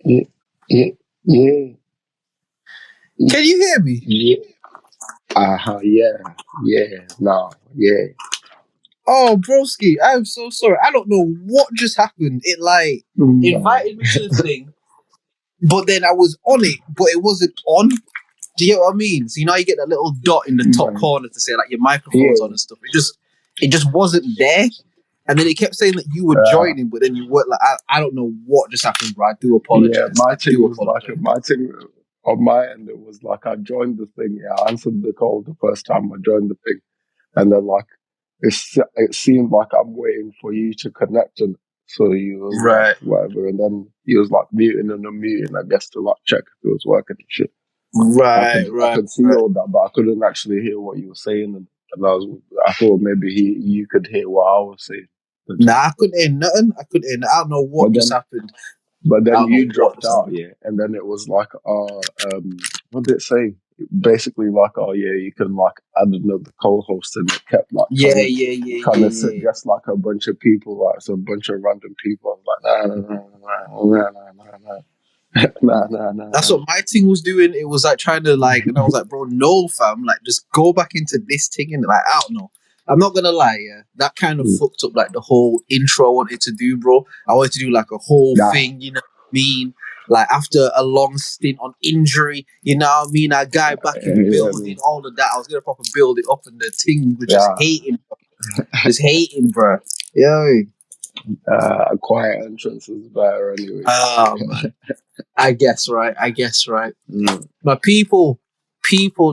Yeah, yeah, yeah, Can you hear me? yeah. Yeah. No, yeah. Oh, broski, I'm so sorry. I don't know what just happened. It like No. invited me to the thing, but then I was on it, but it wasn't on. Do you get what I mean? So you know you get that little dot in the top Man. corner to say like your microphone's on Yeah. and stuff. It just wasn't there. And then it kept saying that you were Uh, joining, but then you weren't. Like I don't know what just happened, bro. I do yeah, apologize. my I thing do was like, apologize. my thing on my end, it was like I joined the thing. Yeah, I answered the call the first time I joined the thing. And then like, it seemed like I'm waiting for you to connect. And so you was like, Right, whatever. And then he was like muting and unmuting, I guess, to like check if it was working and shit. I right. could see all that, but I couldn't actually hear what you were saying, and I thought maybe you could hear what I was saying. Nah, I couldn't hear nothing. I don't know what But just then, happened. but I then don't know you what dropped just out, happened. yeah, and then it was like, what did it say? Basically, like, oh yeah, you can like add another co-host, and it kept like trying to Yeah. suggest like a bunch of people, like so a bunch of random people. I was like, nah. That's what my thing was doing. It was like trying to like, and I was like, bro, no, fam, like just go back into this thing and like, I don't know. I'm not gonna lie, yeah, that kind of fucked up like the whole intro I wanted to do, bro. I wanted to do like a whole Nah, thing, you know what I mean? Like after a long stint on injury, you know what I mean? That guy back in the yeah, building, all of that. I was gonna proper build it up, and the thing was yeah. just hating, bro. Yeah. A quiet entrance is better anyway. Man. I guess right. Mm. My people,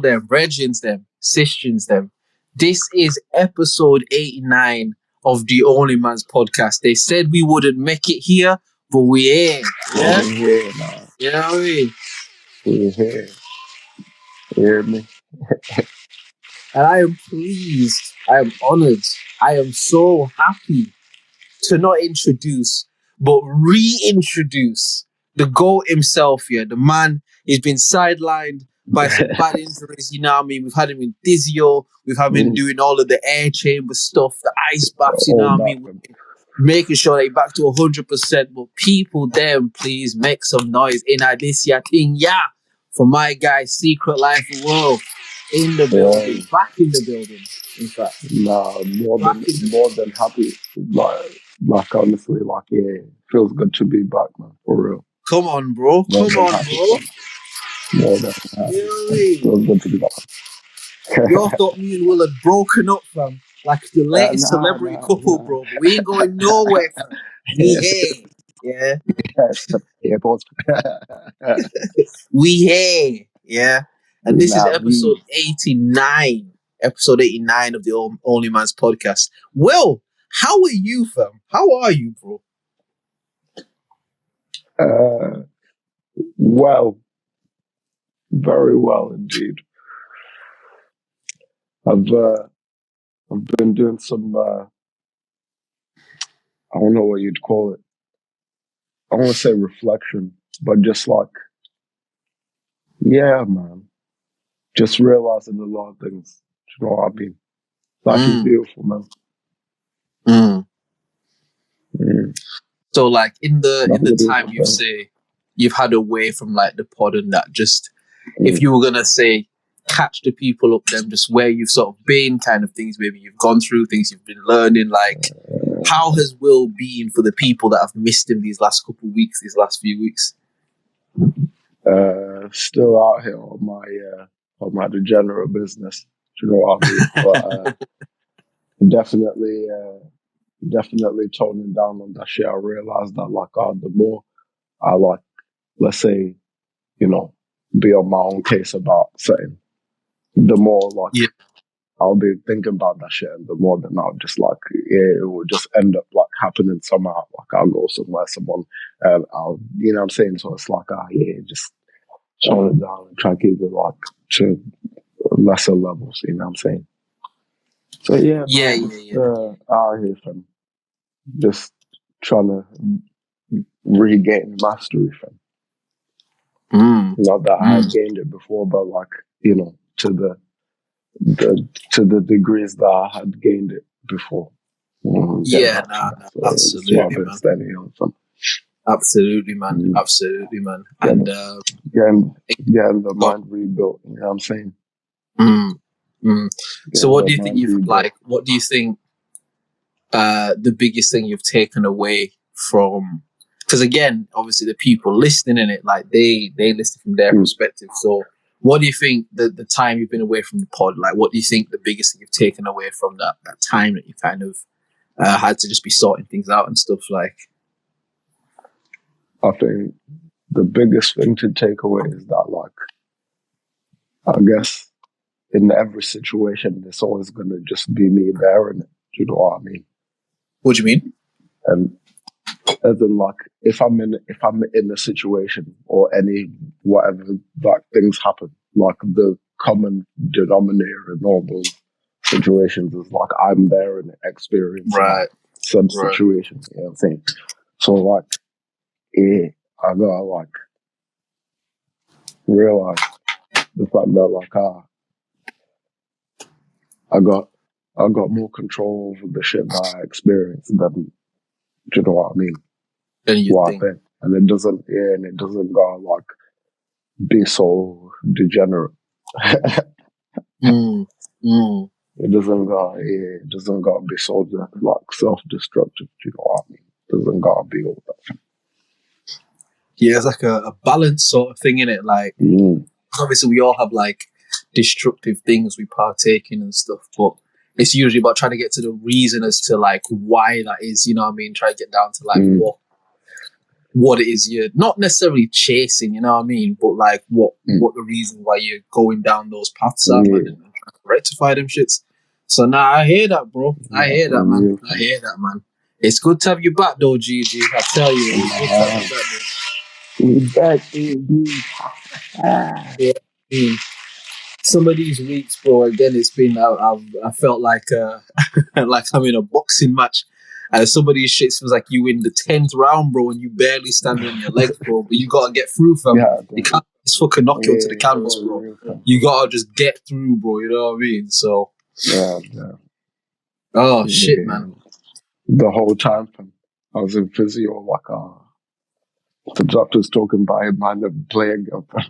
them, Regins, them, Sistians, them. This is episode 89 of the OnlyMans podcast. They said we wouldn't make it here, but we here. Yeah? We're here now. You know what I mean? We're here. You hear me? And I am pleased. I am honored. I am so happy to not introduce, but reintroduce the GOAT himself here. The man, he's been sidelined by some bad injuries, you know what I mean? We've had him in physio, we've had him doing all of the air chamber stuff, the ice baths, you know All what I that. mean? Making sure that he's back to 100%. But people, them, please make some noise in this year thing, yeah, for my guy, Secret Life World, in the building, back in the building, in fact. Nah, Back in the more than happy. Like honestly, like yeah, feels good to be back, man. For real. Come on, bro. More Come than on, happy. bro. More than happy. You know what I mean? Feels good to be back. You all thought me and Will had broken up, fam. Like the latest celebrity couple, Nah. bro. But we ain't going nowhere, fam. We here. Yeah. Yeah, boss. We here. Yeah. And this is Nah, episode 89. Episode 89 of the Only Man's podcast. Will, how are you, fam? How are you, bro? well, very well indeed. I've been doing some I don't know what you'd call it. I want to say reflection, but just like yeah, man, just realizing a lot of things. You know what I mean? Life is beautiful, man. So like in the time you've had away from like the pod and that, just if you were gonna say catch the people up them, just where you've sort of been, kind of things maybe you've gone through, things you've been learning, like how has Will been for the people that have missed him these last couple of weeks, these last few weeks? Still out here on my degenerate business. You know what I mean? But definitely toning down on that shit. I realized that like the more I like, let's say, you know, be on my own case about something, the more like I'll be thinking about that shit, and the more then I'll just like it will just end up like happening somehow. Like I'll go somewhere, and I'll, you know what I'm saying? So it's like just tone it down and try to keep it like to lesser levels, you know what I'm saying? So out here fam. Just trying to regain mastery fam. Not that I had gained it before, but like, you know, to the degrees that I had gained it before. Absolutely, man. Absolutely, man. Mm. Absolutely, man. Getting, And getting the God, mind rebuilt. You know what I'm saying? mm, mm. So, Getting what the do you think mind you've rebuilt. like? What do you think the biggest thing you've taken away from? Because again, obviously, the people listening in it, like they listen from their Mm. perspective. So, what do you think the time you've been away from the pod? Like, what do you think the biggest thing you've taken away from that time that you kind of had to just be sorting things out and stuff like? I think the biggest thing to take away is that, like, I guess in every situation, there's always going to just be me there, and you know what I mean. What do you mean? And as in, like, if I'm in a situation or any whatever, like, things happen, like the common denominator in all those situations is like I'm there and experiencing Right, some right. situation. You know what I'm saying? So, like, yeah, I gotta, like, realize the fact that, like, I got more control over the shit that I experience than, do you know what I mean? Then you What I think, think. And it doesn't, yeah, and it doesn't go, like, be so degenerate. mm, mm. It doesn't go, yeah, it doesn't got to be so, like, self-destructive, do you know what I mean? It doesn't got to be all that. Yeah, it's like a balance sort of thing in it. Like, Mm. obviously, we all have like destructive things we partake in and stuff, but it's usually about trying to get to the reason as to like why that is. You know what I mean? Try to get down to like Mm. what it is you're not necessarily chasing. You know what I mean? But like what the reason why you're going down those paths are, man, Yeah. and trying to rectify them shits. So now I hear that, bro. I Yeah, hear for that, man. real. I hear that, man. It's good to have you back, though, GG. I tell you, it's good to have you back, bro. We back, baby. Yeah. Mm. Some of these weeks, bro, again, it's been I felt like like I'm in a boxing match, and some of these shits feels like you in the 10th round, bro, and you barely stand on your legs, bro. But you gotta get through, fam. Yeah, You damn. can't just fucking knock you onto the Yeah, canvas, for bro. real, fam. You gotta just get through, bro. You know what I mean? So, Yeah, damn. oh shit, man. Yeah. The whole time, fam, I was in physio, like, the doctor's talking about him, mind of playing girl, fam.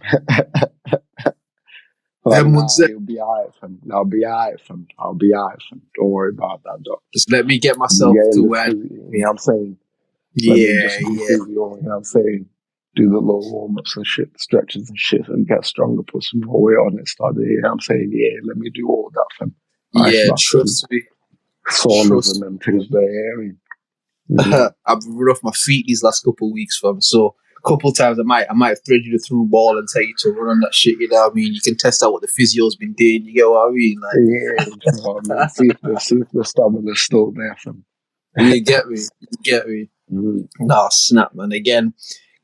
Like, Them nah, ones there. he'll be alright, fam. I'll be alright, fam. I'll be alright, fam. Don't worry about that, doc. Just let me get You myself get in to this where. physio, you know what I'm saying? Let me Yeah, just do yeah, physio, you know what I'm saying? Do the little warm-ups and shit, stretches and shit, and get stronger, put some more weight on it, start, you know what I'm saying? Yeah, let me do all that, fam. Ice yeah. baths and Trust me, saunas trust and them me. things there, I mean. Mm. I've been rough my feet these last couple of weeks, fam. So a couple of times I might thread you the through ball and tell you to run on that shit. You know what I mean? You can test out what the physio's been doing. You get what I mean? Yeah, you know what I mean? See if the stamina's still there, fam. You get me? You get me? Mm. Nah, snap, man. Again,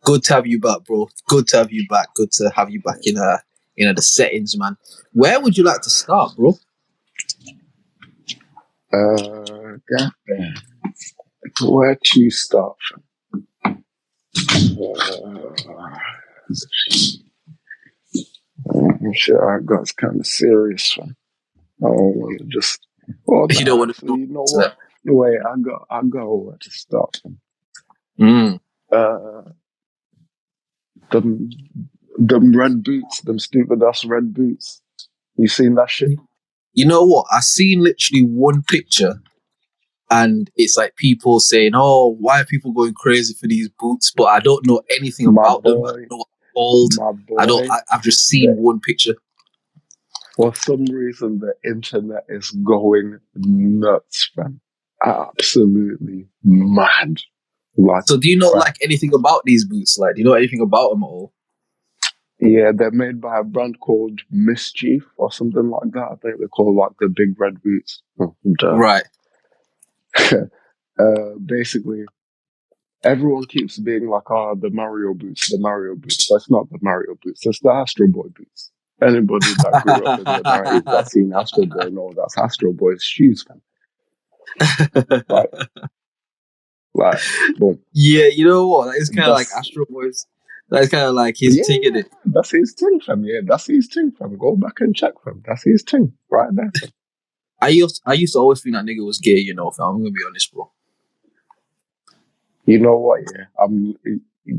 good to have you back, bro. Good to have you back. Good to have you back in the settings, man. Where would you like to start, bro? Goddamn. Where to start from? Shit, I got kind of serious one. I don't want to just. Well, You don't nah, want to actually, go you know to that. what? Wait, I go where to start from. Mm. Uh, them, them red boots, them stupid ass red boots. You seen that shit? You know what? I seen literally one picture and it's like people saying, "Oh, why are people going crazy for these boots?" But I don't know anything My about them. I don't boy, know what they're called. my I don't. boy. I've just seen The, one picture. for some reason, the internet is going nuts, fam. Absolutely mad. Like, So, do you know fam. like anything about these boots? Like, do you know anything about them at all? Yeah, they're made by a brand called MSCHF or something like that. I think they're called like the big red boots. Duh. Right. Basically, everyone keeps being like, "Oh, the Mario boots, the Mario boots." But it's not the Mario boots. It's the Astro Boy boots. Anybody that grew up in the 90s that's seen Astro Boy know that's Astro Boy's shoes, man. Like, boom. Yeah, you know what? That is kind of like That's Astro Boys. That's kind of like his yeah, thing in yeah. it. That's his thing, fam. Yeah, that's his thing, fam. Go back and check, fam. That's his thing, right there, fam. I used to always think that nigga was gay. You know, fam. I'm gonna be honest, bro. You know what? Yeah, I'm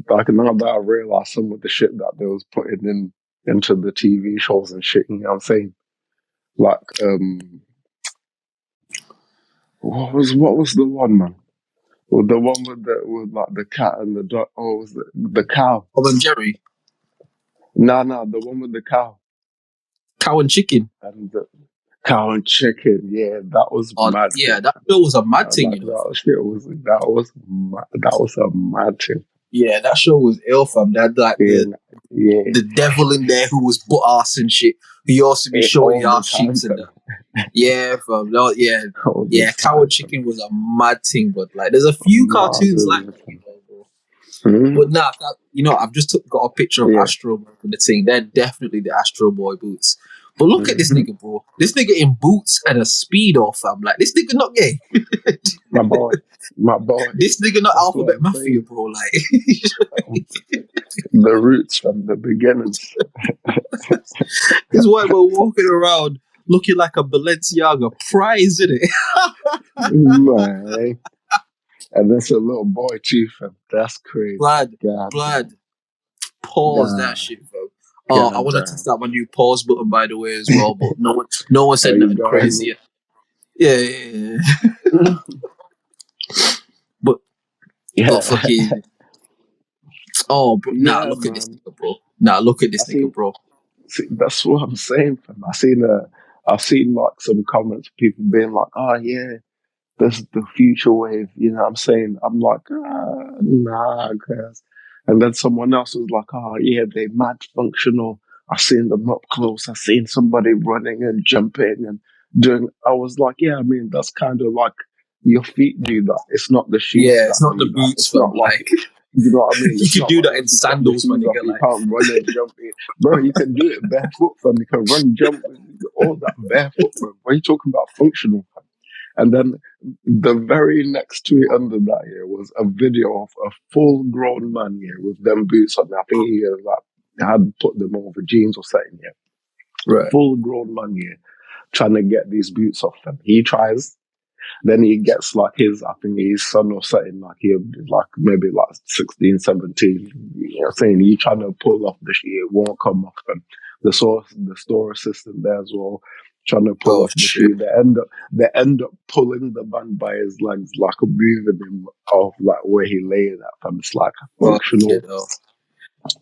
like now that I realize some of the shit that they was putting into the TV shows and shit. You know what I'm saying? Like, what was the one, man? Well, the one with like the cat and the dog. Oh, was the cow? Tom and Jerry, No, the one with the cow Cow and Chicken. and the cow and chicken. Yeah, that was Oh mad. yeah, that show was a mad thing, Like you know. that shit was that was a mad thing. Yeah, that show was ill, fam. They had like Yeah, yeah, the devil in there who was butt ass and shit. He also be showing all the the ass time, cheeks and fam. that. Yeah, fam. No, yeah, All the yeah. Cow and time, fam. Chicken was a mad thing, but like, there's a few cartoons like Mad, that, you know, bro. hmm. But nah, I've just got a picture of Yeah. Astro Boy from the thing. They're definitely the Astro Boy boots. But look at this Hmm. nigga, bro. This nigga in boots and a speedo, fam. Like, this nigga not gay. My boy. This nigga not That's what alphabet I'm mafia, saying. bro. Like, The roots from the beginnings. this is why we're walking around looking like a Balenciaga prize, isn't it? Man. And that's a little boy too, fam. That's crazy. Blood, God blood. damn. Pause that God, shit, bro. I God want to damn. test out my new pause button, by the way, as well. But no one Are said you nothing going? crazy yet. Yeah. But Yeah. fucking. Oh, bro. Nah, Yeah, look at this man. nigga, bro. Nah, look at I this nigga, seen, bro. that's what I'm saying, fam. I've seen like some comments, people being like, "Oh yeah, this is the future wave." You know what I'm saying? I'm like, nah, guys. And then someone else was like, "Oh yeah, they mad functional. I seen them up close. I seen somebody running and jumping and doing." I was like, "Yeah, I mean that's kind of like your feet do that. It's not the shoes Yeah, that it's not the do that. boots, It's fam. not like." Like, You know what I mean? you It's could not do like that in if you take the sandals, my shoes off, nigga. you Like, can't run and jump. Bro, you can do it barefoot, fam. You can run, jump, all that barefoot, bro. What are you talking about functional, fam? And then the very next tweet under that here was a video of a full grown man here with them boots on. I think he had put them over jeans or something here. right. Full grown man here trying to get these boots off them. He tries, then he gets like I think his son or something, like he like maybe like 16, 17. You know, saying he trying to pull off the shit, it won't come off. And the store assistant there as well, trying to pull Oh, off the shit. shoe. They end up pulling the man by his legs, like moving him off like where he lay at. Fam. It's like Oh, functional. shit, oh.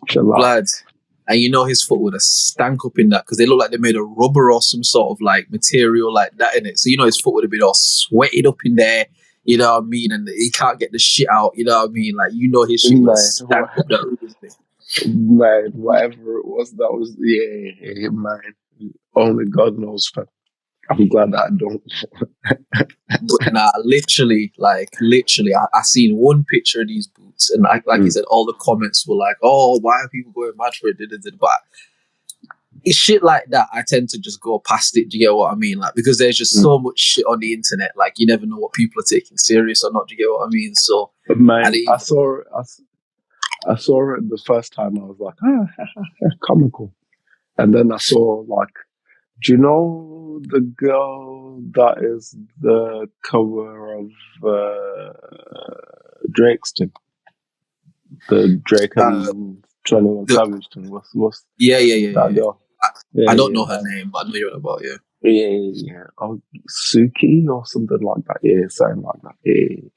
Chill out. Blood. And you know his foot would have stank up in that because they look like they made a rubber or some sort of like material like that in it. So you know his foot would have been all sweated up in there. You know what I mean? And he can't get the shit out. You know what I mean? Like you know his shit would have Man, stank up that room. man, whatever it was, that was man. Only God knows. Fam. I'm glad that I don't. But nah, literally, I seen one picture of these boots, and like you Mm. said, all the comments were like, "Oh, why are people going mad for it?" But it's shit like that. I tend to just go past it. Do you get what I mean? Like because there's just so much shit on the internet. Like you never know what people are taking serious or not. Do you get what I mean? So I Man, didn't even. I saw it the first time. I was like, comical. And then I saw like, do you know the girl that is the cover of Drake's thing? The Drake Uh, and 21 the, Savage thing. What's that yeah. girl? I, Yeah, I don't yeah, know her name, but I know you're about yeah. yeah. Oh, Suki or something like that. Yeah, something like that. Yeah.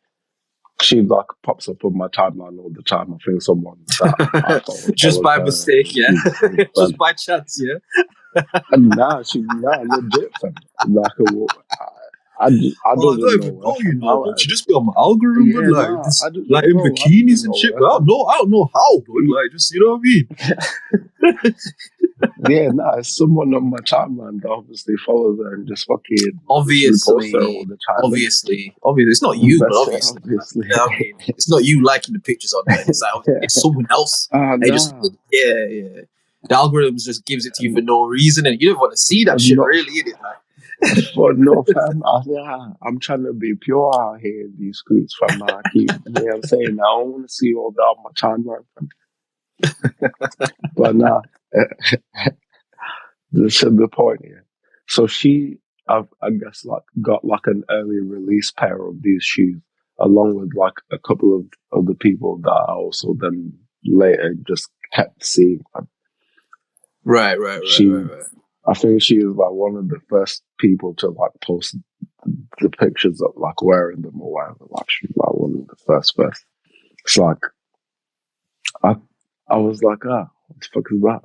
She like pops up on my timeline all the time. I think someone that I follow Just follows by her. mistake, yeah. She's a big Just fan. by chance, yeah. And she's legit fan. Like I Oh, I don't don't know even her know, you fam. know, but she just be on my algorithm, but Yeah, like just I don't, like in bro. I don't bikinis and know shit. her But fam. I don't know how, but like just you know what I mean. Yeah, it's someone on my timeline that obviously follows her and just fucking just reposts her all Obviously, the time. obviously, it's not you, but That's it, obviously, like, obviously. you know what I mean, it's not you liking the pictures on there. It's like it's someone else. And just Nah. yeah. The algorithm just gives it to you for no reason, and you don't want to see that shit, Not really, innit? Like, But no, fam, I'm trying to be pure out here in these streets, fam. I keep, you know what I'm saying? I don't want to see all that on my timeline, fam. But this is the point here. So I guess, like, got like an early release pair of these shoes. along with like a couple of other people that I also then later just kept seeing. Right. She, I think she was like one of the first people to like post the pictures of like wearing them or whatever. Like she was like one of the first. It's like I, I was like, what the fuck is that?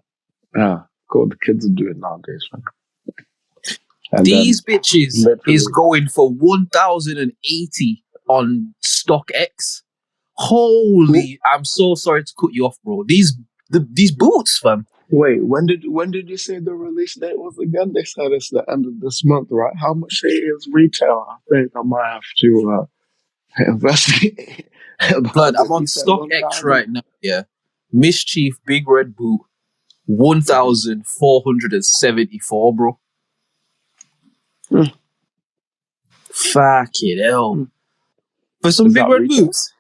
Yeah, what the kids are doing nowadays, man. And then These bitches is literally, going for 1,080 on StockX. Holy, I'm so sorry to cut you off, bro. These boots, fam. wait, when did you say the release date was again? They said it's the end of this month, right? How much it is retail? I think I might have to investigate Blood, about I'm this. on You said StockX 1,000. right now. Yeah, MSCHF Big Red Boot, 1,474, bro. Mm. Fucking hell. Mm. For some Is Big that Red retail? Boots,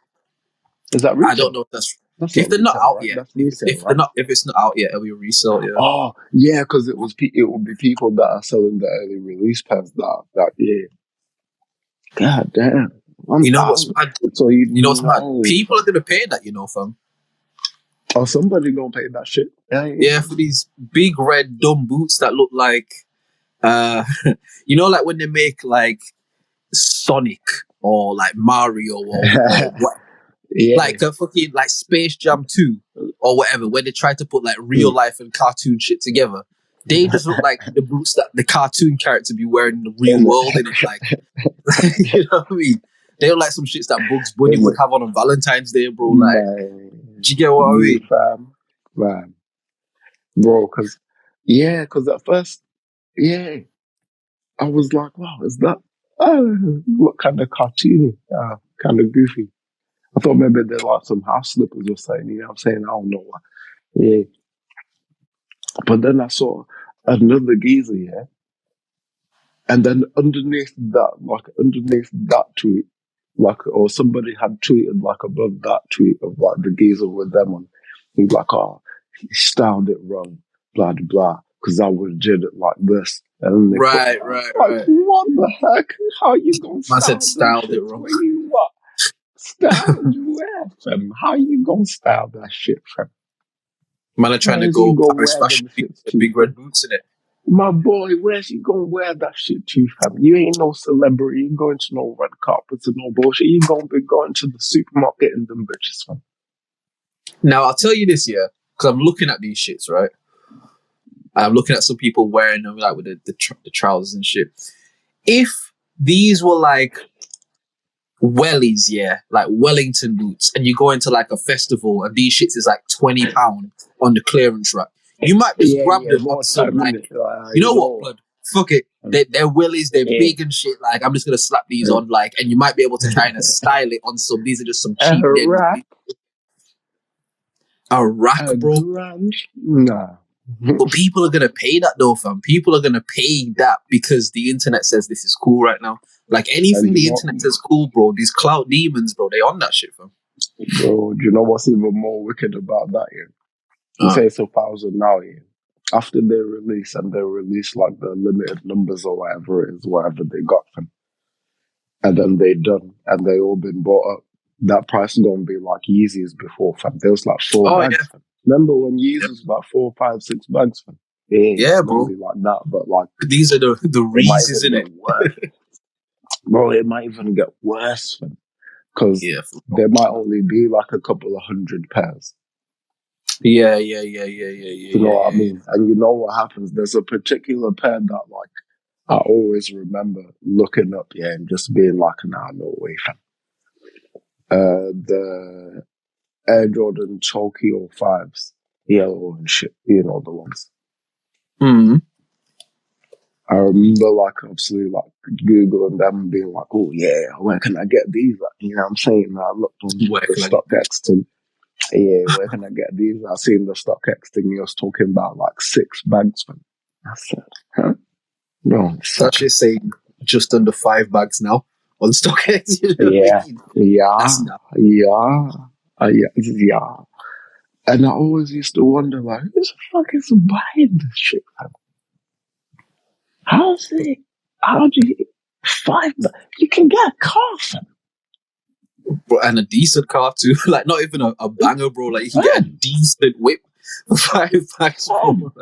Is that I don't retail? know if that's That's if not they're not retail, out right? yet. That's resale, If they're right? not if it's not out yet, it'll be resale. Yeah. Oh, yeah, because it will be people that are selling the early release pens that yeah. God damn, You know what's 1,000. mad? So you You know what's mad? know, People are gonna pay that, fam. oh, somebody gonna pay that shit. Yeah, Yeah, for these big red dumb boots that look like, uh, like when they make like Sonic or like Mario or what, yeah. like a fucking like Space Jam 2 or whatever, where they try to put like real life and cartoon shit together. They just look like the boots that the cartoon character be wearing in the real And world, in it. Like, you know what I mean? They look like some shits that Bugs Bunny would have on Valentine's Day, bro. Like, man, do you get what I you mean? fam, man, bro. Because at first, yeah, I was like, wow, is that? Look kind of cartoony, kind of goofy. I thought maybe they're like some house slippers or something. You know what I'm saying? I don't know. Yeah, but then I saw another geezer, yeah, and then underneath that tweet, like, or somebody had tweeted like above that tweet of like the geezer with them on. He's like, oh, he styled it wrong, blah blah blah, because I would did it like this, and then they put Right. like, what the heck? How you gonna Man said style them styled it shits? wrong. Where you what? Styled where, fam? How you gonna style that shit, fam? Man are trying to Where's you go gonna Paris wear fashion them week shits with to, big fam? red boots in it. My boy, where's you gonna wear that shit to, fam? You ain't no celebrity. You going to no red carpets and no bullshit. You gonna be going to the supermarket and them bitches, fam. Now I'll tell you this, yeah, because I'm looking at these shits, right? I'm looking at some people wearing them like with the trousers and shit. If these were like wellies, yeah, like Wellington boots, and you go into like a festival and these shits is like £20 on the clearance rack, you might just grab Yeah, them on more some time in like, it. you You know what, know, blood? Fuck it. They're willies, they're yeah. big and shit. Like, I'm just gonna slap these on, like, and you might be able to kind of style it on some. These are just some cheap dead Rap, a rack, a bro. grunge, nah. But people are gonna pay that though, fam. People are gonna pay that because the internet says this is cool right now. Like And anything you the know, internet says cool, bro. These clout demons, bro, they on that shit, fam. bro, do you know what's even more wicked about that? Yeah, you say it's 1,000 now, yeah. After they release like the limited numbers or whatever it is, whatever they got from, and then they done, and they all been bought up. That price is gonna be like Yeezys before, fam. There was like four Oh yeah, bags, fam. Remember when Yeezys was like 4, 5, 6 bags, fam? Yeah, yeah, it's gonna bro. be like that, but like These are the it might Reese's even in get it. worse, bro. It might even get worse, fam, because Yeah, there might only be like a couple of hundred pairs. yeah. You know what I mean? And you know what happens? There's a particular pair that like I always remember looking up, yeah, and just being like, nah, no way, fam. The Air Jordan Tokyo 5s, yellow and shit, you know, the ones. Mm-hmm. I remember, like, obviously, like, Googling them and being like, oh, yeah, where can I get these? Like, you know what I'm saying? And I looked on Where the can I get StockX thing. Yeah, where can I get these? I seen the StockX thing. He was talking about, like, 6 bags, man. I said, huh? No, that shit saying just under 5 bags now on StockX? You know what I yeah, mean? yeah, That's not. yeah, yeah. And I always used to wonder, like, who the fuck is buying this shit, man? How do you, 5, you can get a car, fam. bro, and a decent car too. Like not even a banger, bro. Like you can get a decent whip for £5. Bro.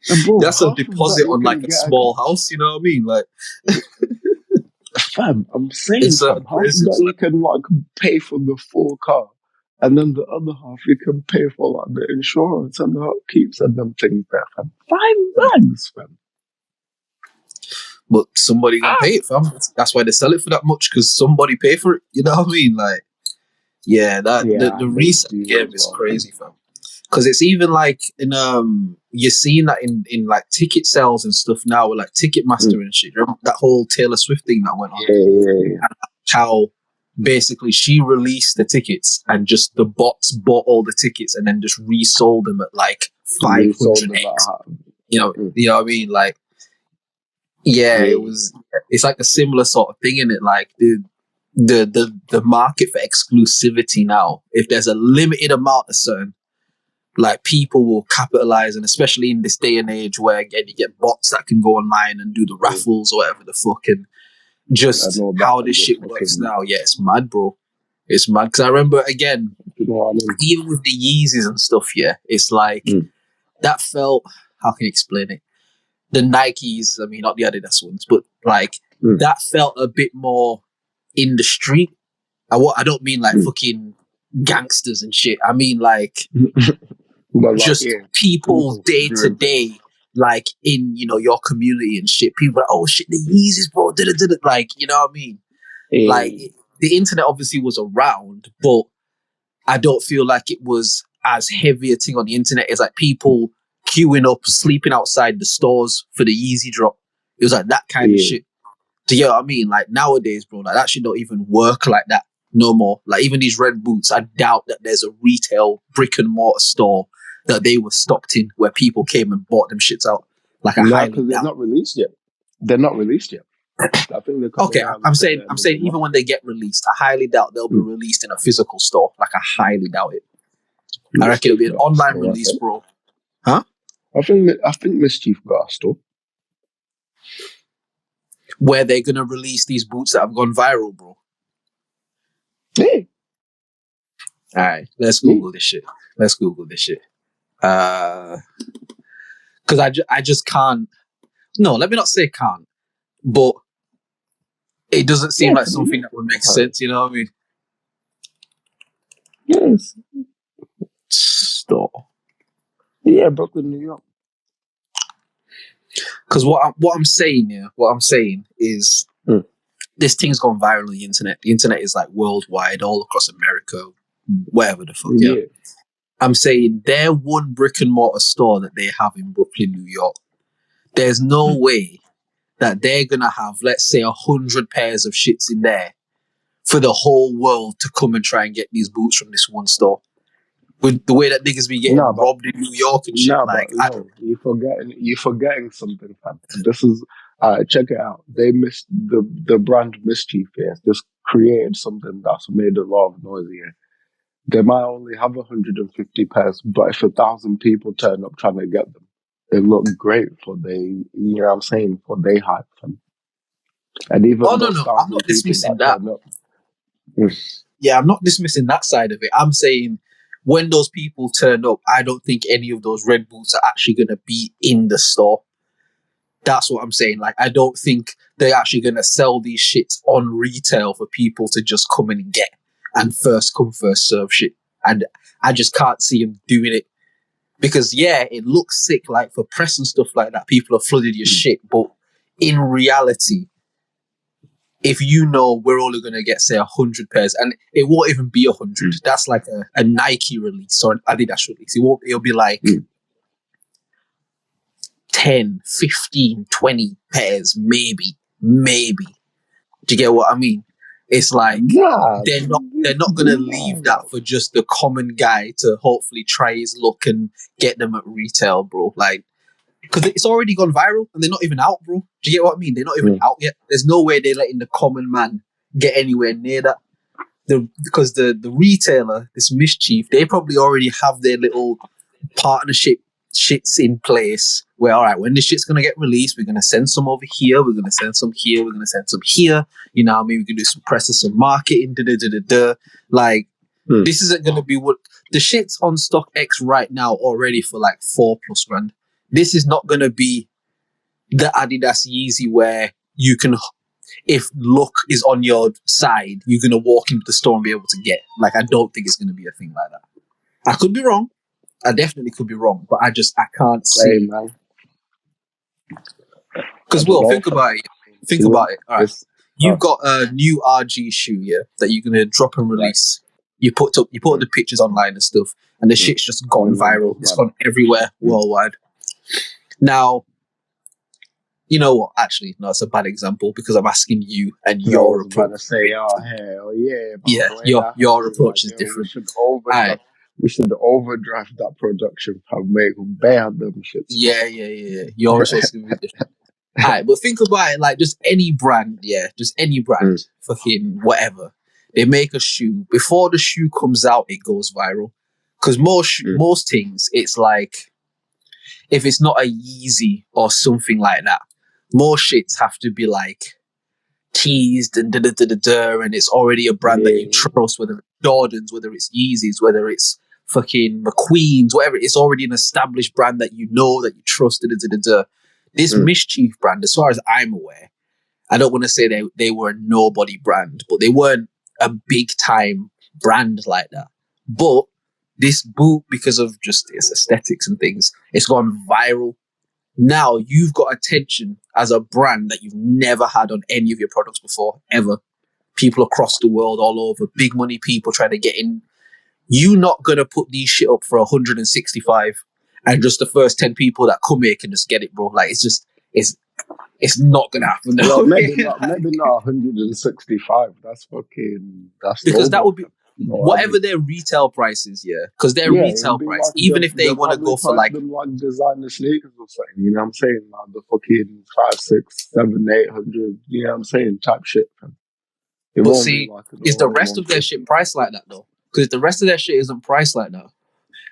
And bro, That's a half of that deposit you on like can a get small house. You know what I mean? Like fam. I'm saying, it's fam, half of that you can like pay for the full car, and then the other half you can pay for like the insurance and the upkeeps and them things there, fam. £5, fam. But somebody gonna pay it, fam. That's why they sell it for that much, because somebody pay for it. You know what I mean? Like, yeah, that Yeah, the they resale do game as is well, crazy, fam. Because it's even like in you're seeing that in like ticket sales and stuff now with like Ticketmaster fam. and shit. Remember that whole Taylor Swift thing that went on? Yeah. How basically she released the tickets and just the bots bought all the tickets and then just resold them at like Resold 500x. them at You know what I mean? Like, yeah, yeah. it's like a similar sort of thing in it. Like the market for exclusivity now, if there's a limited amount of certain, like people will capitalize, and especially in this day and age where again you get bots that can go online and do the raffles or whatever the fuck, and I just know that how and this just shit works fucking, now. Yeah, it's mad, bro. It's mad because I remember again, you know what I mean? even with the Yeezys and stuff. Yeah, it's like that felt. How can you explain it? The Nikes, I mean, not the Adidas ones, but like that felt a bit more in the street. I don't mean like fucking gangsters and shit. I mean like But like, just yeah, people day to doing things. day, like in your community and shit. People are like, oh shit, the Yeezys, bro, did it, like, you know what I mean? Like Yeah. the internet obviously was around, but I don't feel like it was as heavy a thing on the internet as like people queuing up, sleeping outside the stores for the Yeezy drop. It was like that kind of Yeah. shit. Do you know what I mean? Like nowadays, bro, like that shit don't even work like that no more. Like even these red boots, I doubt that there's a retail brick and mortar store that they were stocked in where people came and bought them shits out. Like I No, highly because they're doubt. not released yet. They're not released yet. I think they're coming Okay, out I'm at saying the end of the even month. when they get released, I highly doubt they'll be released in a physical store. Like I highly doubt it. I reckon it'll be an online release, bro. Huh? I think Mischief got a store. Where they're gonna release these boots that have gone viral, bro. Yeah. All right, let's Google this shit. Because I just can't. No, let me not say can't, but it doesn't seem like something that would make sense. You know what I mean? Yes. Store. Yeah, Brooklyn, New York. Because what I'm saying is this thing's gone viral on the internet. The internet is like worldwide, all across America, wherever the fuck. Yeah. I'm saying they're one brick and mortar store that they have in Brooklyn, New York. There's no way that they're gonna have, let's say, 100 pairs of shits in there for the whole world to come and try and get these boots from this one store. With the way that niggas be getting robbed in New York and shit, you're forgetting something, fam. This is check it out. They missed the brand Mischief here. Just created something that's made a lot of noise here. They might only have 150 pairs, but if 1,000 people turn up trying to get them, it looked great for you know what I'm saying, for they hype, fam. And even no, those I'm 1,000 not people dismissing that that. turn up. Yeah, I'm not dismissing that side of it. I'm saying when those people turn up, I don't think any of those red boots are actually going to be in the store. That's what I'm saying. Like, I don't think they're actually going to sell these shits on retail for people to just come and get and first come, first serve shit. And I just can't see them doing it. Because, yeah, it looks sick, like for press and stuff like that. People have flooded your shit. But in reality, if you know we're only going to get, say, 100 pairs, and it won't even be 100. That's like a Nike release or an Adidas release. It'll be like 10, 15, 20 pairs, maybe. Do you get what I mean? It's like they're not going to leave that for just the common guy to hopefully try his luck and get them at retail, bro. Like, because it's already gone viral and they're not even out, bro. Do you get what I mean? They're not even out yet. There's no way they're letting the common man get anywhere near that. Because the retailer, this Mischief, they probably already have their little partnership shit's in place where, all right, when this shit's going to get released, we're going to send some over here, we're going to send some here, we're going to send some here. You know what I mean? We can do some press and some marketing, Like, this isn't going to be what the shit's on StockX right now already for like 4+ grand. This is not going to be the Adidas Yeezy where you can, if luck is on your side, you're going to walk into the store and be able to get. Like, I don't think it's going to be a thing like that. I could be wrong. I definitely could be wrong, but I can't see. Because, Will, think about it. Think about it. All right. You've got a new RG shoe, yeah, that you're going to drop and release. You put up the pictures online and stuff, and the shit's just gone viral. It's gone everywhere worldwide. Now, you know what? Actually, no, it's a bad example because I'm asking you and your approach. To say, oh, hell yeah. Yeah, your approach is different. We should overdraft that production and make bear them shit. Yeah. Your approach is going to be different. All right, but think about it like just any brand, fucking whatever. They make a shoe. Before the shoe comes out, it goes viral. Because most things, it's like, if it's not a Yeezy or something like that, more shits have to be like teased and and it's already a brand that you trust, whether it's Jordans, whether it's Yeezys, whether it's fucking McQueen's, whatever. It's already an established brand that you know, that you trust. This MSCHF brand, as far as I'm aware, I don't want to say they were a nobody brand, but they weren't a big time brand like that. But this boot, because of just its aesthetics and things, it's gone viral. Now you've got attention as a brand that you've never had on any of your products before, ever. People across the world, all over, big money people trying to get in. You're not going to put these shit up for 165 and just the first 10 people that come here can just get it, bro. Like, it's not going to happen. Well, maybe not 165. That's because that would be whatever their retail price is, because their retail price, like even if they want to go for like designer sneakers or something, you know what I'm saying? Like the fucking 5, 6, 7, 800, you know what I'm saying? Type shit. But see, is the rest of their shit priced like that though? Because the rest of their shit isn't priced like that,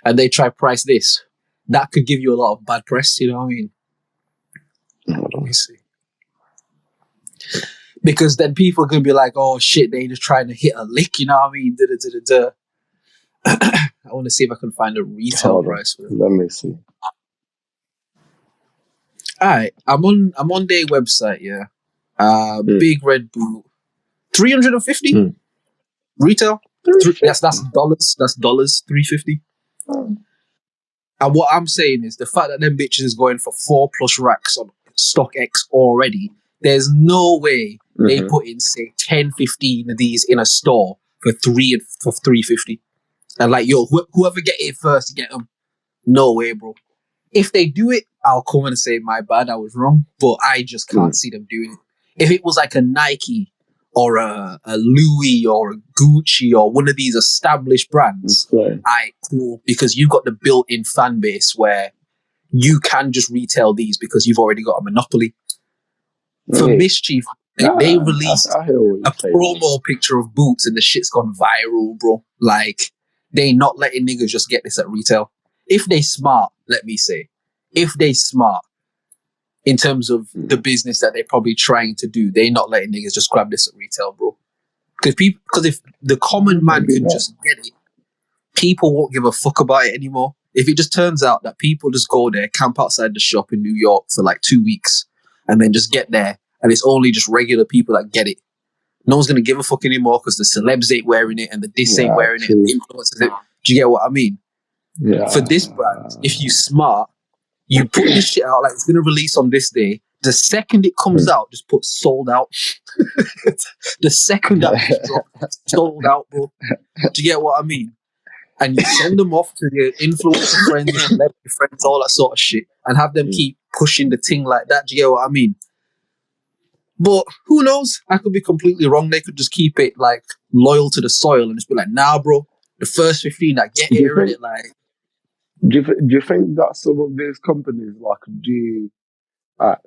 and they try price this, that could give you a lot of bad press. You know what I mean? Let me see. Because then people are going to be like, oh shit, they just trying to hit a lick, you know what I mean? I want to see if I can find a retail price for them. Let me see. Alright, I'm on their website, Big Red Boot. 350 retail. That's dollars. That's dollars. 350. And what I'm saying is the fact that them bitches is going for 4+ racks on StockX already. There's no way they put in, say, 10, 15 of these in a store for 350. And like, yo, whoever get it first, get them. No way, bro. If they do it, I'll come and say, my bad, I was wrong. But I just can't see them doing it. If it was like a Nike or a Louis or a Gucci or one of these established brands, cool. Because you've got the built-in fan base where you can just retail these because you've already got a monopoly. For MSCHF, they released a promo picture of boots and the shit's gone viral, bro. Like, they not letting niggas just get this at retail. If they smart, let me say, if they smart in terms of the business that they're probably trying to do, they not letting niggas just grab this at retail, bro. Because if the common man can just get it, people won't give a fuck about it anymore. If it just turns out that people just go there, camp outside the shop in New York for like 2 weeks, and then just get there, and it's only just regular people that get it. No one's going to give a fuck anymore because the celebs ain't wearing it and the this ain't wearing it and the influencers ain't. Do you get what I mean? Yeah. For this brand, if you smart, you put this shit out like it's going to release on this day. The second it comes out, just put sold out. The second that it's dropped, sold out, bro. Do you get what I mean? And you send them off to your influencer friends, celebrity friends, all that sort of shit, and have them keep pushing the thing like that. Do you get what I mean? But who knows? I could be completely wrong. They could just keep it like loyal to the soil and just be like, nah, bro, the first 15 that get here in it, like. Do you think that some of these companies like do?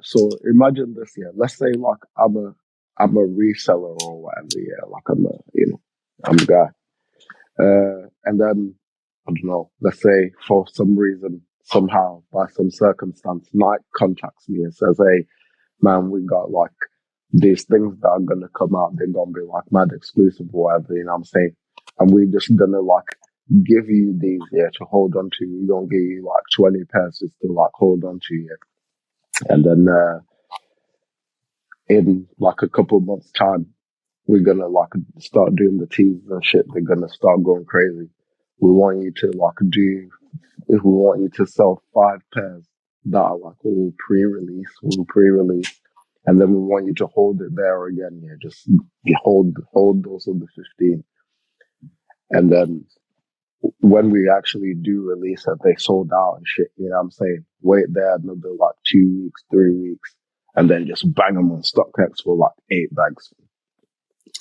So imagine this, let's say like I'm a reseller or whatever, like I'm a guy, and then I don't know. Let's say for some reason somehow, by some circumstance, Nike contacts me and says, "Hey, man, we got like these things that are gonna come out. They're gonna be like mad exclusive or whatever." You know what I'm saying? And we just gonna like give you these to hold on to. We gonna give you like 20 pairs just to like hold on to and then in like a couple of months' time, we're gonna like start doing the teas and shit. They're gonna start going crazy. We want you to like do. If we want you to sell 5 pairs that are like all pre-release, and then we want you to hold it there again. Yeah, just you hold those of the 15, and then when we actually do release it, they sold out and shit. You know what I'm saying? Wait there another like 2 weeks, 3 weeks, and then just bang them on StockX for like 8 bags.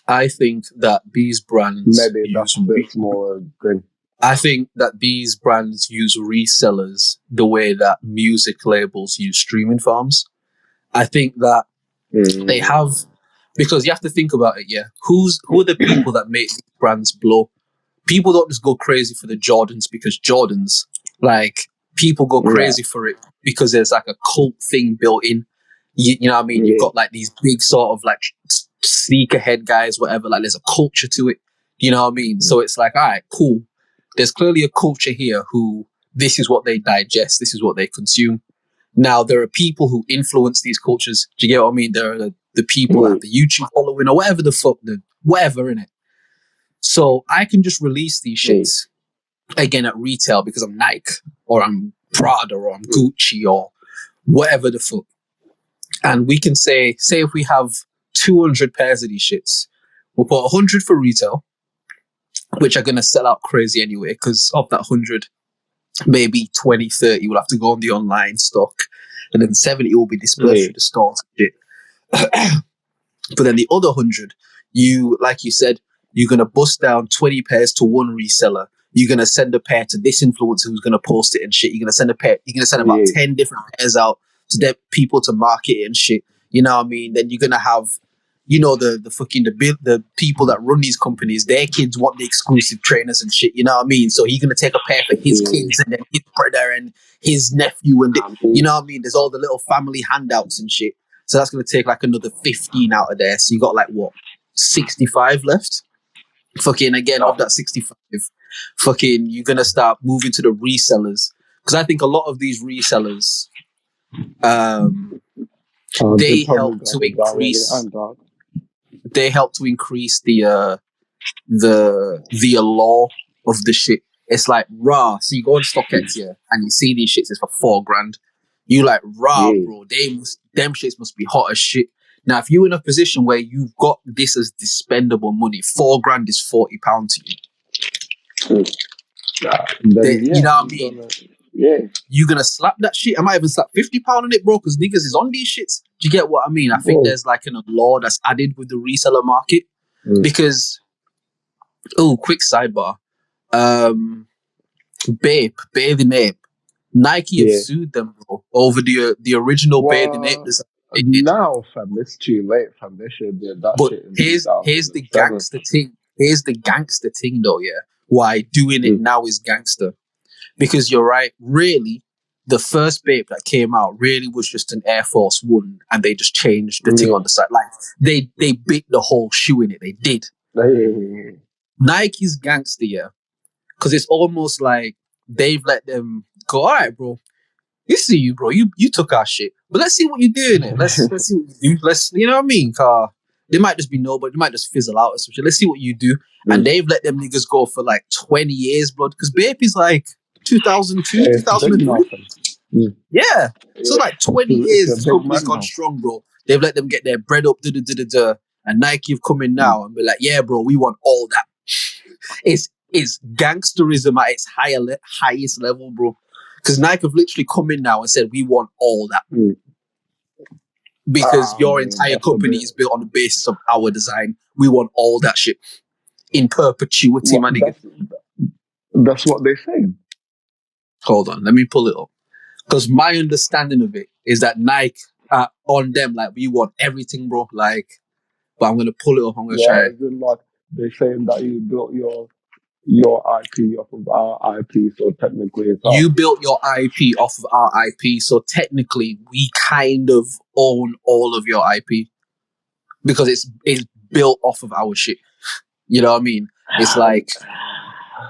I think that these brands Maybe that's a bit smaller thing. I think that these brands use resellers the way that music labels use streaming farms. I think that they have, because you have to think about it, yeah. Who are the people that make these brands blow? People don't just go crazy for the Jordans because Jordans, like, people go crazy for it because there's like a cult thing built in. You know what I mean? You've got like these big sort of like sneakerhead guys, whatever, like there's a culture to it. You know what I mean? So it's like, all right, cool. There's clearly a culture here who this is what they digest, this is what they consume. Now, there are people who influence these cultures. Do you get what I mean? There are the people that have the YouTube following or whatever the fuck, whatever in it. So I can just release these shits again at retail because I'm Nike or I'm Prada or I'm Gucci or whatever the fuck. And we can say if we have 200 pairs of these shits, we'll put 100 for retail, which are going to sell out crazy anyway, because of that 100, maybe 20, 30 will have to go on the online stock, and then 70 will be dispersed through the stores. But then the other 100, like you said, you're going to bust down 20 pairs to one reseller. You're going to send a pair to this influencer who's going to post it and shit. You're going to send about 10 different pairs out to people to market it and shit. You know what I mean? Then you're going to have, you know, the people that run these companies, their kids want the exclusive trainers and shit. You know what I mean? So he's going to take a pair for his kids and then his brother and his nephew. And you know what I mean? There's all the little family handouts and shit. So that's going to take like another 15 out of there. So you got like, what, 65 left? Fucking again, of that 65, fucking you're going to start moving to the resellers. Because I think a lot of these resellers, they help to increase the allure of the shit. It's like raw. So you go on StockX here and you see these shits. It's for $4,000. You like raw, bro. Them shits must be hot as shit. Now, if you're in a position where you've got this as dispendable money, $4,000 is £40 to you. You know what I mean? You're gonna slap that shit. I might even slap £50 on it, bro, because niggas is on these shits. Do you get what I mean? I think there's like an allure that's added with the reseller market. Because, quick sidebar. Bathing Ape. Nike have sued them, bro, over the original Bathing Ape design. Now, fam, it's too late, fam. They should do that shit in here's the gangster thing. Here's the gangster thing, though, yeah. Why doing it now is gangster. Because you're right, really, the first Bape that came out really was just an Air Force One, and they just changed the thing on the side. Like, they bit the whole shoe in it. They did. Nike's gangster, yeah. Because it's almost like they've let them go, all right, bro, you see you, bro. You took our shit. But let's see what you're doing it. Let's see what you do. You know what I mean? Car. They might just be nobody. They might just fizzle out or some shit. Let's see what you do. And they've let them niggas go for like 20 years, blood. Because Bape is like 2002, 2003. Yeah. So like 20 years, this company's gone strong, bro. They've let them get their bread up, and Nike have come in now and be like, yeah, bro, we want all that. It's gangsterism at its highest level, bro. Because Nike have literally come in now and said, we want all that. Because your entire company is built on the basis of our design. We want all that shit in perpetuity, my nigga. That's what they say. Hold on, let me pull it up. Because my understanding of it is that Nike on them, like, we want everything, bro. Like, but I'm going to pull it up. I'm going to try it. Like, they're saying that you built your your IP off of our IP, so technically it's You ours. built your IP off of our IP, so technically we kind of own all of your IP because it's built off of our shit. You know what I mean? It's like,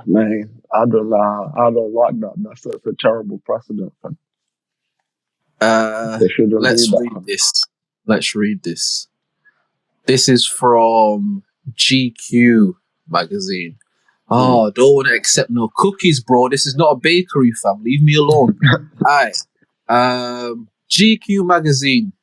Man, I don't know. I don't like that. That's a terrible precedent. They shouldn't do let's that. read this. Let's read this. This is from GQ magazine. Oh, don't want to accept no cookies, bro. This is not a bakery, fam. Leave me alone. Alright. GQ magazine.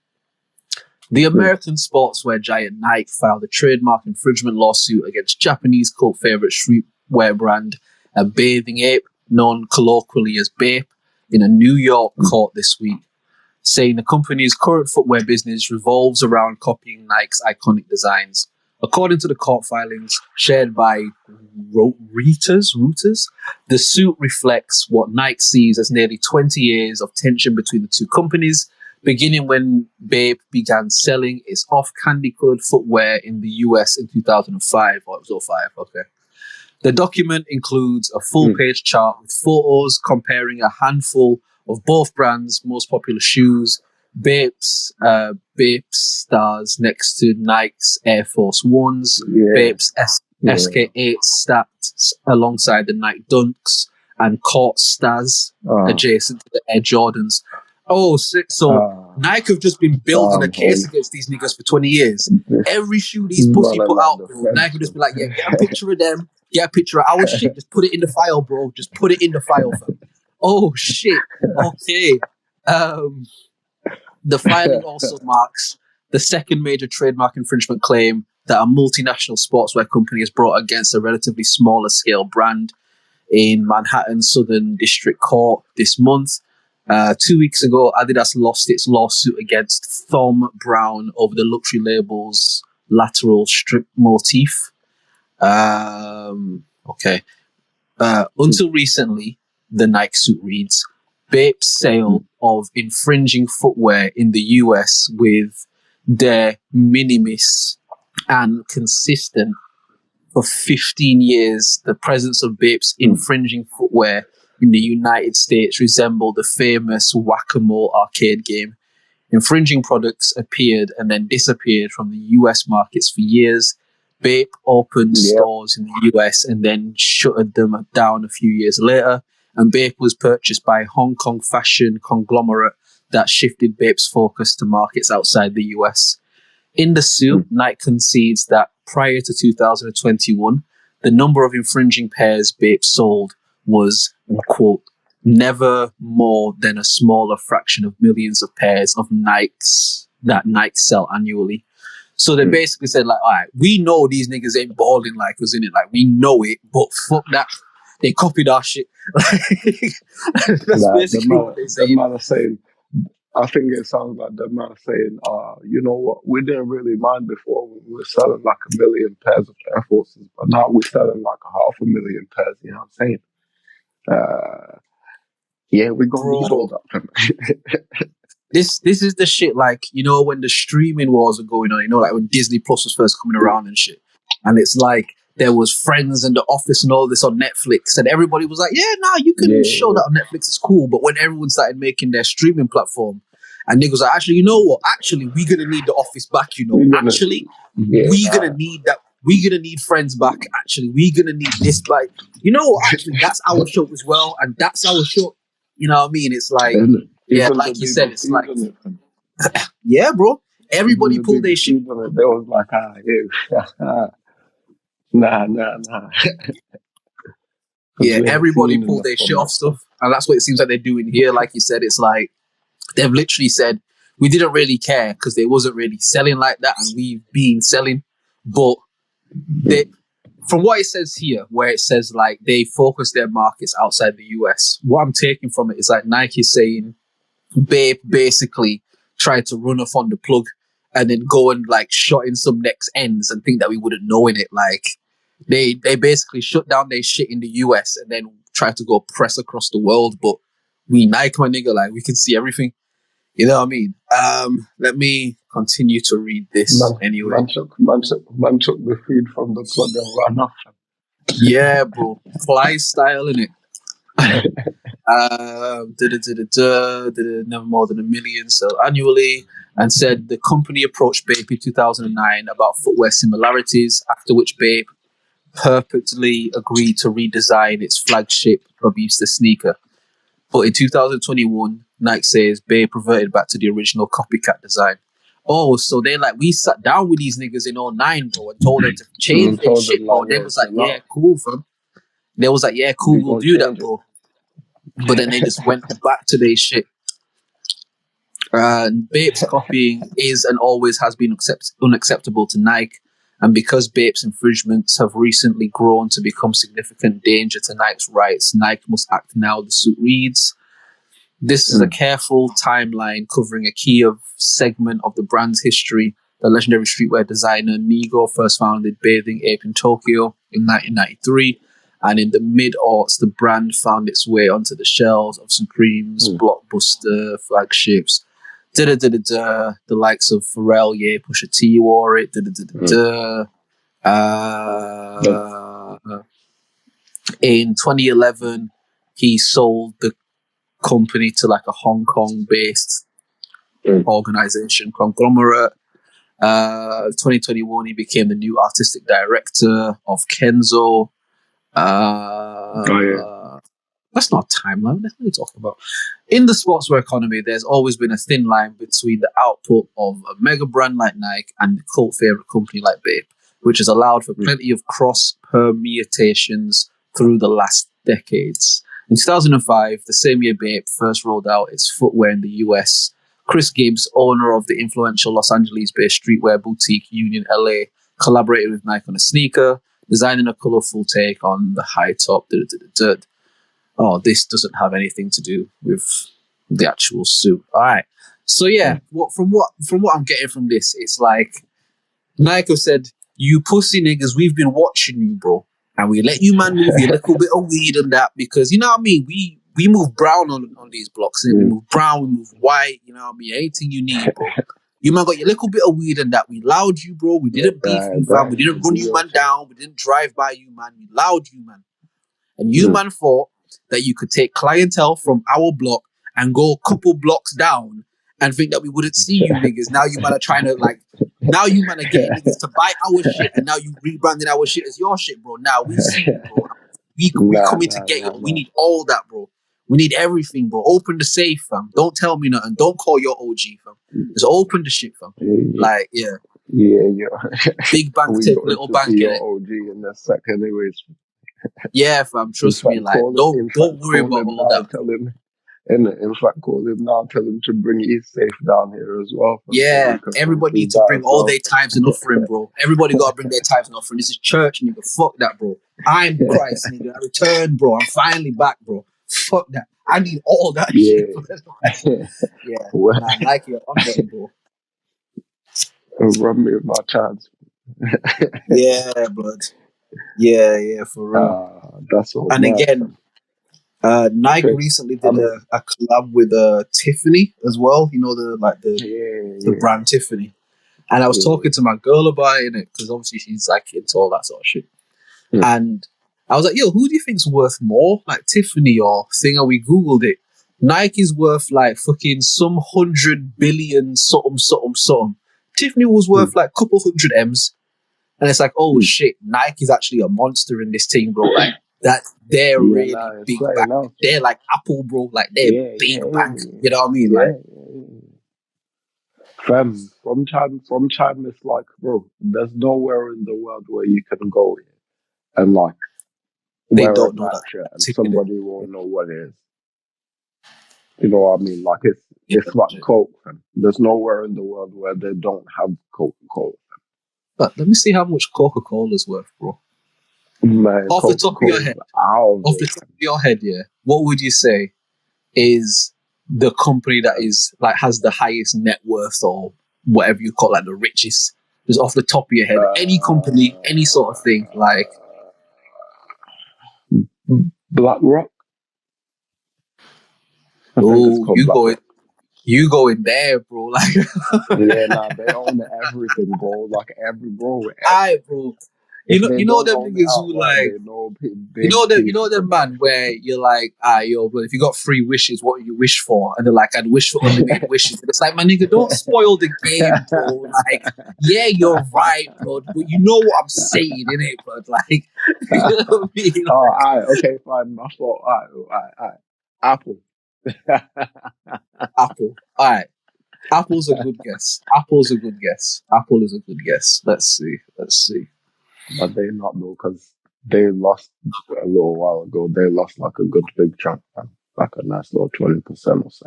The American sportswear giant Nike filed a trademark infringement lawsuit against Japanese cult favorite streetwear brand, a bathing ape, known colloquially as Bape, in a New York court this week, saying the company's current footwear business revolves around copying Nike's iconic designs. According to the court filings shared by Reuters, the suit reflects what Nike sees as nearly 20 years of tension between the two companies, beginning when Bape began selling its off-candy-colored footwear in the US in 2005. Oh, it was 05, okay. The document includes a full-page chart with photos comparing a handful of both brands' most popular shoes, Bape's stars next to Nike's Air Force Ones, Bape's SK8 stacked alongside the Nike Dunks, and Court stars adjacent to the Air Jordans. Oh, so Nike have just been building a case against these niggas for 20 years. Every shoe these pussy put out, bro, Nike would just be like, yeah, get a picture of them, get a picture of our shit, just put it in the file, bro. Just put it in the file, fam. Oh, shit. Okay. The filing also marks the second major trademark infringement claim that a multinational sportswear company has brought against a relatively smaller scale brand in Manhattan's Southern District Court this month. 2 weeks ago, Adidas lost its lawsuit against Thom Browne over the luxury label's lateral strip motif. Okay. Until recently, the Nike suit reads, Bape's sale of infringing footwear in the US with de minimis and consistent for 15 years, the presence of Bape's infringing footwear in the United States resembled the famous Whack-A-Mole arcade game. Infringing products appeared and then disappeared from the US markets for years. Bape opened stores in the US and then shuttered them down a few years later. And Bape was purchased by a Hong Kong fashion conglomerate that shifted Bape's focus to markets outside the US. In the suit, Nike concedes that prior to 2021, the number of infringing pairs Bape sold was, quote, never more than a smaller fraction of millions of pairs of Nikes that Nike sell annually. So they basically said, like, all right, we know these niggas ain't balling like us, in it. Like, we know it, but fuck that. They copied our shit. That's basically what they say. The man is saying, I think it sounds like the man saying, you know what, we didn't really mind before when we were selling like 1 million pairs of Air Forces, but now we're selling like 500,000 pairs, you know what I'm saying? Yeah, we're going to do all that. This is the shit, like, you know, when the streaming wars are going on, you know, like when Disney Plus was first coming around and shit. And it's like, there was Friends and The Office and all this on Netflix, and everybody was like, yeah, nah, you can show that on Netflix, it's cool. But when everyone started making their streaming platform, and niggas like, actually, you know what? Actually, we're going to need The Office back, you know. Actually, we're going to need that. We're going to need Friends back. Actually, we're going to need this back. You know what? Actually, that's our show as well, and that's our show. You know what I mean? It's like, yeah, like you said, it's like, yeah, bro. Everybody pulled their shit. They was like, nah. Yeah, everybody pulled their shit off stuff. And that's what it seems like they're doing here. Like you said, it's like, they've literally said, we didn't really care because they wasn't really selling like that, and we've been selling. But they, from what it says here, where it says like they focus their markets outside the US, what I'm taking from it is like Nike saying Bape basically tried to run off on the plug and then go and like shot in some next ends and think that we wouldn't know in it. Like they basically shut down their shit in the US and then tried to go press across the world. But we Nike, my nigga, like we can see everything. You know what I mean? Let me continue to read this anyway. Man took the feed from the plug and ran off. Yeah, bro. Fly style, innit? Never more than 1 million sell annually, and said the company approached Bape in 2009 about footwear similarities, after which Bape purposely agreed to redesign its flagship Robista sneaker. But in 2021, Nike says Bape reverted back to the original copycat design. Oh, so they like, we sat down with these niggas in '09, bro, and told them to change their Told them shit, bro. like, And they yo, was like, chill yeah, out. cool, fam. They was like, yeah, We cool, we'll gonna do that, change it. bro. But then they just went back to their shit. Bape's copying is and always has been unacceptable to Nike. And because Bape's infringements have recently grown to become significant danger to Nike's rights, Nike must act now, the suit reads. This is a careful timeline covering a key of segment of the brand's history. The legendary streetwear designer Nigo first founded Bathing Ape in Tokyo in 1993. And in the mid-aughts, the brand found its way onto the shelves of Supreme's blockbuster flagships. The likes of Pharrell, yeah, Pusha T wore it. In 2011, he sold the company to like a Hong Kong-based organization conglomerate. 2021, he became the new artistic director of Kenzo. That's not a timeline. What are you talking about? In the sportswear economy, there's always been a thin line between the output of a mega brand like Nike and a cult favorite company like Bape, which has allowed for plenty of cross permutations through the last decades. In 2005, the same year Bape first rolled out its footwear in the US, Chris Gibbs, owner of the influential Los Angeles-based streetwear boutique Union LA, collaborated with Nike on a sneaker, designing a colorful take on the high top. Oh, this doesn't have anything to do with the actual suit. All right. So yeah, from what I'm getting from this, it's like Nike said, "You pussy niggas, we've been watching you, bro, and we let you man move your little bit of weed and that because you know what I mean. We move brown on these blocks, and we move brown, we move white. You know what I mean. Anything you need, bro. You man got your little bit of weed and that. We allowed you, bro. We didn't beef you, fam. We didn't run you man down. We didn't drive by you, man. We allowed you, man. And you man thought that you could take clientele from our block and go a couple blocks down and think that we wouldn't see you niggas. Now you man are trying to like, now you man are getting niggas to buy our shit and now you rebranding our shit as your shit, bro. Now we see you, bro. We coming to get you. We need all that, bro. We need everything, bro. Open the safe, fam. Don't tell me nothing. Don't call your OG, fam. Just open the shit, fam. Like, yeah. Yeah. Big bank take little bank in it. OG in that sec anyways. Yeah, fam. Trust me. Like, don't worry about all that. In fact, call him now. Tell him to bring his safe down here as well. Yeah, everybody needs to bring all their tithes and offering, bro. Everybody got to bring their tithes and offering. This is church, nigga. Fuck that, bro. I'm Christ, nigga. I returned, bro. I'm finally back, bro. Fuck that. I need all that shit. Yeah. Well, and I like it. I'm getting, bro. Run me with my chance. Yeah, blood. Yeah, for real. That's all. And again, Nike recently did a collab with Tiffany as well. You know the brand Tiffany. And I was talking to my girl about it because obviously she's like into all that sort of shit. And I was like, yo, who do you think's worth more? Like Tiffany or thing? And we Googled it. Nike's worth like fucking some 100 billion something. Tiffany was worth like a couple hundred M's. And it's like, oh shit, Nike's actually a monster in this thing, bro. Like that they're really big bank. They're like Apple, bro. Like they're big bank. You know what I mean? Like Fam, from China, it's like, bro, there's nowhere in the world where you can go and like they wear don't a know black that shirt and somebody won't know what it is. You know what I mean? Like it's like Coke. Fam. There's nowhere in the world where they don't have Coca-Cola. But let me see how much Coca-Cola's worth, bro. Man, off the top of your head, yeah. What would you say is the company that is like has the highest net worth or whatever you call like the richest? Just off the top of your head, any company, any sort of thing, like BlackRock. Oh, you go in there, bro. Like yeah, nah, they own everything, bro. Like bro. Alright, bro. if they you know don't them own it niggas who outright, like, they know big you know pieces them of that man where you're like, yo, bro, if you got three wishes, what would you wish for? And they're like, I'd wish for unlimited wishes. And it's like, my nigga, don't spoil the game, bro. Like, yeah, you're right, blood, but you know what I'm saying, innit, blood? Like, you know what I mean? Oh, all right, okay, fine. My fault. All right. Apple. Apple. All right. Apple's a good guess. Apple's a good guess. Apple is a good guess. Let's see. Let's see. But they not though, because they lost a little while ago. They lost like a good big chunk, man. Like a nice little 20% or so.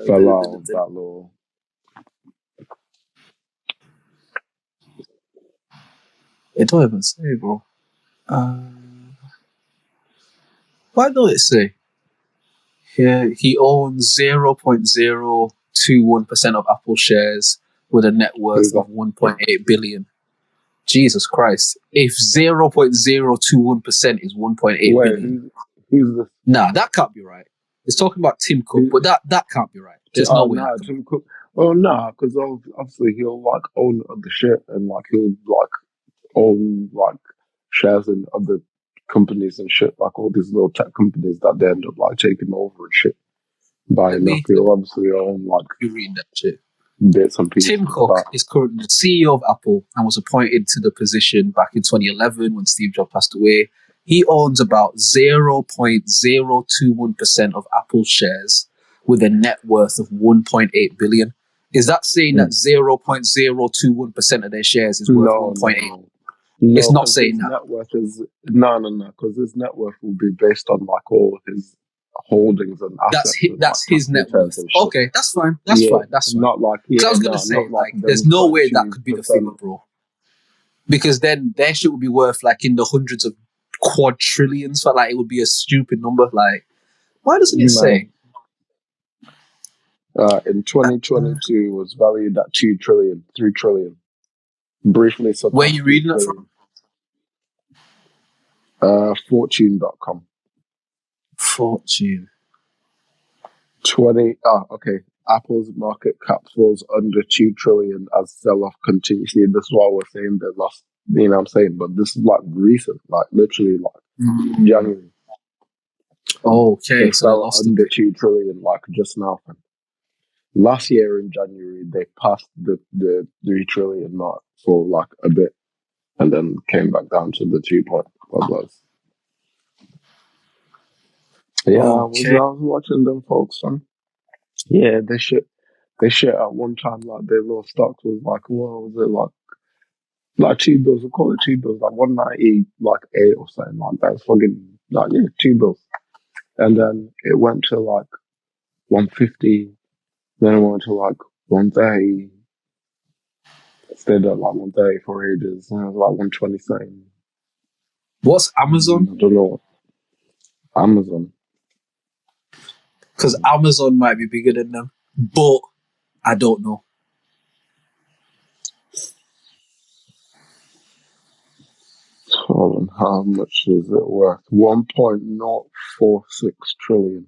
Fell out of that little. It don't even say, bro. Why don't it say? Here, he owns 0.021% of Apple shares with a net worth of 1.8 billion. Jesus Christ. If 0.021% is 1.8 billion. Who's this? Nah, that can't be right. It's talking about Tim Cook, but that can't be right. There's no way. Nah, Tim Cook. Well, nah, because obviously he'll like own other shit and like he'll like own like shares in other companies and shit, like all these little tech companies that they end up like taking over and shit. Buying up, he'll obviously own like you read that shit. Bits and pieces. Tim Cook is currently the CEO of Apple and was appointed to the position back in 2011 when Steve Jobs passed away. He owns about 0.021% of Apple shares with a net worth of 1.8 billion. Is that saying that 0.021% of their shares is worth 1.8? No, it's not saying that. Net worth is because his net worth will be based on like all his holdings and assets. That's his net worth. Okay, that's fine. That's fine. Not like I was gonna say like there's no way that could be the figure, bro. Because then their shit would be worth like in the hundreds of quadrillions. So like it would be a stupid number. Like, why doesn't it say? In 2022 was valued at 3 trillion. Briefly, where are you reading it from? Fortune.com. Fortune. Okay. Apple's market cap falls under 2 trillion as sell-off continues. See, this is why we're saying they lost, you know what I'm saying? But this is like recent, like literally like January. Okay, so they lost under 2 trillion like just now. Last year in January, they passed the 3 trillion mark for like a bit and then came back down to the 2 point. Yeah, I was watching them folks, man. Yeah, they shit at one time, like their little stocks was like, what was it, like $2, we'll call it $2, like 190, like 8 or something like that. It's fucking, like, yeah, $2. And then it went to like 150, then it went to like 130, stayed at like 130 for ages, and it was like 120 something. What's Amazon? I don't know. Amazon. Because Amazon might be bigger than them, but I don't know. Hold on, how much is it worth? 1.046 trillion.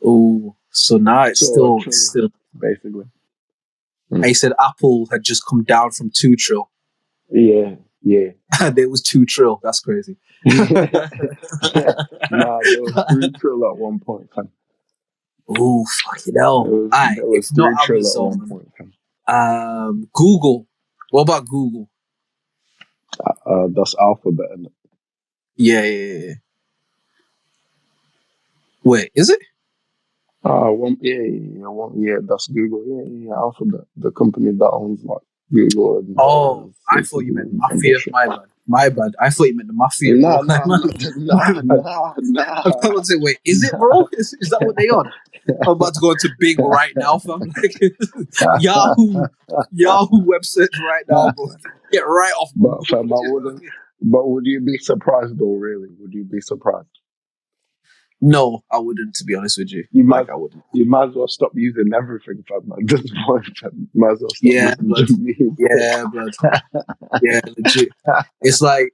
Oh, so now it's still basically. I said Apple had just come down from 2 trillion. Yeah. And it was 2 trillion. That's crazy. Nah, there was 3 trillion at one point, fam. Oh, fucking hell. There was if not 3 trillion Amazon, at one point, fam. Google. What about Google? That's Alphabet, isn't it? Yeah. Wait, is it? That's Google. Yeah, Alphabet, the company that owns like Google. And, I thought you meant Mafia. My bad. I thought you meant the Mafia. Nah. I was saying, wait, is it, bro? Is that what they on? I'm about to go into Bing right now, fam. Like, Yahoo web search right now, bro. Get right off. But would you be surprised though? Really, would you be surprised? No, I wouldn't. To be honest with you, I wouldn't. You might as well stop using everything, fam. At this point, might as well stop using blood. Yeah, legit. It's like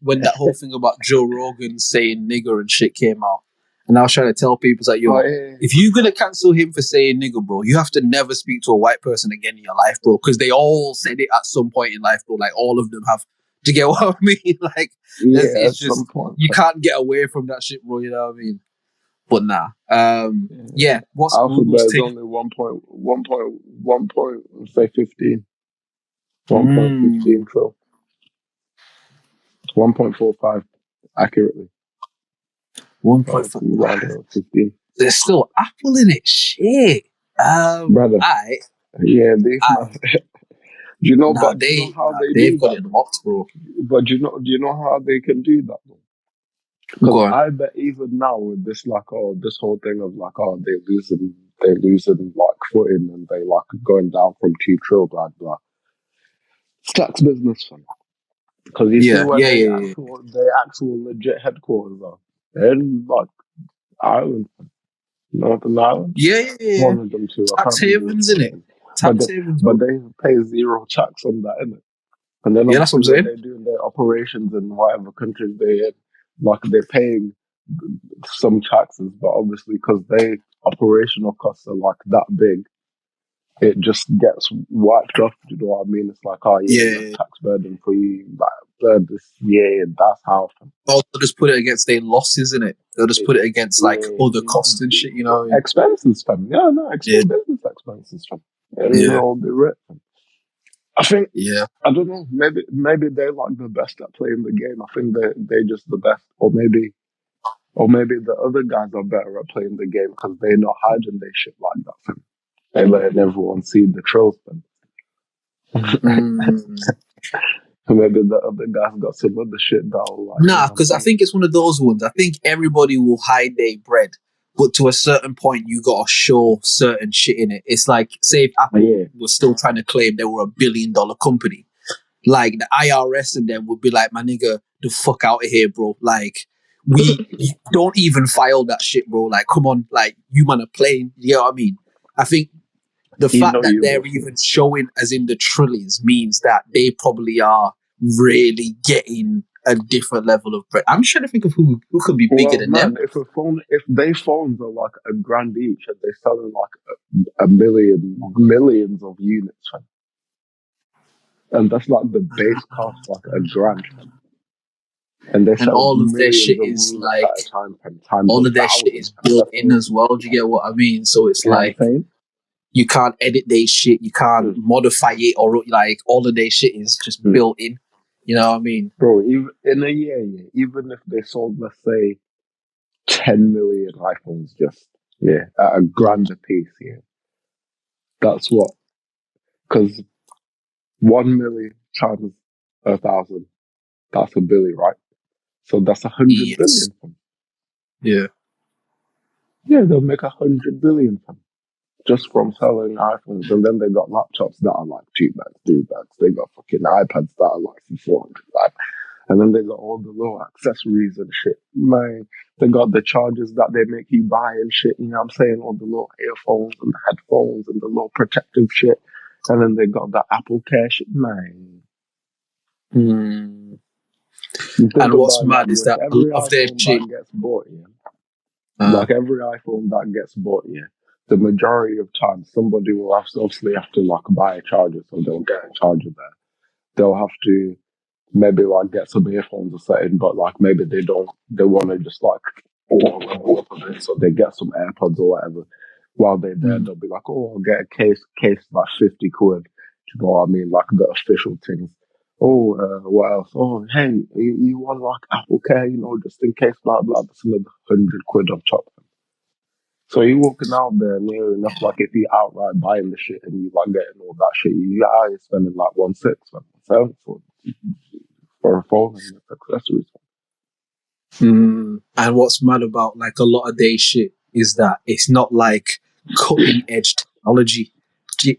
when that whole thing about Joe Rogan saying nigger and shit came out, And I was trying to tell people, it's like, yo, But if you're going to cancel him for saying nigga, bro, you have to never speak to a white person again in your life, bro. Because they all said it at some point in life, bro. Like, all of them have. Do you get what I mean? Like, yeah, it's at some just, point, you can't get away from that shit, bro. You know what I mean? But nah. Yeah, what's Alphabet Google's is take? only 1 point, say 15. 1.15 Mm, trillion. 1.45 accurately. So 1.5. round to 15. There's still Apple in it. Shit. Brother, I, yeah, these man. Do you know how they they've do got that it though? locked, bro. But do you know how they can do that though? Because Go on. I bet even now with this like this whole thing of like they losing like footing and they like going down from 2 trillion blah blah. It's tax business fun. Because you see Yeah, where yeah, yeah, yeah. their actual legit headquarters are. They're in like Ireland, Northern Ireland. Yeah, yeah, yeah. One of them two. I Tax can't remember which havens in one it it. is. But Tax havens, but bro. they pay zero tax on that, innit? And then Yeah, that's what obviously I'm when saying. they're doing their operations in whatever countries they're in, like they're paying some taxes, but obviously because they operational costs are like that big, it just gets wiped off. You know what I mean? It's like, oh yeah, less Yeah. tax burden for you. Like this, yeah, that's how. Also, just put it against their losses, in it. They'll just put it against like other costs and shit. You know what I mean? Expenses, fam. Yeah, no, Yeah, business expenses, fam. And yeah, they'll be rich. I think yeah. I don't know. Maybe they're like the best at playing the game. I think they're just the best, or maybe the other guys are better at playing the game because they're not hiding their shit like that. Fam. They letting everyone see the trolls. Fam. Mm. And maybe the other guys got some other shit that'll like, you Nah, know what I'm because I saying? think it's one of those ones. I think everybody will hide their bread, but to a certain point, you gotta show certain shit in it. It's like, say, if Apple Yeah. was still trying to claim they were $1 billion company, like the IRS and them would be like, my nigga, the fuck out of here, bro. Like, you don't even file that shit, bro. Like, come on, like, you man are playing. You know what I mean? I think the You fact know that you they're will. even showing as in the trillions means that they probably are really getting a different level of bread. I'm trying to think of who could be bigger Well, than them. man, if they phones are like a grand each and they're selling like a millions of units, fam. And that's like the base cost, like a grand, fam. And they And sell all of their millions shit of is units like, at a time, fam, times all a of their shit thousand, is fam. built That's in all. as well. Do you get what I mean? So it's You know what I'm like, saying? you can't edit their shit, you can't Mm. modify it, or like all of their shit is just Mm. built in. You know what I mean? Bro, even in a year, yeah, even if they sold, let's say, 10 million iPhones just, yeah, at a grand a piece, yeah. That's what, because 1 million times 1,000, that's a billion, right? So that's 100 Yes. billion, fam. Yeah. Yeah, they'll make 100 billion, fam, just from selling iPhones. And then they got laptops that are like 2 bags, 3 bags. They got fucking iPads that are like for 400, like, and then they got all the little accessories and shit. Man, they got the chargers that they make you buy and shit. You know what I'm saying? All the little earphones and the headphones and the little protective shit. And then they got the Apple Care shit. Man, Hmm. you think And what's about it like mad is this. that a lot Every of their iPhone shit. that gets bought, yeah. Uh, Like every iPhone that gets bought, yeah. The majority of times somebody will obviously have to like buy a charger, so they'll get a charger there. They'll have to maybe like get some earphones or something, but like maybe they want to just like all of it, so they get some AirPods or whatever. While they're there, they'll be like, oh, I'll get a case like 50 quid. Do you know what I mean? Like the official things. Oh, what else? Oh, hey, you want like Apple Care, just in case, blah, blah. That's another 100 quid on top. So you walking out there near enough, like if you outright buying the shit and you like getting all that shit, you are spending like 1.6, 1.7 for a phone and accessories. And what's mad about like a lot of their shit is that it's not like cutting edge technology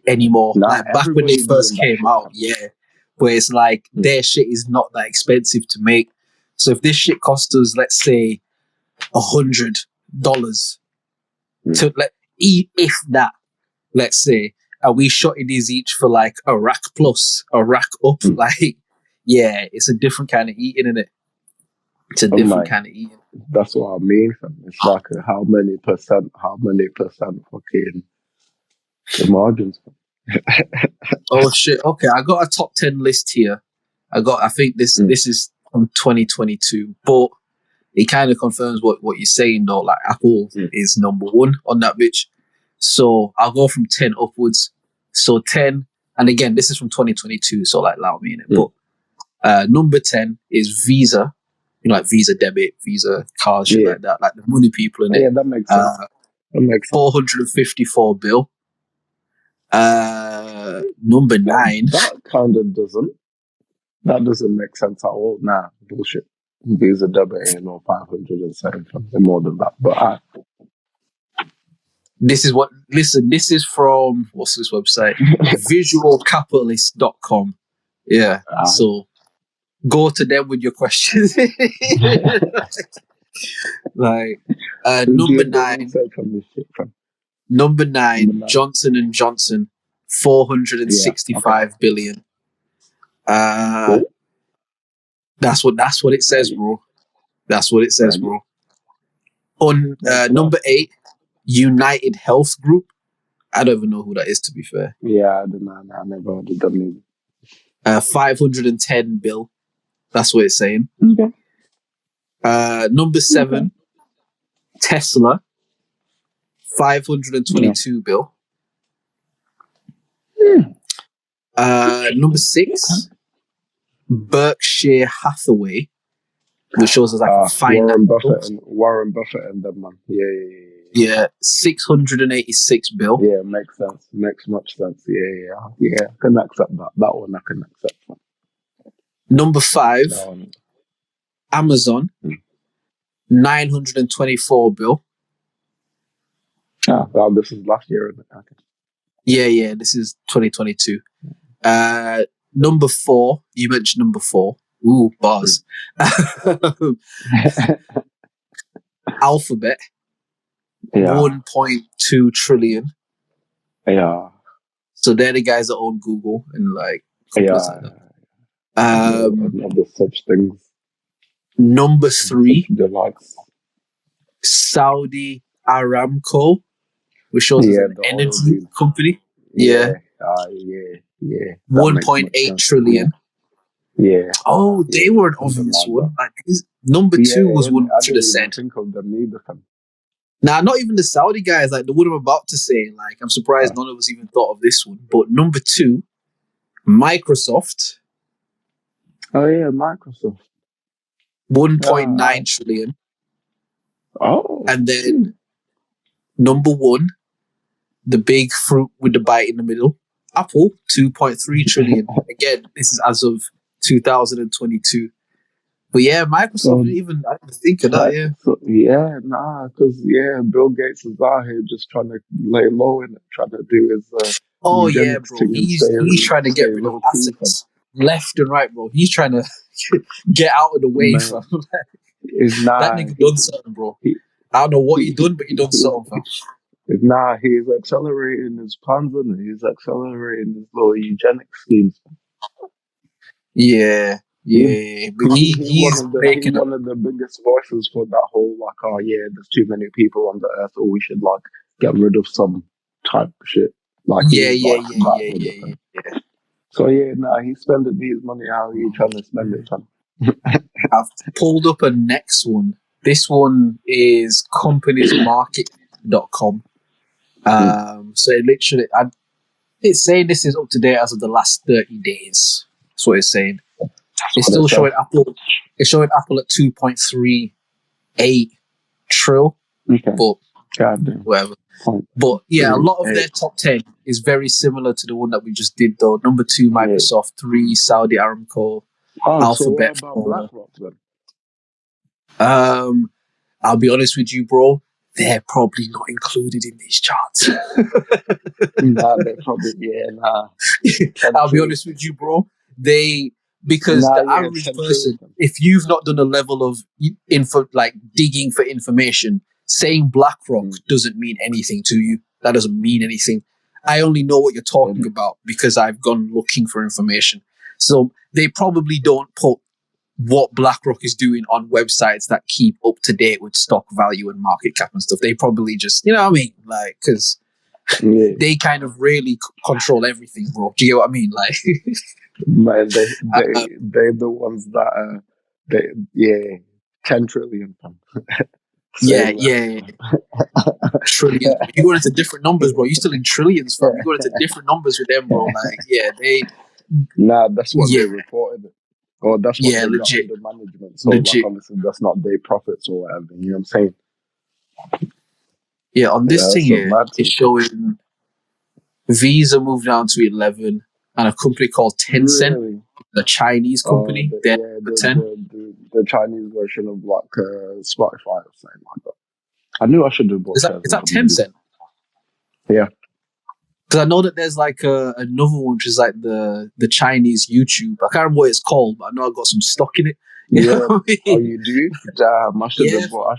anymore. Now Like back when they everybody first doing that came shit, out, fam. yeah, where it's like their shit is not that expensive to make. So if this shit cost us, let's say, $100 Mm. to if that, let's say, and we shotted these each for like a rack plus, a rack up, Mm. like, yeah, it's a different kind of eating, in it. It's a Oh different my, kind of eating. that's what I mean, fam. It's like how many percent fucking the margins. Oh shit. Okay, I got a top 10 list here. I think this Mm. this is from 2022, but it kind of confirms what you're saying though. Like Apple is number one on that bitch. So I'll go from 10 upwards. So 10, and again, this is from 2022, so like allow me in it. But number 10 is Visa. You know, like Visa debit, Visa card, shit Yeah, like that. Like the money people in it. yeah, that makes sense. That makes sense. 454 bill. Number 9. That kind of doesn't. That doesn't make sense at all. Nah, bullshit. Visa debit ain't no 507 something more than that. But This is from, what's this website? Visualcapitalist.com. Yeah. So go to them with your questions. Like, number 9, Johnson and Johnson, 465 billion. That's what it says, bro. That's what it says, bro. On number 8, United Health Group. I don't even know who that is, to be fair. Yeah, I don't know. I never heard of them either. 510 bill. That's what it's saying. Okay. Number 7, Tesla, 522 bill. Number 6, Berkshire Hathaway, which shows us like a finance. Warren Buffett and them, man. Yeah, 686 bill. Yeah, makes sense. Makes much sense. Yeah. I can accept that. That one I can accept. Number 5, Amazon, 924 bill. Well, this is last year, isn't it? Okay. Yeah, this is 2022. Number 4, you mentioned number 4. Ooh, bars. Alphabet, 1.2 trillion. Yeah. So they're the guys that own Google and like companies like that. Other such things. Number 3, Saudi Aramco, which shows as an energy company. Yeah. 1.8 trillion. Yeah. Oh, they were an obvious one. Like number 2 was one I should have said. Think of them either. Nah, not even the Saudi guys. Like the one I'm about to say. Like I'm surprised none of us even thought of this one. But number 2, Microsoft. Oh yeah, Microsoft. 1.9 trillion. Oh. And then number 1, the big fruit with the bite in the middle, Apple, 2.3 trillion. Again, this is as of 2022. But yeah, Microsoft didn't even I didn't think of that, because Bill Gates is out here just trying to lay low and trying to do his bro. He's trying to get rid of assets left and right, bro. He's trying to get out of the way, fam. That nigga done something, bro. I don't know what he done, but he done something, fam. He's accelerating his plans and he's accelerating his little eugenics schemes. Yeah. But he's making one of the biggest voices for that whole there's too many people on the earth, or we should get rid of some type of shit. Yeah. So he's spending his money how he trying to spend it, fam. I've pulled up a next one. This one is companiesmarket.com. So it literally, it's saying this is up to date as of the last 30 days. That's what it's saying. It's still showing Apple. It's showing Apple at 2.38 trill. Okay. But whatever. But yeah, a lot of their top 10 is very similar to the one that we just did, though. Number 2, Microsoft. 3, Saudi Aramco. Alphabet. So what about BlackRock then? I'll be honest with you, bro. They're probably not included in these charts. They're probably I'll be honest with you, bro. Because the average person, if you've not done a level of digging for information, saying BlackRock doesn't mean anything to you. That doesn't mean anything. I only know what you're talking about because I've gone looking for information. So they probably don't put what BlackRock is doing on websites that keep up to date with stock value and market cap and stuff. They probably just, you know what I mean? Like, because Yeah. they kind of really control everything, bro. Do you get what I mean? Like, Man, they're the ones that, 10 trillion, fam. yeah, Same yeah, that. trillions. You go into different numbers, bro. You're still in trillions, fam. You go into different numbers with them, bro. Like, yeah, Nah, that's what they yeah, reported. Or that's what yeah, they got legit, under management. So, like, legit. obviously, that's not their profits or whatever. You know what I'm saying? Yeah, on this Yeah, thing that's a here, mad it's thing. showing Visa moved down to 11, and a company called Tencent, Really? the Chinese company, they're number 10. The Chinese version of, like, Spotify or something like that. I knew I should have bought shares Is in that them, maybe. Tencent? Yeah. Because I know that there's like another one, which is like the Chinese YouTube. I can't remember what it's called, but I know I got some stock in it. You know Yeah. what I Oh, mean? you do? Damn, Yeah. I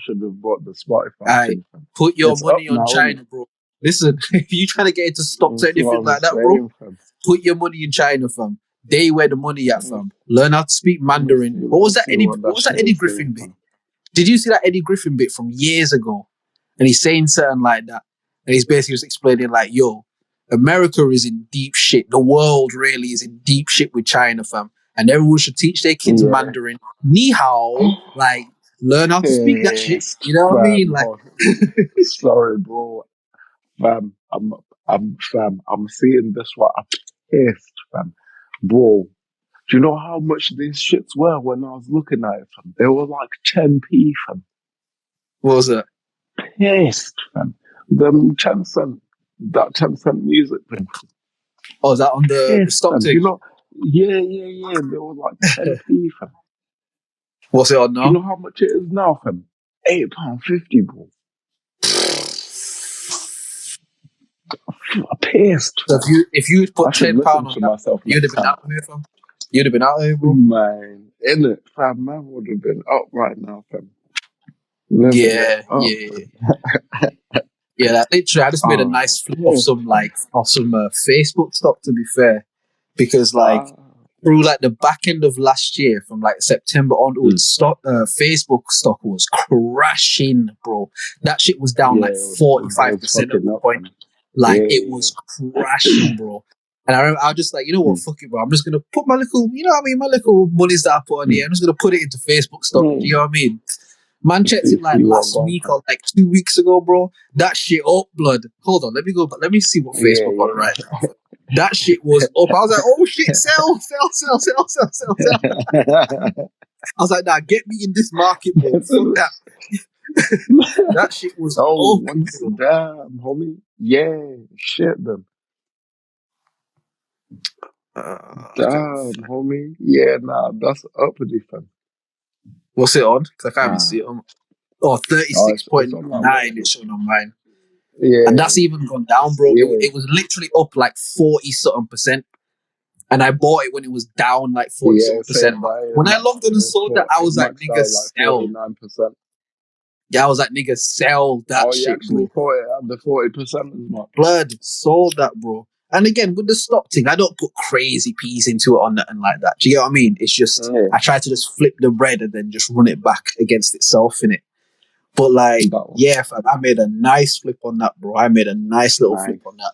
should have bought the Spotify I thing. Fam. put your It's up money on now, isn't it? China, bro. Listen, if you trying to get into stocks or That's what anything I'm like that, bro, saying, fam. put your money in China, fam. They where the money at, Let fam. Learn how to speak Mandarin. me see what What that was that shit Eddie is saying, Griffin bit? fam. Did you see that Eddie Griffin bit from years ago? And he's saying something like that. And he's basically just explaining like, yo, America is in deep shit. The world really is in deep shit with China, fam. And everyone should teach their kids Yeah. Mandarin. Ni hao, like, learn how to speak that shit. Pissed, You know what I mean? fam. Like, Sorry, bro. Fam, I'm seeing this one. I'm pissed, fam. Bro, do you know how much these shits were when I was looking at it, fam? They were like 10p, fam. what was it? Pissed, fam. Them 10 cent, that 10-cent music thing. Oh, is that on the Pissed, stock fam. Do tick? you know? Yeah. They were like 10p, fam. What's it on Do you now? know how much it is now, fam? £8.50, bro. Pissed, So fam. if you I put should £10 listen on to that, myself you'd have next been time. out of here, fam. You'd have been out of here, bro. Man, in it, fam, man would have been up right now, fam. Living it Yeah, up, yeah. fam. Yeah, that literally, I just made a Oh, nice flip off pissed, some fam. Facebook stock. To be fair, because like Ah, through like the back end of last year, from like September onwards, Facebook stock was crashing, bro. That shit was down yeah, like it was 45% at fucking one up, point. fam. Like it Yeah, was crashing, bro. And I remember I was just like, you know what, mm, fuck it, bro. I'm just gonna put my little, you know what I mean, my little monies that I put on here. mm, I'm just gonna put it into Facebook stock. Do you mm. know what I mean? Man checked it like See what last gone, week fam. or like 2 weeks ago, bro. That shit up, blood. Hold on, let me go back. Let me see what Facebook on right now. That shit was up. I was like, oh shit, sell. I was like, nah, get me in this market, bro. Fuck that. That shit was Oh, up, once, bro. damn, homie. Yeah, shit, then. I can't Damn, find. homie. Yeah, nah, that's uppity, fam. What's it on? Because I can't even see Ah, it on. Oh, oh, it's on that 36.9 one. it's showing on mine. And Yeah, that's even gone down, bro. yeah. It was literally up like 40 something percent. And I bought it when it was down like 40 Yeah, something percent. same But by when I logged in and saw that, I it was like, maxed nigga, out like sell. 49%. Yeah, I was like, nigga, sell that Oh, you shit, actually bro. put it at the 40% as much. Blood, sold that, bro. And again, with the stock thing, I don't put crazy peas into it or nothing like that. Do you get what I mean? It's just, Yeah, I try to just flip the bread and then just run it back against itself in it. But like, that one. yeah, fam, I made a nice flip on that, bro. I made a nice little Nice, flip on that.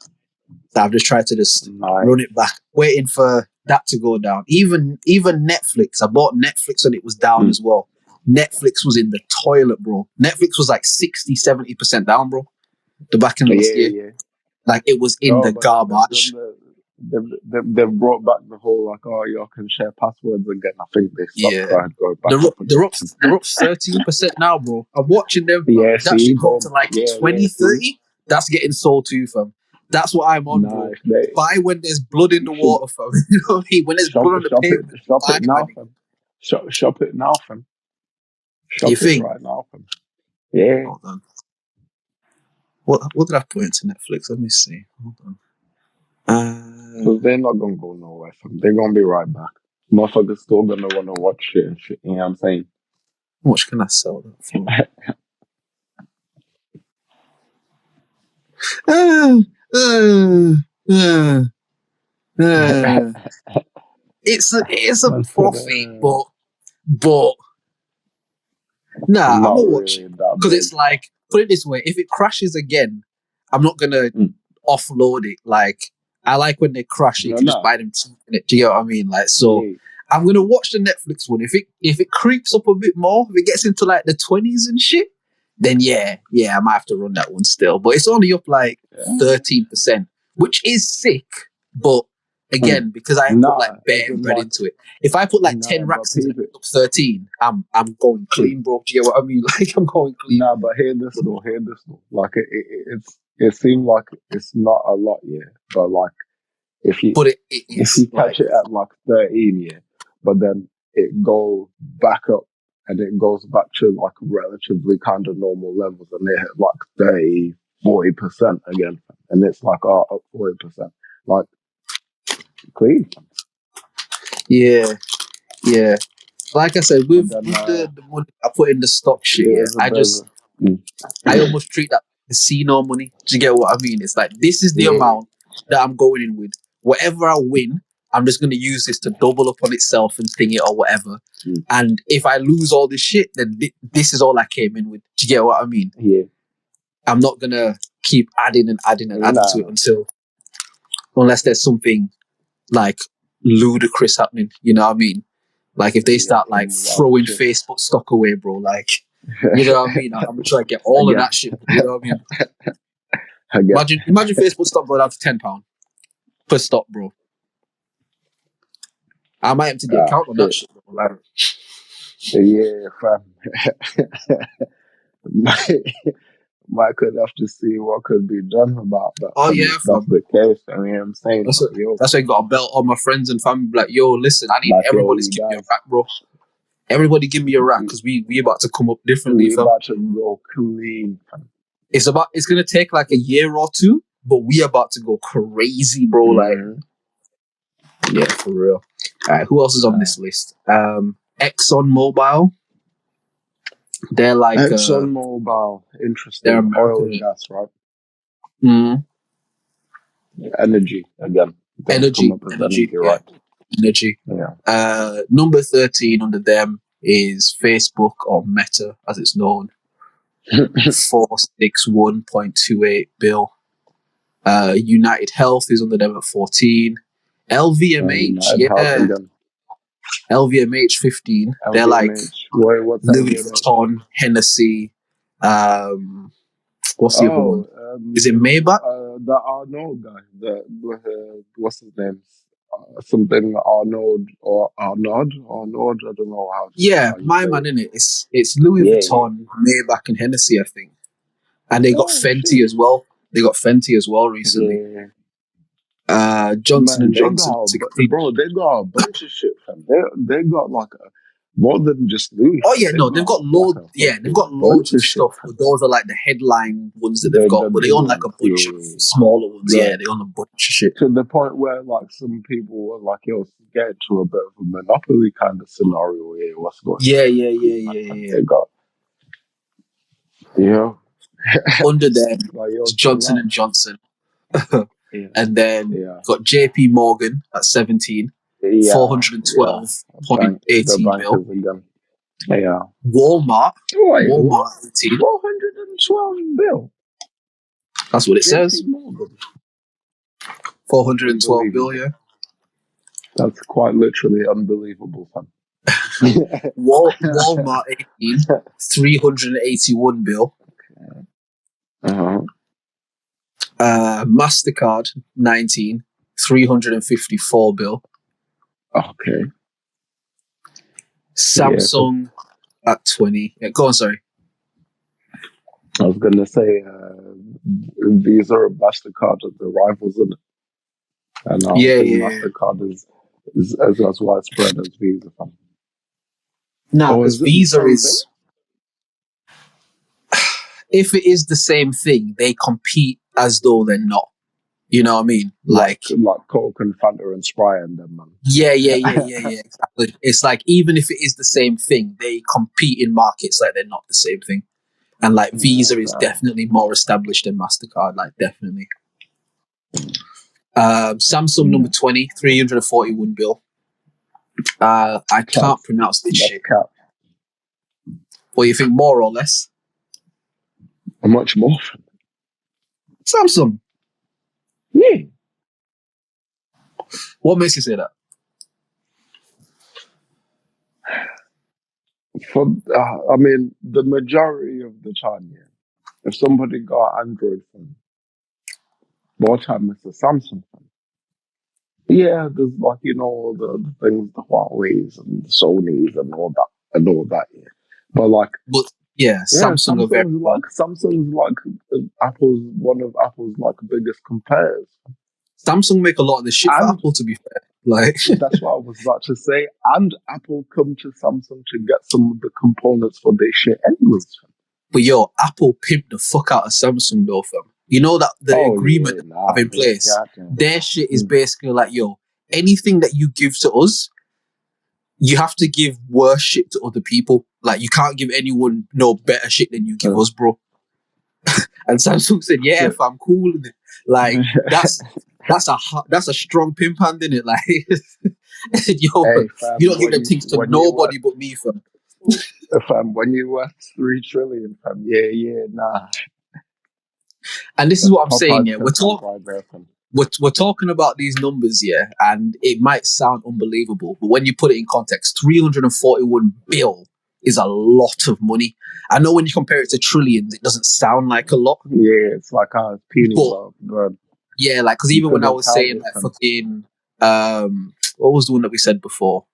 So I've just tried to just nice. run it back, waiting for that to go down. Even Netflix, I bought Netflix and it was down as well. Netflix was in the toilet, bro. Netflix was like 60-70% down, bro. The back end of last year. Yeah. Like it was in Oh, the but then garbage. they've brought back the whole, like, oh, you can share passwords again. I think they stopped Yeah. trying to go back up They're again. up they're up 13% now, bro. I'm watching them, fam. Yeah, That see, shit go up to boom. like Yeah, 20, see. 30. That's getting sold too, fam. That's what I'm on, bro. Nice. They, Buy when there's blood in you the should water, fam. You know what I mean? When there's blood on the pavement, shop buy, it my now, nigga. fam. Shop it now, fam. You Shop it think? right now, fam. Yeah. Hold on. What did I put into Netflix? Let me see. Hold on. Because they're not going to go nowhere, fam. They're going to be right back. Motherfuckers still going to want to watch shit and shit. You know what I'm saying? How much can I sell that for? It's a That's profit, but But nah, I'm Not gonna watch really it that because big. it's like, put it this way: if it crashes again, I'm not gonna offload it. Like, I like when they crash, you No, can just no. buy them cheap in it. Do you get what I mean? Like, so Yeah. I'm gonna watch the Netflix one. If it creeps up a bit more, if it gets into like the 20s and shit, then yeah, I might have to run that one still. But it's only up like 13%, which is sick. But again, because I put like Nah, as bare in bread like, into it, if I put like 10 nah, but racks into people, it, up 13, I'm going clean, bro. Do you get what I mean? Like, I'm going clean. nah, but hear this though, Like it seems like it's not a lot, yeah. But like if you But it if is you like, catch it at like 13, yeah, but then it goes back up and it goes back to like relatively kind of normal levels and they hit like 30, 40% again. And it's like, up 40%. Like, clean. yeah. Like I said, But with then, the money I put in the stock shit, it yeah, is a bit of a, I almost treat that casino money. Do you get what I mean? It's like, this is the yeah, amount that I'm going in with. Whatever I win, I'm just going to use this to double up on itself and thing it or whatever. And if I lose all this shit, then this is all I came in with. Do you get what I mean? yeah. I'm not going to keep adding and adding and adding to it Nah, unless there's something like ludicrous happening. You know what I mean? Like if they yeah, start like some wild throwing shit. Facebook stock away, bro, like, you know what I mean? I'm gonna try to get all of Again, that shit. You know what I mean? again. Imagine Facebook stock going down to £10 per stock, bro. I might have to get a count on that Shit. shit, bro. Like, Yeah, fam. might, might could have to see what could be done about that. oh And yeah, if that's fam. the case, I mean, I'm saying, That's like, it. yo, That's why I got a belt on my friends and family. Like, yo, listen, I need like, yo, everybody's you give me a guys, rack, bro. Everybody give me a rack because we about to come up differently, we fam. about to go clean, fam. It's gonna take like a year or two, but we about to go crazy, bro. Like, yeah, for real. All right, who else is on this list? Exxon Mobil. They're like Exxon Mobil, they're interesting. Oil and American. gas, right? Mm, Energy, again. Things come up as energy, yeah, right? energy. Yeah. Number 13 under them is Facebook or Meta, as it's known. 461.28 bill. United Health is under them at 14. LVMH, United Health yeah. again. LVMH 15. They're like LVMH. Wait, what's Louis LVMH? Vuitton, Hennessy. What's the other one? Is it Maybach? The Arnold guy. What's his name? Something Arnold or Arnold. Arnold. I don't know Yeah, how you my say man, it. innit? It's Louis Yeah, yeah. Vuitton, Maybach, and Hennessy, I think. And they got Oh Fenty shit. as well. They got Fenty as well recently. Yeah. Johnson Man, and Johnson, 16. they got a bunch of shit, fam. They got like more than just Louis, Oh fam. yeah, They no, they've got got like loads. a Yeah, they've fucking got loads bunch of of shit, stuff, fam. but those are like the headline ones that they've The got. But they big own like a ones, bunch of yeah. smaller ones. Yeah, Like, they own a bunch of shit. to the point where like some people were like, yo, get to a bit of a monopoly kind of scenario here. What's going Yeah, on? yeah, yeah, Like, yeah, yeah. they got, yeah, Under them, like, yo, it's chill Johnson out. and Johnson, Yeah, and then yeah, got JP Morgan at 17, yeah, yeah. The 412.18 bill. bankers again. Yeah. Walmart, Wait, what? Walmart 18. 412 bill. That's what it JP says. Morgan. 412 bill, Unbelievable. yeah. That's quite literally unbelievable, fam. Walmart 18, 381 bill. Uh-huh. MasterCard 19, 354 bill. Okay. Yeah, 'cause Samsung at 20. Yeah, go on, sorry. I was gonna say Visa or Mastercard are the rivals in it, and I don't Yeah, think yeah, yeah. Mastercard is as widespread as Visa. Fam. Nah, Or because is it the Visa same thing? is, if it is the same thing, they compete as though they're not. You know what I mean? Like Coke and Fanta and Sprite and them, man. Yeah, exactly. It's like, even if it is the same thing, they compete in markets like they're not the same thing. And like Visa is definitely more established than MasterCard, like definitely. Samsung number 20, 341 bill. I can't pronounce this shit. What do you think, more or less? Much more. Samsung. Yeah. What makes you say that? I mean, the majority of the time, yeah, if somebody got an Android phone, more time it's a Samsung phone. Yeah, there's like, the things, the Huawei's and the Sony's and all that, yeah. But like, But yeah, yeah, Samsung are very well. Samsung's like one of Apple's like biggest competitors. Samsung make a lot of the shit for And Apple, to be fair. Like that's what I was about to say. And Apple come to Samsung to get some of the components for their shit anyways. But yo, Apple pimped the fuck out of Samsung though, fam. You know that the agreement they have in place, their shit is basically like, yo, anything that you give to us, you have to give worse shit to other people. Like, you can't give anyone no better shit than you give us, bro. And Samsung said, yeah, fam, cool. Like, that's a strong pimp hand, innit? Like, yo, hey, fam, you don't give them things to nobody but me, fam. Fam, when you worth 3 trillion, fam, nah. And this is what I'm saying, yeah. We're talking about these numbers, yeah, and it might sound unbelievable, but when you put it in context, 341 bill is a lot of money. I know when you compare it to trillions, it doesn't sound like a lot. Yeah, it's like a penny, but yeah, like, because even when I was saying like fucking, what was the one that we said before?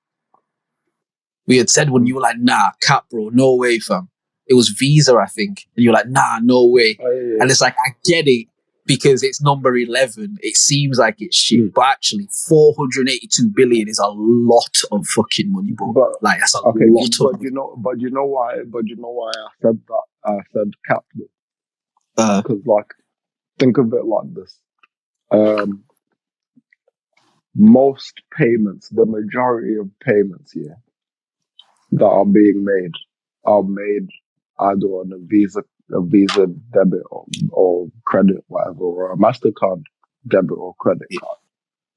We had said when you were like, nah, cap, bro, no way, fam. It was Visa, I think. And you're like, nah, no way. Oh, yeah. And it's like, I get it because it's number 11. It seems like it's shit. But actually, 482 billion is a lot of fucking money, bro. But, like, that's a lot of money. But you know why I said that? I said cap. Because, like, think of it like this. Most payments, the majority of payments, yeah, that are being made are made either on a Visa debit or credit, whatever, or a MasterCard debit or credit card,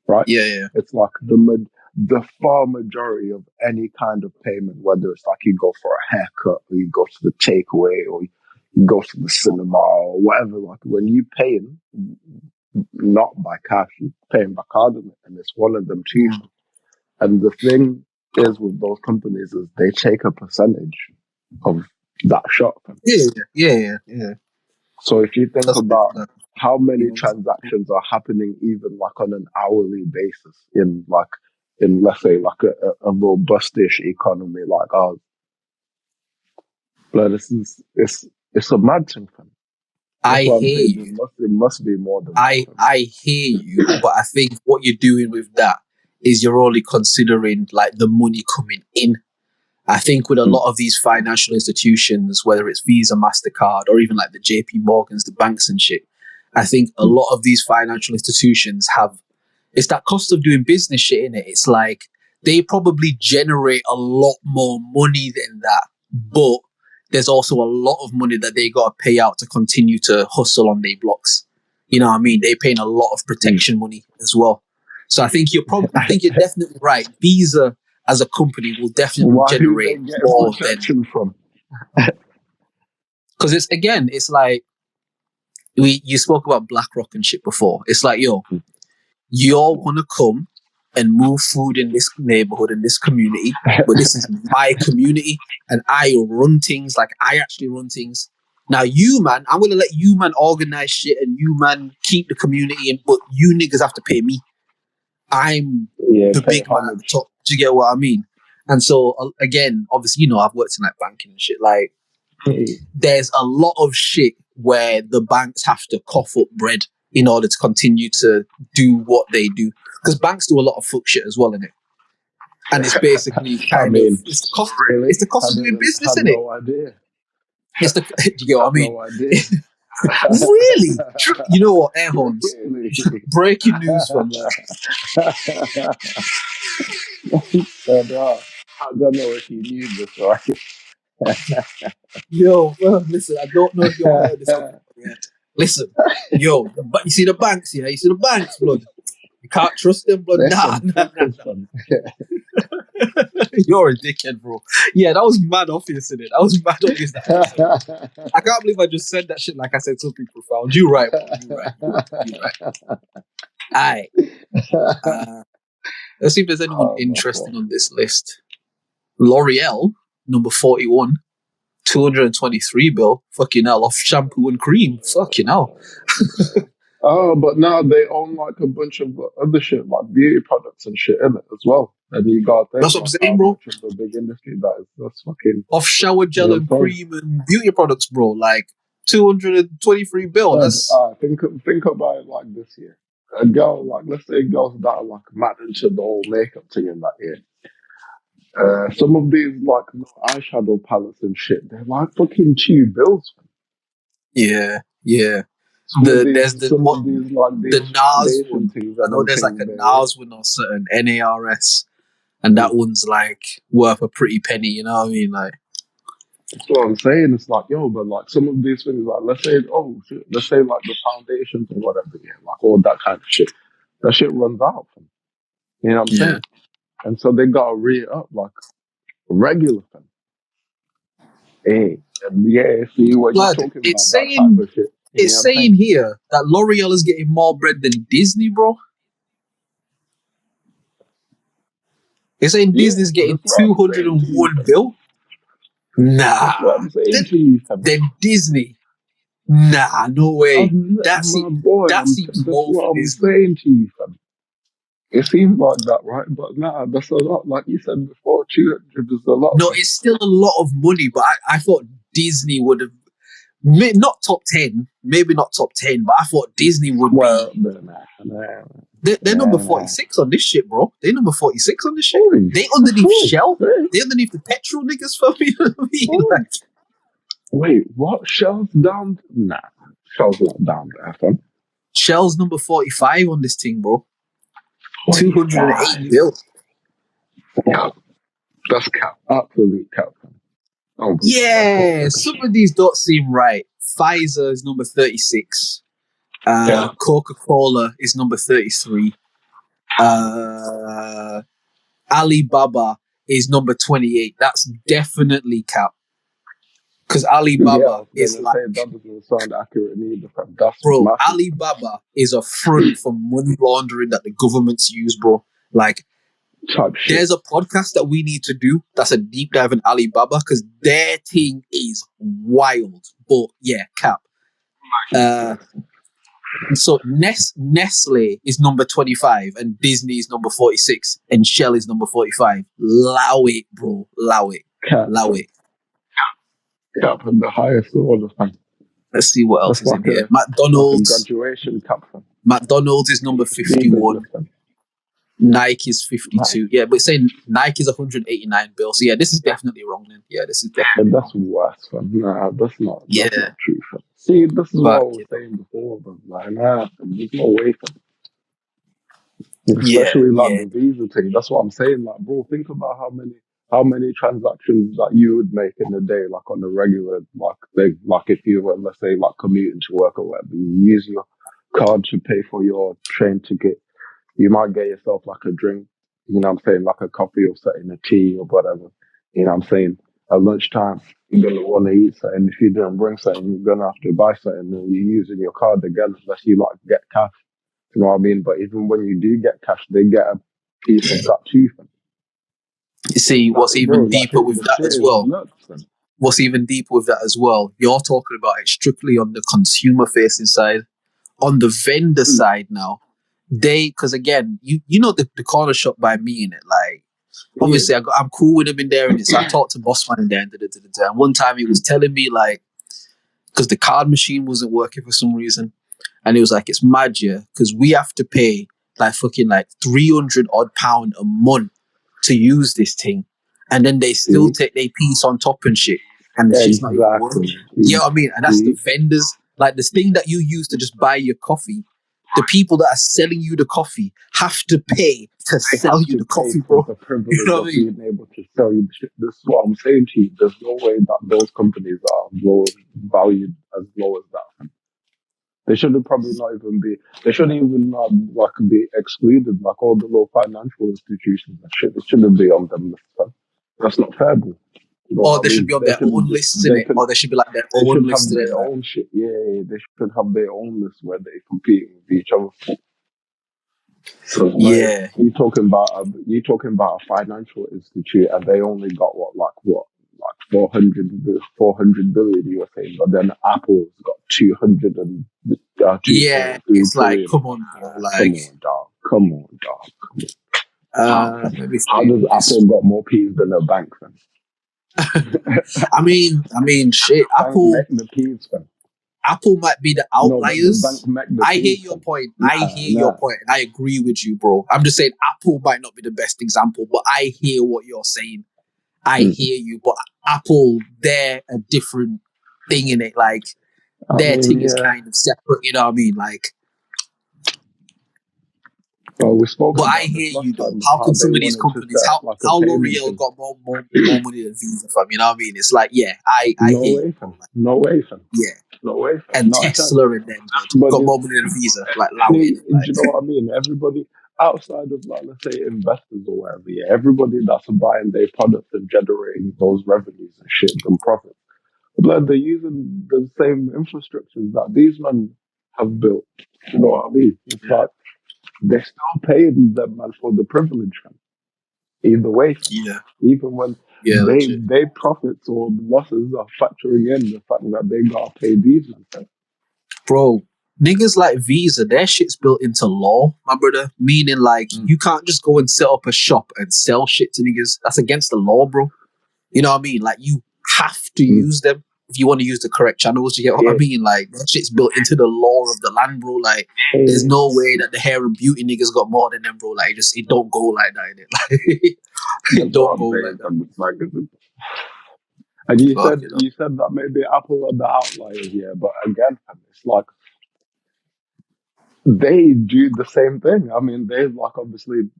right? Yeah. It's like the far majority of any kind of payment, whether it's like you go for a haircut or you go to the takeaway or you go to the cinema or whatever, like when you paying not by cash, you're paying by card, and it's one of them too. And the thing is with those companies is they take a percentage of that shop. Yeah. So if you think about how many transactions are happening even like on an hourly basis in let's say like a robustish economy like ours, but it's a mad thing. I hear you. It must be more than I hear you, but I think what you're doing with that is you're only considering like the money coming in. I think with a lot of these financial institutions, whether it's Visa, MasterCard, or even like the JP Morgans, the banks and shit, I think a lot of these financial institutions it's that cost of doing business shit in it. It's like they probably generate a lot more money than that, but there's also a lot of money that they got to pay out to continue to hustle on their blocks. You know what I mean? They're paying a lot of protection money as well. So I think you're definitely right. Visa as a company will definitely generate more than from. Because it's like you spoke about BlackRock and shit before. It's like, yo, you're gonna come and move food in this neighborhood, in this community, but this is my community and I run things, like I actually run things. Now you, man, I'm gonna let you, man, organize shit and you, man, keep the community in, but you niggas have to pay me. I'm the big man at the top. Do you get what I mean? And so again, obviously, I've worked in like banking and shit. Like, there's a lot of shit where the banks have to cough up bread in order to continue to do what they do. Because banks do a lot of fuck shit as well, innit? And it's basically it's the cost of doing business, innit? No idea. Do you get what I mean? No idea. Really? You know what, air horns? Breaking news from there. I don't know if you knew this, right? Yo, bro, listen, I don't know if you heard this yet. Listen, yo, but you see the banks, yeah? You see the banks, blood. You can't trust them, blood. Nah. You're a dickhead, bro. Yeah, that was mad obvious, innit? That was mad obvious that I just said that. I can't believe I just said that shit like I said something profound. You right, bro. You right. Alright. Let's see if there's anyone Oh, my God. interesting on this list. L'Oreal, number 41. 223 bill. Fucking hell, off shampoo and cream. Fucking hell. Oh, but now they own like a bunch of other shit, like beauty products and shit in it as well. And you gotta think That's what I'm like saying, how bro. much of a big industry that is. That's fucking, Off shower you gel know and what I'm saying? cream and beauty products, bro. Like 223 bill. But That's think about it like this year. A girl, like let's say girls that are like mad into the whole makeup thing in that year. Some of these like eyeshadow palettes and shit, they're like fucking $2 bills. yeah. Some of There's these, some of these like the these NARS foundation one. things I and know them there's like things a there. NARS one or certain NARS, and that one's like worth a pretty penny. You know what I mean? Like, That's what I'm saying. It's like, yo, but like some of these things, like let's say, oh, shit, let's say like the foundations or whatever, yeah, like all that kind of shit. That shit runs out. You know what I'm yeah. saying? And so they gotta re it up like regular thing. Hey, and yeah, see what you're Blood. talking about, that type of shit. You know It's what I'm saying? saying here that L'Oreal is getting more bread than Disney, bro. It's saying Yeah, Disney's getting that's what I'm saying to you, 201 fam. bill. Nah. That's what I'm saying Then, to you, fam. then Disney. Nah, no way. My boy, That seems that's low for what I'm Disney. saying to you, fam. It seems like that, right? But nah, that's a lot. Like you said before, 200 is a lot, No, fam. it's still a lot of money, but I thought Disney would have not top 10, maybe not top 10, but I thought Disney would Well, be. nah. They're number 46 on this shit, bro. They're number 46 on this shit. Holy, They underneath holy Shell. shit. They underneath the petrol niggas for me. You know what I mean? Holy. Like, Wait, what? Shell's down? Nah, Shell's not down there, fam. Shell's number 45 on this thing, bro. 208 45. bill. Yeah, that's cap. Absolute cap, fam. I don't believe that for a Yeah, second. some of these don't seem right. Pfizer is number 36. Yeah. Coca-Cola is number 33. Alibaba is number 28. That's definitely cap. Because Yeah, I Alibaba was is gonna say like, that doesn't sound accurate neither, fam. That's bro, massive. Alibaba is a front for money laundering that the governments use, bro. Like, Type shit. there's a podcast that we need to do that's a deep dive in Alibaba because their thing is wild. But yeah, cap. So Nestle is number 25 and Disney is number 46 and Shell is number 45. Allow it, bro. Allow it. Cap, Allow fam. it. Cap, and the highest order, fam. Let's see what else That's is in like here. a graduation cap, fam. McDonald's is number Free business, 51. fam. Nike is Right. 52. Yeah, but it's saying Nike is 189 bill. So yeah, this is definitely wrong then. Yeah, this is But definitely that's wrong. worse, fam. Nah, that's not Yeah. true, fam. See, this is what I Fuck was it. saying before, but like, nah, fam, there's no way, fam. Yeah, Especially like yeah. the visa thing. That's what I'm saying. Like, bro, think about how many transactions that you would make in a day, like on a regular like thing. Like if you were, let's say, like commuting to work or whatever, you use your card to pay for your train ticket. You might get yourself like a drink, you know what I'm saying, like a coffee or something, a tea or whatever. You know what I'm saying? At lunchtime, you're gonna want to eat something. If you don't bring something, you're gonna have to buy something and you're using your card again unless you like get cash. You know what I mean? But even when you do get cash, they get a piece of that too. You see, what's even Bro, that deeper shit, with the that shit as is well? nuts, man. What's even deeper with that as well? You're talking about it strictly on the consumer facing side. On the vendor side now, because again, you know the corner shop by me in it. Like, obviously, I'm cool with him in there, and so I talked to Bossman in there, and one time he was telling me like, because the card machine wasn't working for some reason, and he was like, "It's mad, yeah, because we have to pay like fucking like 300 odd pound a month to use this thing, and then they still See? take their piece on top and shit, and the shit's not even working." Exactly. You know what I mean? And that's the See? vendors, like this thing that you use to just buy your coffee. The people that are selling you the coffee have to pay to They sell have you to the pay coffee, for bro. the You privilege know what of I mean? being able to sell you the shit. This is what I'm saying to you. There's no way that those companies are valued as low as that. They shouldn't probably not even be. They shouldn't even like be excluded. Like all the little financial institutions and shit. It shouldn't be on them list. Man. That's not fair, bro. You know Or what I they should mean? be on They their can own just. lists in it, or they should be like their They own should have list in it. their Like, own shit. Yeah, they should have their own list where they compete with each other. Because yeah, you talking about a financial institute, and they only got like 400 billion. You were saying, but then Apple's got 2.3 it's like, trillion. come on, bro. Come Like, on, dog. Come on, dog. let me How think. does Apple got more peas than a bank? Then I mean, shit. bank make the peas, then. Apple might be the No, but the bank outliers. make the I hear peas, your then. point. I Nah, hear your nah. point, and I agree with you, bro. I'm just saying Apple might not be the best example, but I hear what you're saying. I hear you, but Apple, they're a different thing in it. Like, I their mean, thing is yeah. kind of separate. You know what I mean? Like, Well, we spoke but I about this hear you last though. time. How How can they some of these wanted to companies, set up like a how payment L'Oreal thing. got more money than Visa from? You know what I mean? It's like, yeah, I No hear you, way, bro. fam. Like, No way, fam. yeah, No way, fam. and Not a chance. Tesla and them blood But got it's, more money than Visa. Like, allow it. see, do Like, you know what I mean? Everybody outside of like, let's say investors or whatever, yeah, everybody that's buying their products and generating those revenues and shit and profits. Like they're using the same infrastructures that these men have built. You know what I mean? It's like they're still paying them man for the privilege, man. Either way, fam. yeah, Even when yeah, legit. they profits or losses are factoring in the fact that they gotta pay these men. Fam. Bro, niggas like Visa, their shit's built into law, my brother. Meaning, like, you can't just go and set up a shop and sell shit to niggas. That's against the law, bro. You know what I mean? Like, you have to Mm. use them if you want to use the correct channels. You get what I Yeah. mean? Like, that shit's built into the law of the land, bro. Like, there's no way that the hair and beauty niggas got more than them, bro. Like, it don't go like that, innit? Like, it That's what don't I'm go like saying. that. Fam. It's like, and you Fuck, said you know. you said that maybe Apple are the outliers here, but again, fam, it's like they do the same thing. I mean, they like obviously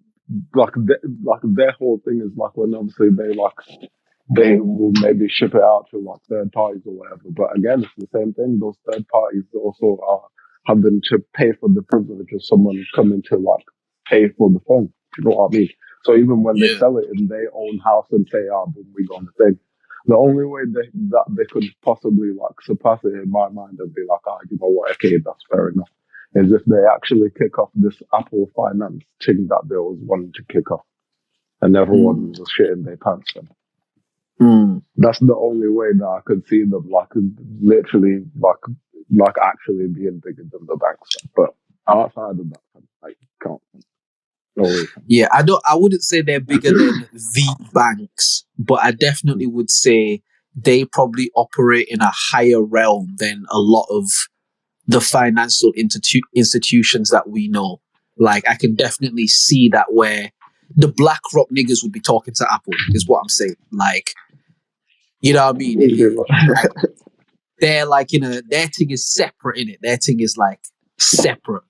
like their whole thing is like when obviously they will maybe ship it out to like third parties or whatever. But again, it's the same thing. Those third parties also are having to pay for the privilege of someone coming to like pay for the phone. You know what I mean? So even when they Yeah. sell it in their own house and say, "Oh, boom, we got the thing," the only way that they could possibly like surpass it in my mind and be like, "Ah, you know what? Okay, that's fair enough." Is if they actually kick off this Apple Finance thing that they always wanted to kick off, and everyone was shitting their pants. That's the only way that I could see them like literally like actually being bigger than the banks. But outside of that, like can't. No way. Yeah, I wouldn't say they're bigger than the banks, but I definitely would say they probably operate in a higher realm than a lot of the financial institutions that we know. Like, I can definitely see that where the BlackRock niggas would be talking to Apple, is what I'm saying. Like, you know what I mean? Like, they're like, their thing is separate in it. Their thing is like separate.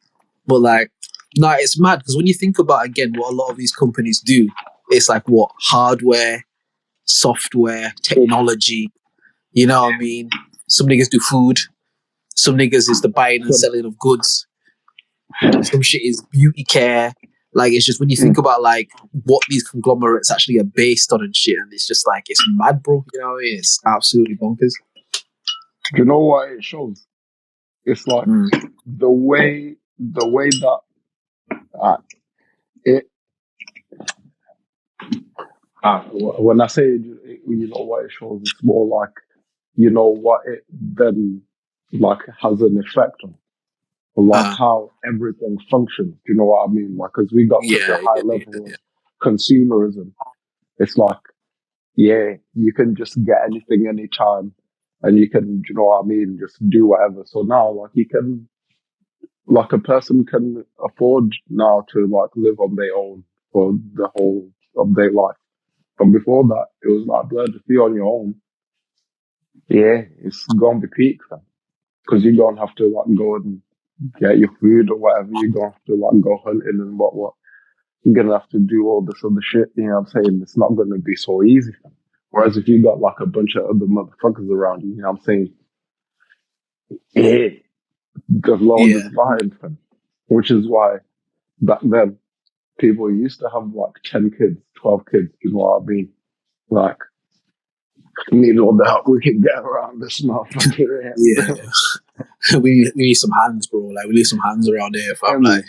But like, no, it's mad because when you think about again what a lot of these companies do, it's like what hardware, software, technology. You know what I mean? Some niggas do food. Some niggas is the buying and selling of goods. Some shit is beauty care. Like, it's just when you think about like what these conglomerates actually are based on and shit, and it's just like it's mad, bro. You know what I mean? It's absolutely bonkers. Do you know what it shows? It's like the way that it. When I say you know what it shows, it's more like you know what it then like has an effect on. Like how everything functions. Do you know what I mean? Like, because we got such a high level of consumerism. It's like, yeah, you can just get anything anytime and you can, do you know what I mean? Just do whatever. So now, like, you can, like, a person can afford now to, like, live on their own for the whole of their life. But before that, it was like, blood, if you're on your own, yeah, it's going to be peak, because you're going to have to, like, go and get your food or whatever. You're going to have to, like, go hunting and what. You're going to have to do all this other shit. You know what I'm saying? It's not going to be so easy. Whereas if you got, like, a bunch of other motherfuckers around you, you know what I'm saying? Yeah, the loan Yeah. is behind them, which is why back then people used to have like 10 kids, 12 kids, you know what I mean? Like, we need all the help we can get around this motherfucker. Yeah. we need some hands, bro. Like, we need some hands around here, fam. Like,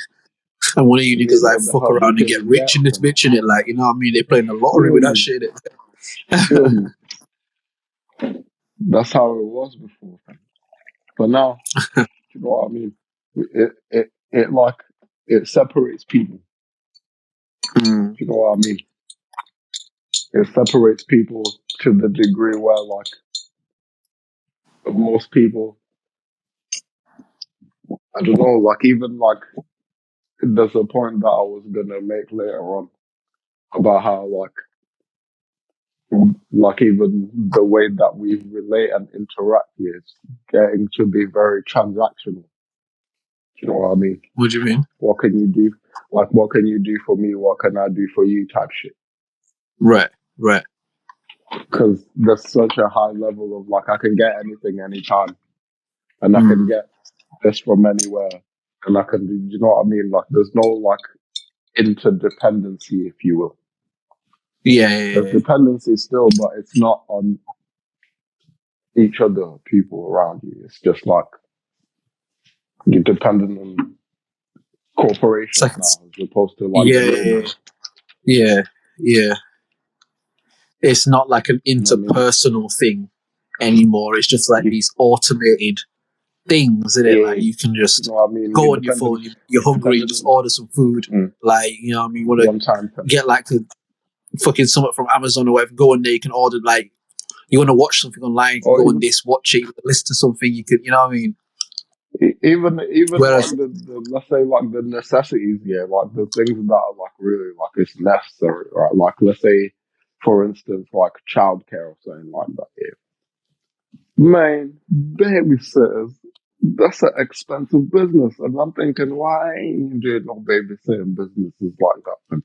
And and one of you we niggas need like all the fuck help we around and get can rich get in this from. bitch in it. Like, you know what I mean? They're playing the lottery Feel with that me? shit. Feel me? That's how it was before. But now, you know what I mean? It like, it separates people. Mm. You know what I mean? It separates people to the degree where, like, most people, I don't know, like, even like, there's a point that I was gonna make later on about how, like even the way that we relate and interact is getting to be very transactional. You know what I mean? What do you mean? What can you do? Like, what can you do for me? What can I do for you? Type shit. Right, right. Because there's such a high level of like, I can get anything anytime, and I can Mm. get this from anywhere, and I can do. You know what I mean? Like, there's no like interdependency, if you will. Yeah, yeah, There's yeah. dependency still, but it's not on each other, people around you. It's just like you're dependent on It's corporations like, now, as opposed to like the yeah, real man. yeah, yeah. It's not like an You know what I mean? interpersonal thing anymore. It's just like You, these automated things, isn't it? yeah, Like, you can you just know what I mean? go on your phone, you're You're hungry, you dependent just on order some food. Like, you know what I mean? You want to one time thing. get like a fucking something from Amazon or whatever, go on there, you can order like, you want to watch something online, you can Or go on this, watch it, listen to something, you can, you know what I mean? even like Whereas, the let's say like the necessities, yeah, like the things that are like really like it's necessary, right? Like, let's say, for instance, like childcare or something like that. Yeah. Man, babysitters, that's an expensive business. And I'm thinking, why ain't you doing no babysitting businesses like that? And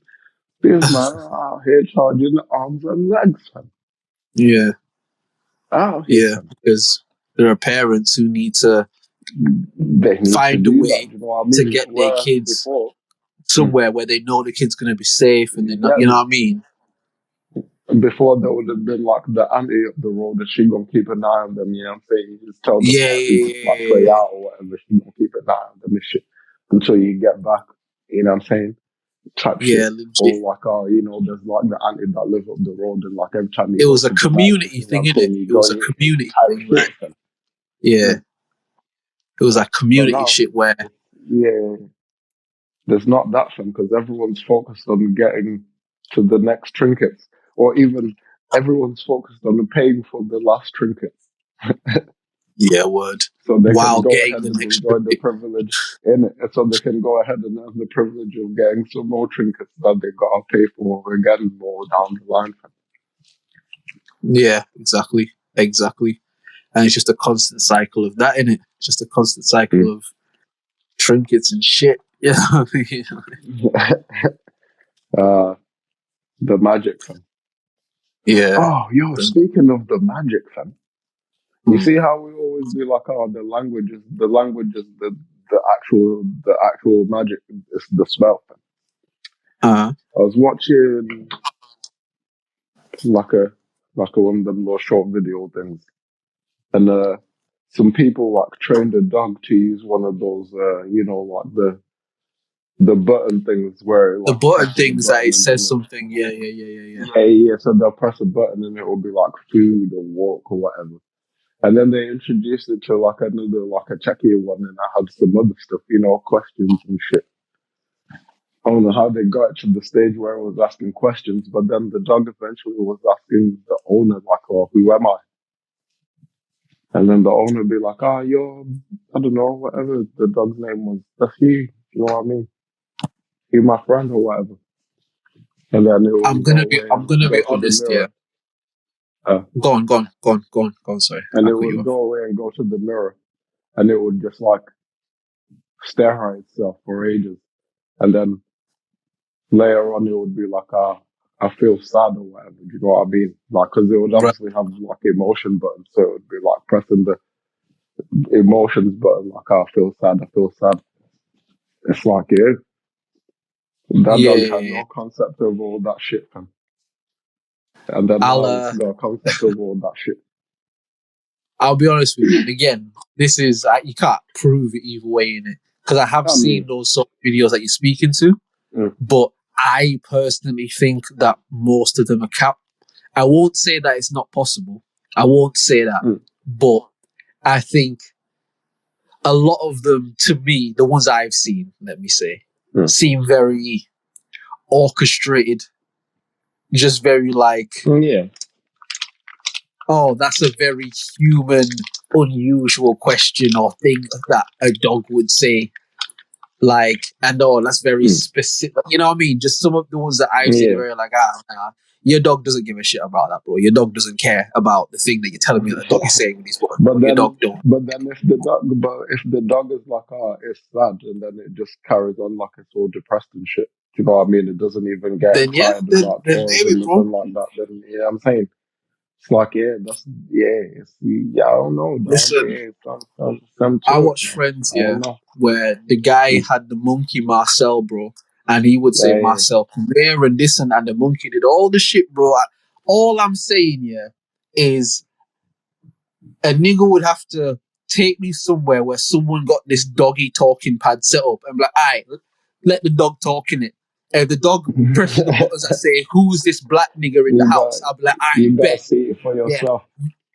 these men are out here charging arms and legs, fam. yeah, Out here, yeah, fam. because there are parents who need to They need to find a do that. way You know what I to mean? get their Where kids before, somewhere where they know the kid's going to be safe and they're you not, get you know me? what I mean? Before there would have been like the auntie up the road that she gonna keep an eye on them, you know what I'm saying? You just tell the Yeah, party to like play yeah, out or whatever, she gonna keep an eye on them and shit until you get back, you know what I'm saying? Type yeah, shit. legit. Or like, oh, you know, there's like the auntie that live up the road and like every time you It go was a to the night, community you know thing, what I'm innit? saying, you It go was and a you community type thing, shit. like, yeah, Mm. it was like But community now, shit where, yeah, there's not that thing because everyone's focused on getting to the next trinkets, or even everyone's focused on paying for the last trinkets. yeah, word, So they can while go getting ahead the and next enjoy the bit. privilege in it. So they can go ahead and have the privilege of getting some more trinkets that they got to pay for again more down the line. Yeah, exactly, exactly. And it's just a constant cycle of that, innit? Just a constant cycle Mm. of trinkets and shit. You know what I mean? uh, the magic fam. Yeah. Oh, yo, speaking of the magic fam, you Mm. see how we always be like, oh, the language is the actual magic is the spell. Fam. Uh-huh. I was watching like a one of them little short video things, and some people like trained a dog to use one of those, like the button things where it The like button presses a things that button it and then says something. Yeah, yeah, yeah, yeah, yeah. yeah. So they'll press a button and it will be like food or walk or whatever. And then they introduced it to like another, like a techier one, and I had some other stuff, questions and shit. I don't know how they got to the stage where I was asking questions, but then the dog eventually was asking the owner, like, oh, who am I? And then the owner would be like, oh, you're, I don't know, whatever the dog's name was. That's you. You know what I mean? You're my friend or whatever. And then it would go away I'm and gonna go be to the honest, yeah. mirror. Uh, Go on, sorry. and I'll it cut you would off. go away and go to the mirror. And it would just like stare at itself for ages. And then later on, it would be like, I feel sad or whatever. Do you know what I mean? Like, cause it would Right. obviously have like emotion buttons. So it would be like pressing emotions button. Like, I feel sad. I feel sad. It's like, yeah, that dog had Yeah. no concept of all that shit, man. And then I'll now it's got a concept of all that shit. I'll be honest with you. And again, this is you can't prove it either way in it because I have I seen mean, those sort of videos that you're speaking to, mm, but I personally think that most of them are cap. I won't say that it's not possible. I won't say that, mm, but I think a lot of them, to me, the ones I've seen, let me say, mm. seem very orchestrated. Just very like, Yeah. oh, that's a very human, unusual question or thing that a dog would say. Like, and oh, that's very Mm. specific. You know what I mean? Just some of the ones that I've seen are Yeah. very like, nah, your dog doesn't give a shit about that, bro. Your dog doesn't care about the thing that you're telling me that the dog is saying when he's walking. But Your then, dog don't. if the dog is like, oh, it's sad, and then it just carries on like it's all depressed and shit. Do you know what I mean? It doesn't even get Then yeah, excited then about name toys and it, bro. nothing like that. Then, you know what I'm saying? It's like, yeah, I don't know, dog. Listen, Yeah, some I to it, watched man. Friends, I yeah, don't know. where the guy Mm. had the monkey Marcel, bro, and he would say Yeah, Marcel, come here and this and the monkey did all the shit, bro. All I'm saying, yeah, is a nigga would have to take me somewhere where someone got this doggy talking pad set up and be like, alright, let the dog talk in it. If the dog presses the yeah. buttons that say, who's this black nigger in the you got house? I'll be like, you alright, gotta bet. see it for Yeah, yourself.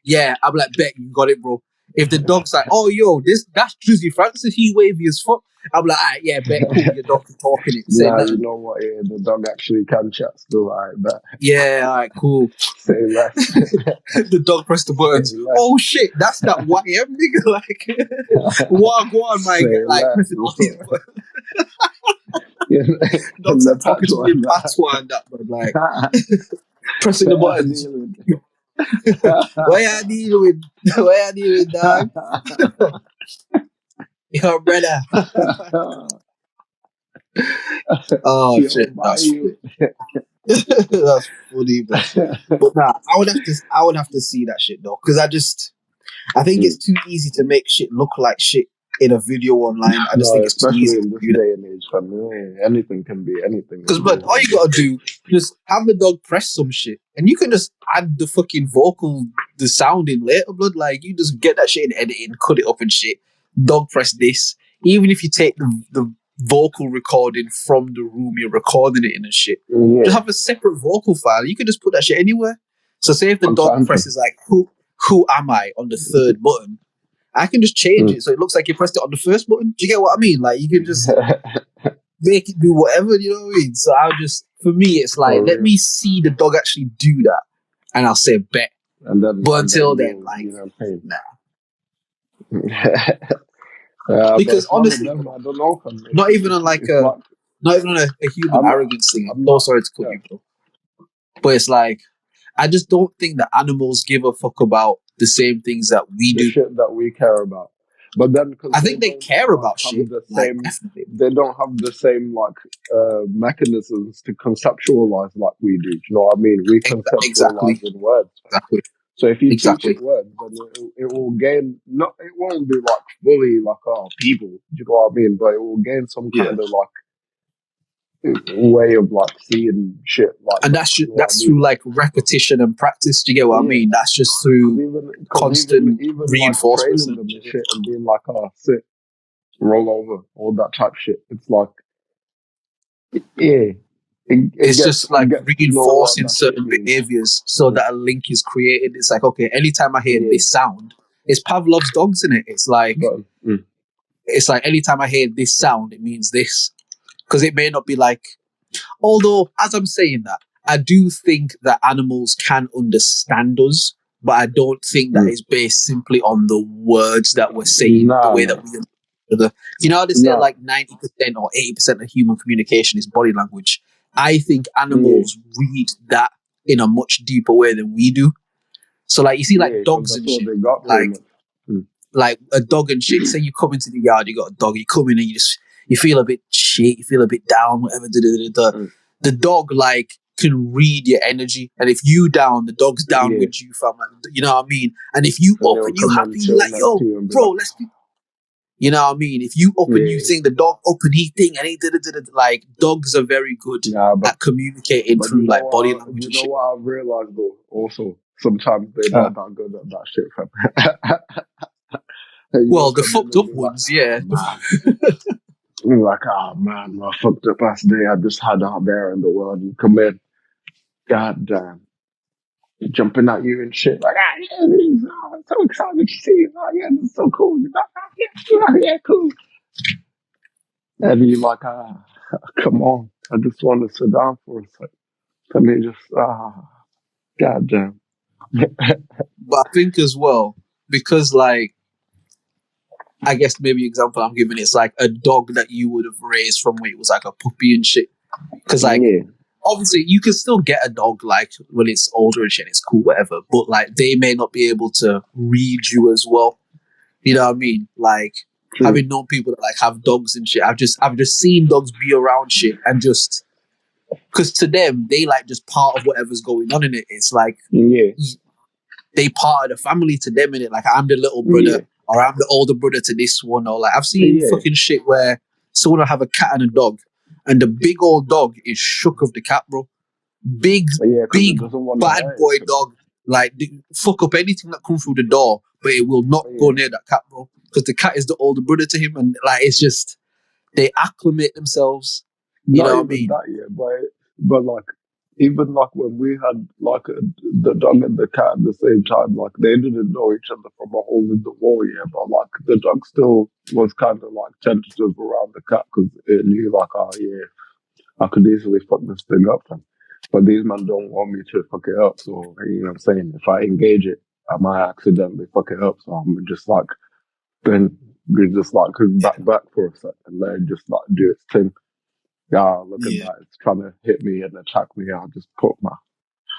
yeah. I'll be like, bet, you got it, bro. If the dog's like, oh, yo, that's Drizzy Francis, he wavy as fuck. I'll be like, alright, yeah, bet, cool, your dog can talk in it, say Nah, you nothing. know what? Yeah, the dog actually can chat still. I bet. Yeah, alright, cool. Say less. The dog pressed the Say buttons. less. Oh shit, that's that YM nigga. Like, what, my guy? Say Like, less. pressing all these buttons. in, Dogs in the are talking to me in patois. patois and that, but like pressing the Better buttons. dealing. What you dealing with? What you dealing with, dog? Yo, brother. Oh Yo, shit, why that's you? that's funny, man. But nah, I would have to see that shit though, because I think it's too easy to make shit look like shit in a video online. I just No, think it's too especially easy in to this do that. day and age, man, anything can be anything. Because, but all you gotta do, just have the dog press some shit, and you can just add the fucking vocal, the sound in later, blood. Like, you just get that shit in editing, cut it up and shit. Dog press this. Even if you take the vocal recording from the room you're recording it in and shit, just Yeah, have a separate vocal file. You can just put that shit anywhere. So, say if the I'm dog trying to. presses like who am I on the third button, I can just change it so it looks like you pressed it on the first button. Do you get what I mean? Like, you can just make it do whatever, you know what I mean? So for me, it's like, For let real. me see the dog actually do that, and I'll say bet. But And then until then, you'll, like, you know, pay. nah. But Because it's one of honestly, them. I don't know. Fam. not even on like It's like not even on a human I'm not. arrogance thing. I'm So not. sorry to cut Yeah, you, bro. But it's like, I just don't think that animals give a fuck about the same things that we the do. shit that we care about. But then, because I they think they don't care like about have shit, the like same, definitely. they don't have the same like mechanisms to conceptualize like we do. Do you know what I mean? We conceptualize Exactly, in words. exactly, So if you teach exactly. it words, then it will gain. Not it won't be like fully like people. Do you know what I mean? But it will gain some Yeah. kind of like way of like seeing shit like And that. Do you know what I that's through mean? like repetition and practice. Do you get what I Yeah. mean? That's just through Because constant even like reinforcements training and them and shit. shit and being like, sit, roll over, all that type of shit. It's like, yeah, It's just it like gets to know what reinforcing that shit certain means. behaviors so that a link is created. It's like, okay, anytime I hear Yeah, this sound, it's Pavlov's dogs in it. but It's like anytime I hear this sound, it means this. Because it may not be like, although as I'm saying that, I do think that animals can understand us, but I don't think that is based simply on the words that we're saying, the way that we you know how they say nah, like 90% or 80% of human communication is body language. I think yeah, animals read that in a much deeper way than we do. So like you see like because dogs that's and what shit, they got pretty much. like a dog and shit. Say you come into the yard, you got a dog, you come in and you feel a bit shit, you feel a bit down, whatever. The dog like can read your energy, and if you down, the dog's down Yeah. with you, fam. Like, you know what I mean? And if you And up they'll and you come happy, and you chill like, next yo, to you and be bro, like, let's be. You know what I mean? If you up and you yeah. think the dog up and he think and he did it, like dogs are very good Nah, at communicating but you through know like body what? language You and know shit. what I've realized though. Also, sometimes they're Uh, not that good at that shit, fam. And well, you'll the come in fucked and up be like, ones, oh yeah. man. You're like, oh man, my fucked up ass day I just had out there in the world. You come in, god damn, jumping at you and shit. Like, yeah, I'm so excited to see you. Oh, yeah, this is so cool. You're like, yeah, cool. And you're like, come on. I just want to sit down for a sec. Let me just, god damn. But I think as well, because like, I guess maybe example I'm giving it's like a dog that you would have raised from when it was like a puppy and shit. Because like, Yeah, obviously you can still get a dog like when it's older and shit, it's cool, whatever. But like, they may not be able to read you as well. You know what I mean? Like, true. having known people that like have dogs and shit, I've just seen dogs be around shit and just because to them they like just part of whatever's going on in it. It's like Yeah, they part of the family to them in it. Like I'm the little yeah, brother or I'm the older brother to this one. Or like I've seen yeah. fucking shit where someone will have a cat and a dog, and the big old dog is shook of the cat, bro. Big, Yeah, because it big doesn't want to bad hurt boy it. dog. Like fuck up anything that comes through the door, but it will not go Yeah. near that cat, bro. Because the cat is the older brother to him, and like it's just they acclimate themselves. You Not know what I even mean? that yet, but like even like when we had like the dog and the cat at the same time, like they didn't know each other from a hole in the wall yet, but like the dog still was kind of like tentative around the cat because it knew like, oh yeah, I could easily fuck this thing up, fam. But these men don't want me to fuck it up, so you know what I'm saying. If I engage it, I might accidentally fuck it up, so I'm just like then we just like back for a second and let it just like do its thing. Yeah, look at Yeah. that. It's trying to hit me and attack me. I'll just put my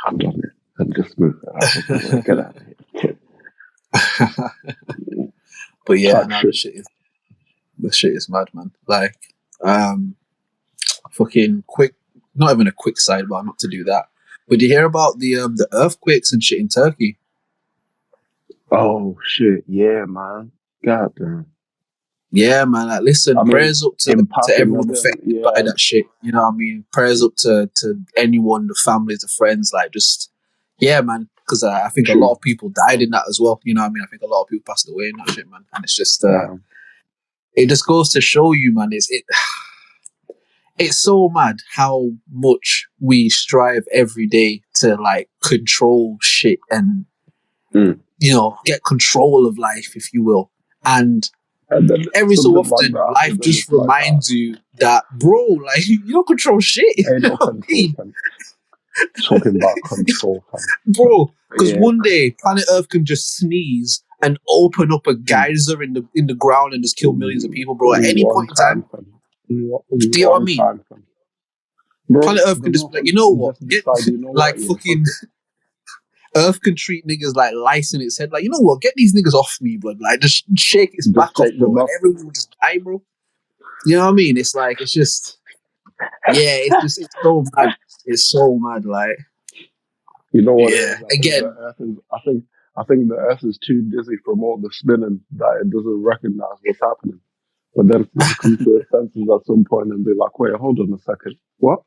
hand on it and just move it out of the way. Get out of here. But yeah, Type no, shit. the shit is mad, man. Like, um, fucking quick, not even a quick sidebar, not to do that. But did you hear about the earthquakes and shit in Turkey? Oh, shit. Yeah, man. God damn. Yeah, man. Like, listen, I mean, prayers up in to passing, everyone affected by yeah, that shit. You know what I mean? Prayers up to anyone, the families, the friends. Like, just yeah, man. Because I think a lot true. of people died in that as well. You know what I mean? I think a lot of people passed away in that shit, man. And it's just Damn. it just goes to show you, man. It's so mad how much we strive every day to like control shit and Mm. get control of life, if you will. And And then every so something like often, that life happens and just it's like, reminds you that, bro, like you don't control shit. You ain't know no what I control, mean? fam. Talking about control, fam. Bro, because Yeah. one day planet Earth can just sneeze and open up a Mm. geyser in the ground and just kill millions of people, bro. At any One point in time, time, fam. do you know what I One mean? time, fam. Bro, Planet Earth the can just be like, motherfucker you know what? just Get decide, you know like what, yeah, fuck fucking it. Earth can treat niggas like lice in its head. Like, you know what? Get these niggas off me, blood. Like, just shake its back Just off, take bro. them And off. everyone will just die, bro. You know what I mean? It's like, it's just, yeah, it's so mad. It's so mad. Like, You know what it yeah. is? Again, I think the Earth is too dizzy from all the spinning that it doesn't recognize what's happening. But then it's gonna come to its senses at some point and be like, wait, hold on a second. What?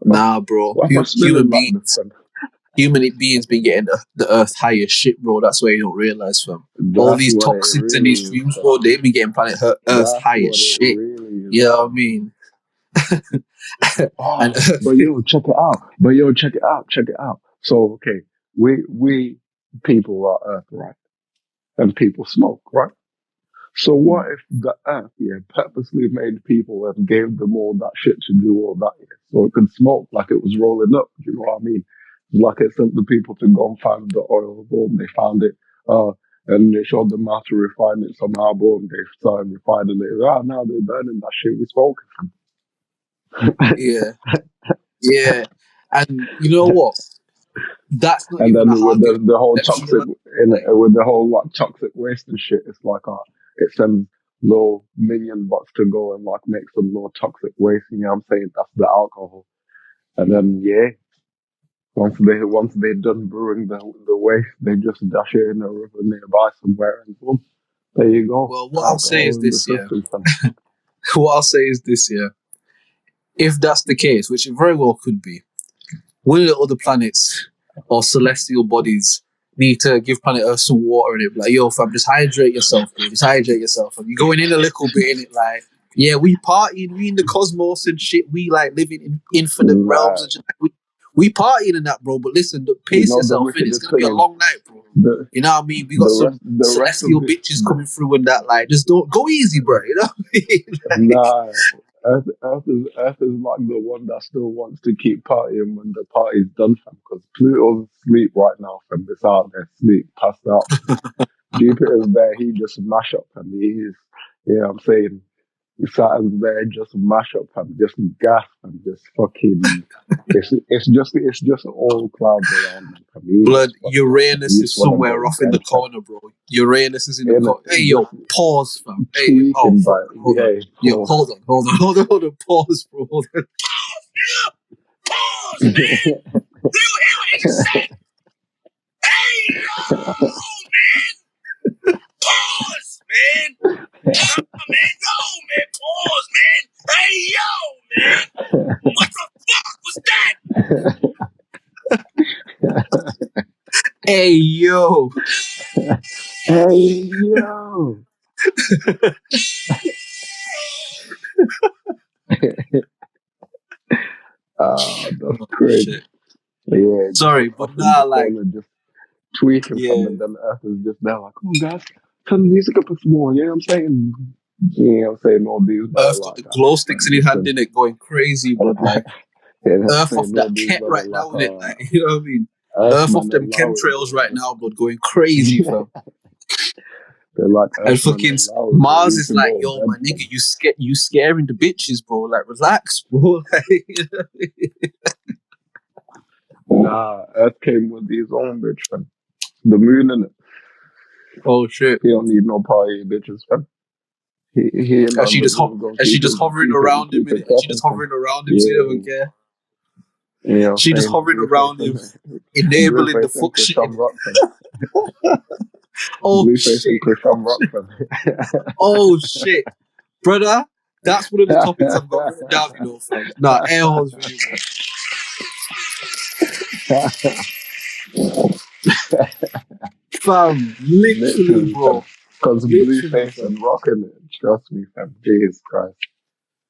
nah, bro. Why am I spinning like this, fam? Human beings been getting the Earth high as shit, bro. That's why you don't realize, fam. All That's these what it toxins and these really is, fumes, fam. bro, they've been getting Earth That's high as what it shit. really is, You know what I fam. mean? And Oh, but yo, check it out. But yo, check it out. Check it out. So, okay, we people are Earth, right? And people smoke, right? So what if the Earth, yeah, purposely made people and gave them all that shit to do all that, yeah, so it could smoke like it was rolling up? You know what I mean? Like it sent the people to go and find the oil, boom, they found it, and they showed them how to refine it somehow, boom, they started refining it. Ah, now they're burning that shit we smoking. yeah, yeah. And you know what? That's not And even then a with argument the whole toxic exceptional. Like, with the whole like toxic waste and shit, it's like it sends little minion bots to go and like make some little toxic waste. You know what I'm saying? That's the alcohol. And then once they done brewing the waste, they just dash it in a river nearby somewhere, and boom, there you go, Well, what I'll say alcohol is in the this, yeah. system. Fam. What I'll say is this, yeah. If that's the case, which it very well could be, will the other planets or celestial bodies need to give planet Earth some water in it? Like, yo, fam, just hydrate yourself, bro. Just hydrate yourself. Fam. You're going in a little bit in it, like, yeah, we partying, we in the cosmos and shit. We like living in infinite realms Nah, and shit. We partying in that, bro. But listen, you pace know the yourself in. It's wickedest gonna be thing a is long night, bro. the You know what I mean? We got some the rest of celestial this. bitches coming through and that, like, just don't go easy, bro. You know what I mean? Like, Nah, Earth is like the one that still wants to keep partying when the party's done, fam. Because Pluto's asleep right now, fam. It's out there, sleep, passed out. Jupiter's there, he just mash up, fam. He's, yeah, I'm saying, Saturn's there, just mash up, fam. Just gas, fam. Just fucking. It's just all clouds around him, fam. He's blood, just fucked up, fam. Uranus He just is want to go somewhere to off in the bed, fam. corner, bro. Uranus is in the And corner. Hey, just yo, pause, fam. Hey, oh, tweaking, fuck. but Hold on. yeah, Yo, pause. hold on. Pause, bro. Hold on. Pause, man. You hear what he just said? Hey, yo, man. Pause, man. Pause, man. Hey, yo, man. What the fuck was that? Hey, yo. Hey, yo. That's Oh, crazy. shit. Yeah, just Sorry, but off in nah, the like, corner, just tweaking from, yeah. and then Earth is just there, like, oh, guys, turn the music up a bit more. You know what I'm saying? Yeah, I'm saying all these better, Earth got like, the glow sticks fam, in his hand, listen. in it, going crazy, blood. Like, Yeah, I'm Earth off saying all that these ket better, right like, now, in it. Like, you know what I mean? Earth off Earthmen them allow it, chemtrails right bro. now, blood, going crazy, fam. They're like, And Earthmen fucking allow it, bro. Mars You is should like, go to yo, my bed, nigga, fam. you scaring the bitches, bro. Like, relax, bro. Nah, Earth came with his own bitch, fam. The moon, innit? Oh shit! He don't need no party bitches, fam. He And alone she the just moon gonna and she keep just it hovering keep it around him, keep it innit? And she just popping, fam. hovering around him, so he Yeah, doesn't care. you know what She I'm just saying? hovering Blueface around him, and enabling the Blueface and fuck shit in Chrisean it. Rock, fam. Oh Blueface and shit! Chrisean Rock, fam. Oh shit, brother. That's one of the topics I've got written down, you know, fam. Nah, air holes for you, bro. Fam, literally, Literally, fam. bro. Because Literally, Blueface fam. and rocking it. Trust me, fam. Jesus Christ.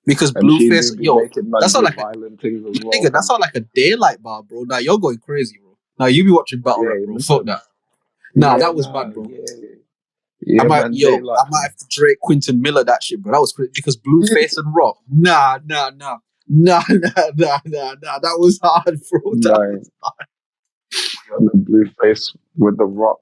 Because And she Blueface, do be yo, making that man sound do like a violent things as well, nigga. That fam. sound like a daylight bar, bro. Now you're going crazy, bro. Now you be watching battle rap, Yeah, bro. Fuck listen. that. Nah, Yeah, that was nah, mad, bro. yeah. Yeah, man, I daylight, might fam. have to Drake Quinton Miller that shit, bro. That was crazy because Blueface and Rock. Nah. That was hard, bro. That Nah, was hard. on the Blueface with the rock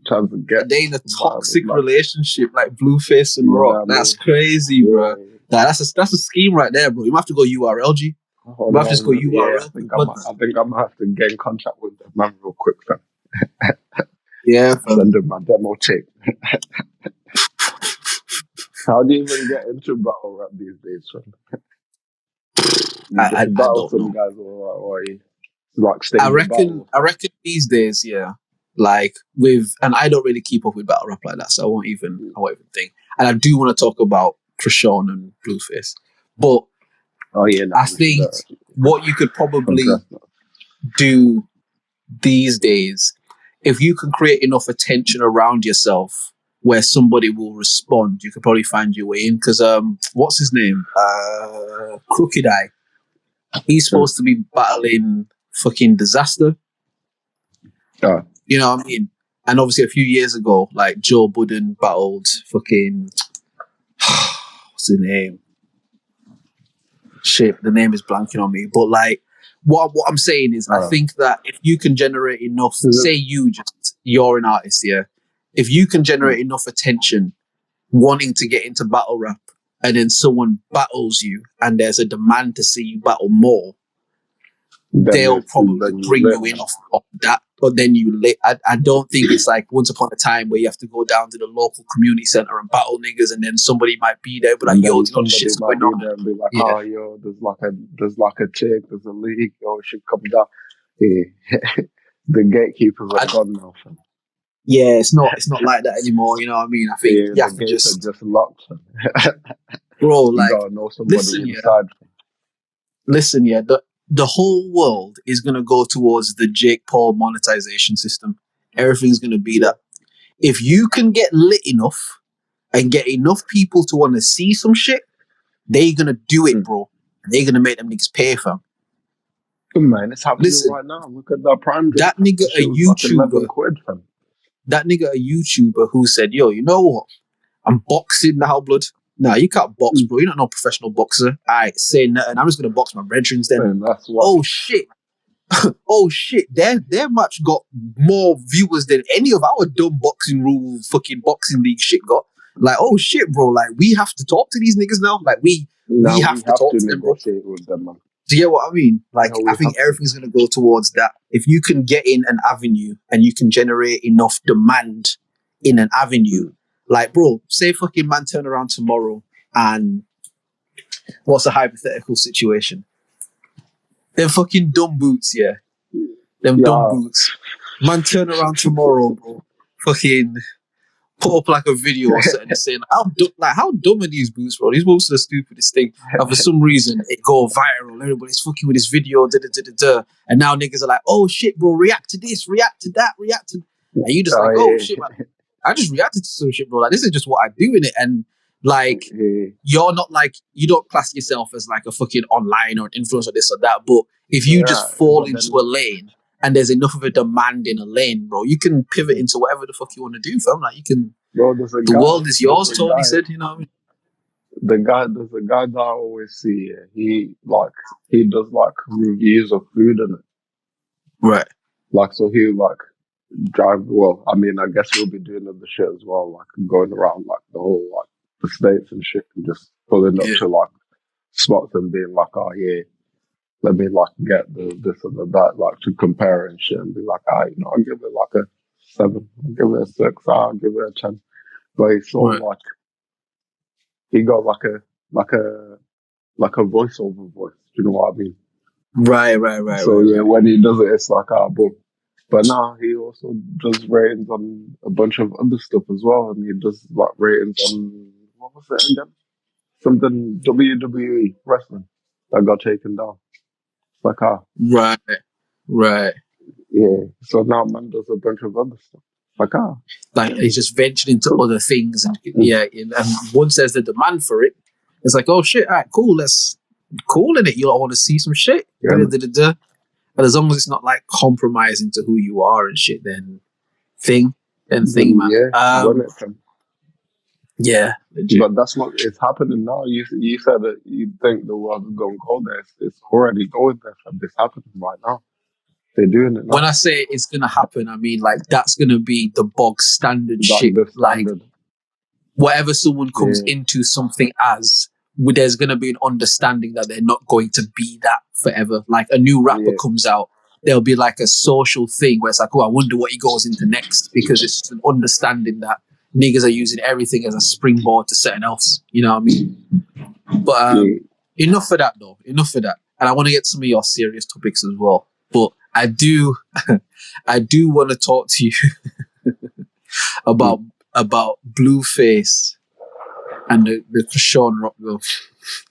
trying to get And they in a violent, toxic like, relationship like Blueface and you know Rock. what I That's mean? crazy, bro. Yeah. Nah, that's a scheme right there, bro. You might have to go URL, G. You Hold might have to just go on. Yeah, URL. I think I'm gonna have to get in contact with the man real quick, fam. Yeah, fam. Send him my demo tape. How do you even get into battle rap these days, fam? You I just I battle don't some know. guys or you like stage a battle. I reckon these days, yeah. Like with, and I don't really keep up with battle rap like that, so I won't even think. And I do want to talk about Chrisean and Blueface, but Oh yeah, nah, I we should think what you could address probably that. do these days, if you can create enough attention around yourself where somebody will respond, you could probably find your way in. Because what's his name? Crooked Eye. He's supposed to be battling fucking Disaster. Oh, You know what I mean? And obviously a few years ago, like Joe Budden battled fucking what's his name? Shit, the name is blanking on me. But like what I'm saying is I think that if you can generate enough, say you're an artist, yeah. If you can generate enough attention wanting to get into battle rap and then someone battles you and there's a demand to see you battle more, they'll probably then you bring you lit, in man. off that. but then I don't think it's like once upon a time where you have to go down to the local community center and battle niggas, and then somebody might be there, but like, And yo, then you know the somebody shit's might going be on. there and be like, Yeah. oh, yo, there's like a chick, there's a league, yo, it should come down. Yeah. The gatekeepers are gone now, fam. Yeah, it's not like that anymore. You know what I mean? I think Yeah, you the have to gates are just, just locked, fam. bro, You like, gotta know somebody inside. listen, yeah, the whole world is gonna go towards the Jake Paul monetization system. Everything's gonna be that. If you can get lit enough and get enough people to want to see some shit, they're gonna do it, bro. They're gonna make them niggas pay, fam. Man, it's happening Listen, right now. Look at that Prime drop. that nigga That a shit was like 11 YouTuber, quid, fam. who said, yo, you know what? I'm boxing now, blood. Nah, you can't box, bro. You're not no professional boxer. Alright, say nothing. I'm just gonna box my brethren then. Man, that's what. Oh shit. Oh shit. Their match got more viewers than any of our dumb boxing rule fucking boxing league shit got. Like, oh shit, bro. Like, we have to talk to these niggas now. Like, we have to talk to them, bro. Negotiate with them, man. Do you get what I mean? Like, No, I think everything's going to go towards that. If you can get in an avenue and you can generate enough demand in an avenue, like, bro, say fucking man turn around tomorrow and what's a hypothetical situation? Them fucking dumb boots, yeah. Them dumb boots. Man turn around tomorrow, bro. Fucking put up like a video or something saying, how dumb are these boots, bro? These boots are the stupidest thing. And for some reason, it go viral. Everybody's fucking with this video, and now niggas are like, oh shit, bro, react to this, react to that, react to... And you just shit, man. I just reacted to some shit, bro. Like, this is just what I do in it. And like, you're not like, you don't class yourself as like a fucking online or an influencer or this or that. But if you just fall into a lane and there's enough of a demand in a lane, bro, you can pivot into whatever the fuck you want to do, fam. Like, you can... Bro, the world is yours, Tony said, you know what I mean? There's a guy that I always see, he does like reviews of food and it. Right. Like, so he like drive, well, I mean, I guess he'll be doing other shit as well, like going around like the whole, like the states and shit and just pulling up to like spots and being like, oh yeah, let me like get the this and the that, like to compare and shit and be like, I'll give it like a 7, I'll give it a 6, I'll give it a 10. But he's sort of like, he got like a voiceover voice. Do you know what I mean? Right. So when he does it, it's like, boom. But now he also does ratings on a bunch of other stuff as well, and he does like ratings on, what was it again? Something WWE wrestling that got taken down. It's like, Right. Yeah. So now man does a bunch of other stuff. Like, he's just ventured into other things, and and once there's the demand for it, it's like, oh shit, all right, cool, let's cool in it. You want to see some shit, and as long as it's not like compromising to who you are and shit, then thing, man. Yeah, legit. But that's what it's happening now. You said that you think the world is going to go there. It's already going there. It's happening right now. They're doing it now. When I say it's going to happen, I mean like that's going to be the bog standard shit. Like whatever someone comes into something as, there's going to be an understanding that they're not going to be that forever. Like a new rapper comes out, there'll be like a social thing where it's like, oh, I wonder what he goes into next, because it's just an understanding that niggas are using everything as a springboard to something else. You know what I mean? But enough of that, though. Enough of that. And I want to get some of your serious topics as well. But I do want to talk to you about Blueface and the Chrisean Rock girl.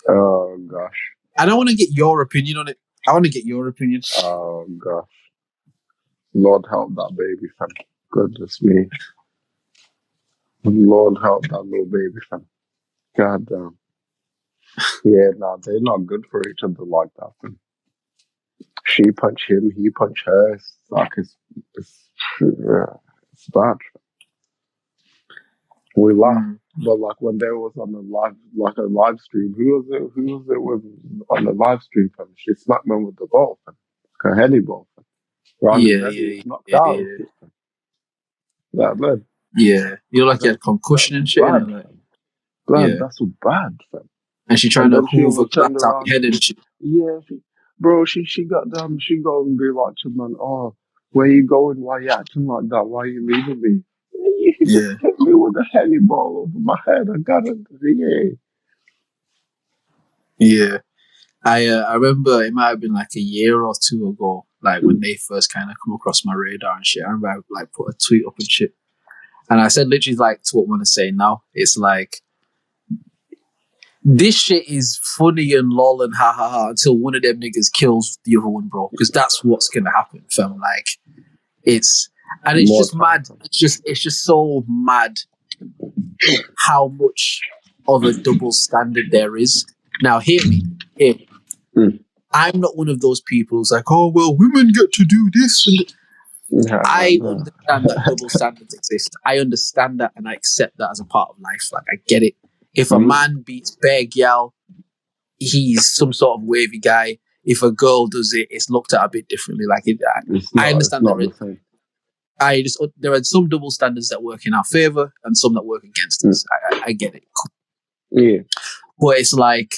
Oh gosh! And I want to get your opinion on it. Oh gosh! Lord help that baby, fam. Goodness me! Lord help that little baby, fam. God damn. Yeah, nah, they're not good for each other like that, fam. She punched him, he punched her. It's like it's bad. We laugh, but like when there was on a live stream, who was it with on the live stream? Fam? She smacked me with the ball, fam. Like a heady ball, fam. Knocked out. That blood. Yeah, you like you had concussion and shit. Blood, that's what bad, fam. And she trying to hoover glass out your head and shit. Yeah, she got them. She go and be like to man, oh, where you going? Why you acting like that? Why you leaving me? He just Yeah. hit me with a henny ball over my head. I got it. Yeah. Yeah. I remember it might have been like a year or two ago, like when they first kind of come across my radar and shit. I remember I like put a tweet up and shit. And I said literally like to what I'm gonna say now. It's like this shit is funny and lol and ha ha ha until one of them niggas kills the other one, bro. Because that's what's gonna happen, fam. Like it's it's More just time. mad. It's just so mad how much of a double standard there is. Now hear me. Hear me. Mm. I'm not one of those people who's like, oh well, women get to do this and I understand that double standards exist. I understand that and I accept that as a part of life. Like I get it. If a man beats bare gal, he's some sort of wavy guy. If a girl does it, it's looked at a bit differently. Like I understand there are some double standards that work in our favor and some that work against us. I get it. Yeah. But it's like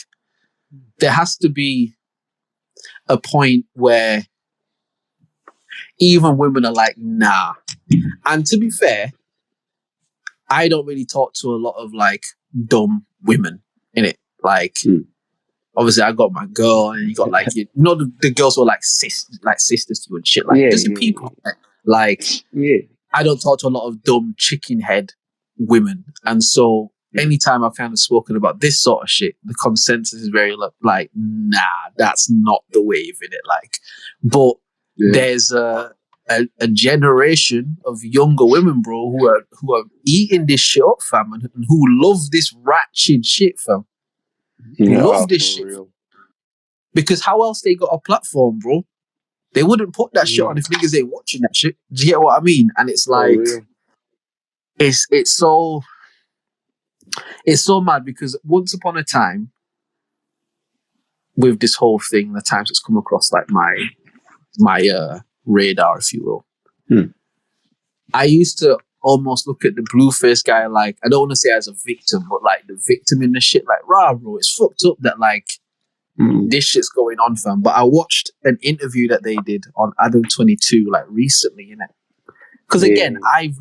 there has to be a point where even women are like, nah. And to be fair, I don't really talk to a lot of like dumb women in it. Like, obviously, I got my girl, and you got like the girls who are like sisters to you and shit. Like, just your people. Like, I don't talk to a lot of dumb chicken head women, and so anytime I've kind of spoken about this sort of shit, the consensus is very like, nah, that's not the wave in it. Like, but there's a generation of younger women, bro, who are eating this shit up, fam, and who love this ratchet shit, fam. Who love this shit. Real. Because how else they got a platform, bro? They wouldn't put that shit on if niggas ain't watching that shit. Do you get what I mean? And it's like, it's so mad because once upon a time, with this whole thing, the times it's come across like my radar, if you will, I used to almost look at the Blueface guy like, I don't want to say as a victim, but like the victim in the shit, like, rah, bro, it's fucked up that like this shit's going on, fam. But I watched an interview that they did on Adam 22 like recently, innit? Because again, I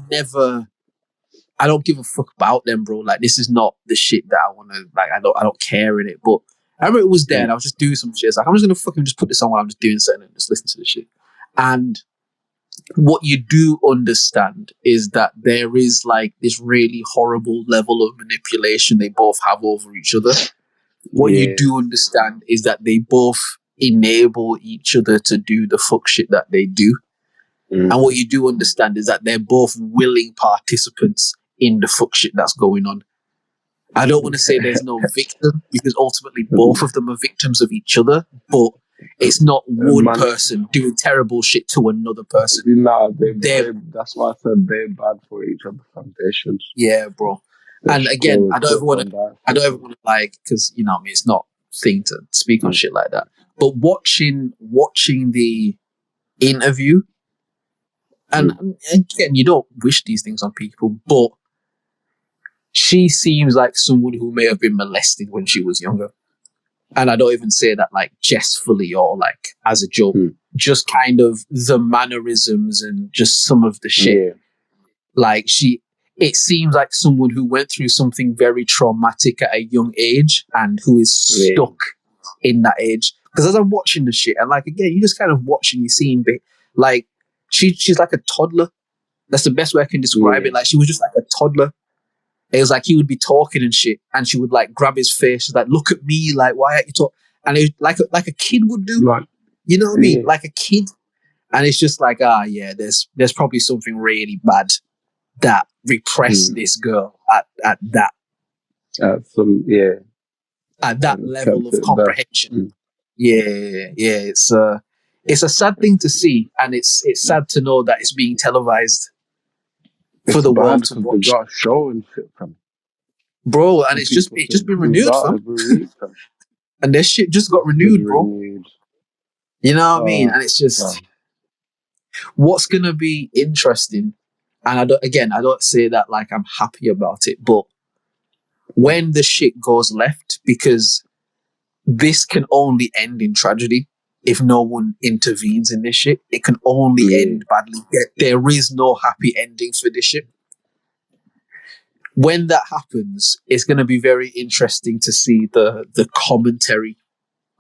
don't give a fuck about them, bro. Like, this is not the shit that I want to, like, I don't care in it. But I remember it was there and I was just doing some shit. It's like, I'm just going to fucking just put this on while I'm just doing something and just listen to the shit. And what you do understand is that there is like this really horrible level of manipulation they both have over each other. What you do understand is that they both enable each other to do the fuck shit that they do. And what you do understand is that they're both willing participants in the fuck shit that's going on. I don't want to say there's no victim because ultimately both of them are victims of each other, but it's not one person doing terrible shit to another person. Nah, that's why I said they're bad for each other's foundations. Yeah, bro. And again, I don't ever want to like, because you know what I mean, it's not thing to speak on shit like that. But watching the interview, and again, you don't wish these things on people, but she seems like someone who may have been molested when she was younger. And I don't even say that like jestfully or like as a joke, just kind of the mannerisms and just some of the shit. Like it seems like someone who went through something very traumatic at a young age and who is stuck in that age. Because as I'm watching the shit, and like, again, you just kind of watching, you seeing, like, she's like a toddler. That's the best way I can describe it. Like, she was just like a toddler. It was like he would be talking and shit, and she would like grab his face. She's like, "Look at me, like, why aren't you talking?" And it was like a kid would do. Right. You know what I mean? Like a kid. And it's just like, there's probably something really bad that repressed this girl at that. At that level of comprehension. It's a sad thing to see, and it's sad to know that it's being televised for the world to watch. They got a show and shit from, bro, and it's just been renewed, fam. And this shit just got renewed, bro. You know what I mean? And it's just what's gonna be interesting. And I don't say that like I'm happy about it, but when the shit goes left, because this can only end in tragedy. if no one intervenes in this shit. It can only Yeah. end badly. There is no happy ending for this shit. When that happens, it's going to be very interesting to see the commentary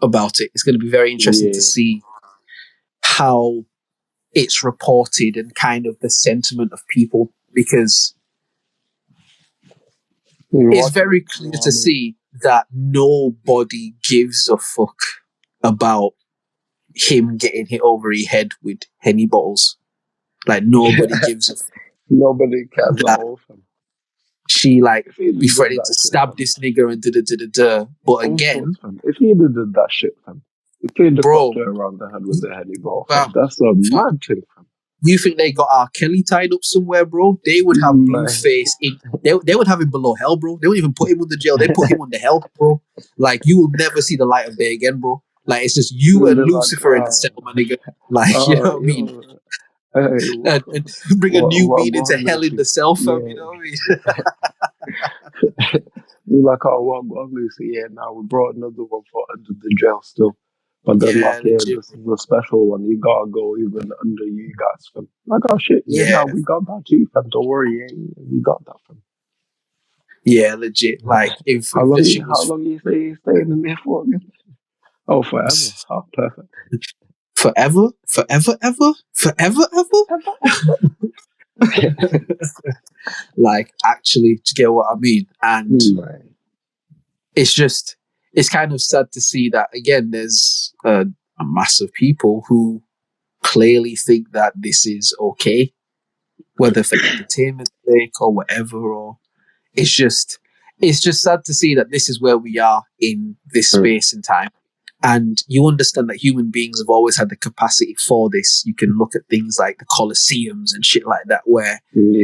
about it. It's going to be very interesting to see how it's reported and kind of the sentiment of people, because it's very clear to see that nobody gives a fuck about him getting hit over his head with Henny bottles. Like, nobody gives a fuck. Nobody cares at That all. Fam. she, like, If he be did threatening that to shit, stab fam. this nigger and da-da-da-da-da. But All again, sorts, fam. If he did that shit, fam. If he just bro, got her around the head with the heady ball, fam. fam, That's a fam, mad thing, fam. you think they got R. Kelly tied up somewhere, bro? They would have Man. Blueface in. They would have him below hell, bro. They wouldn't even put him under jail. They put him under hell, bro. Like, you will never see the light of day again, bro. Like, it's just you and They're like, Lucifer in the cell, my nigga. Like, you know what I mean? yo, hey, And bring a new being into what hell in Lucy? the cell, fam. Yeah. You know what I mean? We're like, oh, what Lucy? Yeah, now we brought another one for under the jail still. But then, Yeah, like, yeah, legit. this is a special one. You gotta go even under you guys, fam. Like, oh shit, yeah, Yeah, now we got that too, fam. Don't worry, yeah, we got that, fam. yeah, legit. Like, if How this long? shit How was long you say you staying in there for again? Oh, forever. Oh, perfect. forever, forever, ever, forever, ever. Like, actually, to get what I mean. And Man. it's kind of sad to see that, again, there's a mass of people who clearly think that this is okay, whether for entertainment sake or whatever, or it's just sad to see that this is where we are in this space and time. And you understand that human beings have always had the capacity for this. You can look at things like the Colosseums and shit like that, where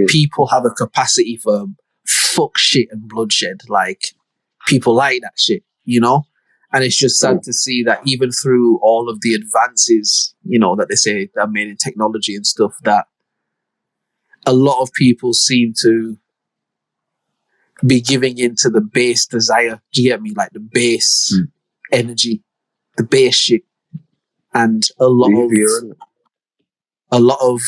people have a capacity for fuck shit and bloodshed. Like, people like that shit, you know? And it's just sad to see that even through all of the advances, you know, that they say that are made in technology and stuff, that a lot of people seem to be giving into the base desire. Do you get me? Like, the base energy, the base shit. And a lot of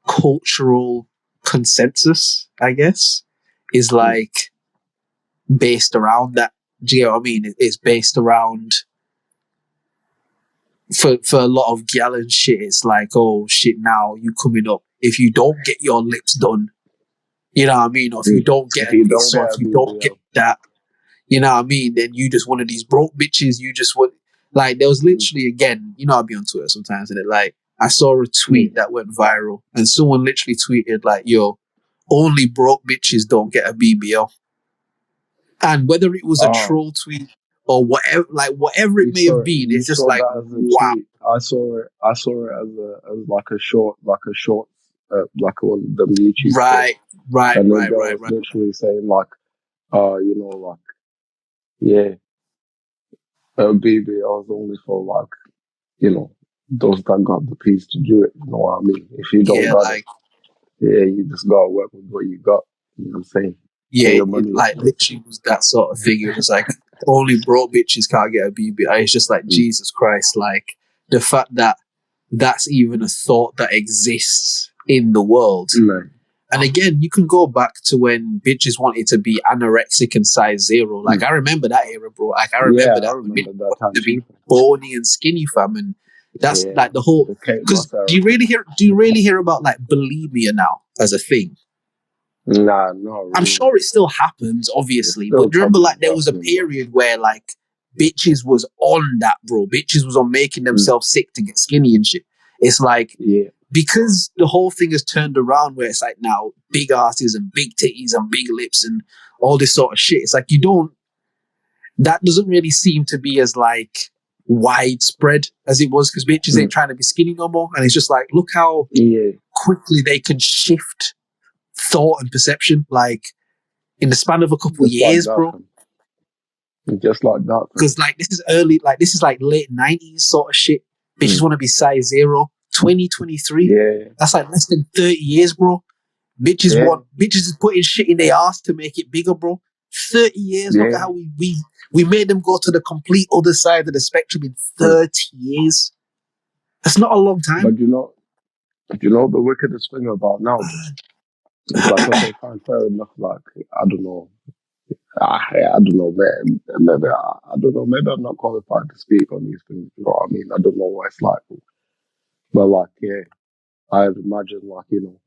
cultural consensus, I guess, is like based around that. Do you know what I mean? It's based around, for a lot of gal and shit, it's like, oh shit, now you coming up. If you don't get your lips done, you know what I mean? Or if you don't get this, or if you don't get that, you know what I mean? Then you just one of these broke bitches. You just want, like, there was literally, again, you know, I'll be on Twitter sometimes, and it, like, I saw a tweet that went viral, and someone literally tweeted, like, yo, only broke bitches don't get a BBL. And whether it was a troll tweet or whatever, like, whatever it may have been, it's just like, wow. I saw it as like a short, like a one of them YouTube. Right. And then was literally saying, like, you know, like, yeah, BBL is only for, like, you know, those that got the piece to do it. You know what I mean? If you don't got it, yeah, you just gotta work with what you got. You know what I'm saying? Yeah, it, like, literally was that sort of thing. It was like, only broke bitches can't get a BBL. It's just like, Jesus Christ, like, the fact that that's even a thought that exists in the world. And again, you can go back to when bitches wanted to be anorexic and size 0. Like, I remember that era, bro. Like, I remember that when bitches wanted to be bony and skinny, fam. And that's like the whole. Because do you really hear about, like, bulimia now as a thing? Nah, no. Really. I'm sure it still happens, obviously. But do you remember, like, there was a period where, like, bitches was on that, bro. Bitches was on making themselves sick to get skinny and shit. It's like, because the whole thing has turned around where it's like now big asses and big titties and big lips and all this sort of shit. It's like, that doesn't really seem to be as, like, widespread as it was, because bitches ain't trying to be skinny no more. And it's just like, look how quickly they can shift thought and perception, like, in the span of a couple of years, like that, bro. Just like that. Because, like, this is like late 90s sort of shit. Bitches want to be size 0. 2023. That's like less than 30 years, bro. Bitches is putting shit in their ass to make it bigger, bro. 30 years. Look at how we made them go to the complete other side of the spectrum in 30 years. That's not a long time. But you know the wickedest thing about now, bro? It's like, okay, fine, fair enough. Like, I don't know. I don't know, man. Maybe I don't know. Maybe I'm not qualified to speak on these things. You know what I mean? I don't know what it's like. But like, yeah, I'd imagine, like, you know,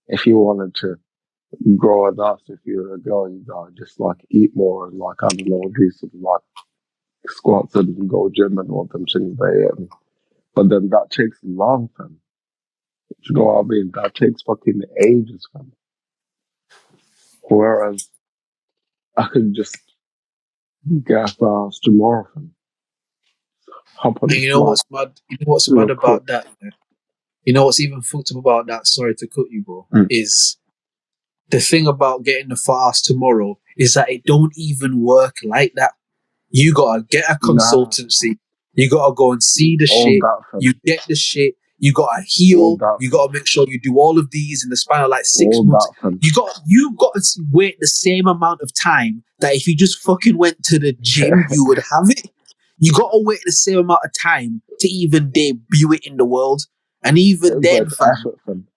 if you wanted to grow a ass, if you're a girl, you gotta just like eat more and like, I don't know, do some like squats and go gym and all them things there. But then that takes long, fam. You know what I mean? That takes fucking ages, fam. Whereas I could just get fast tomorrow, fam. Hop on And a you know flight what's mad? You know what's real mad quick. about that? Yeah? You know what's even fucked up about that? Sorry to cut you, bro. Mm. Is the thing about getting the fast tomorrow is that it don't even work like that. You gotta get a Nah, consultancy. You gotta go and see the all shit. that, You fam. get the shit. You gotta All heal. that, You fam. gotta make sure you do all of these in the span of like 6 All months. that, fam. You got to wait the same amount of time that if you just fucking went to the gym, you would have it. You gotta wait the same amount of time to even debut it in the world. And But it's effort, fam.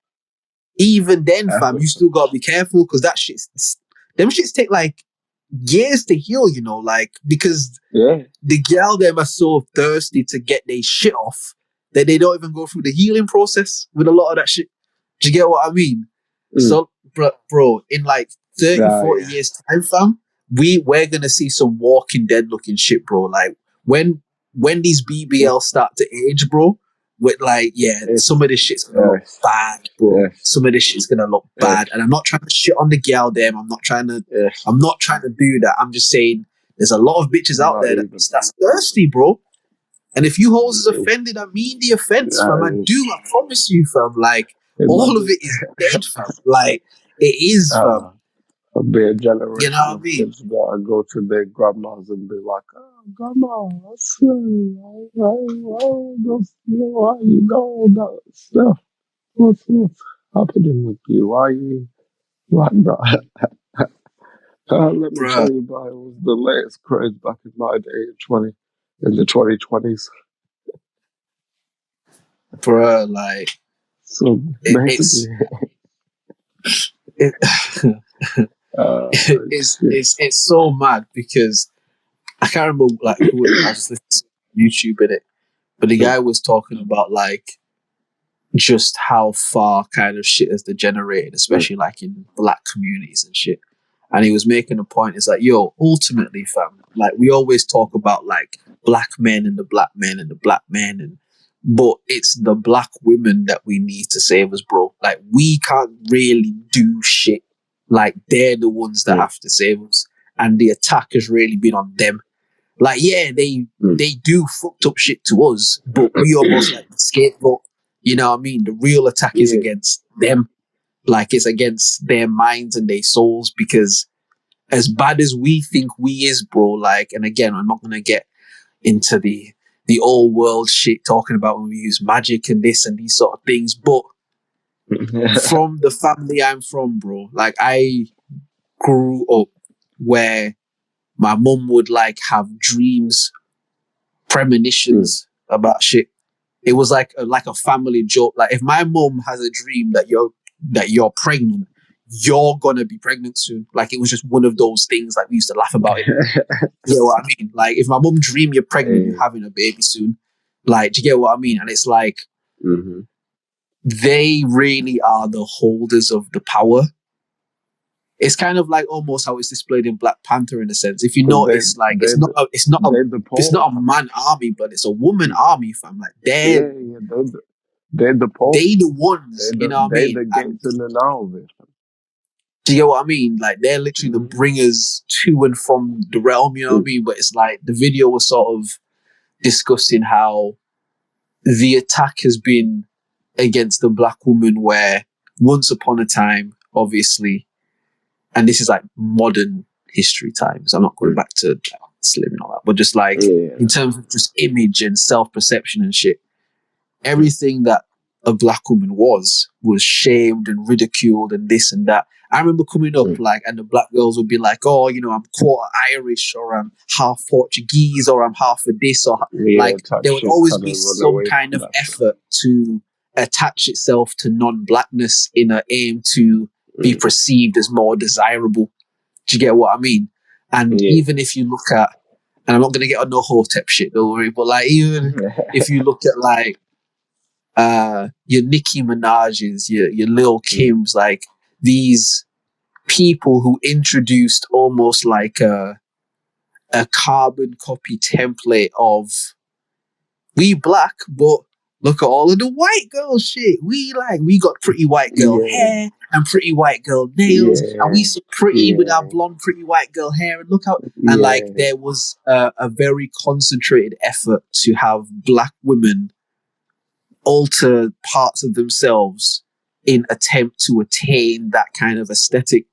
even then, fam, Effort, you fam. still gotta be careful because them shits take like years to heal, you know, like because Yeah. the gal them are so thirsty to get their shit off that they don't even go through the healing process with a lot of that shit. Do you get what I mean? Mm. So, bro, in like 30, Yeah, 40 yeah. years time, fam, we're gonna see some Walking Dead looking shit, bro. Like when these BBL start to age, bro, with like, yeah, some of It's, this shit's gonna look yes, bad, bro. yes, Some of this shit's gonna look yes, bad. And I'm not trying to shit on the gal them. yes. I'm not trying to do that. I'm just saying there's a lot of bitches out Not there even. that's thirsty, bro. And if you hoes is It's, offended, I mean the offense, fam. I it's, do. I promise you, fam. Like all of imagine. it is dead, fam. Like it is, fam. A big You know generation what I of mean, kids that go to their grandmas and be like, "Oh, grandma, why you know all that stuff? What's happening with you? Why you like that?" Let me bruh, tell you about it. It was the latest craze back in my day in the 2020s. bruh. Like So it, basically, it's it, shit. it's so mad because I can't remember like who I was listening to on YouTube in it, but the guy was talking about like just how far kind of shit has degenerated, especially like in black communities and shit. And he was making a point. It's like, yo, ultimately, fam, like we always talk about like black men and the black men and the black men, but it's the black women that we need to save us, bro. Like we can't really do shit. Like they're the ones that Mm, have to save us, and the attack has really been on them. Like, yeah, mm, they do fucked up shit to us, but we almost like the scapegoat. You know what I mean? The real attack is yeah. against them. Like it's against their minds and their souls because as bad as we think we is, bro, like, and again, I'm not gonna get into the old world shit talking about when we use magic and this and these sort of things, but from the family I'm from, bro, like I grew up where my mum would like have dreams, Mm. premonitions about shit. It was like a family joke. Like if my mum has a dream that you're pregnant, you're gonna be pregnant soon. Like it was just one of those things. Like we used to laugh about it. You know what I mean? Like if my mum dream you're pregnant, you're Eh, having a baby soon. Like do you get what I mean? And it's like mm-hmm. they really are the holders of the power. It's kind of like almost how it's displayed in Black Panther in a sense. If you Because notice, like they're the it's poor, not a fam. man army, but it's a woman army, fam. Like Yeah, yeah, they're the poor. they the ones, you know what I They're mean? the And gates in and out of it. do you get what I mean? Like they're literally the Mm-hmm. bringers to and from the realm, you know what I Mm. mean? But it's like the video was sort of discussing how the attack has been against the black woman where once upon a time, obviously, and this is like modern history times. I'm not going Mm. back to Slim and all that, but just like in Yeah. terms of just image and self-perception and shit, everything that a black woman was shamed and ridiculed and this and that. I remember coming up Mm. like, and the black girls would be like, "Oh, you know, I'm quarter Irish, or I'm half Portuguese, or I'm half of this," or Yeah, like type there would shit. always Kind be of run some away kind from of that shit. effort to attach itself to non-blackness in an aim to be Mm. perceived as more desirable. Do you get what I mean? And Yeah. even if you look at, and I'm not going to get on no Hotep shit, don't worry, but like even if you look at like your Nicki Minaj's, your Lil Kim's, like these people who introduced almost like a carbon copy template of we black, but look at all of the white girl shit. We got pretty white girl Yeah. hair and pretty white girl nails, and we Yeah. so pretty with our Yeah. blonde, pretty white girl hair. And look how, and like Yeah. there was a very concentrated effort to have black women alter parts of themselves in attempt to attain that kind of aesthetic.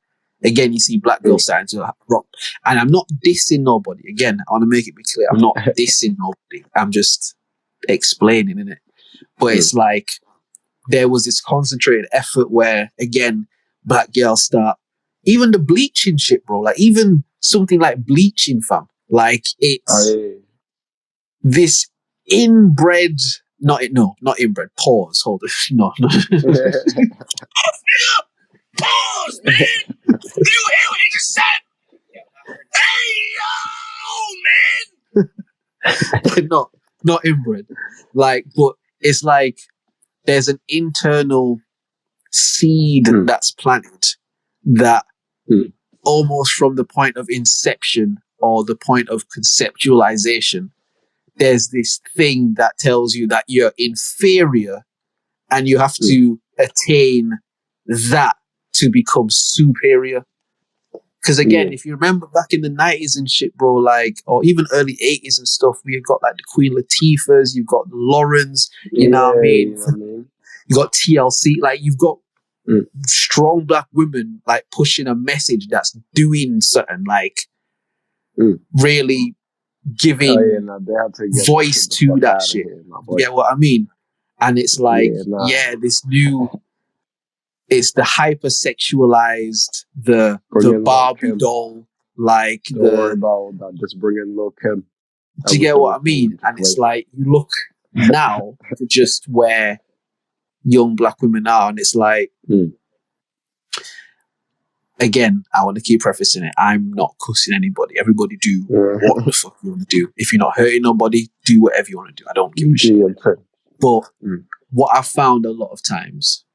Again, you see black girls starting to rock. And I'm not dissing nobody. Again, I want to make it be clear. I'm not dissing nobody. I'm just explaining, innit? But it's like there was this concentrated effort where, again, black girls start, even the bleaching shit, bro. Like even something like bleaching, fam. Like it's this inbred, not inbred. Pause. Hold it. No. Pause, man. You hear what he just said? Hey, yo, man. not inbred. Like, but it's like there's an internal seed that's planted that almost from the point of inception or the point of conceptualization, there's this thing that tells you that you're inferior and you have to attain that to become superior. Because again, if you remember back in the 90s and shit, bro, like, or even early 80s and stuff, we've got like the Queen Latifahs, you've got the Laurens, you know what I mean? You know what I mean? You got TLC, like you've got strong black women like pushing a message that's doing something, like really giving they had to get voice the to fuck that out of shit. here, my You boy. get what I mean? And it's like, this new, it's the hypersexualized, the Barbie doll, like Don't worry about that. Just bring in Lil Kim. Do you get what I mean? And it's like, you look now to just where young black women are, and it's like, again, I want to keep prefacing it. I'm not cussing anybody. Everybody do what the fuck you want to do. If you're not hurting nobody, do whatever you want to do. I don't give a shit. But what I've found a lot of times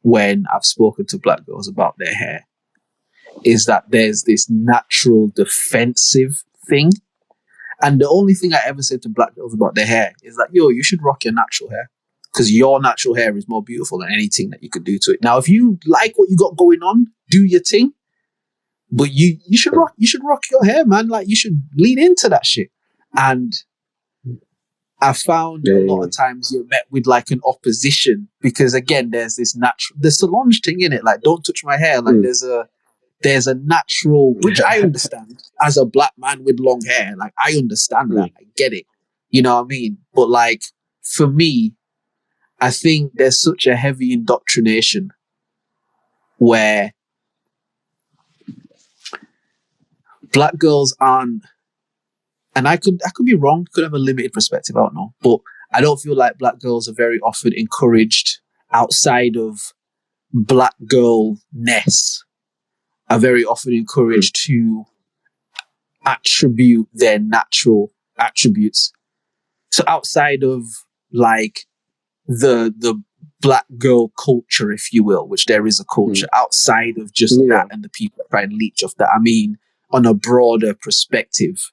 when I've spoken to black girls about their hair is that there's this natural defensive thing. And the only thing I ever said to black girls about their hair is that, yo, you should rock your natural hair. Because your natural hair is more beautiful than anything that you could do to it. Now, if you like what you got going on, do your thing. But you should rock your hair, man. Like, you should lean into that shit. And I found a lot of times you're met with like an opposition because, again, there's this natural, the Solange thing in it. Like, don't touch my hair. Like, there's a natural, which I understand as a black man with long hair. Like, I understand that. I get it. You know what I mean? But like, for me, I think there's such a heavy indoctrination where black girls aren't, and I could be wrong, could have a limited perspective, I don't know. But I don't feel like black girls are very often encouraged outside of black girl-ness, are very often encouraged to attribute their natural attributes. So outside of like the black girl culture, if you will, which there is a culture outside of just that and the people that try and leech off that, I mean, on a broader perspective,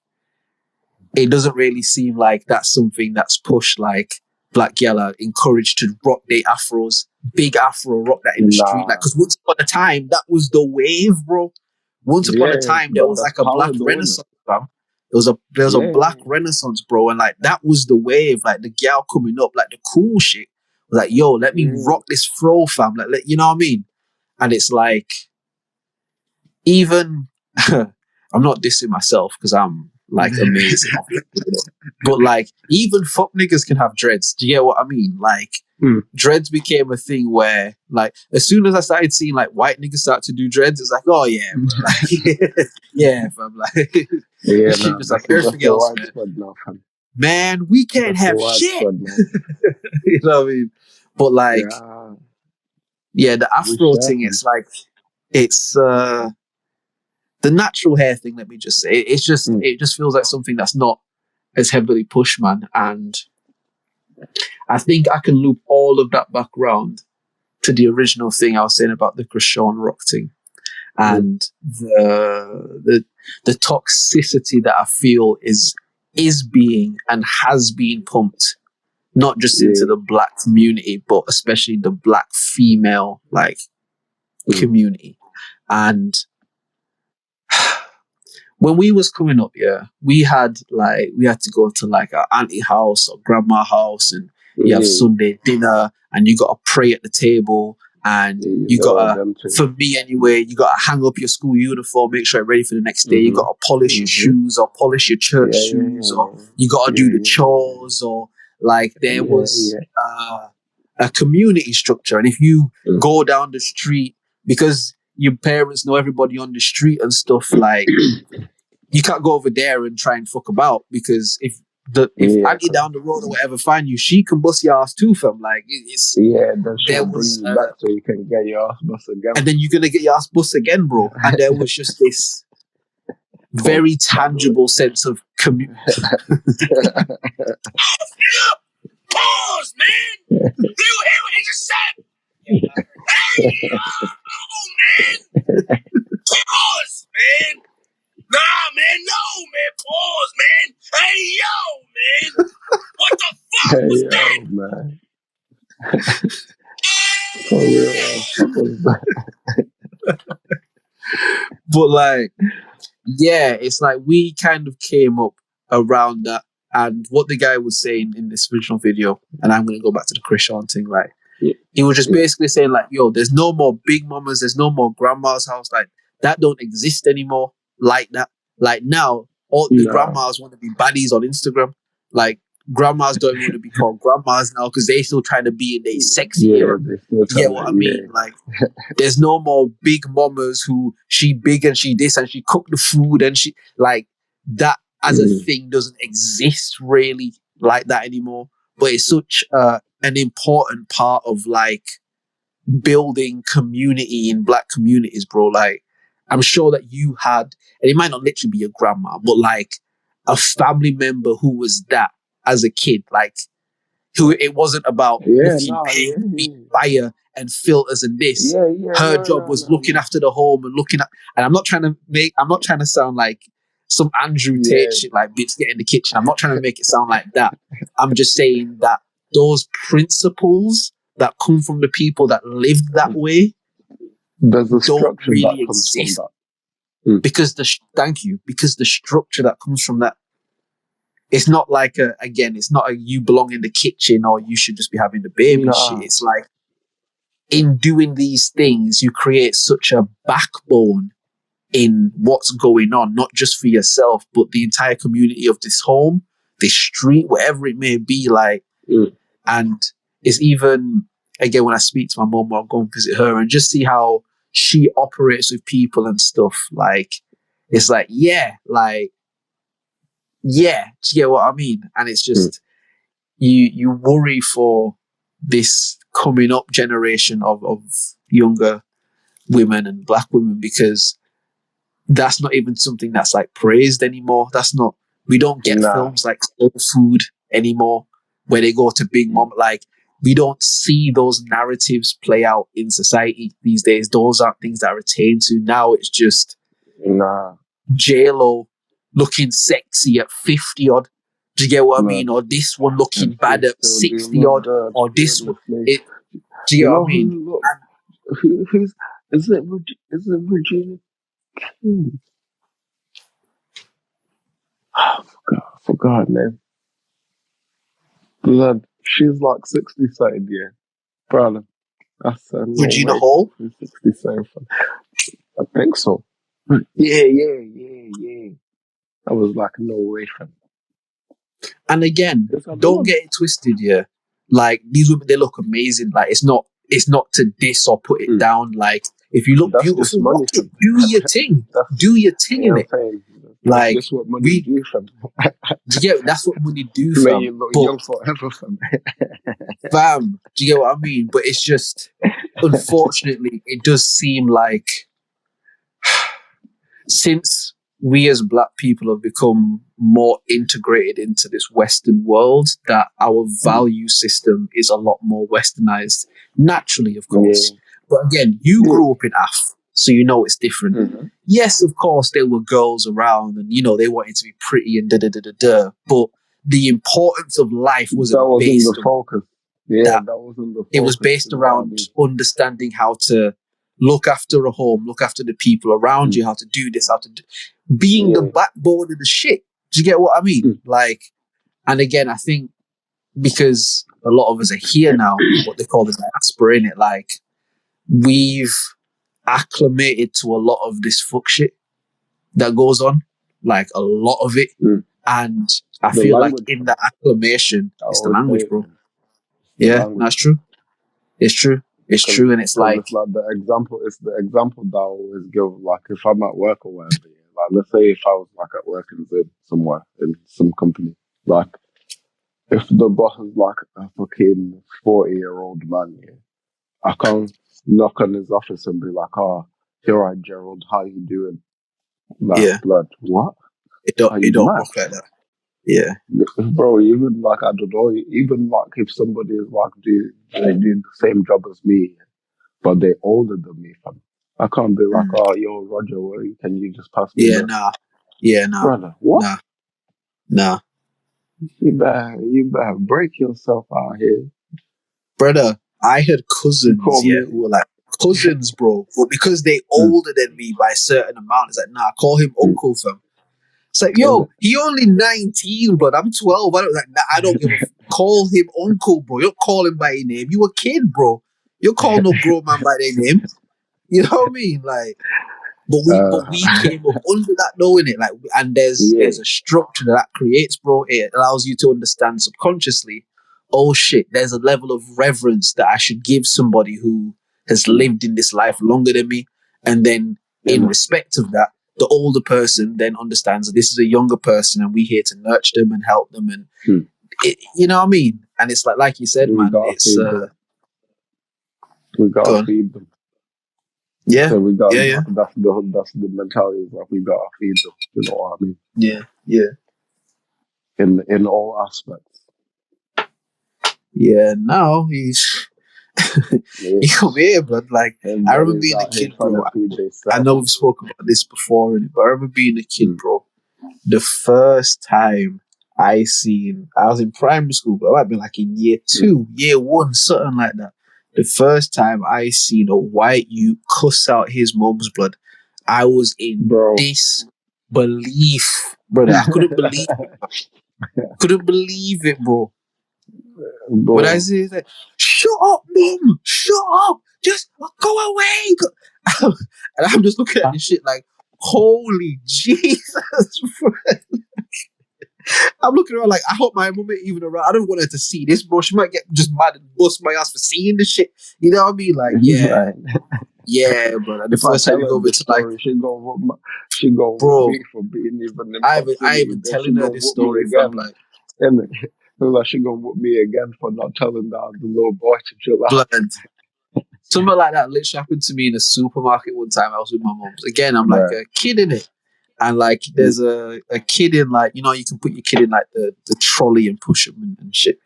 it doesn't really seem like that's something that's pushed. Like black girl are encouraged to rock their afros, big afro, rock that in the street. Like, because once upon a time, that was the wave, bro. Once upon a time, there was like a black renaissance, fam. There was a black renaissance, bro, and like that was the wave. Like the gal coming up, like the cool shit. Like, yo, let me rock this fro, fam. Like, you know what I mean? And it's like, even I'm not dissing myself because I'm like amazing, but like even fuck niggas can have dreads. Do you get what I mean? Like, dreads became a thing where, like, as soon as I started seeing like white niggas start to do dreads, it's like, oh yeah, bro. Like, yeah, fam. Like, Yeah, this shit no, just like everything else, man. widespread now, fam. Man, we can't That's a have shit. widespread now. You know what I mean? But like, Yeah, the we Afro share, thing, fam. it's like, it's the natural hair thing. Let me just say, it's just it just feels like something that's not as heavily pushed, man. And I think I can loop all of that back around to the original thing I was saying about the Chrisean Rock thing and the toxicity that I feel is being and has been pumped not just into the black community, but especially the black female like community. And when we was coming up, we had to go to like our auntie house or grandma house, and you have Sunday dinner, and you got to pray at the table, and you got to, for me anyway, you got to hang up your school uniform, make sure it's ready for the next day. You got to polish your shoes or polish your church shoes, or you got to do the chores, or like there was a community structure, and if you go down the street because your parents know everybody on the street and stuff, like you can't go over there and try and fuck about, because if Auntie down the road or whatever find you, she can bust your ass too, fam. Like it's then she'll bring you back so you can get your ass bust again. And then you're gonna get your ass bust again, bro. And there was just this very tangible sense of community. Pause, man! You hear what he just said? Hey, man! Pause, man! Nah, man, no, man, pause, man. Hey, yo, man. What the fuck was that? Man. For real, what was that? But like, yeah, it's like we kind of came up around that. And what the guy was saying in this original video, and I'm going to go back to the Chrisean thing, like, he was just basically saying like, yo, there's no more big mamas, there's no more grandma's house. Like, that don't exist anymore like that. Like now, all the grandmas want to be baddies on Instagram. Like, grandmas don't want to be called grandmas now because they still trying to be in a sexy era. You get what I mean? Like, there's no more big mamas who she big and she this and she cook the food and she like that as a thing doesn't exist really like that anymore. But it's such an important part of like building community in black communities, bro. Like, I'm sure that you had, and it might not literally be your grandma, but like a family member who was that as a kid, like who it wasn't about paint, fire and filters and this. Her job was looking after the home and looking at, and I'm not trying to sound like some Andrew Tate shit like bitch get in the kitchen. I'm not trying to make it sound like that. I'm just saying that those principles that come from the people that lived that way, there's a structure really that comes exist. from that. Because the structure that comes from that, it's not like it's not a you belong in the kitchen or you should just be having the baby shit. It's like in doing these things, you create such a backbone in what's going on, not just for yourself, but the entire community of this home, this street, whatever it may be. Like, and it's even, again, when I speak to my mom, I'll go and visit her and just see how she operates with people and stuff. Like, it's like, do you get what I mean? And it's just, you worry for this coming up generation of younger women and black women, because that's not even something that's like praised anymore. We don't get films like Soul Food anymore where they go to Big Mom. Like, we don't see those narratives play out in society these days. Those aren't things that are attained to. Now it's just J-Lo looking sexy at 50 odd. Do you get what I mean? Or this one looking bad at 60 odd. Or this one. Do you get what I mean? Is it Regina King? I forgot, man. Blood. She's like 60 something, brother. That's Regina Hall? 60 something. I think so. Yeah. I was like, no way, fam. And again, don't get it twisted, Like these women, they look amazing. Like it's not to diss or put it down. Like if you look That's just beautiful, money rock for it. Do your thing. that's Do your thing you know in what it. I'm saying. That's Like just what money we, do, fam. do you get? That's what money do, Make fam. you look But young forever, fam. fam, do you get what I mean? But it's just, unfortunately, it does seem like since we as black people have become more integrated into this Western world, that our value system is a lot more westernized. Naturally, of course. Yeah. But again, you grew up in AF, so you know it's different. Mm-hmm. Yes, of course, there were girls around and, they wanted to be pretty and da-da-da-da-da. But the importance of life That wasn't wasn't the based on focus. Yeah, that. that wasn't the focus. It was based You know what I around mean? understanding how to look after a home, look after the people around you, how to do this, being the backbone of the shit. Do you get what I mean? Like, and again, I think because a lot of us are here now, what they call the diaspora, in it, like we've acclimated to a lot of this fuck shit that goes on, like a lot of it. And I The feel like language, in the acclimation, I it's the always say language, it, bro. man. The Yeah, language. that's true. It's true. It's true. And it's like, it's like the example that I always give, like if I'm at work or whatever, like let's say if I was like at work in somewhere in some company, like if the boss is like a fucking 40-year-old man, I can't knock on his office and be like, "Oh, you're right, Gerald, how you doing?" Like, yeah, blood, what? it don't Are you mad? work like that. Yeah. Bro, even like, I don't know, even like if somebody is like, they do the same job as me, but they're older than me, fam. I can't be like, "Oh, yo, Roger, can you just pass me Yeah, the..." nah. Yeah, nah. Brother, what? Nah. You better break yourself out here. Brother, I had You cousins, call me. who were like cousins, bro. But because they older than me by a certain amount, it's like, nah, call him uncle, fam. It's like, yo, he only 19, but I'm 12. I don't give a call him uncle, bro. You don't call him by his name. You a kid, bro. You don't call no grown man by their name. You know what I mean? Like, but we came up under that knowing it. Like, and there's a structure that creates, bro. It allows you to understand subconsciously, oh shit, there's a level of reverence that I should give somebody who has lived in this life longer than me. And then in respect of that, the older person then understands that this is a younger person and we're here to nurture them and help them. And you know what I mean? And it's like you said, man, it's we gotta feed them. Yeah. So we got yeah. that's the mentality, is like we gotta feed them. You know what I mean? Yeah. In all aspects. Yeah, now he's he come here, but like And I remember being a kid, bro. I know we've spoken about this before, but I remember being a kid, bro. The first time I was in primary school, but I might be like in year 2, year 1, something like that. The first time I seen a white youth cuss out his mom's blood, I was in disbelief, brother. I couldn't believe it. Couldn't believe it, bro. When I say that, shut up, mom, shut up, just go away. And I'm just looking at this shit like, holy Jesus. I'm looking around like, I hope my mom ain't even around. I don't want her to see this, bro. She might get just mad and bust my ass for seeing this shit. You know what I mean? Like, yeah. Yeah, bro. And the first time you go over to like, she go bro, me for being even in I proximity. even telling her this story from like, and like she gonna whoop me again for not telling the little boy to chill out. Blood. Something like that literally happened to me in a supermarket one time. I was with my mom. Again, I'm like a kid in it. And like there's a kid in like, you can put your kid in like the trolley and push him and shit.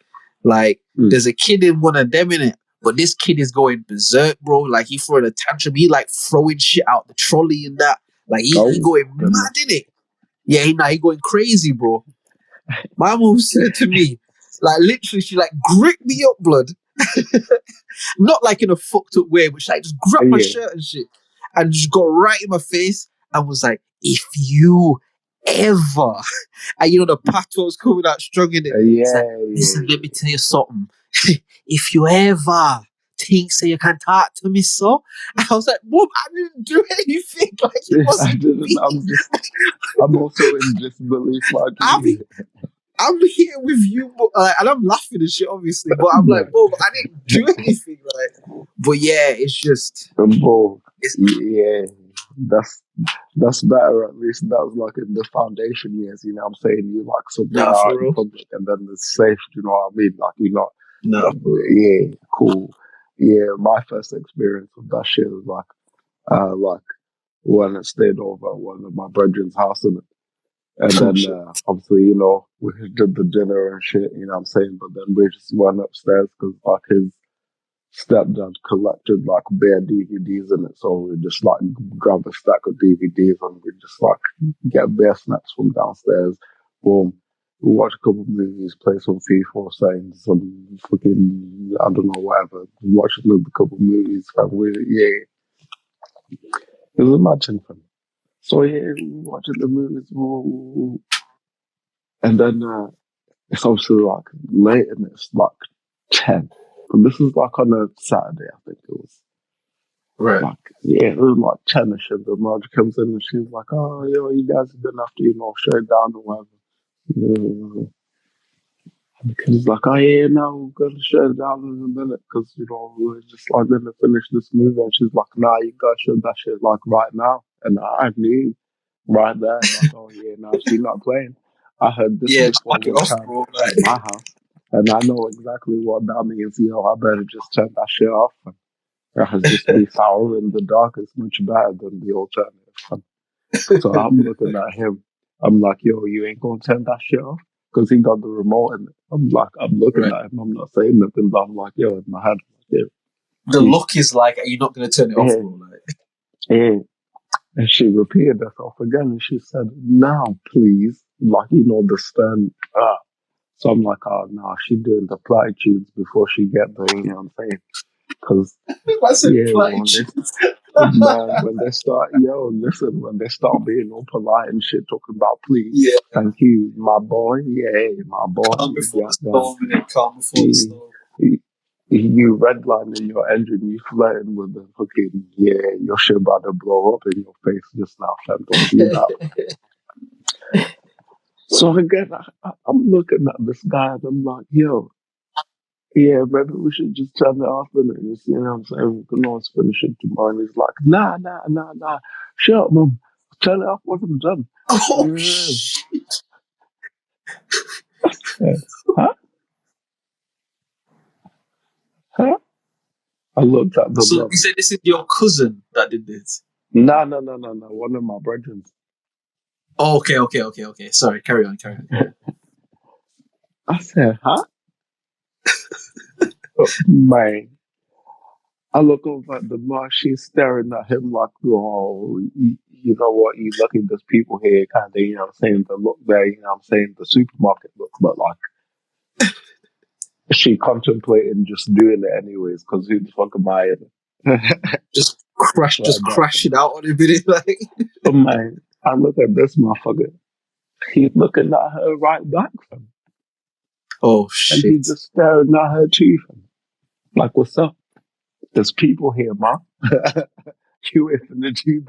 Like there's a kid in one of them in it. But this kid is going berserk, bro. Like he throwing a tantrum. He like throwing shit out the trolley and that. Like he going mad in it. Yeah, he going crazy, bro. My mom said to me, like literally, she like gripped me up, blood. Not like in a fucked up way, but she like just grabbed my shirt and shit and just got right in my face and was like, if you ever, and the patois was coming out strong in it. Listen, let me tell you something. If you ever think so you can talk to me, so I was like, Mom, I didn't do anything. Like it wasn't me. I'm also in disbelief. Like I'm here with you, and I'm laughing and shit, obviously. But I'm like, bro, I didn't do anything. Like, but yeah, it's just, Bro, it's yeah, that's better. At least that's like in the foundation years. You know what I'm saying? You like somewhere nah out for in real. public, and then it's safe. You know what I mean? Like you're not. Nah, for real. Yeah, cool. Yeah, my first experience with that shit was like when I stayed over at one of my brethren's house, and Oh then shit. obviously we did the dinner and shit. You know what I'm saying? But then we just went upstairs because like his stepdad collected like bare DVDs in it, so we just like grab a stack of DVDs and we just like get bare snaps from downstairs. Boom. We watch a couple of movies, play some FIFA or something, some fucking I don't know whatever. Watch another couple of movies, and it was a matching fun. So yeah, we watching the movies, and then it's obviously like late and it's like 10. And this is like on a Saturday, I think it was. Right. Like, yeah, it was like 10ish, and the mother comes in and she's like, oh, yo, you guys are gonna have to, shut down or whatever. And the kid's like, oh, yeah, no, we're gonna shut it down in a minute because, we're just like gonna finish this movie. And she's like, nah, you gotta shut that shit like right now. And I knew right there, like, oh, yeah, no, she's not playing. I heard this Yeah, just before back it one off, time bro. at my house, and I know exactly what that means. I better just turn that shit off. Just be sour in the dark is much better than the alternative. So I'm looking at him. I'm like, yo, you ain't gonna turn that shit off? Because he got the remote and I'm looking Right. at him. I'm not saying nothing, but I'm like, yo, in my head, yeah, The look is like, are you not going to turn it off, yeah, bro? Like, yeah. And she repeated herself again and she said, now, please. Like, the stern. So I'm like, oh, no, she doing the platitudes before she get there, you know what I'm saying? Because, I said, yeah, when plunge. they man, when they start being all polite and shit, talking about please, Yeah, thank you, my boy, yeah, my boy, calm before the goddamn, storm, and calm before the you, storm. you redlining your engine, you flirting with the fucking, yeah, your shit about to blow up in your face just now, fam, don't do that. So again, I'm looking at this guy and I'm like, yo, yeah, maybe we should just turn it off and just, what I'm saying, we can always finish it tomorrow. And he's like, nah. Shut up, mum. Turn it off when I'm done. Oh Yeah. shit! Huh? Huh? I looked at the So mum. you said this is your cousin that did this? No. One of my brethren. Oh, okay. Sorry, carry on. I said, huh? Oh, man. I look over at the mom. She's staring at him like, oh, you know what? You lucky there's people here, kind of, what I'm saying? The look there, what I'm saying? The supermarket look, but like, she contemplating just doing it anyways, because who the fuck am I? Just Like that. crash it out on a minute, like. But man, I look at this motherfucker. He's looking at her right back, fam. Oh And shit! he's just staring at her too, fam. Like, what's up? There's people here, ma. You ain't finna do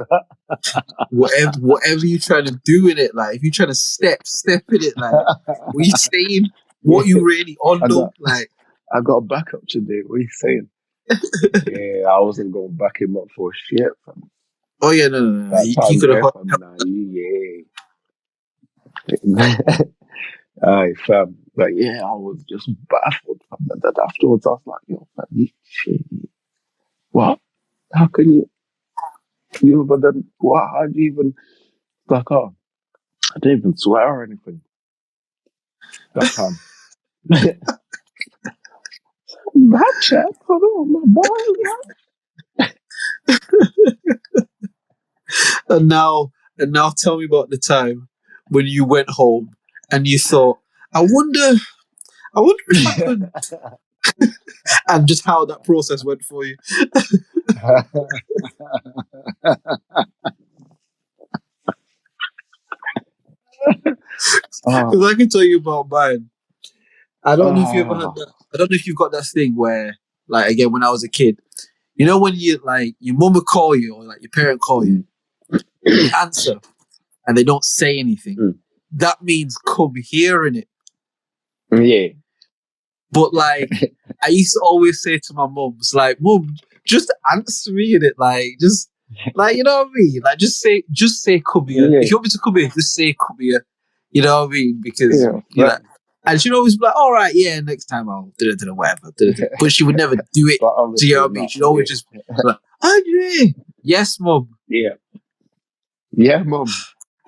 Whatever you trying to do in it, like if you trying to step in it, like that. what you saying, Yeah, what you really on I though, got like. I got backup today. What are you saying? Yeah, I wasn't gonna back him up for shit, fam. Oh yeah, no. That He time could have. there, fam. Nah, yeah. Aye, fam. But yeah, I was just baffled, fam. And then afterwards, I was like, yo, fam, you shit. What? How can you, but then, what? How do you even, like, oh, I didn't even swear or anything that time. That chat, hold on, my boy. And now tell me about the time when you went home and you thought, I wonder if I could, and just how that process went for you. Because oh, I can tell you about mine. I don't know if you ever had oh, that. I don't know if you've got that thing where, like, again, when I was a kid, when you like your mum would call you or like your parent call you, mm, and you answer and they don't say anything. mm. That means come here in it. Yeah. But like, I used to always say to my mums, like, "Mum, just answer me in it, like, just like you know what I mean, like, just say come here. Yeah. If you want me to come here, just say come here. You know what I mean? Because Yeah. you know." And she'd always be like, "All right, yeah, next time I'll do it, whatever." But she would never do it. But Do you know obviously what I mean? not. She'd always just be like, "Andre, yes, mum." Yeah. Yeah, mum.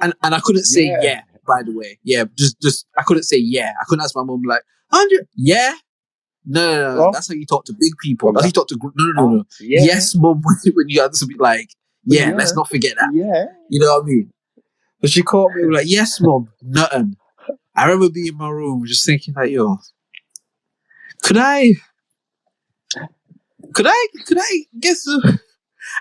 And I couldn't say Yeah. yeah. By the way, yeah, just I couldn't say yeah. I couldn't ask my mum like, "Andre, yeah." No. Oh, That's how you talk to big people. well, That's how you that. talk to no. Yeah. Yes, mum. When you answer me like, yeah, let's Yeah. not forget that. Yeah. You know what I mean? But she called me like, yes, mum, nothing. I remember being in my room just thinking like, yo, could I, could I get some?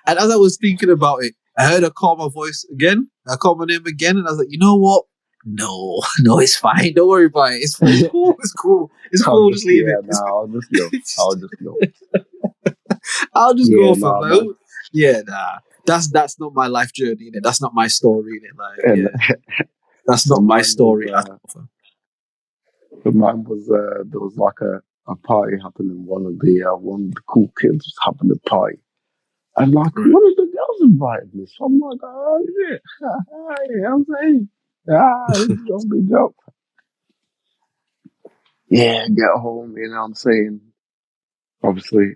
And as I was thinking about it, I heard her call my voice again. I called my name again, and I was like, you know what? No, no, it's fine. Don't worry about it. It's fine. It's cool. It's cool. It's I'll cool. just, Just leave yeah, it. no, I'll just go. I'll just go. I'll just Yeah, go for no, like, man. yeah, nah. That's not my life journey, innit? That's not my story, innit? Like, And yeah, that's so not my mine was, story. there was like a party happening. One of the cool kids was having a party. And like, Right. one of the girls invited me. So I'm like, oh, shit. Hi, I'm saying, don't be dope. Yeah, get home, you know what I'm saying? Obviously,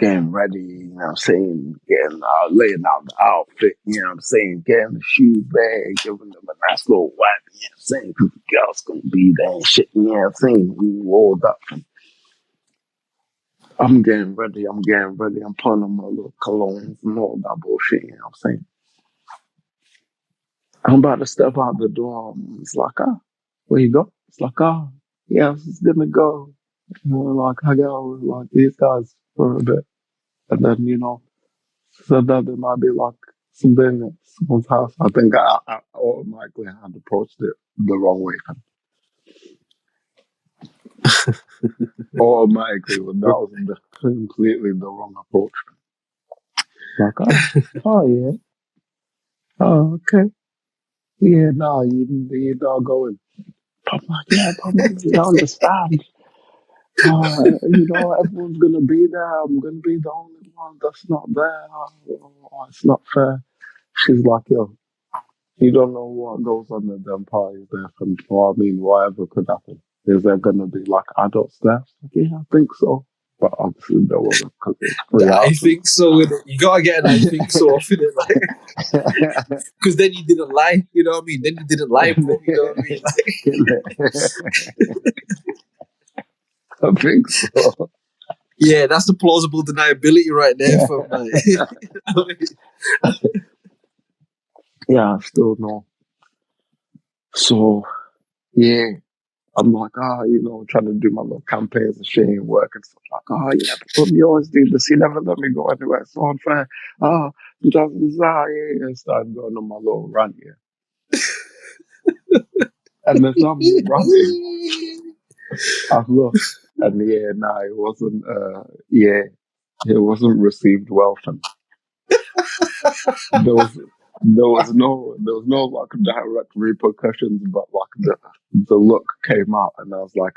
getting ready, you know what I'm saying? Getting, laying out the outfit, you know what I'm saying? Getting the shoe bag, giving them a nice little wipe, you know what I'm saying? Because the girl's going to be there and shit, you know what I'm saying? We rolled up. I'm getting ready, I'm putting on my little colognes and all that bullshit, you know what I'm saying? I'm about to step out the door. It's like, where you go? It's like, yeah, I was just gonna go, like hang out with like these guys for a bit, and then so that there might be like something at someone's house. I think I automatically had approached it the wrong way. Automatically, when that was completely the wrong approach. Like, oh yeah, oh okay, yeah, no, you not going. I'm like, yeah, but man, you don't understand. Everyone's gonna be there. I'm gonna be the only one that's not there. It's not fair. She's like, yo, you don't know what goes on at them parties there. And I mean, whatever could happen. Is there gonna be like adults there? Like, yeah, I think so. But obviously there wasn't because it was free I out. think so. Innit? You gotta get an I think so off in it, like, because then you didn't lie. You know what I mean? Then you didn't lie, bro. You know what I mean? I think so. Yeah, that's the plausible deniability right there from like. Yeah, I still know. So yeah. I'm like, trying to do my little campaigns and shit ain't working. So I'm like, yeah, but you always do this. You never let me go anywhere. It's so unfair. Yeah. Started going on my little rant, yeah. And as I'm ranting, I look, and yeah, nah, it wasn't received well from. There was there was no like direct repercussions, but like the look came out, and I was like,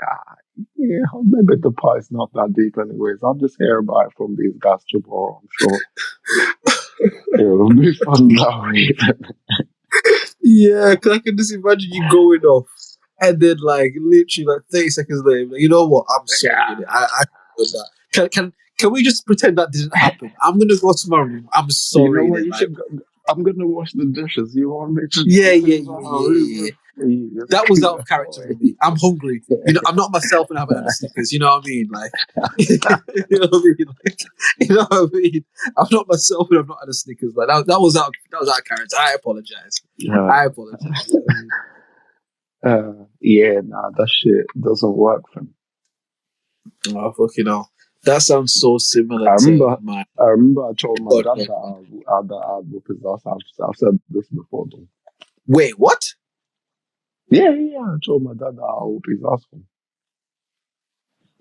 yeah, maybe the pie's not that deep, anyways. I'll just hear about it from these guys tomorrow. I'm sure it'll be fun that way. Yeah, because I can just imagine you going off, and then like literally like 30 seconds later, like, you know what? I'm sorry. Yeah, Innit? I did that. Can we just pretend that didn't happen? I'm gonna go to my room. I'm you know sorry. what? Innit? You Like, should go. I'm gonna wash the dishes. You want me to yeah, do yeah, things yeah, out? yeah, yeah, yeah. That was out of character for me. I'm hungry. You know, I'm not myself and I haven't had a Snickers. You know what I mean? Like, you know what I mean? Like, you know what I mean? I'm not myself and I've not had a Snickers. Like that was out of character. I apologize. I apologize. You know what I mean? Yeah, nah, that shit doesn't work for me. Oh, fucking hell. That sounds so similar I to remember, my I told my dad podcast. that I'd whoop his ass. I've said this before, though. Wait, what? Yeah. I told my dad that I'll whoop his ass.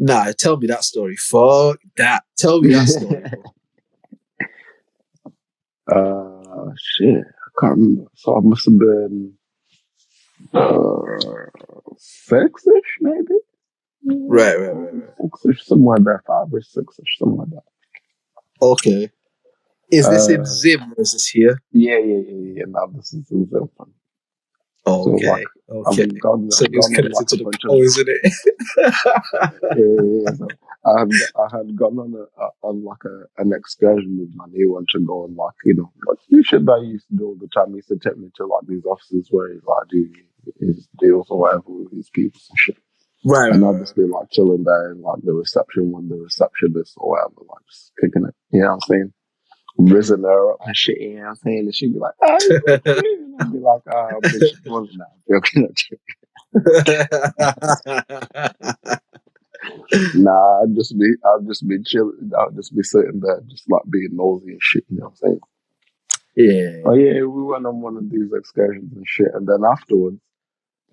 Nah, tell me that story. Fuck that. Tell me that story, bro. Shit, I can't remember. So I must have been 6-ish, maybe. Right. Six-ish, somewhere there, 5-ish, 6-ish, something like that. Okay. Is this in Uh, Zim or is this here? yeah. Now this is in Zilfan. So like, Okay. So I've he's gone on connected like a to the bunch of power, isn't it? So I had gone on on like an excursion with my new one to go and like like you shit that I used to do all the time. He used to take me to like these offices where he like do his deals or whatever with these people and shit. Right. And I'd just be like chilling there in like the reception with the receptionist or whatever, like just kicking it. You know what I'm saying? Rizzing her up and shit, you know what I'm saying? And she'd be like, oh, you look good. And I'd be like, oh, bitch, it wasn't that. Joking. Nah, I'd just be chilling. I'd just be sitting there, just like being nosy and shit. You know what I'm saying? Yeah. Oh yeah, we went on one of these excursions and shit, and then afterwards,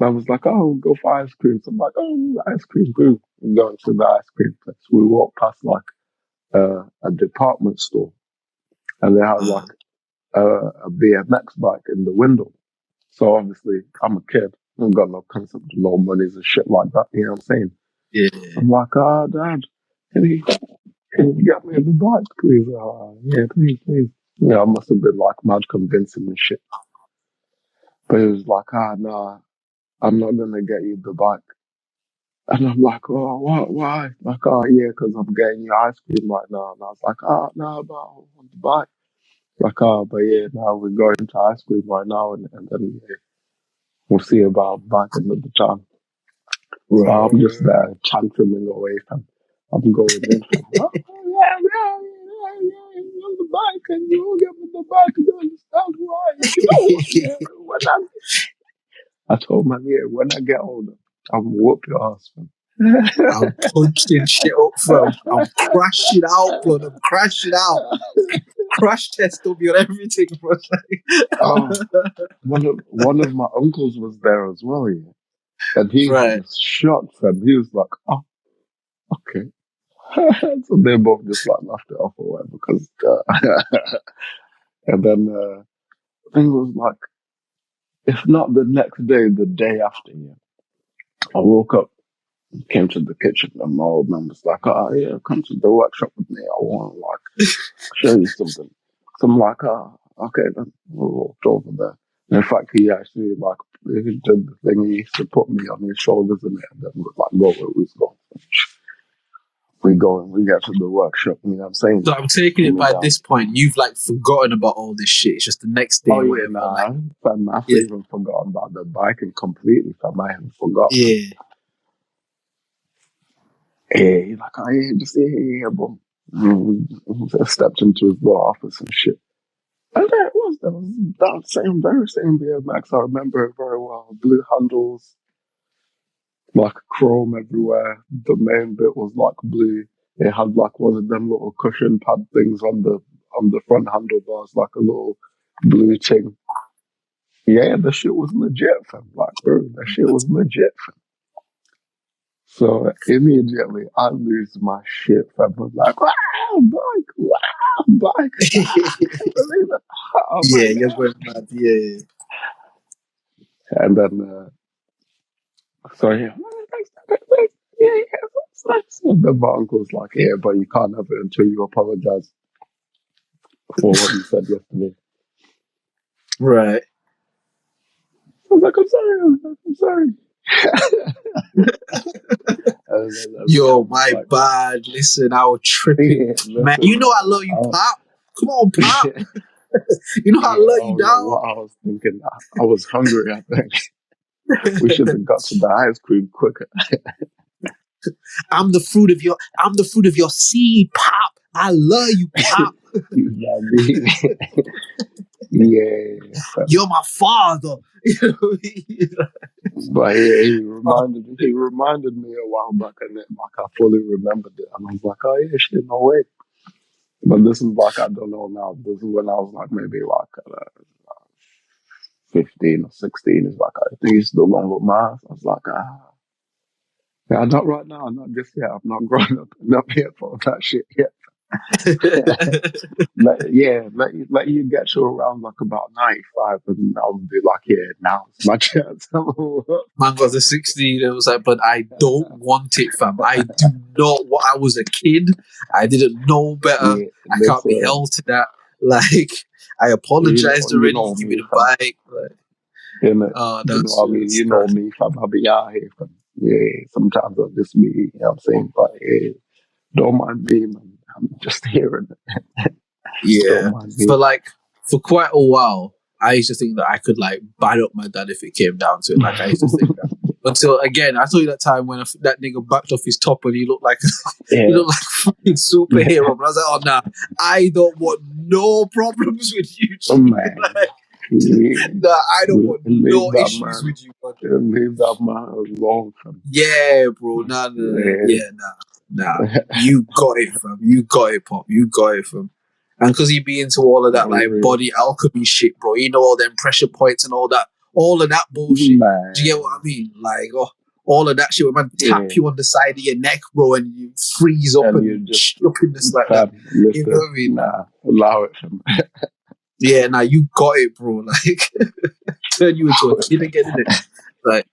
I was like, "Oh, we'll go for ice cream." So I'm like, "Oh, ice cream, good." We go to the ice cream place. We walked past like a department store, and they had like a BMX bike in the window. So obviously, I'm a kid. I've got no concept of no monies and shit like that. You know what I'm saying? Yeah. I'm like, "Ah, Dad, can you get me the bike, please?" Yeah, please. Yeah, I must have been like mad convincing and shit. But he was like, nah, I'm not gonna get you the bike. And I'm like, oh, what? Why? Like, oh, yeah, because I'm getting you ice cream right now. And I was like, oh, no, but I want the bike. Like, oh, but yeah, now we're going to ice cream right now, and then yeah, we'll see about bike another time. So I'm just Right. there tantruming away from. I'm going in from. Oh, yeah, you want the bike, and you will get me the bike. You don't understand why. You know what? Yeah, I told my yeah, when I get older, I'm gonna whoop your ass, man. I'm punching shit up, fam. I'm crashing out, blood. I'm crashing out. Crash test will be on everything, bro. Oh, one of my uncles was there as well, yeah. And he was Right. just shocked, and he was like, "Oh, okay." So they both just like laughed it off or whatever. Because, and then I think it was like, if not the next day, the day after, yeah. I woke up, came to the kitchen, and my old man was like, "Oh yeah, come to the workshop with me. I want to like show you something." So I'm like, "Oh, okay, then we walked over there." And in fact, he actually like he did the thing. He used to put me on his shoulders and then would like go where we go. We go and we get to the workshop. You know what I'm saying? So I'm taking Put it me by down. this point, you've like forgotten about all this shit. It's just the next day Oh or yeah, whatever. Like, nah, fam, I've yeah, even forgotten about the biking completely. Fam, I haven't forgot. Fam. yeah. Yeah, he's like, "Oh yeah, just yeah, boom." We stepped into his little office and shit. And there was that very same BMX. I remember it very well. Blue handles, like chrome everywhere. The main bit was like blue. It had like one of them little cushion pad things on the front handlebars, like a little blue thing. Yeah, the shit was legit, fam. Like, bro, that shit was legit, fam. So immediately I lose my shit, fam. I was like, wow, bike, I can't believe it. Oh my Yeah, you're god. going mad. Yeah. And then so yeah, that's then my uncle's like, yeah, but you can't have it until you apologize for what you said yesterday. Right. I was like, I'm sorry. And then I Yo, was my like, bad. Listen, I was tripping. yeah, Man, you listen, know I man. love you, Pop. Come on, Pop. Yeah, You know I love I you, don't know dog. what I was thinking. I was hungry, I think. We should have got to the ice cream quicker. I'm the fruit of your seed, Pop. I love you, Pop. You know what I mean? Yeah. You're my father. But he reminded me a while back, and then like I fully remembered it, and I was like, oh yeah, shit, no way. But this is like I don't know now. This is when I was like maybe like 15 or 16. It's like I think he's still on with Mars. I was like, yeah, not right now, not just yet. I'm not grown up enough yet for that shit yet. let you get to around like about 95, and I'll be like, yeah, now it's my chance. Man got the 16 and it was like, but I don't want it, fam. I do not want. I was a kid. I didn't know better. Yeah, I can't be listen, held to that. Like, I apologized you already. know You give me me, the fam. bike. Like, You know that's what I mean? just You know me, fam. I'll be out here, fam. Yeah, sometimes I'll just be, you know what I'm saying? But yeah, don't mind me, man. I'm just hearing it. Don't yeah. mind me. For quite a while, I used to think that I could like bite up my dad if it came down to it. Like I used to think that. Until again, I told you that time when that nigga backed off his top and he looked like he Yeah. looked like a fucking superhero. But I was like, oh nah, I don't want no problems with you. Oh, man. Like, Yeah. nah, I don't want Leave no that issues man. with you, man. Leave that man alone, fam. Yeah, bro. Nah, nah, nah. Yeah. Yeah, nah. You got it, fam. You got it, Pop. You got it, fam. And because he be into all of that, For like, real. body alchemy shit, bro. You know, all them pressure points and all of that bullshit. Man. Do you get what I mean? Like, all of that shit where man tap Yeah. you on the side of your neck, bro, and you freeze up And you and just, up in this like that. fam, You listen, know what I mean? nah, allow it, fam. Yeah, nah, you got it, bro. Like, turn you into a kid again, innit? Like,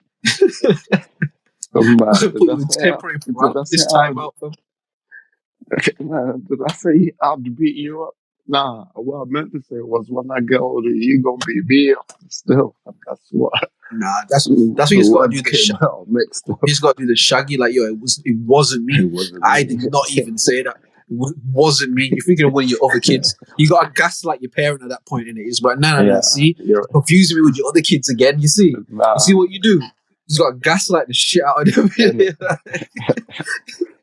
Man, put you in temporary this time out, fam. man, did I say I'd beat you up? Nah, what I meant to say was when I get older, you gonna be me up still. That's what Nah, that's the what you just gotta do. words came out mixed up. You just got to do the shaggy, like, yo, it wasn't me. It wasn't I me. did not even say that. It wasn't me. You're thinking of one of your other kids. You got to gaslight your parent at that point, in it. It's like, no. See, you're confusing me with your other kids again. You see, nah, you see what you do. You just got to gaslight the shit out of them.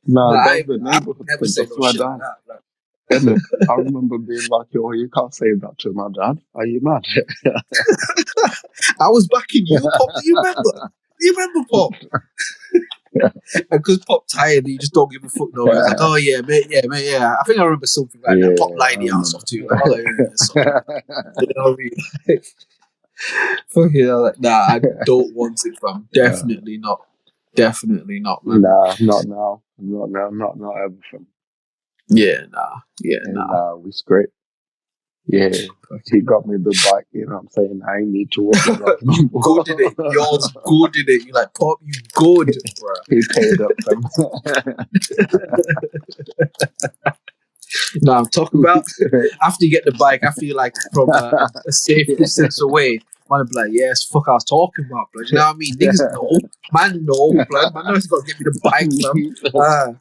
nah, Nah, that's the I neighborhood never thing. say That's no my shit like dad. that. Like, And I remember being like, yo, you can't say that to my dad. Are you mad? I was backing you, Pop. Do you remember? Do you remember, Pop? And because Pop tired, he just don't give a fuck. No, he was like, oh yeah, mate, yeah. I think I remember something like that. Pop I lying the ass remember. off to you. Like, oh yeah, so. You know what I mean? Fucking hell, like, nah, I don't want it, fam. Definitely not. Definitely not, man. Nah, not now. Not everything. Yeah, nah. Yeah, And nah. we scraped. Yeah, he got me the bike, you know what I'm saying? I ain't need to work it off no more. Good in it. Yours good in it. You're like, Pop, you good, bro. He paid up, fam. Now I'm talking about after you get the bike, after you like from a safe distance away, man be like, yes, fuck I was talking about, blood. You know what I mean? Niggas know. Man know, blood. Man knows he's got to get me the bike, fam.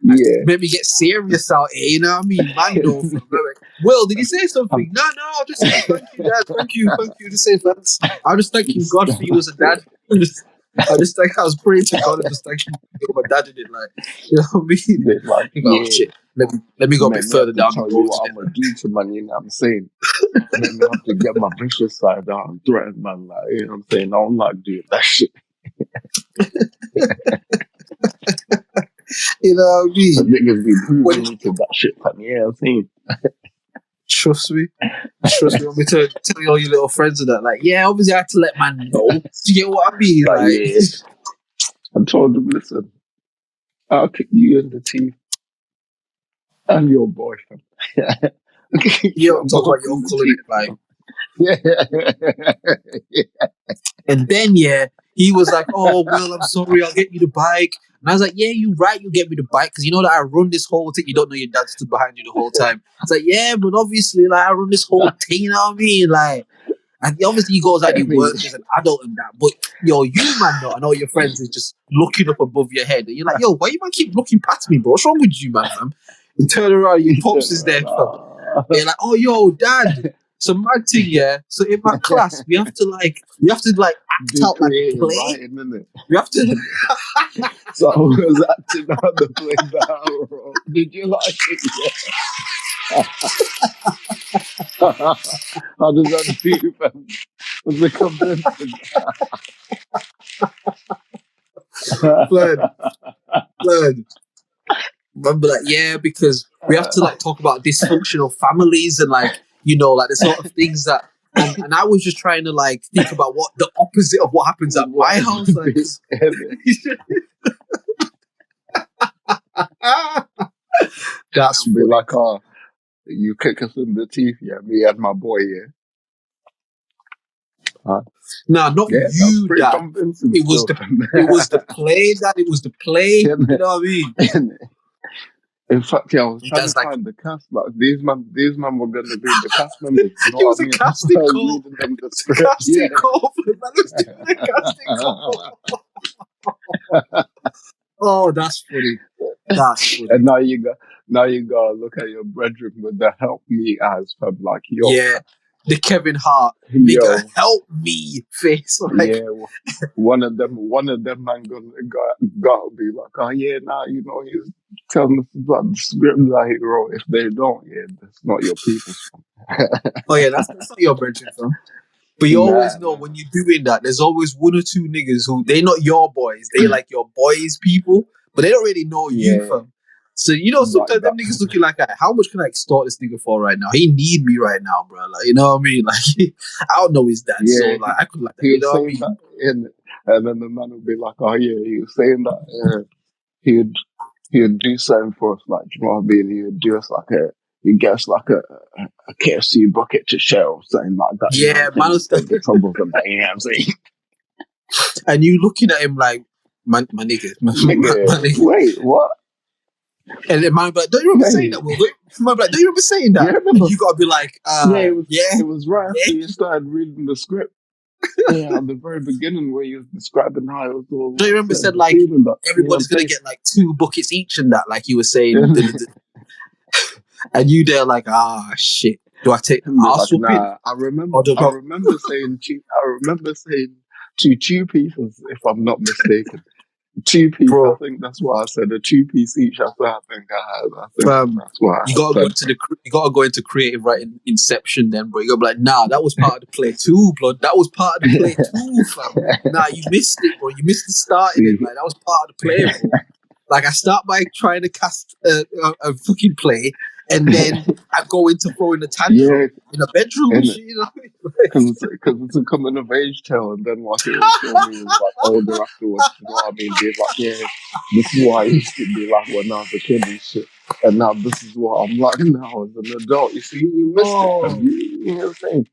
Yeah. Make me get serious out here, you know what I mean? Man know, fam. Like, Will, did he say something? No, I'll just say thank you, Dad. Thank you. Just say thanks. I'm just thanking God for you as a dad. I just think I was praying to God and just thanking my dad did it, like, you know what I mean? Like, Oh shit. Let me go a bit further me have down to the tell you road. what I'm gonna do to man, you know what I'm saying? Make me have to get my vicious side out and threaten man, like, you know what I'm saying? I don't like doing that shit. You know what I mean? The niggas be proving me to that shit, man. Yeah, I'm saying. Trust me. Want me to tell you all your little friends and that, like, yeah, obviously I had to let man know. Do you get what I mean? Like, Like, yeah. I told him, listen, I'll kick you in the teeth and your boyfriend. you don't talk about your uncle in it, like. Yeah. And then, yeah, he was like, oh, Will, I'm sorry, I'll get you the bike. And I was like, yeah, you're right, you'll get me the bike, because you know that I run this whole thing. You don't know your dad stood behind you the whole time. I was like, yeah, but obviously, like, I run this whole thing, you know what I mean? Like, and obviously he goes out and he works as an adult and that. But, yo, you, man, though, and all your friends is just looking up above your head. And you're like, yo, why you, man, keep looking past me, bro? What's wrong with you, man, fam? And turn around, your pops is there, fam. And you're like, oh, yo, dad. So mad thing, yeah. So in my class, we have to like act out like a play. Writing, isn't it? You have to. So I was acting out the play that role. Did you like it? Yeah. How does that do, fam? Was it convincing? Blood. Remember that, yeah, because we have to like talk about dysfunctional families and like, you know, like the sort of things that and I was just trying to like think about what the opposite of what happens at my house. Like, That's Be funny. like, oh, you kick us in the teeth, yeah, me and my boy, yeah. Nah, not Yeah, that's you, pretty Dad. convincing It was still. the it was the play, Dad. It was the play. Isn't You it? know what I mean? In fact, yeah, I was And trying to Dad's like, find the cast. Like these men were going to be the cast members. You know it what was I a mean? I casting was call. reading them the It's a script. Yeah. casting call. Man was doing a casting call. Oh, that's funny. That's funny. And now you got to look at your brethren with the help me eyes, fam. Like, yo, Yeah, the Kevin Hart nigga, yo, help me face. Like, yeah. One of them, man, got to be like, oh yeah, now you know he's telling us about the script that he wrote. If they don't, yeah, that's not your people's. oh yeah, that's not your brethren, fam. But you always Nah, know when you're doing that, there's always one or two niggas who they're not your boys, they like your boys' people, but they don't really know you, yeah, fam. So you know, like sometimes that. them niggas looking like, how much can I extort this nigga for right now? He need me right now, bro. Like, you know what I mean? Like, I don't know his dad, so Yeah, like I could like that. he You was know what I saying mean? that, and then the man would be like, "Oh yeah," he was saying that he'd he'd do something for us, like you know what I mean. He'd do us like he'd get us like a KFC bucket to share or something like that. You know Yeah, what I'm man. saying? Take the troubles and that. You know what I'm saying? And you looking at him like, my nigga, my Nigga, nigga. wait, what? And then man be like, don't you remember saying Mate, that, Will? Man be like, don't you remember saying you that? And remember? you gotta be like, Yeah, yeah, it was right after yeah. you started reading the script. Yeah, at the very beginning where you was describing how it was all Don't you like remember setting said the like scene and that. You know what I'm everybody's gonna saying? get like 2 buckets each and that, like you were saying, and you there like, shit. Do I take? And be I'll like, swap it, nah, or do I I? remember saying two pieces, if I'm not mistaken. Two piece, I Bro, think that's what I said. A two piece each, I think I had. I think fam, that's what I you had gotta go said. into you gotta go into creative writing inception then, bro. You gotta be like, nah, that was part of the play too, blood. That was part of the play too, fam. Nah, you missed it, bro. You missed the start in it, See, like that was part of the play, bro. Like I start by trying to cast a fucking play, and then I go into throwing a yeah, tantrum in a bedroom and and shit. You know? because it's a coming of age tale, and then like it will show me as like older afterwards. You know what I mean? Be like, yeah, this is what I used to be like when I was a kid and shit, and now this is what I'm like now as an adult. You see, you missed it, fam. Oh, You know what I'm saying?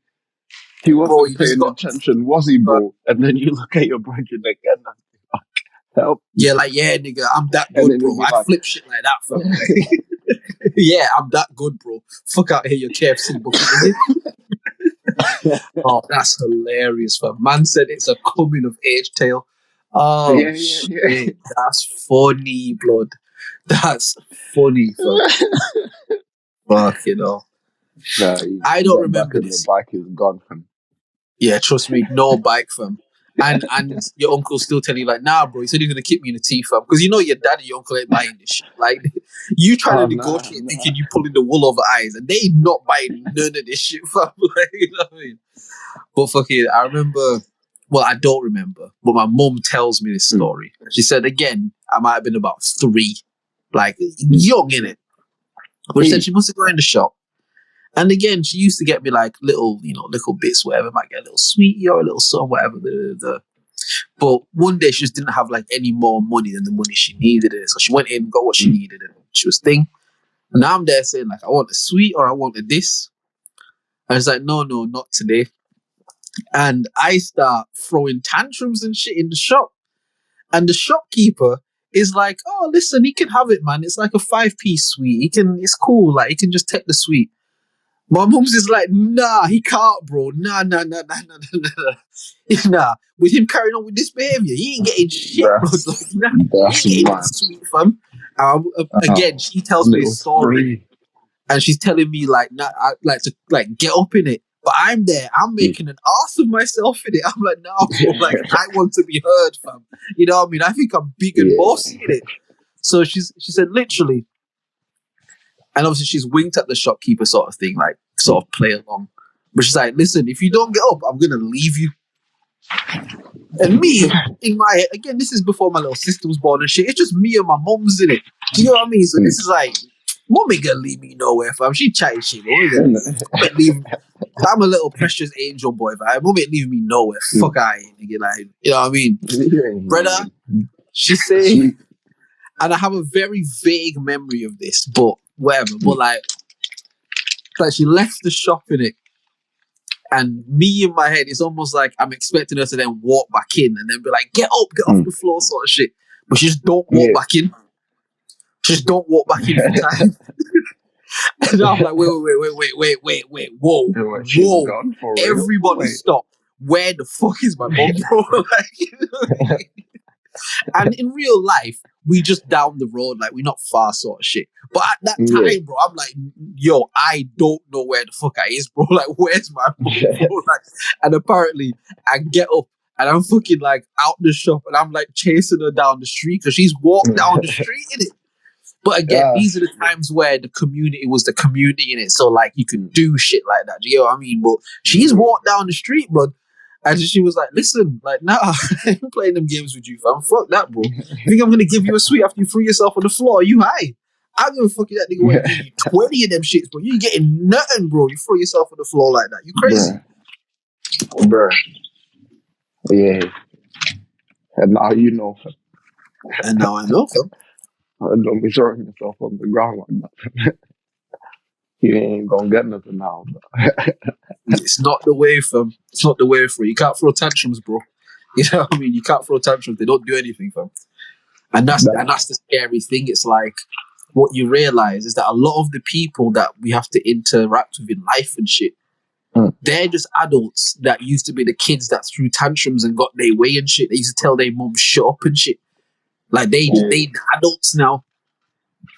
He bro, wasn't you just paying got. attention, was he, bro? And then you look at your brother again and help, Yeah, like yeah, nigga, I'm that and good, then he'll bro. be I like, flip shit like that, fam. Like, yeah, I'm that good, bro. Fuck out here, your KFC bucket, nigga. Oh, that's hilarious, fam. Man said it's a coming of age tale. Oh yeah. shit, that's funny, blood. That's funny, fam. Fuck, you know. Nah, I don't that back remember in the this. bike is gone from. Yeah, trust me, no bike, fam. And your uncle's still telling you like, nah, bro. He said he's gonna keep me in the teeth, fam. Because you know your dad and your uncle ain't buying this shit. Like you trying to Oh nah, negotiate, nah. thinking you pulling the wool over eyes, and they not buying none of this shit, fam. Like, you know what I mean? But fucking, I remember. Well, I don't remember, but my mum tells me this Mm, story. She said again, I might have been about 3, like young in it. But she said mm, she must have gone in the shop. And again, she used to get me like little, little bits, whatever. Might get a little sweetie or a little something, whatever. But one day she just didn't have like any more money than the money she needed. So she went in, got what she mm. needed, and she was thing. And now I'm there saying like, I want a sweet or I want a this. And it's like, no, not today. And I start throwing tantrums and shit in the shop. And the shopkeeper is like, oh, listen, he can have it, man. It's like a 5-piece sweet. It's cool. Like, he can just take the sweet. My mum's just like, nah, he can't, bro. Nah. Nah. With him carrying on with this behavior, he ain't getting shit, bro. Like, nah, he That's ain't getting that mad. sweet, fam. Again, Oh, she tells and me it this was story, free. and she's telling me like, nah, I like to like get up in it. But I'm there. I'm Mm. making an ass of myself in it. I'm like, nah, bro. Like, I want to be heard, fam. You know what I mean? I think I'm big and Yeah. bossy in it. So she said literally, and obviously she's winked at the shopkeeper sort of thing, like sort of play along. But she's like, listen, if you don't get up, I'm gonna leave you. And me, in my head, again, this is before my little sister was born and shit. It's just me and my mum's in it. Do you know what I mean? So Mm. this is like, mum ain't gonna leave me nowhere, fam. She chatting shit. Mum ain't gonna And, leave me. I'm a little precious angel boy, fam. Mum ain't leaving me nowhere. mm. Fuck I ain't, nigga. Like, you know what I mean? Yeah, Brother, she say, sweet. and I have a very vague memory of this, but whatever. But like she left the shop in it, and me in my head, it's almost like I'm expecting her to then walk back in and then be like, "Get up, get off the floor," sort of shit. But she just don't walk back in. Just don't walk back in for time. And I'm like, wait, whoa. She's gone for real? Everybody stop. Where the fuck is my mom, bro? Like, you know what I mean? And in real life, we just down the road, like we're not far sort of shit. But at that time, bro, I'm like, yo, I don't know where the fuck I is, bro. Like, where's my mom, bro? Like, and apparently I get up and I'm fucking like out the shop and I'm like chasing her down the street because she's walked down the street in it. But again, these are the times where the community was the community in it. So like you could do shit like that. Do you know what I mean? But she's walked down the street, bro. And she was like, listen, like, nah, I ain't playing them games with you, fam. Fuck that, bro. You think I'm going to give you a sweet after you threw yourself on the floor? Are you high? I'm going to fuck you that nigga want to give you 20 of them shits, bro. You ain't getting nothing, bro. You throw yourself on the floor like that. You crazy. Bruh. Yeah. And now you know, fam. And now I know, fam. Don't be throwing yourself on the ground like that. You ain't gonna get nothing now. It's not the way, fam. It's not the way for you. You can't throw tantrums, bro. You know what I mean? You can't throw tantrums. They don't do anything, fam. And that's the scary thing. It's like what you realize is that a lot of the people that we have to interact with in life and shit, they're just adults that used to be the kids that threw tantrums and got their way and shit. They used to tell their mum shut up and shit. Like they adults now.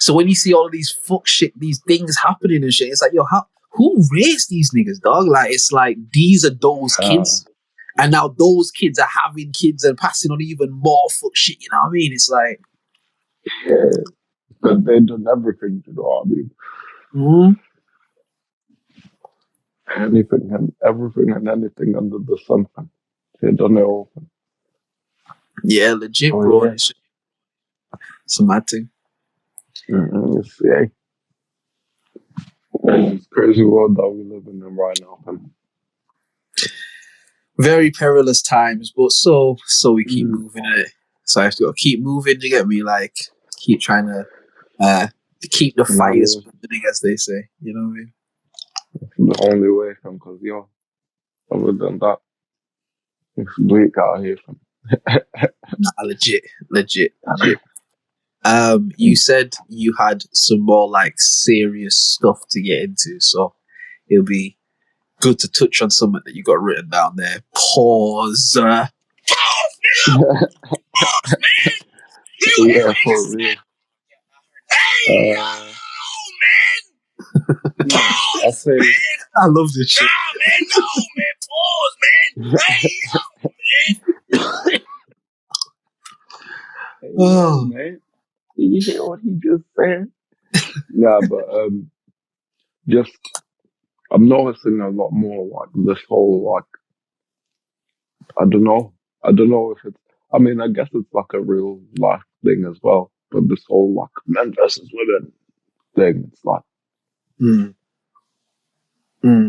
So when you see all of these fuck shit, these things happening and shit, it's like, yo, who raised these niggas, dog? Like, it's like, these are those kids. And now those kids are having kids and passing on even more fuck shit, you know what I mean? It's like... Yeah, but they done everything, you know what I mean? Anything and everything and anything under the sun, fam. They done it all, fam. Yeah, legit, bro. Yeah. It's a mad thing. It's crazy world that we live in right now, fam. Very perilous times, but so we keep moving it. So I have to keep moving. You get me? Like keep trying to keep the fires burning, as they say. You know what I mean? It's the only way, fam. Because other than that, it's bleak out here, fam. Nah, legit. You said you had some more like serious stuff to get into, so it'll be good to touch on something that you got written down there. Pause. Pause, man. Yeah, for real. I say, I love this shit. Pause, man. Oh, man. Did you hear what he just said? Nah, but just I'm noticing a lot more like this whole like I don't know if it's I mean I guess it's like a real life thing as well, but this whole like men versus women thing, it's like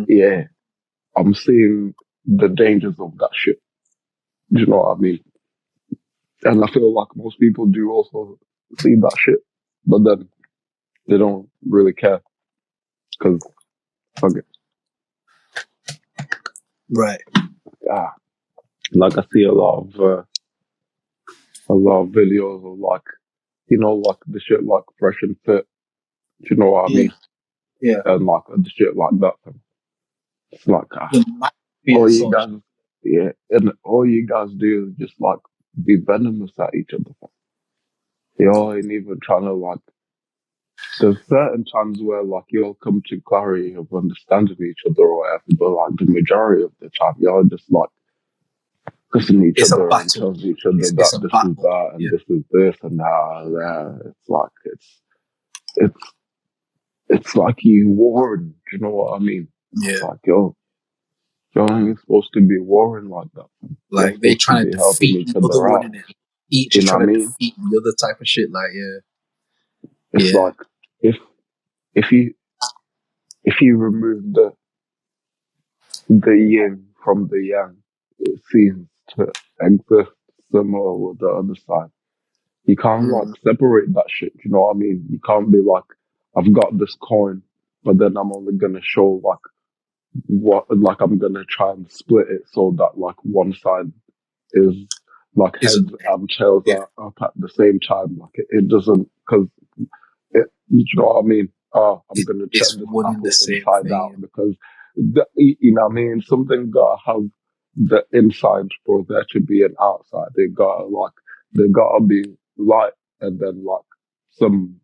yeah, I'm seeing the dangers of that shit. Do you know what I mean? And I feel like most people do also see that shit, but then they don't really care because fuck it. Right. Yeah. Like I see a lot of videos of like, you know, like the shit like Fresh and Fit. Do you know what I mean? Yeah. And like the shit like that. It's like all you guys, and all you guys do is just like be venomous at each other. You ain't even trying to like. There's certain times where like you'll come to clarity of understanding each other or whatever, but like the majority of the time you're just like kissing each other and telling each other that this is that and this is this and that. It's like it's like you warring. Do you know what I mean? Yeah. It's like yo ain't supposed to be warring like that. Like they trying to defeat the other one in it. Each is trying to defeat the other type of shit. Like it's like if you remove the yin from the yang, it seems to exist somewhere with the other side. You can't like separate that shit. You know what I mean? You can't be like, I've got this coin, but then I'm only gonna show like I'm gonna try and split it so that like one side is like heads Isn't it? and tails Yeah. are up at the same time. Like it doesn't, because you know what I mean? I'm gonna check It's this one and the apple same inside out thing. because you know what I mean? Something gotta have the inside for there to be an outside. They gotta be light and then like some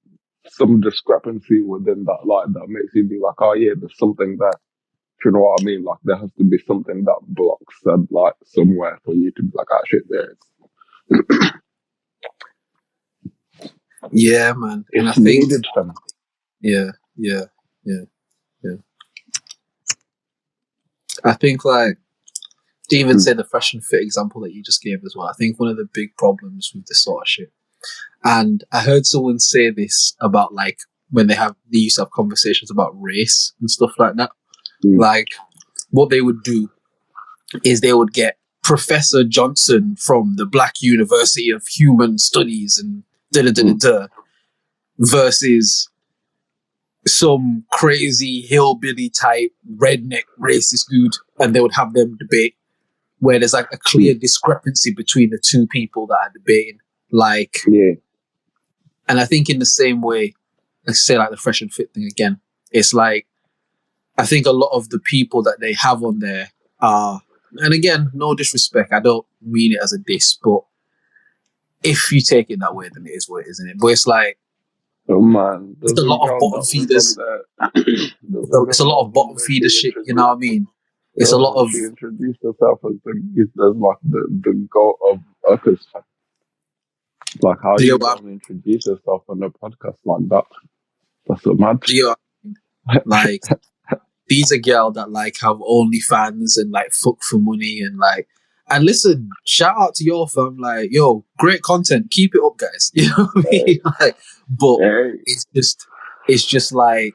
discrepancy within that light that makes you be like, oh yeah, there's something there. Do you know what I mean? Like there has to be something that blocks that light somewhere for you to be like, ah shit, there Yeah, man. And I it's think, needed, fam. yeah, yeah, yeah, yeah. I think like to even Mm, say the fresh and fit example that you just gave as well. I think one of the big problems with this sort of shit, and I heard someone say this about like when they used to have conversations about race and stuff like that. mm, Like what they would do is they would get Professor Johnson from the Black University of Human Studies and da da da da mm, da versus some crazy hillbilly type redneck racist dude, and they would have them debate where there's like a clear mm. discrepancy between the two people that are debating. Like, Yeah, and I think in the same way, let's say like the fresh and fit thing again, it's like I think a lot of the people that they have on there are, and again, no disrespect, I don't mean it as a diss, but if you take it that way, then it is what it is, isn't it? But it's like oh man, it's there's a a lot of girl bottom that was on feeders. there. There's a It's girl a that lot of was on bottom there. feeder She shit. You know what I mean? It's a lot of she introduced herself as like the goat of Uckers. Like, how do you you know what gonna introduce yourself on a podcast like that? That's a mad. do you like these are girls that like have OnlyFans and like fuck for money and like and listen, shout out to your fam, like yo, great content, keep it up, guys. You know what I mean? Like, but Hey, it's just like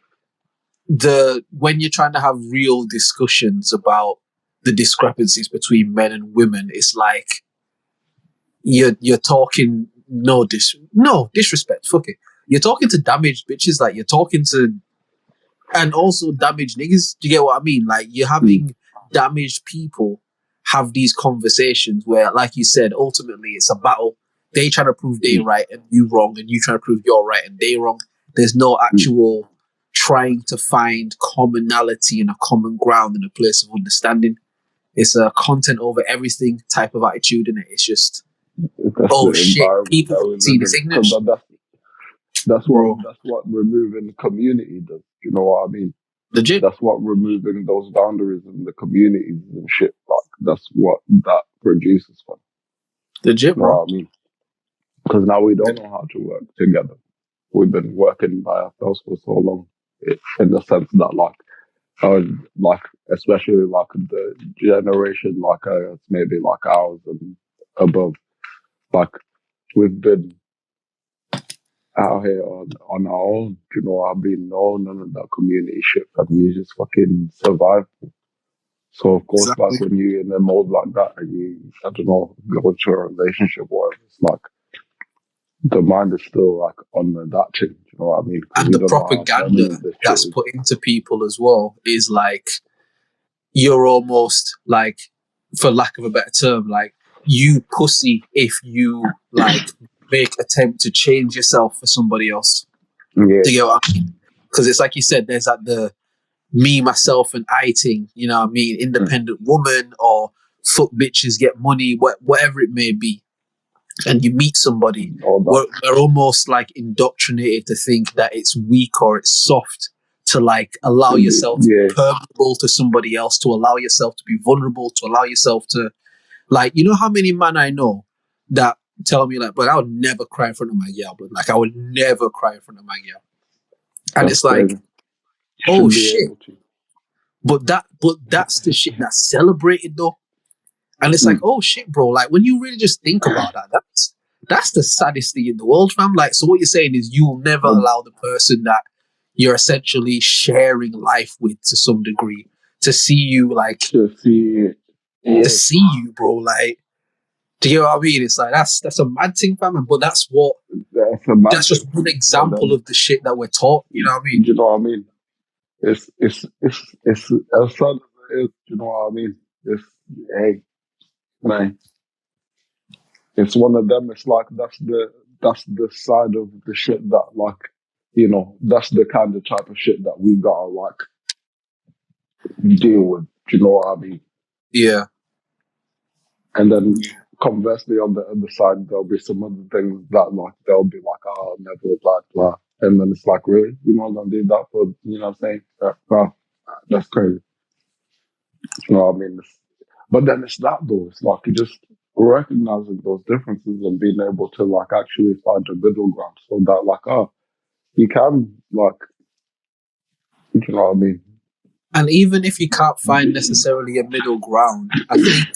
the when you're trying to have real discussions about the discrepancies between men and women, it's like you're talking no disrespect, fuck it. You're talking to damaged bitches, like you're talking to and also damaged niggas. Do you get what I mean? Like you're mm, having damaged people have these conversations where, like you said, ultimately it's a battle. They try to prove they mm, right and you wrong, and you try to prove you're right and they wrong. There's no mm. actual trying to find commonality and a common ground and a place of understanding. It's a content over everything type of attitude, and it's just That's oh the shit, environment people that can we see live this in. ignorance, Because bro. that's what removing community does. You know what I mean? Legit, That's what removing those boundaries in the communities and shit. Like that's what that produces. For. legit, You know bro. what I mean? Because now we don't know how to work together. We've been working by ourselves for so long, in the sense that like especially like the generation like maybe like ours and above, like we've been out here on our own. You know, I've been known none of that community shit. I mean, you just fucking survive. So of course, like Exactly. when you're in a mode like that and I don't know, go into a relationship where it's like the mind is still like on that thing. You know what I mean? Because And you the don't know how propaganda feminine this shit that's is. put into people as well is like you're almost like, for lack of a better term, like you pussy if you like make attempt to change yourself for somebody else. Yeah. Do you get what I mean? Because it's like you said, there's like the me, myself, and I thing. You know what I mean? Mm. Independent woman or fuck bitches get money, whatever it may be. And you meet somebody, All that. we're almost like indoctrinated to think that it's weak or it's soft to like allow yourself to be Yeah. permeable to somebody else, to allow yourself to be vulnerable, to allow yourself to like, you know how many men I know that tell me like, but I would never cry in front of my girl, but like I would never cry in front of my girl. And That's it's like, crazy. You oh should be shit. able to. But that's the shit that's celebrated though. And it's like, Mm. oh shit, bro. Like when you really just think about that, that's the saddest thing in the world, fam. Like, so what you're saying is you will never Um, allow the person that you're essentially sharing life with to some degree to see you like to see it. to Yeah. see you, bro. Like, do you know what I mean? It's like that's a mad thing, fam. But that's what It's a That's just massive one thing. And example then, of the shit that we're taught. You know what I do mean? you know what I mean? It's as sad as it is. Do you know what I mean? It's hey man, it's one of them. It's like that's the side of the shit that like that's the kind of type of shit that we gotta like deal with. Do you know what I mean? Yeah. And then conversely, on the other side, there'll be some other things that like they'll be like, oh, never blah blah, and then it's like, really, you're not gonna do that for what I'm saying? That's crazy. You know what I mean? But then it's that though. It's like you just recognizing those differences and being able to like actually find a middle ground, so that like, you can like, you know what I mean? And even if you can't find necessarily a middle ground, I think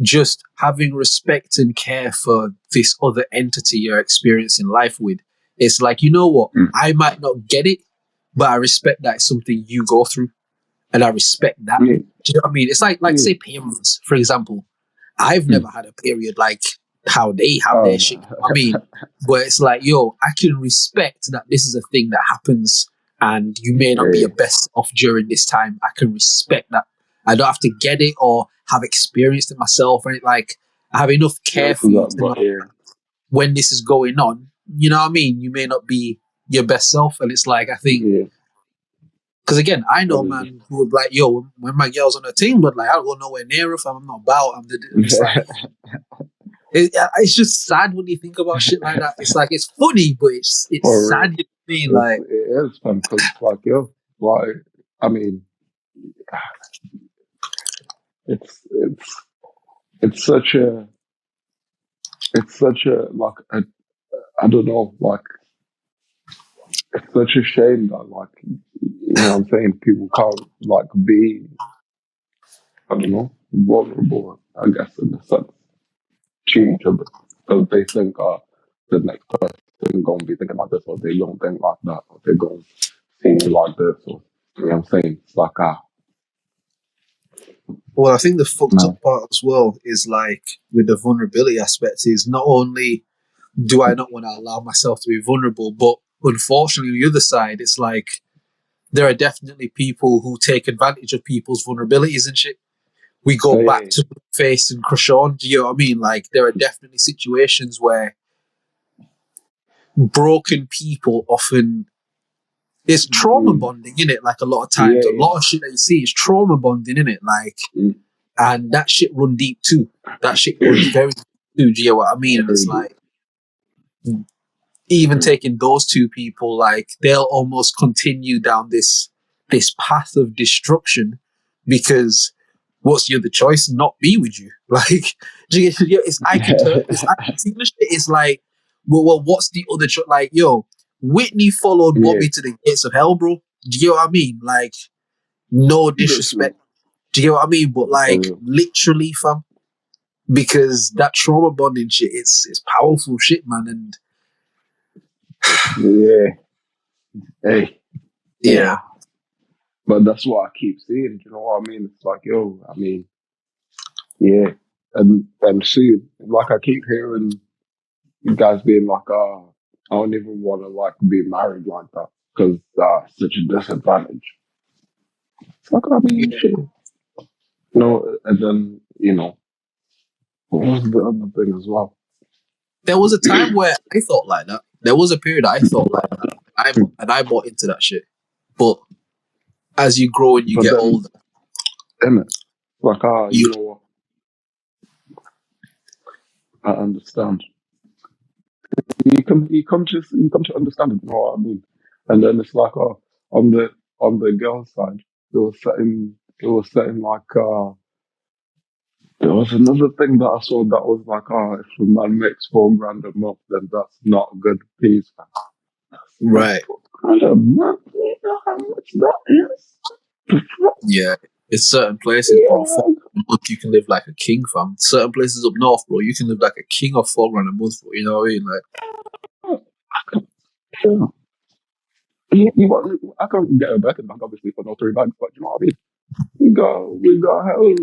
just having respect and care for this other entity you're experiencing life with, it's like, you know what? Mm. I might not get it, but I respect that it's something you go through, and I respect that. Yeah, Do you know what I mean? It's like yeah. say periods, for example. I've Mm. never had a period like how they have their Oh, shit. I mean, but it's like, yo, I can respect that this is a thing that happens and you may not be yeah. your best off during this time. I can respect that. I don't have to get it or have experienced it myself or anything. Like, I have enough care for you to know But yeah, when this is going on. You know what I mean? You may not be your best self. And it's like, I think, yeah. because again, I But know, man, who would be like, yo, when my girl's on her team, but like, I don't go nowhere near her if I'm not about. And it's like, it's just sad when you think about shit like that. It's like it's funny, but it's for real. sad. You know what I mean? Like, It is fun because it's like, yo, like, I mean, it's it's it's such a like a, I don't know, like it's such a shame that like what I'm saying, people can't like be, I don't know, vulnerable, I guess, in the sense to each other because they think the next person gonna be thinking like this, or they don't think like that, or they're gonna see me like this, or what I'm saying? It's like well, I think the fucked up no. part as well is like with the vulnerability aspect is not only do I not want to allow myself to be vulnerable, but unfortunately, on the other side, it's like there are definitely people who take advantage of people's vulnerabilities and shit. We go back Hey, to Blueface and Chrisean. Do you know what I mean? Like there are definitely situations where broken people often it's trauma mm, bonding, in it. Like a lot of times, yeah, a yeah. lot of shit that you see is trauma bonding, in it. Like, Mm. and that shit run deep too. That shit runs very deep too. Do you know what I mean? And Very it's deep. like even Mm. taking those two people, like they'll almost continue down this path of destruction because what's the other choice? Not be with you. Like, it's Ike Turner. It's Ike Turner shit. It's like, well, what's the other choice? Like, yo, Whitney followed Yeah, Bobby to the gates of hell, bro. Do you know what I mean? Like, no that's real. disrespect. Do you know what I mean? But For like, real. literally, fam, because that trauma bonding shit, it's powerful shit, man. And Yeah, hey, yeah, yeah. But that's what I keep seeing. You know what I mean? It's like, yo, I mean, yeah, and see, like I keep hearing you guys being like, I don't even want to like be married like that because such a disadvantage. It's like, I mean, yeah. shit, and then what was the other thing as well? There was a time where I thought like that. There was a period I thought like that. I bought into that shit. But as you grow and you But get then, older, innit? Like, you you know what? I understand. You come to understand it. You know what I mean? And then it's like, on the on the girls' side, it was setting like there was another thing that I saw that was like, if a man makes 4 grand a month, then that's not a good piece. Like, right. 4 grand a month, you know how much that is? Yeah. It's certain places, bro. For Yeah, a month you can live like a king, fam. Certain places up north, bro, you can live like a king of 4 grand a month, bro. You know what I mean? Like, yeah. I can't get a better bank, obviously, for no 3 bags, but you know what I mean? We got hell.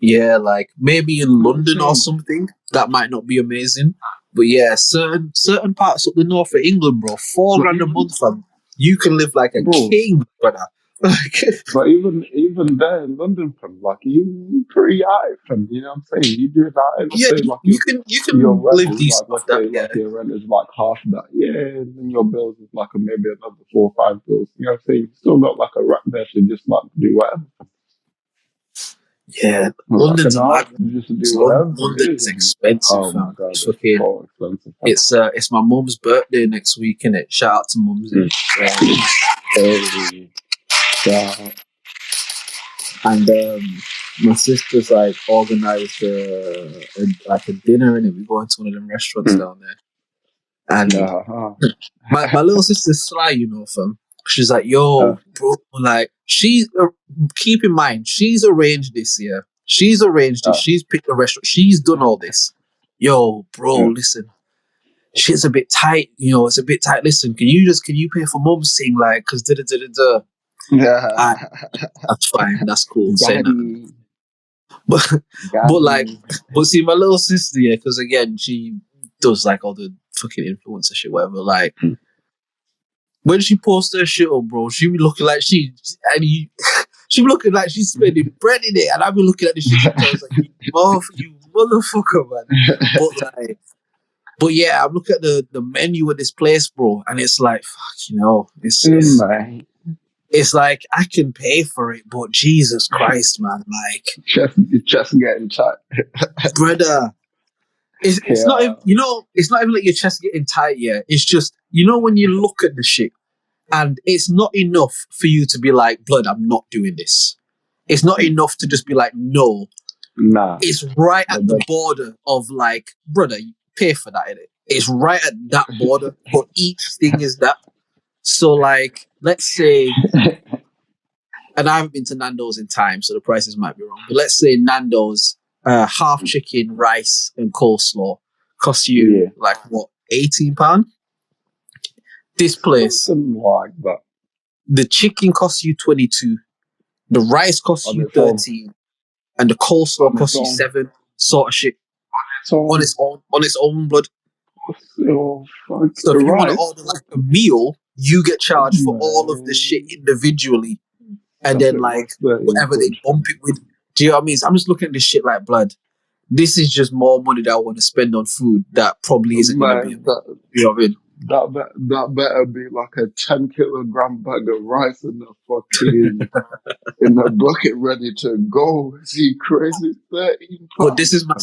yeah, like maybe in You know what I'm London or saying? something, that might not be amazing. But yeah, certain parts of the north of England, bro, $4,000 a month, fam. You can live like a bro. king, brother. But even there in London, fam, like you pretty high, fam. You know what I'm saying? You do that. Let's Yeah, say like you your can rent live is like, decent off let's that. say Yeah, like your rent is like half that. Yeah, and then your bills is like maybe another 4 or 5 bills. You know what I'm saying? You still got like a rack there to just like do whatever. yeah. Like London's an a hour mad. to just do whatever London it is. is expensive, Oh my fam. god, It's it's fucking. so expensive. Fam. It's my mum's birthday next week, innit? Shout out to mumsy. Hey, God. And my sister's like organized like a dinner, and we're going to one of them restaurants down there. And my little sister's sly, you know, fam. She's like, yo, bro, like she keep in mind, she's arranged this year. She's arranged it. She's picked the restaurant. She's done all this. Yo, bro, listen. Shit's a bit tight, you know, it's a bit tight. Listen, can you pay for mum's thing? Like, cause Yeah. that's fine, that's cool. Saying that. Daddy. But like, Daddy. but see, my little sister, yeah, because again, she does like all the fucking influencer shit, whatever. Like, when she posts her shit up, bro, she be looking like she be looking like she's spending bread in it, and I be looking at the shit sometimes like, you motherfucker, man. But yeah, I'm looking at the menu of this place, bro, and it's like, fuck, you know, it's like I can pay for it, but Jesus Christ, man, like, Chest getting tight, brother. It's not even, you know, it's not even like your chest getting tight. Yeah, it's just, you know, when you look at the shit and it's not enough for you to be like, blood, I'm not doing this. It's not enough to just be like, no. Nah, it's right at the border of like, brother, you pay for that, innit? It's right at that border, but each thing is that. So like, let's say, and I haven't been to Nando's in time, so the prices might be wrong, but let's say Nando's half chicken, rice, and coleslaw cost you like what, £18? This place, something like that. the chicken costs you 22, the rice costs you 13, and the coleslaw costs you 7, sort of shit. On its own, blood. So if you want to order like a meal, you get charged for all of the shit individually, and then like whatever they bump it with. Do you know what I mean? So I'm just looking at this shit like, blood, this is just more money that I want to spend on food that probably isn't going to be. You know what I mean? That better be like a 10-kilogram bag of rice in the fucking in the bucket ready to go. See, crazy 13 pounds. But this is what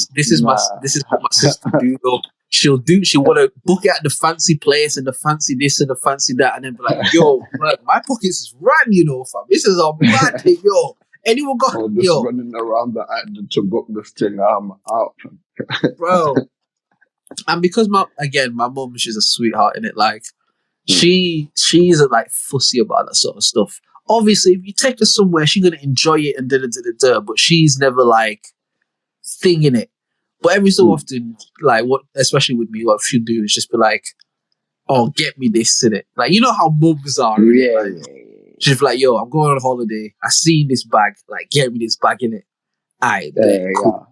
my sister do though. She want to book it at the fancy place and the fancy this and the fancy that, and then be like, yo, man, my pockets is ran, you know, fam. This is a mad thing, yo. Anyone got running around the island to book this thing? I'm out, bro. And because my mum, she's a sweetheart in it. Like, she isn't like fussy about that sort of stuff. Obviously, if you take her somewhere, she's gonna enjoy it and but she's never like thinging it. But every so often, like what, especially with me, what she'll do is just be like, "Oh, get me this in it." Like, you know how mums are. She's like, "Yo, I'm going on holiday. I seen this bag. Like, get me this bag in it." Cool.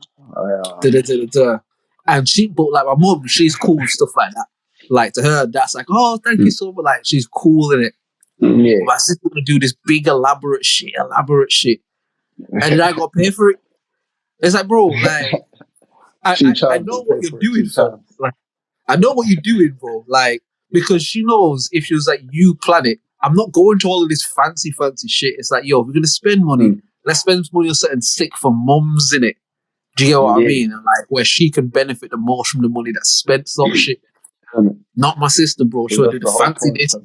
And but like my mum, she's cool with stuff like that. Like to her, that's like, "Oh, thank you so much." Like she's cool in it. Yeah. But my sister gonna do this big elaborate shit, and then I gotta pay for it. It's like, bro, like. I know what you're doing, fam. Like, I know what you're doing, bro. Like, because she knows if she was like, you plan it, I'm not going to all of this fancy shit. It's like, yo, if we're gonna spend money, let's spend money on something sick for mums in it. Do you get what I mean? And like, where she can benefit the most from the money that's spent, sort of shit. Not my sister, bro. She'll do the fancy this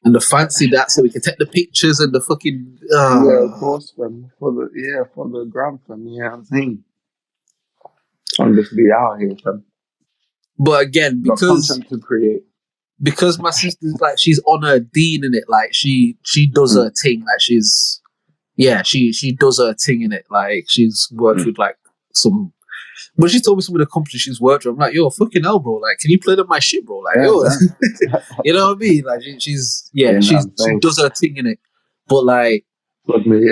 and the fancy that, so we can take the pictures and the fucking. Yeah, of course, fam. For the gram, fam. Yeah, I'm saying. I'm just be out here, fam. But again, because content to create. Because my sister's like, she's on her dean in it. Like she does her thing. Like she does her thing in it. Like she's worked with like some. But she told me some of the companies she's worked with. I'm like, yo, fucking hell, bro. Like, can you play them my shit, bro? Like, yo, you know what I mean? Like she does her thing in it. But like,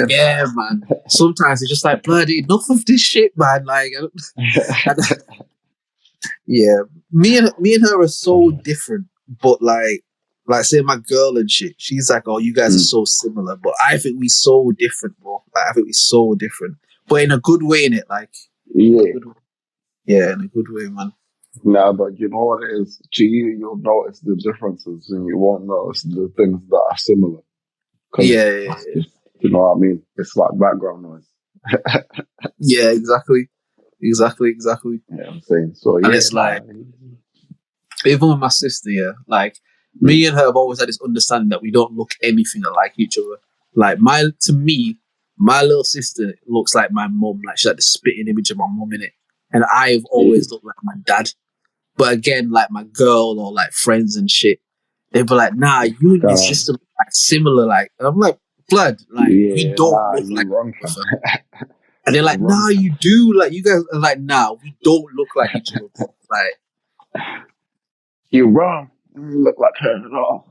yeah, man. Sometimes it's just like, bloody enough of this shit, man. Like, Yeah, me and her are so different, but like say my girl and shit, she's like, oh, you guys are so similar, but I think we so different, bro. Like, I think we so different, but in a good way, in it, like, in a Yeah. good way. Yeah, in a good way, man. Nah, but you know what it is? To you, you'll notice the differences and you won't notice the things that are similar. Because Yeah, yeah, that's just, you know what I mean? It's like background noise. yeah, exactly, exactly. You know what I'm saying? So, And yeah, it's nah. like, even with my sister, yeah, like Mm. me and her have always had this understanding that we don't look anything alike each other. Like to me, my little sister looks like my mum, like she's like the spitting image of my mum in it. And I've Yeah. always looked like my dad. But again, like my girl or like friends and shit, they'd be like, nah, you and your Uh, sister look like similar, like, and I'm like, blood, like we yeah, don't nah, look like you wrong, each fam. other. And they're You like, wrong, nah, fam. you do. Like you guys are like, nah, we don't look like each other, bro. Like, You wrong. You look like her at all.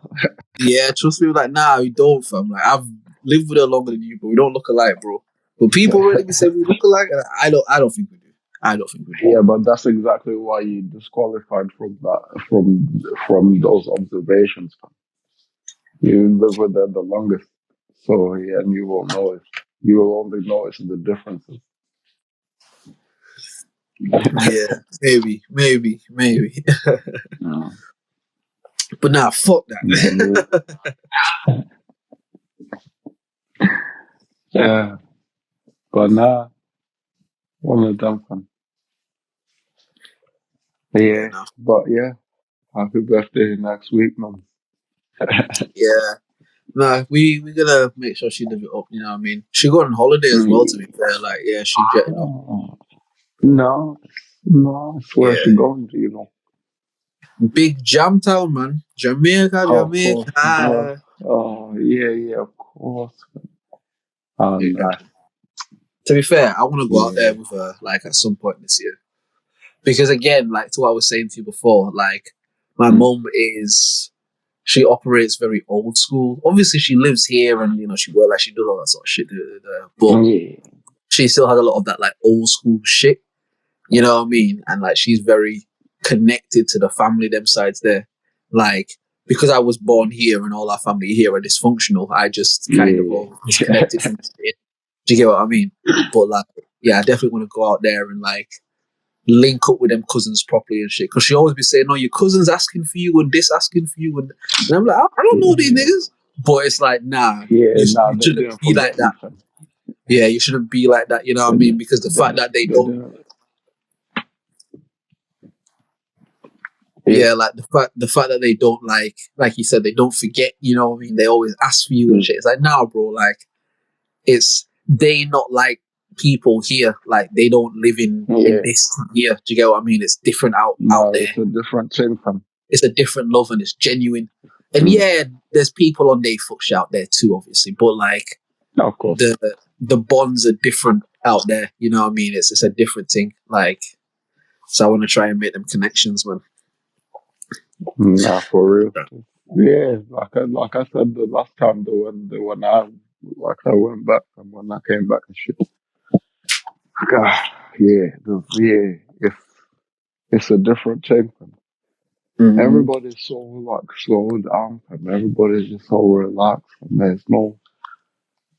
yeah, trust me, like, nah, we don't, fam. Like, I've lived with her longer than you, but we don't look alike, bro. But people already be saying we look alike, and I don't think we do. I don't think we do. Yeah, but that's exactly why you disqualified from that, from those observations. Fam. You live with her the longest. So, yeah, and you will notice. You will only notice the differences. Yeah, maybe. Yeah. But nah, fuck But that. yeah, but nah, one of them fun. Yeah, Yeah, no. but yeah, happy birthday next week, man. Yeah. No, we gonna make sure she live it up, you know what I mean? She got on holiday as well, to be fair. Like, yeah, she jetting up. Oh, no, no, I swear she Yeah. going to, you know. Big Jam Town, man. Jamaica, Oh, of course, duh. Jamaica. Oh, yeah, yeah, of course. Oh, Yeah. nice. To be fair, I wanna go out there Yeah, with her like at some point this year. Because again, like to what I was saying to you before, like my mm, mum she operates very old school. Obviously she lives here and she like she does all that sort of shit. But yeah, she still has a lot of that like old school shit. You know what I mean? And like she's very connected to the family them sides there. Like because I was born here and all our family here are dysfunctional, I just kind of yeah, all disconnected from it. Do you get what I mean? But like, yeah, I definitely want to go out there and like link up with them cousins properly and shit. Because she always be saying, "No, your cousin's asking for you and this asking for you," and I'm like, I don't know these yeah, niggas. But it's like, nah, yeah. Nah, you they shouldn't didn't be forget like you, that. fam. Yeah, you shouldn't be like that. You know what I mean? Because the fact that they They don't, didn't. Yeah, yeah, like the fact that they don't like you said, they don't forget. You know what I mean? They always ask for you and mm, shit. It's like, nah, bro, like it's they not like people here. Like they don't live in yeah. this here. Do you get what I mean? It's different out No, there. it's a different thing, fam. It's a different love and it's genuine. And Mm, yeah, there's people on their fuck shit out there too, obviously. But like of course. the bonds are different out there. You know what I mean? It's a different thing. Like so, I want to try and make them connections, man. Nah, for real. Yeah, like I said the last time, the when I went back and when I came back and shit. God, yeah, it's a different thing. Fam. Mm, Everybody's so like slowed down, and everybody's just so relaxed, and there's no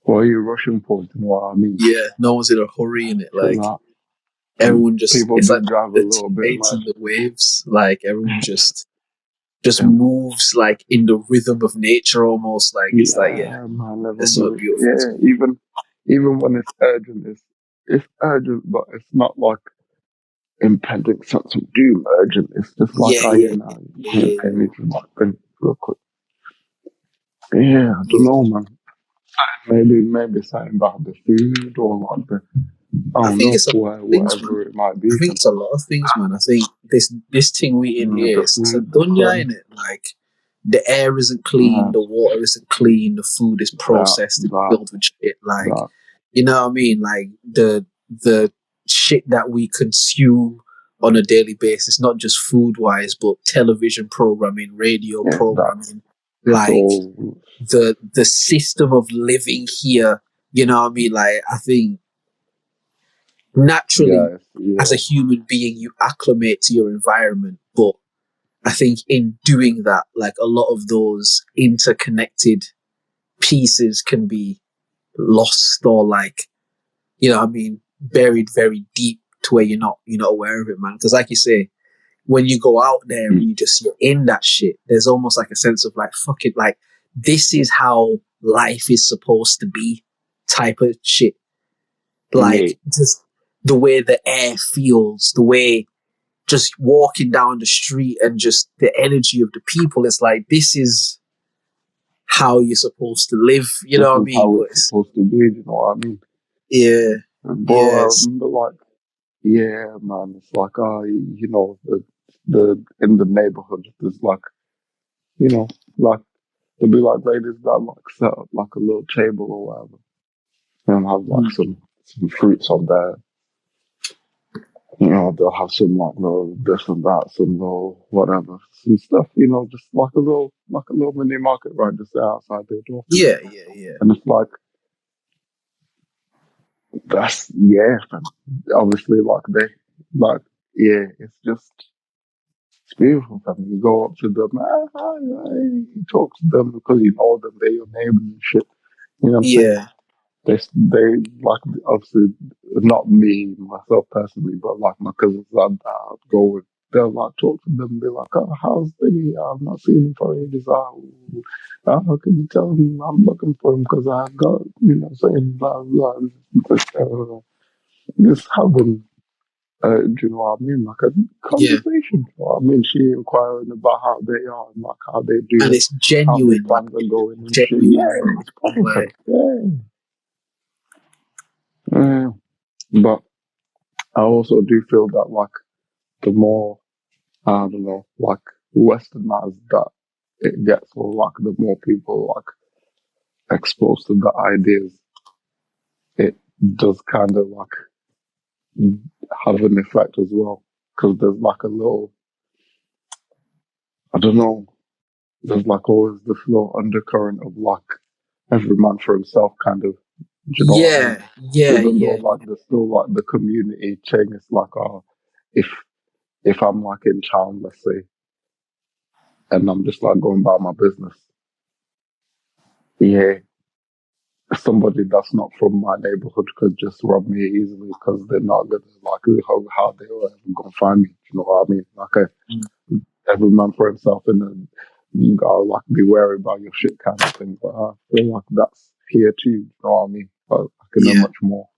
what are you rushing for? You know what I mean? yeah, no one's in a hurry in it. Like Chill out. And everyone just, people it's do like drive a the little bit tides mad. and the waves. Like everyone just Yeah, man. moves like in the rhythm of nature almost. Like it's like yeah, Yeah, man, there's something everybody. beautiful. Yeah, even when it's urgent, it's urgent, but it's not like impending sense of doom urgent. It's just like, Yeah, oh yeah, yeah, now you yeah, pay me to like think real quick. Yeah, I don't yeah. know, man. Maybe something about the food or like the I I don't think know, it's a lot of things, man. whatever it might I be. think it's a lot of things, man. I think this thing we in here, The it's a food, the dunya in fun, it. Like the air isn't clean, that, the water isn't clean, the food is that, processed, it's that, filled with shit. Like that. you know what I mean? Like the shit that we consume on a daily basis, not just food wise, but television programming, radio Yeah, that. programming, It's like all. the system of living here. You know what I mean? Like I think naturally, Yes, as a yeah, human being, you acclimate to your environment. But I think in doing that, like a lot of those interconnected pieces can be lost or like, you know what I mean, buried very deep to where you're not aware of it, man. Because like you say, when you go out there and mm, you're in that shit, there's almost like a sense of like, fuck it, like this is how life is supposed to be type of shit. yeah. Like just the way the air feels, the way just walking down the street and just the energy of the people. It's like, this is how you're supposed to live. You This know what I is mean? how But it's it's, supposed to be. You know what I mean? yeah, But I yes, remember, like, yeah, man, it's like, the in the neighborhood, there's like, you know, like there'll be like ladies that like set up like a little table or whatever, and have like mm, some fruits on there. You know, they'll have some like little this and that, some little whatever, some stuff. You know, just like a little mini market right just there outside their door, yeah, yeah, yeah, and it's like that's yeah, man. Obviously, like they like yeah, it's just. It's beautiful. I mean, you go up to them, hi, hi, you talk to them because you know them, they're your neighbors and shit. You know what I'm saying? yeah, They like obviously not me myself personally, but like my cousins that I'd go with. They'll like talk to them, be like, "Oh, how's Biggie? I've not seen him for ages. How can you tell him I'm looking for him because I've got saying blah blah." Just having do you know what I mean? Like a yeah. conversation. You know what I mean? She inquiring about how they are and like how they And doing, it's how the genuine, like exams are going and shit. genuine. Yeah, it's proper. Like, Yeah. Yeah. But I also do feel that like the more I don't know, like westernized that it gets, or like the more people like exposed to the ideas, it does kind of like have an effect as well. Because there's like a little, I don't know, there's like always this little undercurrent of like every man for himself kind of. Do you know what I mean? yeah, yeah, Even though yeah, like there's still like the community thing, it's like if if I'm like in town, let's say, and I'm just like going about my business, yeah, somebody that's not from my neighborhood could just rob me easily because they're not gonna like how they will ever gonna find me. You know what I mean? Like mm, every man for himself, and then you gotta like be wary about your shit kind of thing. But I feel like that's here too. You know what I mean? But like in a yeah. much more,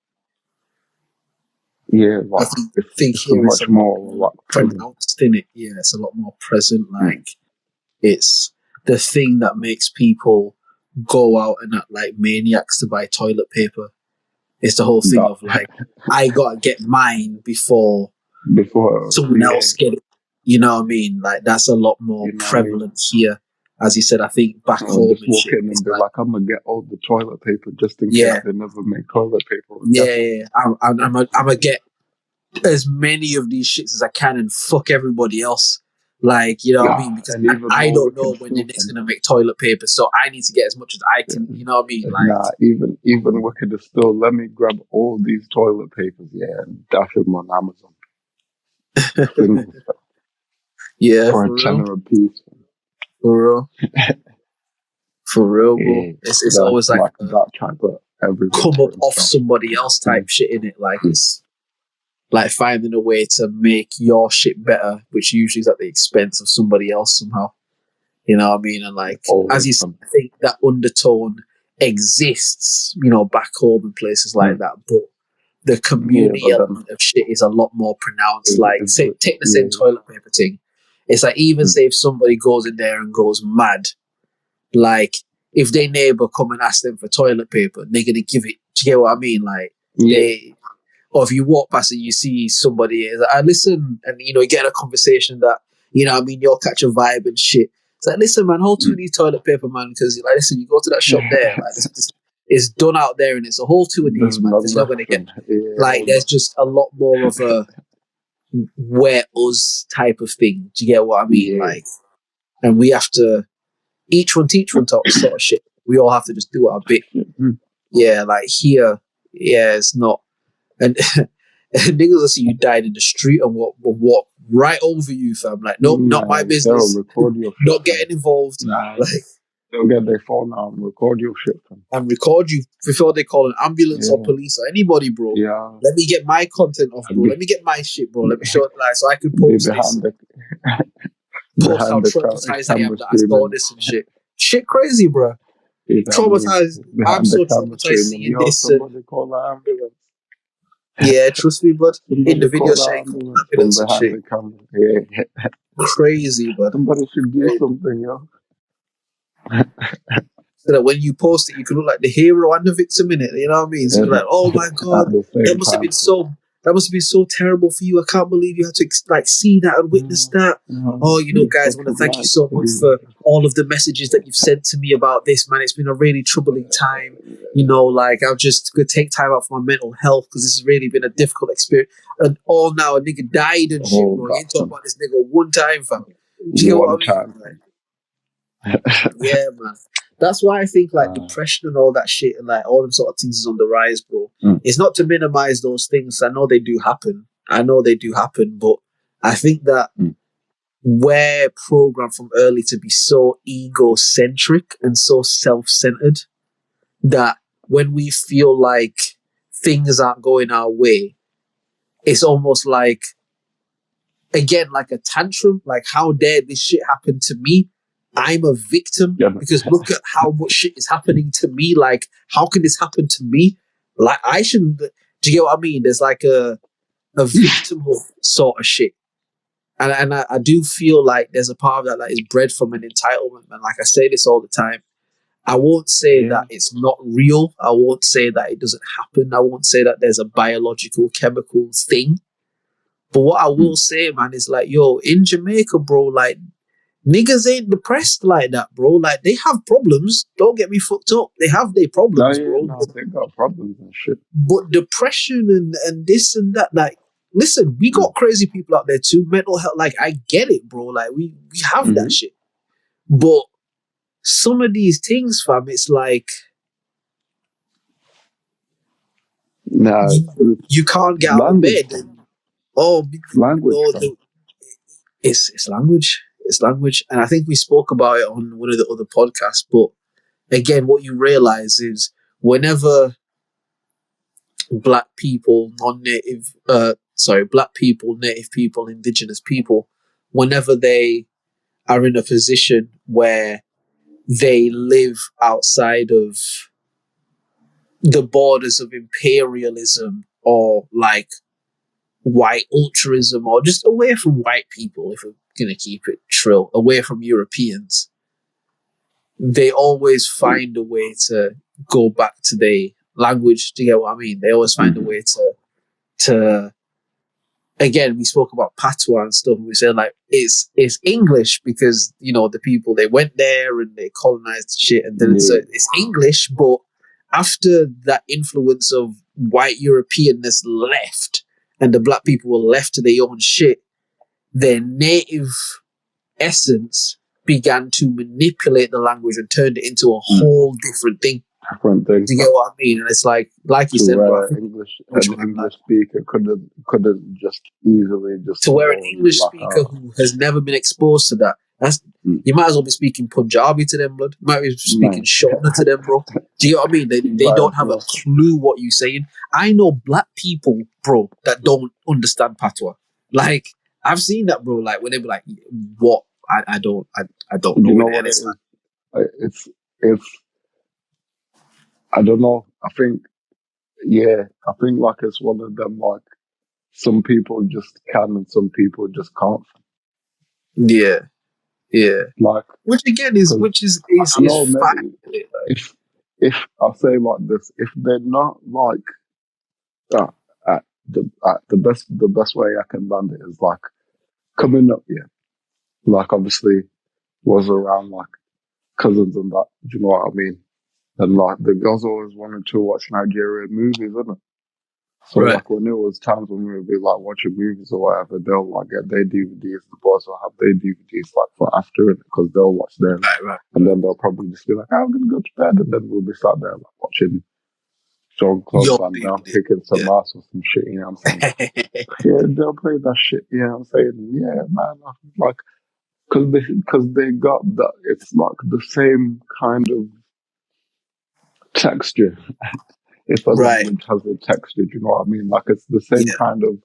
yeah, I like think it's a here it's a much lot more more like present. pronounced in it. Yeah, it's a lot more present. Mm. Like it's the thing that makes people go out and act like maniacs to buy toilet paper. It's the whole thing That of like, I gotta get mine before before, someone yeah, else get it. You know what I mean? Like that's a lot more you know what I mean. prevalent here. As you said, I think back Or home just and walk shit, in it's and be like, like, I'm gonna get all the toilet paper just in case yeah, they never make toilet paper yeah, again. yeah. Yeah. I'm gonna get as many of these shits as I can and fuck everybody else. Like, you know what I Yeah, mean? Because and even I more don't know wicked when they're still, next gonna make toilet paper, so I need to get as much as I can. You know what I mean? Like, nah, even wickeder still. Let me grab all these toilet papers, yeah, and dash them on Amazon. Single yeah, for a for real, tenner a piece. for real, for real, bro. Yeah, It's that's always like like a that type of everyone come for up off himself. somebody else type Mm. shit in it. Like it's like finding a way to make your shit better, which usually is at the expense of somebody else somehow. You know what I mean? And like, as Always you said, fun. I think that undertone exists, back home and places like Mm. that. But the Yeah, community but then element of shit is a lot more pronounced. Like, is say, it? take the same Yeah. toilet paper thing. It's like, even Mm. say if somebody goes in there and goes mad, like, if their neighbor come and ask them for toilet paper, they're going to give it. Do you get what I mean? Like, Yeah. they, or if you walk past and you see somebody, it's like, I listen, and you get in a conversation that I mean, you'll catch a vibe and shit. It's like, listen, man, hold two of Mm. these toilet paper, man, because like, listen, you go to that shop there, like this it's done out there, and it's a whole two of There's these, man, none because you're not left, gonna get and yeah, like all there's that. just a lot more of a where us type of thing. Do you get what I mean? Yeah. Like, and we have to each one teach one sort of shit. We all have to just do our bit. Mm. Yeah, like here, yeah, it's not. And niggas will see you died in the street and walk right over you, fam. Like, nope, not my They'll business. record your shit. Not getting involved. Nah, Like, they'll get their phone out and record your shit. and record you before they call an ambulance or Yeah, police or anybody, bro. yeah. Let me get my content off, bro. Let me get my shit, bro. Let me show it, like, so I can Be post this. Post how traumatized I am camera that I saw screaming. this and shit. Shit crazy, bro. Traumatized. I'm so traumatized seeing this. Somebody call the ambulance. Yeah, trust me, bud. Somebody In the video call the saying ambulance ambulance from and behind shit. the camera. Yeah. Crazy, bud. Somebody should do something, yo. So that when you post it, you can look like the hero and the victim in it. You know what I mean? So you're like, oh my god, At the that same must have time. been so. That must have been so terrible for you. I can't believe you had to like see that and witness that. Oh, you know, guys, I want to thank you so much for all of the messages that you've sent to me about this, man. It's been a really troubling time. You know, like I'll just go take time out for my mental health because this has really been a difficult experience. And all now a nigga died and shit, bro. You ain't talking about this nigga one time, fam. Do you get what I mean? Like, yeah, man. That's why I think like depression and all that shit and like all them sort of things is on the rise, bro. It's not to minimize those things. I know they do happen. But I think that we're programmed from early to be so egocentric and so self-centered that when we feel like things aren't going our way, it's almost like, again, like a tantrum. Like, how dare this shit happen to me? I'm a victim because look at how much shit is happening to me. Like, how can this happen to me? Like, I shouldn't. Do you get what I mean? There's like a victimhood sort of shit. And I do feel like there's a part of that is bred from an entitlement. And like I say this all the time, I won't say that it's not real. I won't say that it doesn't happen. I won't say that there's a biological, chemical thing. But what I will say, man, is like, yo, in Jamaica, bro, like, niggas ain't depressed like that, bro. Like, they have problems. Don't get me fucked up. They have their problems, bro. They got problems and shit. But depression and this and that, like, listen, we got crazy people out there too. Mental health, like, I get it, bro. Like, we have that shit. But some of these things, fam, it's like, you can't get out of bed. Language. It's language. It's language. And I think we spoke about it on one of the other podcasts. But again, what you realize is whenever black people, black people, native people, indigenous people, whenever they are in a position where they live outside of the borders of imperialism or like white ultraism or just away from white people, if we're going to keep it trill, away from Europeans, they always find a way to go back to their language. Do you get what I mean? They always find a way to again, we spoke about patois and stuff, and we said like it's English because, you know, the people, they went there and they colonized shit, and then so it's English, but after that influence of white Europeanness left and the black people were left to their own shit, their native essence began to manipulate the language and turned it into a whole different thing. Do you get what I mean? And it's like you said, bro, an English speaker couldn't just easily just to where an English speaker who has never been exposed to that. That's you might as well be speaking Punjabi to them, blood. You might be speaking Shona to them, bro. Do you know what I mean? They don't have a clue what you're saying. I know black people, bro, that don't understand patois. Like, I've seen that, bro. Like when they be like, "What? I don't know." You know what it is? It's I don't know. I think like it's one of them, like, some people just can and some people just can't. Yeah. Like, which is fine. If I say like this, if they're not like the best way I can land it is like coming up, like obviously was around like cousins and that. Do you know what I mean? And like the girls always wanted to watch Nigerian movies, isn't it? So like when it was times when we would be like watching movies or whatever, they'll like get their DVDs. The boys will have their DVDs like for after it because they'll watch them, and then they'll probably just be like, "I'm gonna go to bed," and then we'll be sat there like watching Jean-Claude Young Van Damme dude. kicking some Yeah. ass or some shit, you know what I'm saying? Yeah, they'll play that shit, you know what I'm saying? Yeah, man, like, cause they got that, it's like the same kind of texture. If a Right. language has a texture, do you know what I mean? Like, it's the same Yeah. kind of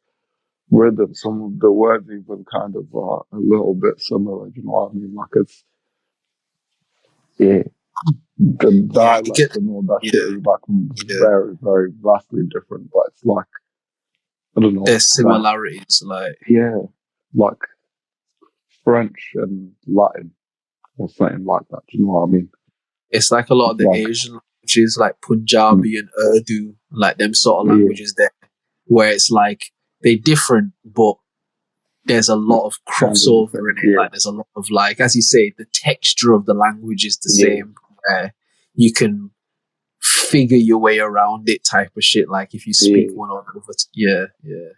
rhythm. Some of the words even kind of are a little bit similar, do you know what I mean? Like, it's, yeah, the Yeah. You dialect get. and all that Yeah. shit is like Yeah. very, very vastly different, but it's like, I don't know, There's like, similarities. Like yeah, like French and Latin or something like that. Do you know what I mean? it's like a lot of It's the like, Asian languages, like mm, Punjabi and Urdu, like them sort of yeah, languages there, where it's like they're different, but there's a lot of kind of the crossover same. in it. Yeah, Like there's a lot of like, as you say, the texture of the language is the yeah, same. Where you can figure your way around it, type of shit. Like if you speak yeah. one or the other, yeah, yeah,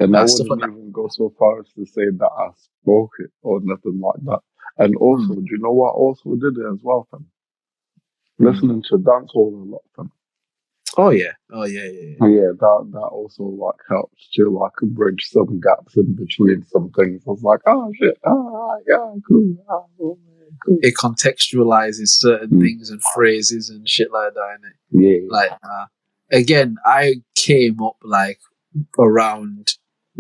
And I stuff wouldn't like that. even go so far as to say that I spoke it or nothing like that. And Mm, also, do you know what also did it as well, fam? mm. Listening to dancehall a lot, fam. Oh yeah, oh yeah, yeah, yeah. Yeah, that also like helps to like bridge some gaps in between some things. I was like, oh shit, yeah, cool, yeah, cool. It contextualizes certain Mm, things and phrases and shit like that, innit? yeah, Like, again, I came up like around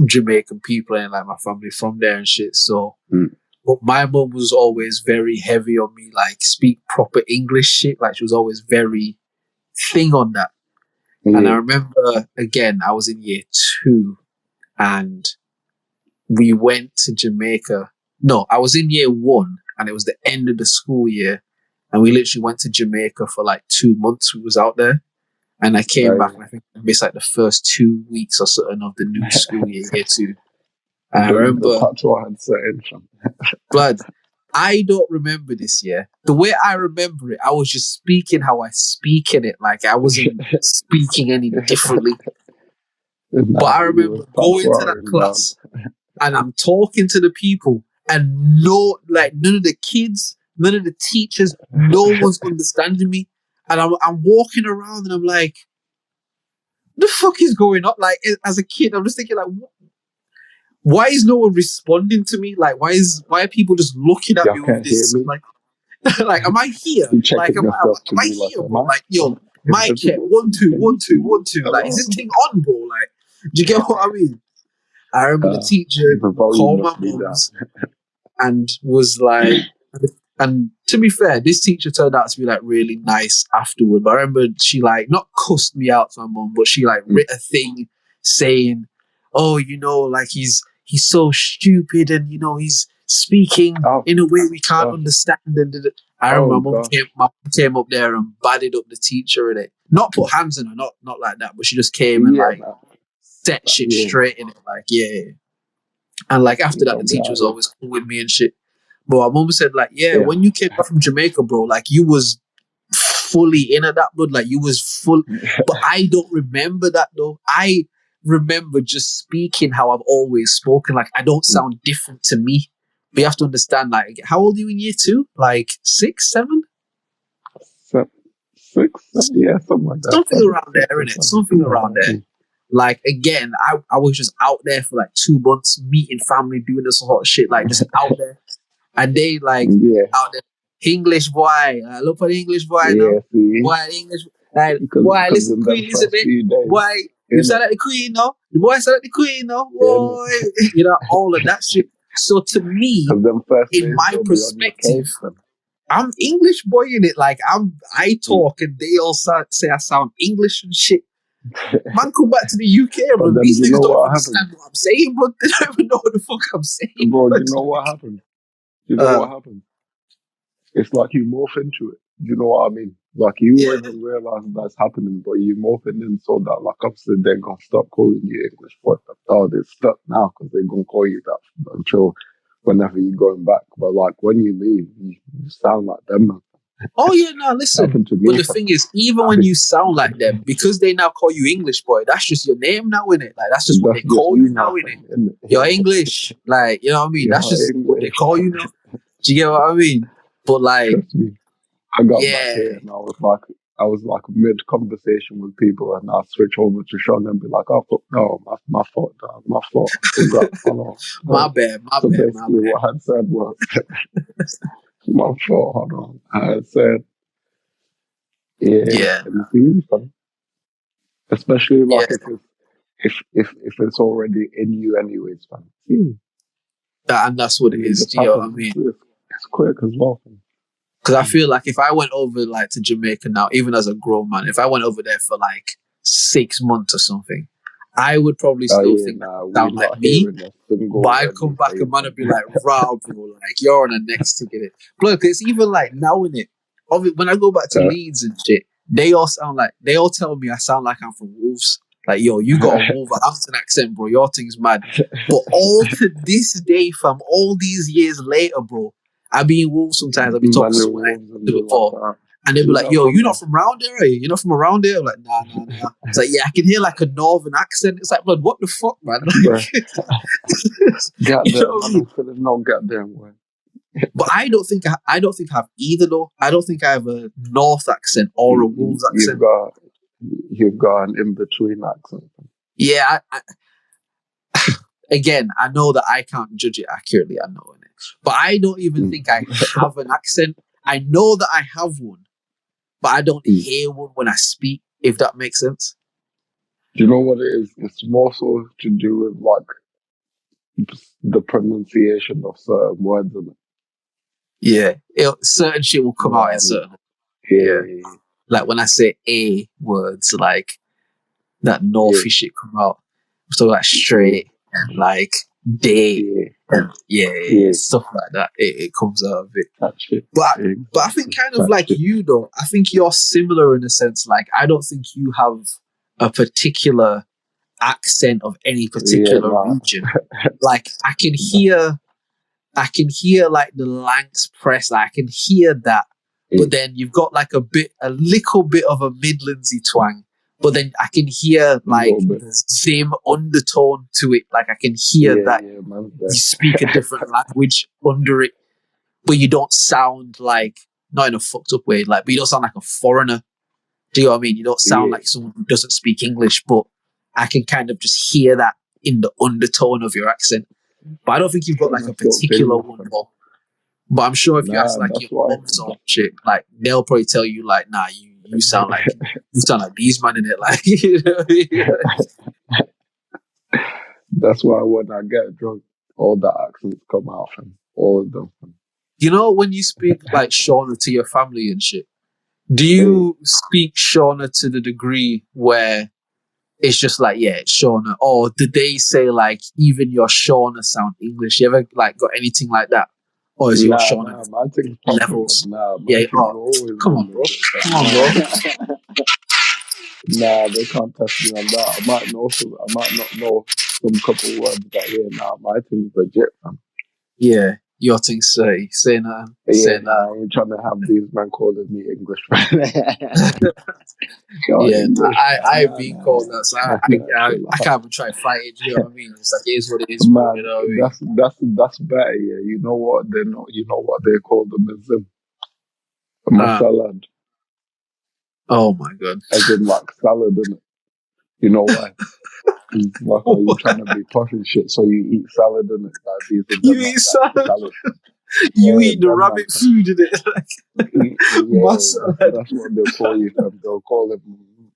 Jamaican people and like my family from there and shit. So, mm, but my mum was always very heavy on me, like speak proper English shit. Like she was always very thing on that. And I yeah, remember again, I was in year 2 and we went to Jamaica. No, I was in year 1 and it was the end of the school year. And we literally went to Jamaica for like 2 months. We was out there. And I came back yeah. and I think I missed like the first 2 weeks or something of the new school year, year 2. And I The remember, patois had set in, fam. blood, I don't remember this year. The way I remember it, I was just speaking how I speak in it. Like I wasn't speaking any differently. But Nah, I you remember was going to that patois down. class and I'm talking to the people and no, like none of the kids, none of the teachers, no one's understanding me. And I'm walking around and I'm like, the fuck is going on? Like as a kid, I'm just thinking like, why is no one responding to me? Like, why are people just looking at Y'all me with can't hear this? me. Like, like, am I here? You Like, checking yourself to am I be like, here, am bro? I? Like, yo, Is mic check, everyone? one, two, Can you one, see two, me? one, two. Like, is Hello. this thing on, bro? Like, do you get what I mean? I remember the teacher The volume called my must be down. mums and was like, and to be fair, this teacher turned out to be like really nice afterward. But I remember she like not cussed me out to my mum, but she like writ a thing saying, "Oh, like he's so stupid, and he's speaking Oh in a way we can't gosh. understand." And I remember Oh my gosh. mum came up there and batted up the teacher in it. Not put hands on her, not like that, but she just came and Yeah, like man. set shit Yeah. straight in it. Like yeah. And like after that, the Don't be teacher out was here. always cool with me and shit. But my mom said like, yeah, Yeah. when you came back from Jamaica, bro, like you was fully in at that blood, like you was full. But I don't remember that though. I remember just speaking how I've always spoken. Like I don't sound different to me. But you have to understand, like, how old are you in year 2? Like 6, 7? Seven, six, yeah, something like that. Something Seven, around six there, or innit? seven, Something something like around there. that. Like again, I was just out there for like 2 months, meeting family, doing this sort of shit, like just out there. And they like Yeah. out there, English boy. Look for the English boy now. Yeah. See, Boy, English. Like, boy, because listen, in them Queen first Elizabeth. few days, Boy, you in it, sound like the Queen, no? The boy sound like the Queen, no? in it, Boy, all of that shit. So to me, because them first in days my they'll be on your perspective, case. Then. I'm English boy in it. Like I talk and they all say I sound English and shit. Man, come back to the UK, But bro. then These you niggas know don't what happened, understand what I'm saying, bro. They don't even know what the fuck I'm saying, bro. bro. You know what happened. You know Uh, what happened. It's like you morph into it. You know what I mean? Like you yeah. won't even realize that's happening, but you morph in so that like obviously they're gonna stop calling you English for it. Oh, they're stuck now because they're gonna call you that until whenever you're going back. But like when you leave, you sound like them. Man. Oh yeah, no, listen. Happened to But me. the thing is, even when you sound like them, because they now call you English boy, that's just your name now, innit? Like that's just what That's they just call you you now, now, innit? fam, isn't You're it? English. Like, you know what I mean? That's You're just what they English. call you now. Do you get what I mean? But like, Trust me. I got back yeah. here and I was like, I was like mid conversation with people, and I'll switch over to Sean and be like, "Oh, fuck, no, my fault, dog, my fault. I forgot. Hold My on." bad, my So bad, my basically, bad. what I had said was, "My fault. Hold on." I had said, "Yeah, Yeah, and it's easy, fun. Especially yeah, like if it's already in you, anyways, fun. and that's what it And it is. just Do you know what I happens. mean? It's quick as well, fam. Because I feel like if I went over like to Jamaica now, even as a grown man, if I went over there for like 6 months or something, I would probably Oh still yeah, think that nah, I we're sound like not me. hearing a single But I'd word come you back say, and man fam. would be like, "Rah, bro, like you're on the next ticket." Look, it's even like now in it. When I go back to Leeds and shit, they all tell me I sound like I'm from Wolves. Like, yo, you got a Wolverhampton accent, bro. Your thing's mad. But all to this day, fam, all these years later, bro, I be in Wolves sometimes. I be talking Man, the swear wolves and to be like, before. And they'll be "You're like, not yo, from you're not here, from around there, are you? You're not from around here? I'm like, nah, nah, nah. It's like, yeah, I can hear like a northern accent. It's like, blood, what the fuck, man? bruh. Got You there, know what I man. mean? I'm feeling no goddamn way." But I don't think I have either though. I don't think I have a North accent or a You, Wolves accent. you've got an in between accent. Yeah, again, I know that I can't judge it accurately. I know it, but I don't even Mm, think I have an accent. I know that I have one, but I don't mm. hear one when I speak. If that makes sense. Do you know what it is? It's more so to do with like the pronunciation of certain words, isn't it? Yeah, certain shit will You come know out what in I mean? certain. Yeah, Yeah, like when I say a words, like that yeah, Northy shit come out. So like yeah, straight and like day yeah, and yeah, yeah. stuff like that. It comes out of it. Touch it. But I think Exactly. kind of Touch like it. you though, I think you're similar in a sense. Like I don't think you have a particular accent of any Yeah, particular nah. region. Like I can hear like the Lancs press. Like, I can hear that, but Mm, then you've got like a little bit of a Midlandsy twang. But then I can hear a little like bit. the same undertone to it. Like I can hear Yeah, that yeah, man's you there. speak a different language under it, but you don't sound like not in a fucked up way. Like, but you don't sound like a foreigner. Do you know what I mean? You don't sound Yeah, like someone who doesn't speak English, but I can kind of just hear that in the undertone of your accent. But I don't think you've got and like a that's the thing, particular my one, friend. though. But I'm sure if you ask Nah, like that's your why. mums or shit, like they'll probably tell you like, nah, you sound like these man in it, like you know. What I mean? That's why when I get drunk, all the accents come out from all of them. You know, when you speak like Shauna to your family and shit, do Yeah. you speak Shauna to the degree where it's just like, yeah, it's Shauna, or did they say like even your Shauna sound English? You ever like got anything like that, or is your Nah, Shauna nah, my thing's proper, man. levels? Nah, Yeah, my thing's oh, always come been on, bro, legit, come fam. on, bro. Nah, they can't test me on that. I might not know some couple words, but yeah, nah, my thing's legit, fam. Yeah, your thing say nothing, Yeah, say nah, nothing. I ain't trying to have these men calling me English, man. You're Yeah, nah, English, I've nah, been nah, called that, so nah, nah, chill I out. can't even try to fight it. You know what I mean? It's like it is what it is, bro. You Man, know what I mean? that's better, yeah. You know what they know, you know what they call them as my Uh, salad, oh my god. as in like salad, innit? You know why? Because like, are you trying What? to be posh and shit? So you eat salad, innit? Like these are You them man eat that eat salad? salad. You Yeah, eat the them man. rabbit food in it, like Yeah, masala. that's what they'll call you, fam. They'll call it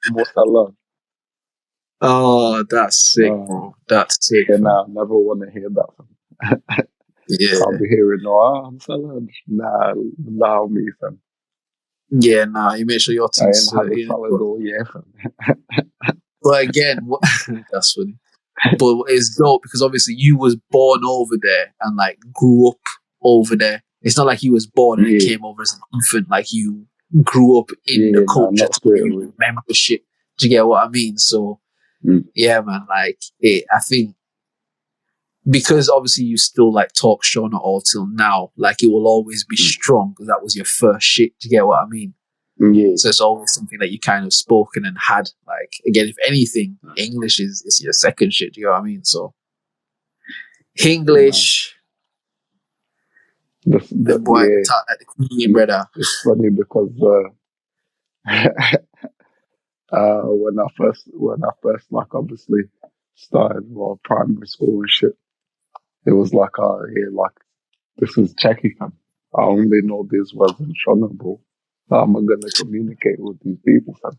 musala. Oh, that's sick, bro. That's sick, Yeah, fam. nah, never want to hear that, fam. Can't Yeah, be hearing no, I'm salad. Nah, allow me, fam. yeah. Nah, you make sure your I thing's ain't had a in. salad all year, fam. But again, that's funny. But it's dope because obviously you was born over there and like grew up over there. It's not like you was born and then Yeah, came over as an infant. Like you grew up in the yeah, nah, culture not to where straight you away. remember shit. Do you get what I mean? So Mm, yeah, man. Like I think because obviously you still like talk Shona all till now. Like it will always be mm. strong because that was your first shit. Do you get what I mean? Yeah, So it's always something that you kind of spoken and had. Like again, if anything, English is your second shit. Do you know what I mean? So man. English, The, the boy yeah, talk like the Queen brother. it's funny because when I first like obviously started primary school and shit, it was like yeah, like this is Czechie fam. I only know these words in Shona, bro. How am I gonna communicate with these people fam?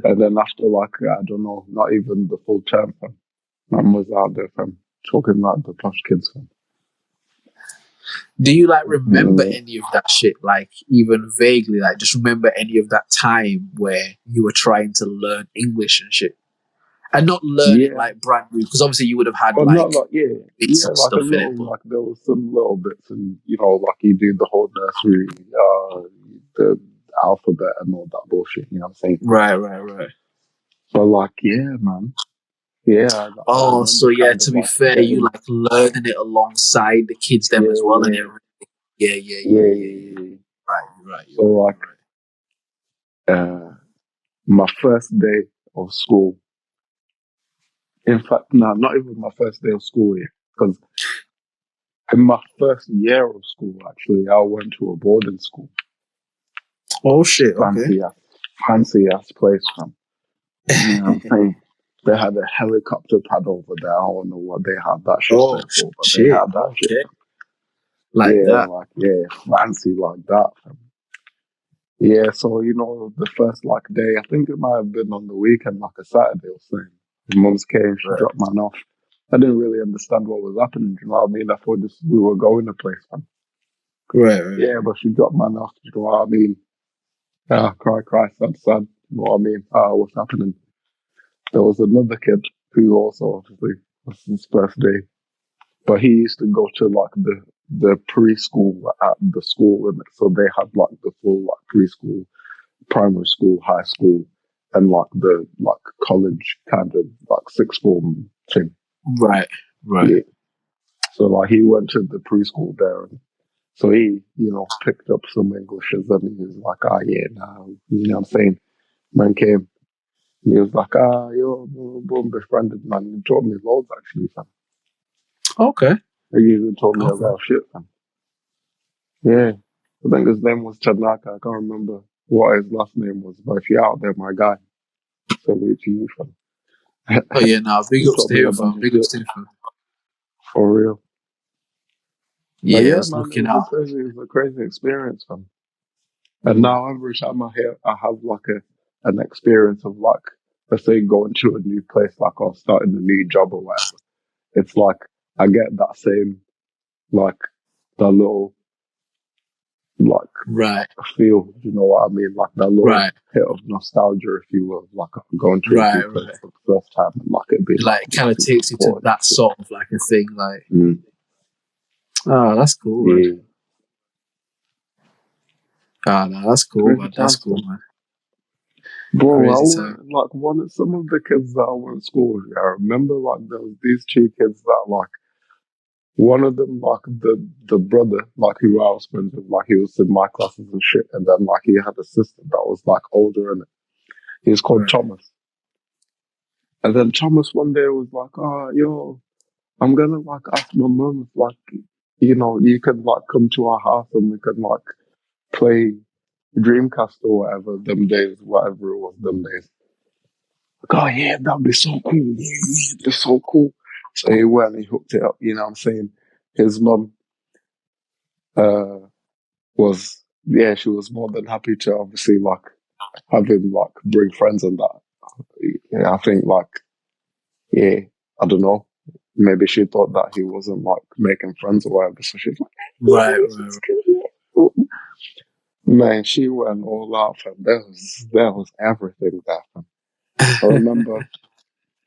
And then after like I don't know, not even the full term fam. Man was out there fam talking like the posh kids fam. Do you like remember Mm. any of that shit? Like even vaguely, like just remember any of that time where you were trying to learn English and shit, and not learning Yeah. like brand new, because obviously you would have had Well, not like like bits and like a stuff in it. little, But like there was some little bits, and like you do the whole nursery, the alphabet and all that bullshit. You know what I'm saying? right. But like, yeah, man, yeah, I Oh, remember so yeah. kind of To be like fair, you getting, like learning it alongside the kids them as well, and yeah, everything. Yeah. yeah. Right, you're right. So like, my first day of school. In fact, no, not even my first day of school yet, because in my first year of school, actually, I went to a boarding school, Oh shit. Okay. fancy ass, fancy ass place, man. You know what I'm saying? They had a helicopter pad over there. I don't know what they had that shit Oh there for, but they shit. had that shit. Okay. Like Yeah, that. like, yeah, fancy like that. Fam. Yeah, so, the first, like, day, I think it might have been on the weekend, like a Saturday or something. Mum's came, she Right. dropped man off. I didn't really understand what was happening, you know what I mean? I thought we were going to place, fam. Right. Yeah, but she dropped man off, you know what I mean? Cry, sad, you know what I mean? What's happening? There was another kid who also obviously was his first day, but he used to go to like the preschool at the school, and so they had like the full like preschool, primary school, high school, and like the like college kind of like sixth form thing. Right. Yeah. So like he went to the preschool there, and so he picked up some Englishes, and he was like, yeah, now you know what I'm saying. Man came. He was like, yo, boom, befriended, man. He taught me loads, actually, fam. Okay. He even told me a Okay. lot of shit, fam. Yeah. I think his name was Tanaka. I can't remember what his last name was, but if you're out there, my guy, send it to you, fam. Oh yeah, now big He ups taught to me a him, bunch fam. of Big ups shit, to him, fam. for real. But Yeah, I yeah, was man, looking out. it was a crazy experience, fam. And Mm. now every time I have like an experience of like, let's say going to a new place, like or starting a new job or whatever. It's like, I get that same, like, that little like Right. feel, you know what I mean? Like that little Right. hit of nostalgia, if you will, like going to a new Right. place for the first time and like it being like Like, kind of super takes you to important. that sort of like a thing. Like, Mm. oh, that's cool, man. Yeah, Ah, no, that's cool, crazy man. That's times, cool, man. man. Bro, Crazy time. like one of some of the kids that I went to school with. I remember like there was these two kids that like one of them like the brother like who I was friends with, like he was in my classes and shit, and then like he had a sister that was like older, and he was called Right. Thomas. And then Thomas one day was like, yo, I'm gonna like ask my mum if like, you could like come to our house and we could like play Dreamcast or whatever them days, whatever it was them days. Like, oh yeah, that'd be so cool. Yeah, it'd be so cool. So he went and he hooked it up, you know what I'm saying? His mum uh she was more than happy to obviously like have him like bring friends and that. Yeah, I think like yeah, I don't know. Maybe she thought that he wasn't like making friends or whatever. So she's like, yeah, Right. it's cool. Man, she went all out, fam. There was everything there, fam. I remember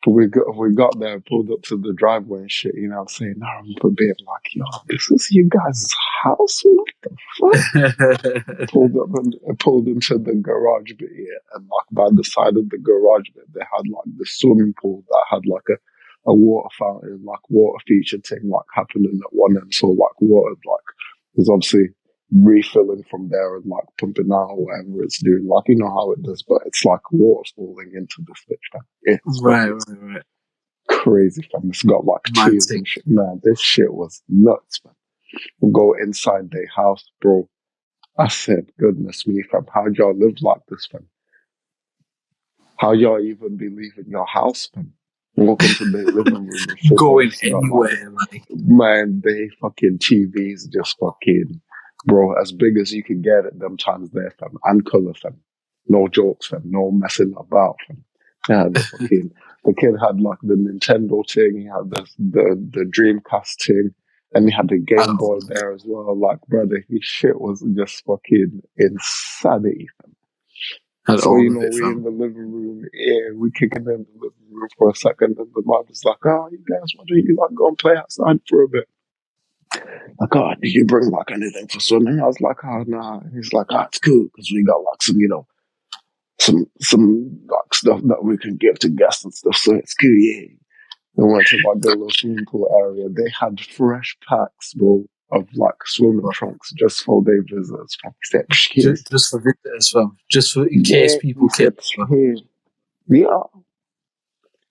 we got there, pulled up to the driveway and shit, you know what I'm saying? I remember being like, yo, this is you guys' house? What the fuck? Pulled up and pulled into the garage bit, yeah, and like by the side of the garage bit, they had like the swimming pool that had like a water fountain, like water feature thing, like happening at one end. So like water, like is obviously refilling from there and like pumping out or whatever it's doing. Like you know how it does, but it's like water falling into the switch. Man. It's fucking Right. crazy, fam. It's got like Man trees thing. and shit. Man, this shit was nuts, man. We go inside their house, bro. I said, goodness me, fam, how y'all live like this, fam? How y'all even be leaving your house, fam? Walk into the living room and shit, they Going just got like, anywhere, like man, they fucking TVs just fucking, bro, as big as you can get it them times there, fam. And colour, fam. No jokes, fam. No messing about, fam. Yeah, the kid had like the Nintendo thing, he had the Dreamcast thing, and he had the I Game don't Boy know. there as well. Like, brother, his shit was just fucking insanity. Had So, all of it, we in fam. the living room, yeah, we kicking in the living room for a second, and the mom was like, oh, you guys, why don't you like go and play outside for a bit? Like, oh, did you bring like anything for swimming? I was like, oh, nah. He's like, oh, it's cool, because we got like some, some like stuff that we can give to guests and stuff, so it's cool, yeah. We went to like the little swimming pool area. They had fresh packs, bro, of like swimming trunks just for their visitors. He said, yeah, Just for visitors, fam. Just for in case yeah, he people came said, over. yeah. Yeah.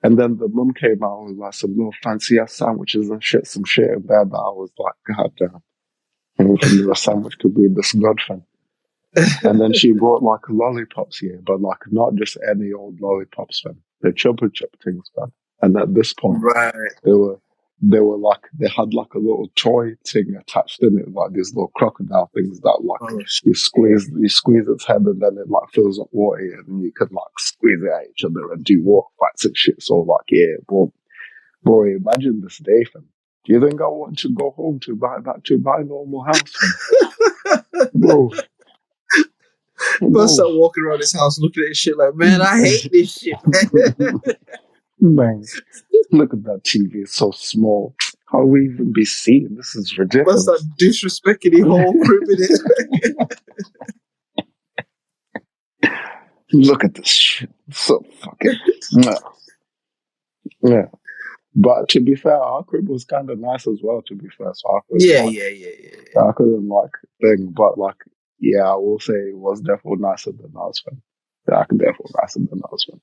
And then the mum came out with like some little fancy ass sandwiches and shit, some shit in there that I was like, God damn. And for me, a sandwich could be this good thing. And then she brought like lollipops here, but like not just any old lollipops, fam. The chupa chup things, fam. And at this point, Right. they were like they had like a little toy thing attached in it, like these little crocodile things that like Oh, you squeeze its head and then it like fills up water and you can like squeeze it at each other and do water fights and shit. So like yeah, bro, imagine this day, fam. Do you think I want to go home to buy back to my normal house, fam? Bro, must bro. start walking around this house looking at this shit like, man, I hate this shit, man. Man, look at that TV. It's so small. How will we even be seeing? This is Must start ridiculous. disrespecting the whole crib in it. Look at this shit. So fucking. Yeah. Yeah. But to be fair, our crib was kind of nice as well, to be fair. So Yeah, yeah, yeah, yeah. I couldn't like thing. But like, yeah, I will say it was definitely nicer than ours, fan. Yeah, I can definitely nicer than ours, fan.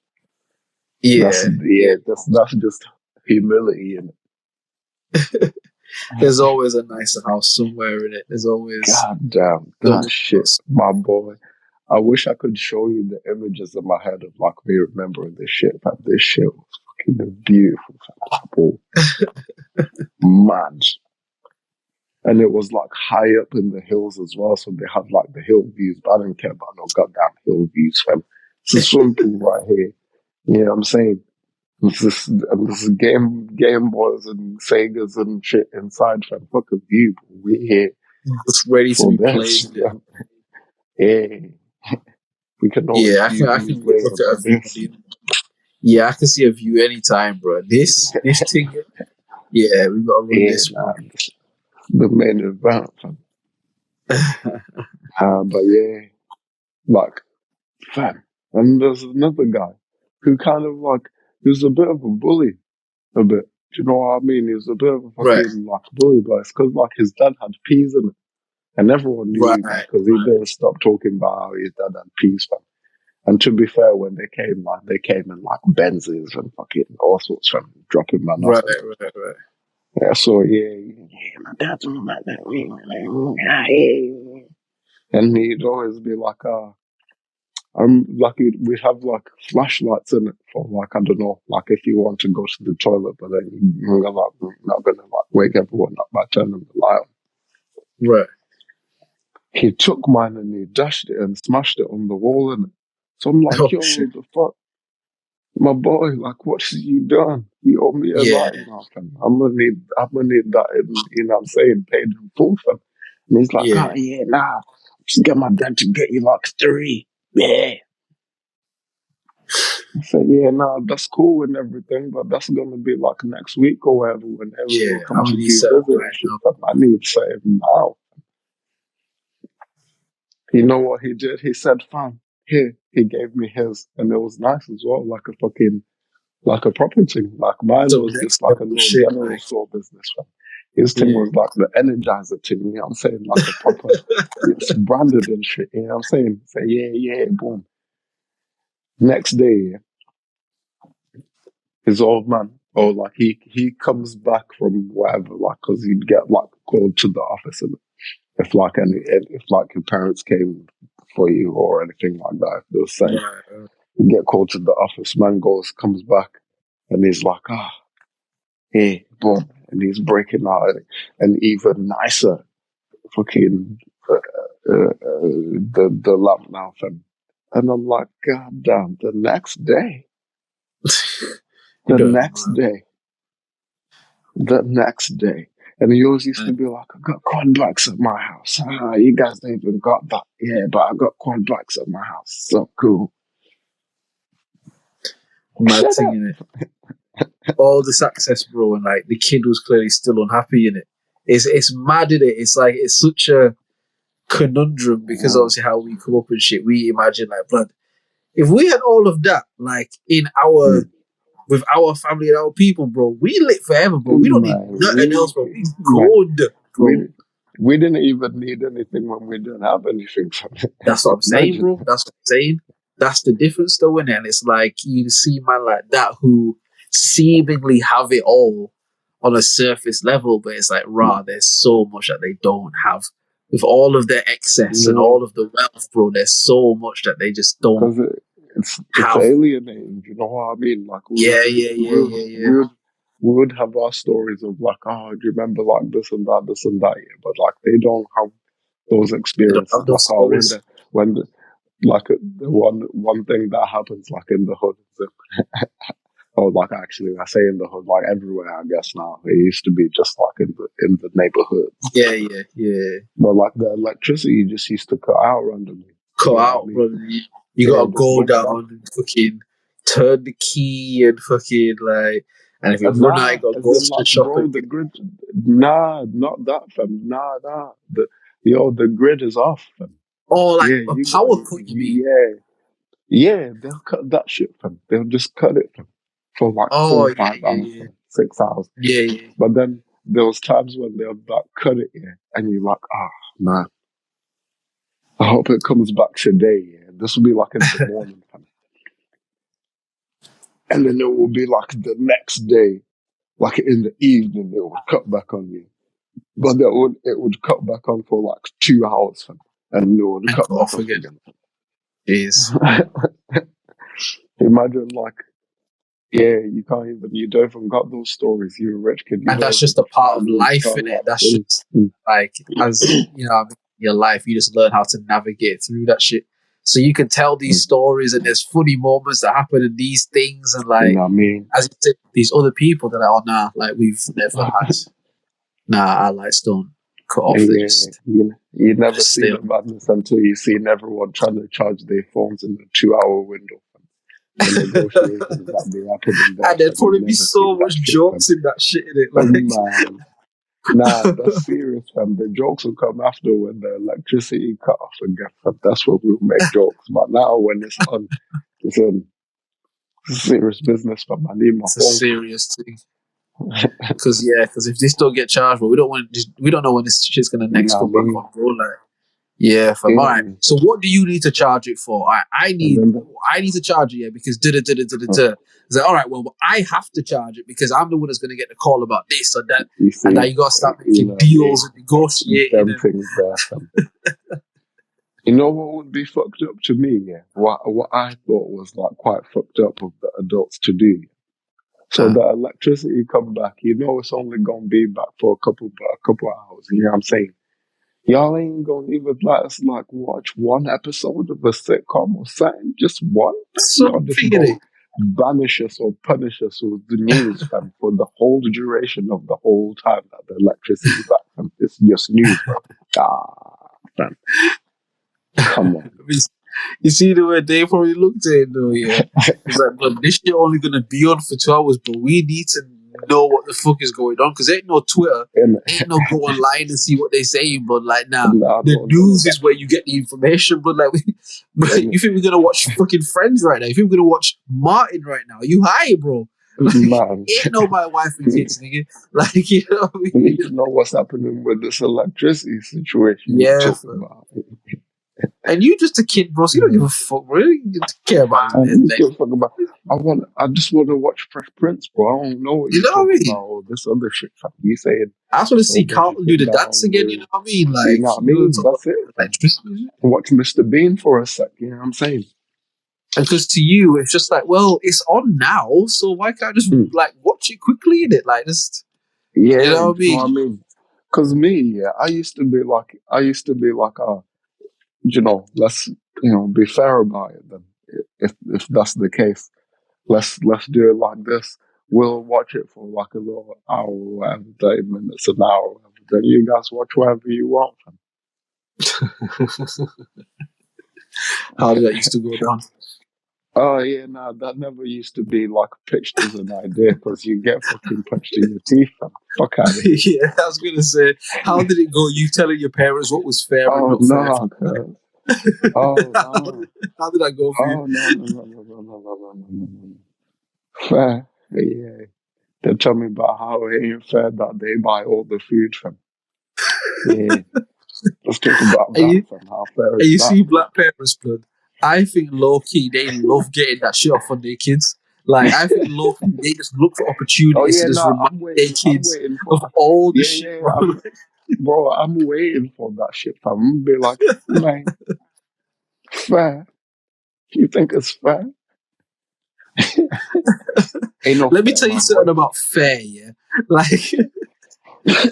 Yeah, yeah. That's just humility in There's it. always a nicer house somewhere in it. There's always God damn, that someone shit, else. my boy. I wish I could show you the images in my head of like me remembering this shit, but this shit was fucking beautiful, fam. Mad. And it was like high up in the hills as well, so they had like the hill views, but I didn't care about no goddamn hill views, fam. It's a swimming pool right here. You know what I'm saying? This is Game Boys and Segas and shit inside, fam. Fuck a view. We here It's ready to for be this, played in it. fam. Yeah. We can always Yeah, view I these can later, look at a but view. this, Yeah, I can see a view anytime, bro. This thing, yeah, we gotta run yeah, this, bro. nah, this, the main event, fam. But yeah, like, fam. And there's another guy who kind of like, he was a bit of a bully, a bit. Do you know what I mean? He was a bit of a Right, fucking like bully, but it's because like his dad had peas in it. And everyone right, knew that because he didn't stop talking about how his dad had peas, fam. And to be fair, when they came in like Benzes and fucking all sorts from dropping man off right, and right. yeah, so yeah, my dad's on my dad. And he'd always be like, I'm lucky we'd have like flashlights in it for like, I don't know, like if you want to go to the toilet, but then you're not gonna like wake everyone up by turning the light on. Right. He took mine and he dashed it and smashed it on the wall in it. So I'm like, Oh yo, shit. the fuck? My boy, like, what have you done? You owe me a Yeah. light now, fam. I'm gonna need that in, you know what I'm saying, paid in full, fam. And he's like, Yeah. oh, yeah, nah, just get my dad to get you like 3. Yeah. I said, yeah, nah, that's cool and everything, but that's gonna be like next week or whatever when Yeah. everyone I'm comes gonna to need do something visit and right shit, now. fam. I need something now. You know what he did? He said, fam, here, he gave me his, and it was nice as well, like a property. Like mine Some was next just like a level little shit, general like store business. Fam. His thing yeah. was like the Energizer thing, you know what I'm saying? Like a proper, it's branded and shit, you know what I'm saying? Say, yeah, boom. Next day, his old man, or like he comes back from whatever, like, cause he'd get like called to the office if like if like your parents came for you or anything like that, if they were saying, Right. you get called to the office, man comes back, and he's like, hey, boom, and he's breaking out an even nicer fucking the lamp mouth, and I'm like, God damn, the next day, the No, next day, the next day. And he always used to man. be like, I got cornbacks at my house. You guys don't even got that. Yeah, but I got cornbacks at my house. So cool. Mad Shut thing up. in it. All the success, bro, and like the kid was clearly still unhappy in it. It's mad in it. It's like it's such a conundrum because obviously how we come up and shit. We imagine like blood. If we had all of that, like in our with our family and our people, bro, we lit forever, bro. We don't need Man, nothing else, bro. We man, good, bro. we, we didn't even need anything when we didn't have anything. That's what I'm saying, Imagine. bro. That's what I'm saying. That's the difference, though, innit? And it's like you see man like that who seemingly have it all on a surface level, but it's like, rah, there's so much that they don't have. With all of their excess and Yeah, all of the wealth, bro, there's so much that they just don't because it's have. alienating. You know what I mean? Like Yeah, yeah, yeah, yeah, yeah. we would have our stories of like, oh, do you remember like this and that? Yeah, but like they don't have those They don't experiences. have Like, those oh, stories. when the, like the one thing that happens like in the hood, or like actually I say in the hood, like everywhere I guess now. It used to be just like in the neighborhood, Yeah, yeah, yeah. but like the electricity just used to cut out randomly. Cut You know what I out, mean? bro. You Yeah, gotta just go don't down stop. and fucking turn the key and fucking like, and if you run out, you Nah, gotta as go in to the like, shop bro, and the get. grid. Nah, not that, fam. Nah. The grid is off, fam. Oh, like Yeah, a you got, power cut, you mean? yeah. They'll cut that shit, fam. They'll just cut it, fam, for like Oh, four, yeah, 5 hours, yeah, fam, 6 hours. yeah, yeah, yeah. But then there was times when they'll like cut it, yeah, and you're like, man, I hope it comes back today. Yeah, this will be like in the morning, fam, and then it will be like the next day, like in the evening, it would cut back on you. But it would cut back on for like 2 hours, fam, and it would And cut cut back off off again. again. Jeez. Imagine like, yeah, you don't even got those stories. You're a rich kid, you And don't that's even just a part find of those life, kind of innit? like That's things. just like, as you know, your life, you just learn how to navigate through that shit. So you can tell these stories, and there's funny moments that happen in these things, and You like, know what I mean? as you said, these other people that are, oh, nah, like we've never had, nah, our lights don't cut off. They Yeah, just, you never just see stay the on. madness until you see everyone trying to charge their phones in the 2 hour window. The negotiations that be happening there, And there'd fam. You probably be never see so that much shit, fam. jokes in that shit in it. Man, nah, that's serious, fam. The jokes will come after when the electricity cut off again, fam. That's when we'll make jokes. But now when it's on serious business, fam. I need my It's a phone, serious thing. Because if this don't get charged, but we don't know when this shit's gonna you next know come what I back mean? on, bro. Like, yeah, fam. All right. Yeah. So what do you need to charge it for? And then the, I need to charge it, yeah, because da da da da da da. It's like, all right, well, I have to charge it because I'm the one that's gonna get the call about this or that, you and see, now you gotta start you making know what I deals mean? and negotiating Them and things there, fam. You know what would be fucked up to me? Yeah, what I thought was like quite fucked up of the adults to do. So the electricity come back. You know it's only gonna be back for a couple hours. You know what I'm saying? Y'all ain't gonna even let us like watch one episode of a sitcom or something. Just one. Y'all just something in gonna it. banish us or punish us with the news, fam, for the whole duration of the whole time that the electricity back, fam. It's just news, bro. Fam. Come on. You see the way they probably looked at it though, yeah. It's like, but this shit only gonna be on for 2 hours, but we need to know what the fuck is going on because ain't no Twitter, And ain't no go online and see what they saying. But like, nah, I the don't know news is where you get the information. But like, that. you think we're gonna watch fucking Friends right now? You think we're gonna watch Martin right now? You high, bro? Like, Man, ain't no my wife and we kids, nigga. Like, you know what I we mean? need to know what's happening with this electricity situation you're Yeah, talking fam. about. And you just a kid, bro. So you don't give a fuck, really. You don't care about I it. don't Like, give a fuck about. I just want to watch Fresh Prince, bro. I don't know what You you're know what I talking about, mean? all this other shit, fam. You saying, I just want to oh, see break Carlton do it the dance down, again. You know what I mean? you Like know what I he was mean? on That's it, like fam. Drizz music. Watch Mr. Bean for a sec, you know what I'm saying? And because to you, it's just like, well, it's on now, so why can't I just Mm. like watch it quickly in it? Like, just you Yeah, know do what I you know what I mean? mean? Because me, yeah, I used to be like, let's, be fair about it then. If that's the case, let's do it like this. We'll watch it for like a little hour, or whatever, 30 minutes, an hour, or whatever. Then you guys watch whatever you want. How did that used to go down? Oh yeah, no, that never used to be like pitched as an idea because you get fucking punched in your teeth. And fuck out of here. Yeah, I was gonna say, how did it go? You telling your parents what was fair and Oh not fair for no, them? cuz. Oh how, no. how did that go for you? Oh no, no, no, no, no, no, no, no, no, no, no. Fair. Yeah. They tell me about how it ain't fair that they buy all the food from. Yeah. Let's talk about And that you from how fair and is you that, see bro? black parents, blood. I think low key they love getting that shit off on their kids. Like I think low key they just look for Oh opportunities to yeah, just no, remind their I'm kids waiting for of all the yeah, shit, yeah, bro. bro, I'm waiting for that shit, fam. I'm gonna be like, man, fair. You think it's fair? Ain't no Let me fair, tell you my boy. something about fair, yeah. Like,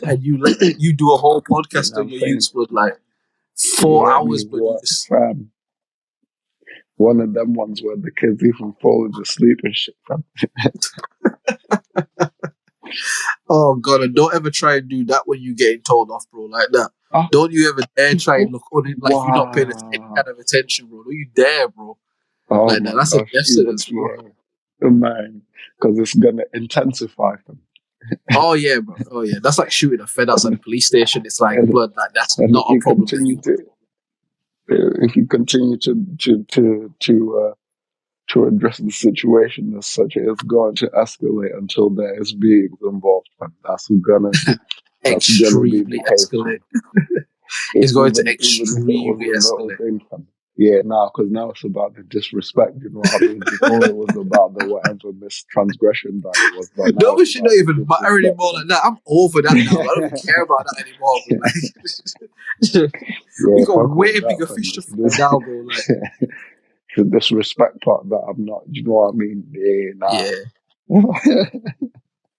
and you do a whole You know podcast what on I'm your saying? youth, but like You four get me? hours, but you What, just fam? One of them ones where the kids even falling asleep and shit, fam. oh god, and don't ever try and do that when you getting told off, bro. Like that. Ah, Don't you ever dare try and look on it like you're not paying any wow. kind of attention, bro. Don't you dare, bro. Oh Like that. my That's a gosh, death even sentence, bro. yeah, man, because it's gonna intensify them, Oh yeah, bro. Oh yeah. That's like shooting a Fed outside the police station. It's like and blood. Like that's and not a problem anymore. if you continue to address the situation as such, it's going to escalate until there is beings involved. And that's gonna be the Extremely case. escalate. If It's going to even if it was extremely a little escalate. thing, yeah, now because now it's about the disrespect. You know what I mean? Before it was about the whatever mistransgression that it was, but now No, it's it should not about the even matter disrespect. anymore like that. I'm over that now. I don't even care about that anymore, bro. Like we Yeah, got fuck all way that, bigger fam. fish to fry now, bro. Like The disrespect part that I'm not. You know what I mean? Yeah, yeah. nah.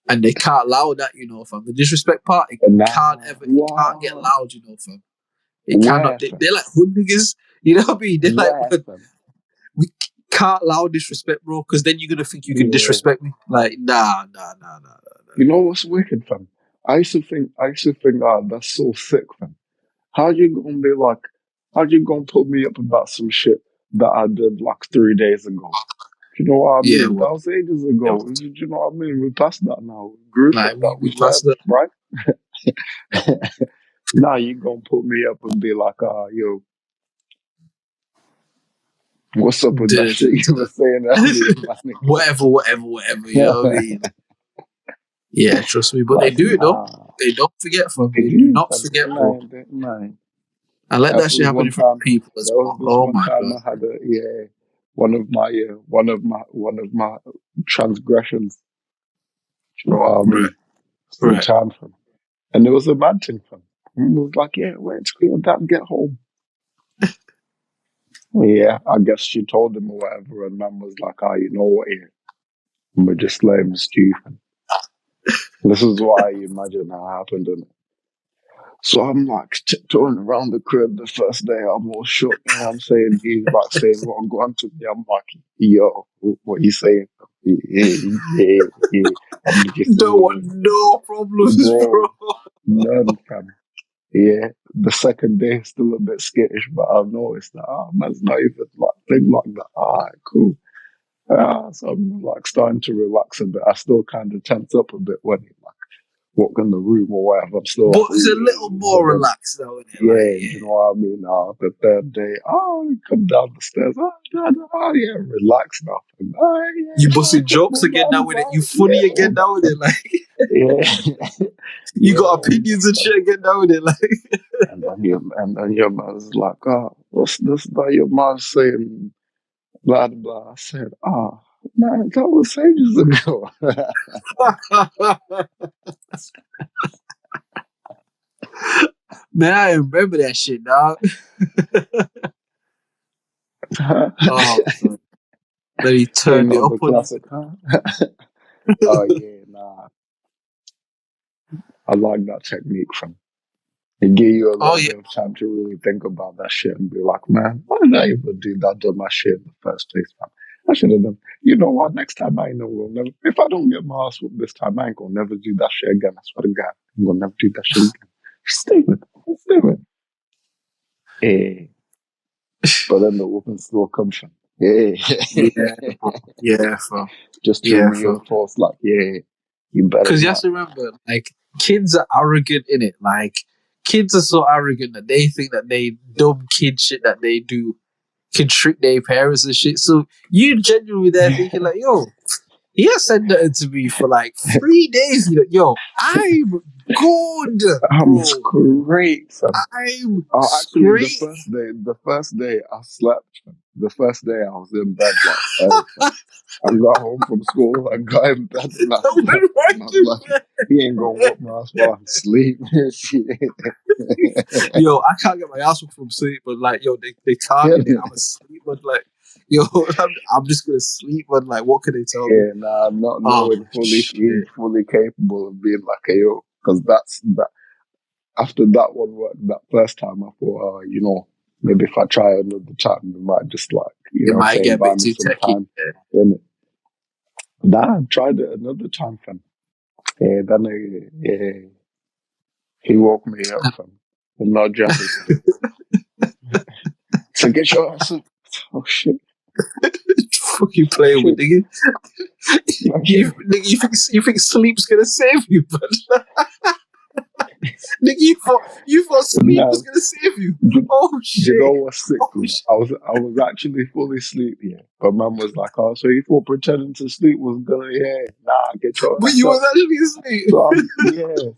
And they can't allow that, you know, fam. The disrespect part, Nah, it can't get what? loud, you know, fam. It cannot. Where, fam? They're like hood niggas, you know what I mean? They're like, Where, man, fam? we can't allow disrespect, bro, because then you're gonna think you can Yeah. disrespect me. Like, nah, nah, nah, nah, nah. You know what's wicked, fam? I used to think, that's so sick, fam. How you gonna be like, how you gonna put me up about some shit that I did like 3 days ago? Do you know what I Yeah, mean? well, That was ages yeah, ago. well, Do you know what I mean? We passed that now. We grew like from that. we We passed learned, that. right? Now you gonna put me up and be like, yo, what's up with that Did shit you were saying earlier, it. my nigga? whatever, you know what I mean? Yeah, trust me. But they Like, do it though. nah. They don't forget, fam. They They do do, not fam. forget, bro. Man. And let There that shit was happen one in front of time. people as There was well. this Oh one my time god. I had one of my transgressions. You know what I Right, mean? Some right. time from, and there was a man thing from. And he was like, "Yeah, wait till your dad get home." Yeah, I guess she told him or whatever, and man was like, "Ah, you know what? Yeah, we're just letting him stew." This is why you imagine how happened, innit? So I'm like tiptoeing around the crib the first day. I'm all shook. You know what I'm saying? He's like saying what I'm going to me. I'm like, yo, what you saying? Yeah. I'm just Don't want saying, no problems, bro. bro, none, fam. Yeah. The second day, still a bit skittish, but I've noticed that, man's not even like, think like that. Cool. So I'm like starting to relax a bit. I still kind of tense up a bit when he like walk in the room or whatever. I'm still But like, it's a ooh, little but more then relaxed now, isn't it? Like, yeah, do yeah. you know what I mean? The third day, we come down the stairs. Dad, yeah, relax now. And, yeah, You sure, busting come jokes on, again man, now with it. You funny again now with it. Like, yeah, you got yeah, opinions and shit again now with it. Like, and then your man's like, what's this that your man's saying? Blah blah. I said, Man, that was ages ago. Man, I remember that shit, dog. Oh, man. Then he You turned it know up the on classic, huh? Oh yeah, nah. I like that technique from. It gave you a Oh, little yeah. bit of time to really think about that shit and be like, man, why did I even do that dumb ass shit in the first place, man? I should have done. You know what? Next time I know we'll never. If I don't get my ass whooped this time, I ain't gonna never do that shit again. I swear to God, I'm gonna never do that shit again. Stay with it. Stay with it. Eh. But then the whooping still comes from. Yeah. Yeah, bro. Yeah, bro. Just to Yeah, bro. reinforce, like, yeah, you better Because you have not. to remember, like, kids are arrogant in it. Like, kids are so arrogant that they think that they dumb kid shit that they do can trick their parents and shit. So you genuinely there thinking like, yo, he has said that to me for like 3 days. You know, yo, I'm good, I'm bro. straight, fam. I'm Oh, actually, straight. the first day I slept, fam. The first day I was in bed, like, early, fam. I got home from school, I got in bed, and I I slept. went right And I was to like, he ain't gonna whoop my ass while I'm asleep. yo, I can't get my ass up from sleep, but like, yo, they target it. I'm asleep, but like, yo, I'm just gonna sleep, but like, what can they tell me? Yeah, nah, not Oh knowing shit! fully capable of being like a yo, because that's that. After that one worked that first time, I thought, maybe if I try another time, it might just like, It might get a buy bit me too some techy. time. Then nah, I tried it another time, fam. Yeah, then he woke me up, fam. And not just to get your ass up. Oh shit. Fucking Oh playing with shit. nigga. Okay. Nigga, you think sleep's gonna save you, but nigga, you thought sleep was Now, gonna save you. you, Oh you know shit! what's sick? Oh Yeah? shit! I was actually fully asleep, yeah. But mum was like, oh, so you thought pretending to sleep was gonna, yeah, nah, get your But ass you up. was actually asleep.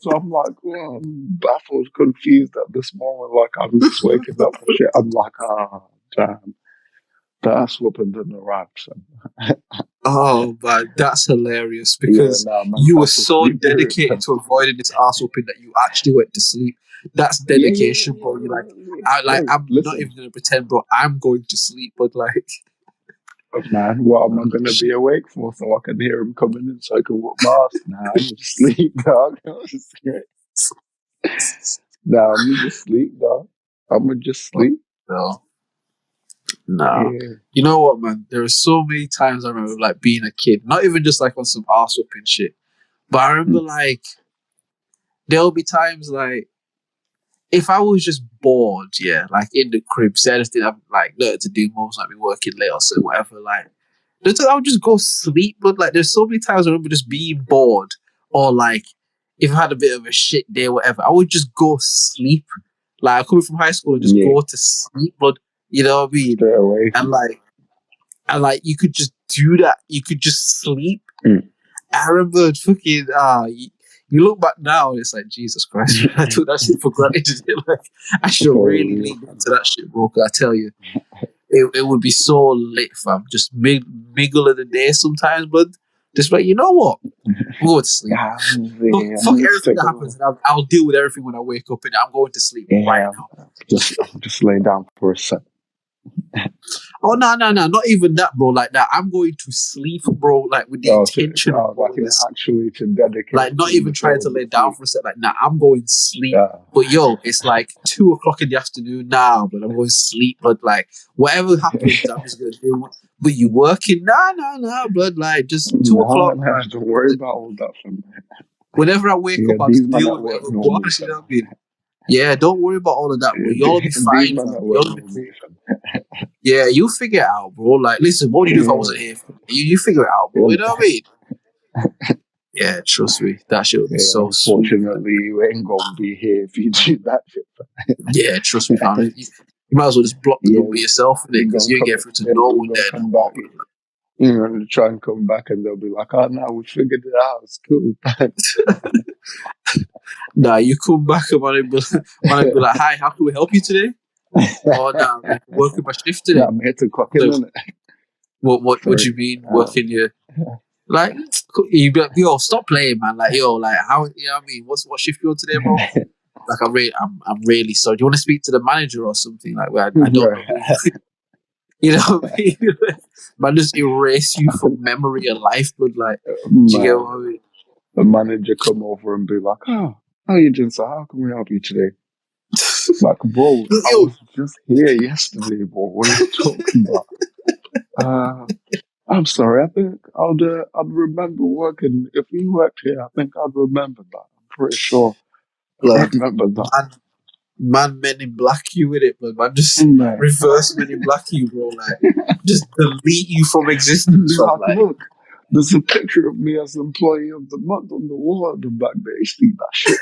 So I'm like, well, I'm baffled, confused at this moment. Like, I'm just waking up and shit. I'm like, damn, the ass whooping didn't arrive, son. Oh man, that's hilarious Yeah, because nah, man, you were felt a so sleep period, dedicated fam. to avoiding this ass whooping that you actually went to sleep. That's dedication, bro. You're like, Bro, I'm not listen, even gonna pretend, bro. I'm going to sleep, but like, man, what am I oh, gonna be shit. awake for? So I can hear him coming in, so I can whoop my ass. Nah, I'm just sleep, dog. Nah, I'm just sleep, dog. I'm just sleep. No, nah. Yeah, You know what, man? There are so many times I remember like being a kid, not even just like on some ass whooping shit, but I remember like there'll be times like if I was just bored, yeah, like in the crib, say I just didn't have like nothing to do, most might be working late or so, whatever, like I would just go sleep, but like there's so many times I remember just being bored or like if I had a bit of a shit day or whatever, I would just go sleep. Like coming from high school and just yeah. go to sleep, but you know what I mean? Stay away And from. like you could just do that. You could just sleep. Mm. I remember fucking you look back now and it's like Jesus Christ, I took that shit for granted. Like I should For really real, lean fam. into that shit, bro. 'Cause I tell you, it would be so lit, fam. Just mingle in the day sometimes, but just like you know what, I'm going to sleep. Yeah, Fuck I'm just everything that taking a happens, and I'll deal with everything when I wake up. And I'm going to sleep right yeah, now. I'm just laying down for a sec. Oh no, not even that, bro. Like that, I'm going to sleep, bro. Like with the Oh, intention of like going to sleep. actually to dedicate Like not to even trying before to the lay down sleep. for a sec. Like nah, I'm going to sleep. Yeah, But yo, it's like 2 o'clock in the afternoon now, but I'm going to sleep. But like whatever happens, I'm just gonna do. But you working? Nah, blood. Like just two no, o'clock, no, man. don't worry about all that, fam. Whenever I wake Yeah, up, I'll these just men deal at with work whatever know go on. me, You fam. know what I mean? Yeah, don't worry about all of that, bro. Y'all will be These fine, men fam. at work Y'all will be know cool. me, fam. Yeah, you figure it out, bro. Like, listen, what would you do if I wasn't here? You figure it out, bro. You know what I mean? Yeah, trust me, that shit would be Yeah, so sweet, man. unfortunately, you ain't gonna be here if you do that shit, Yeah, trust me, fam. fam. You might as well just block the Yeah, number yourself, innit? we Because gonna you ain't come, get through to then no we one gonna there no come more, back. bro. You're gonna try and come back, and they'll be like, "Oh no, we figured it out. It's cool." Nah, you come back and man, be like, "Hi, how can we help you today?" Oh, nah, I'm working my shift Nah, today. I'm here to clock in, So, innit? What do you mean working your like? You be like, yo, stop playing, man. Like, yo, like how you know what I mean? What shift you on today, bro? Like, I'm really sorry. Do you want to speak to the manager or something? Like, well, I don't know. You know what I mean? Man, just erase you from memory and lifeblood. Like, do you get what I mean? The manager come over and be like, "Oh, how you doing, sir? How can we help you today?" Like, bro, I was just here yesterday, bro. What are you talking about? I'm sorry. I think I'd remember working. If you worked here, I think I'd remember that. I'm pretty sure I remember that. Man, Men in Black you with it, but man, just reverse Men in Black you, bro. Like, just delete you from existence. Like, look, there's a picture of me as employee of the month on the wall at the back there. You see that shit?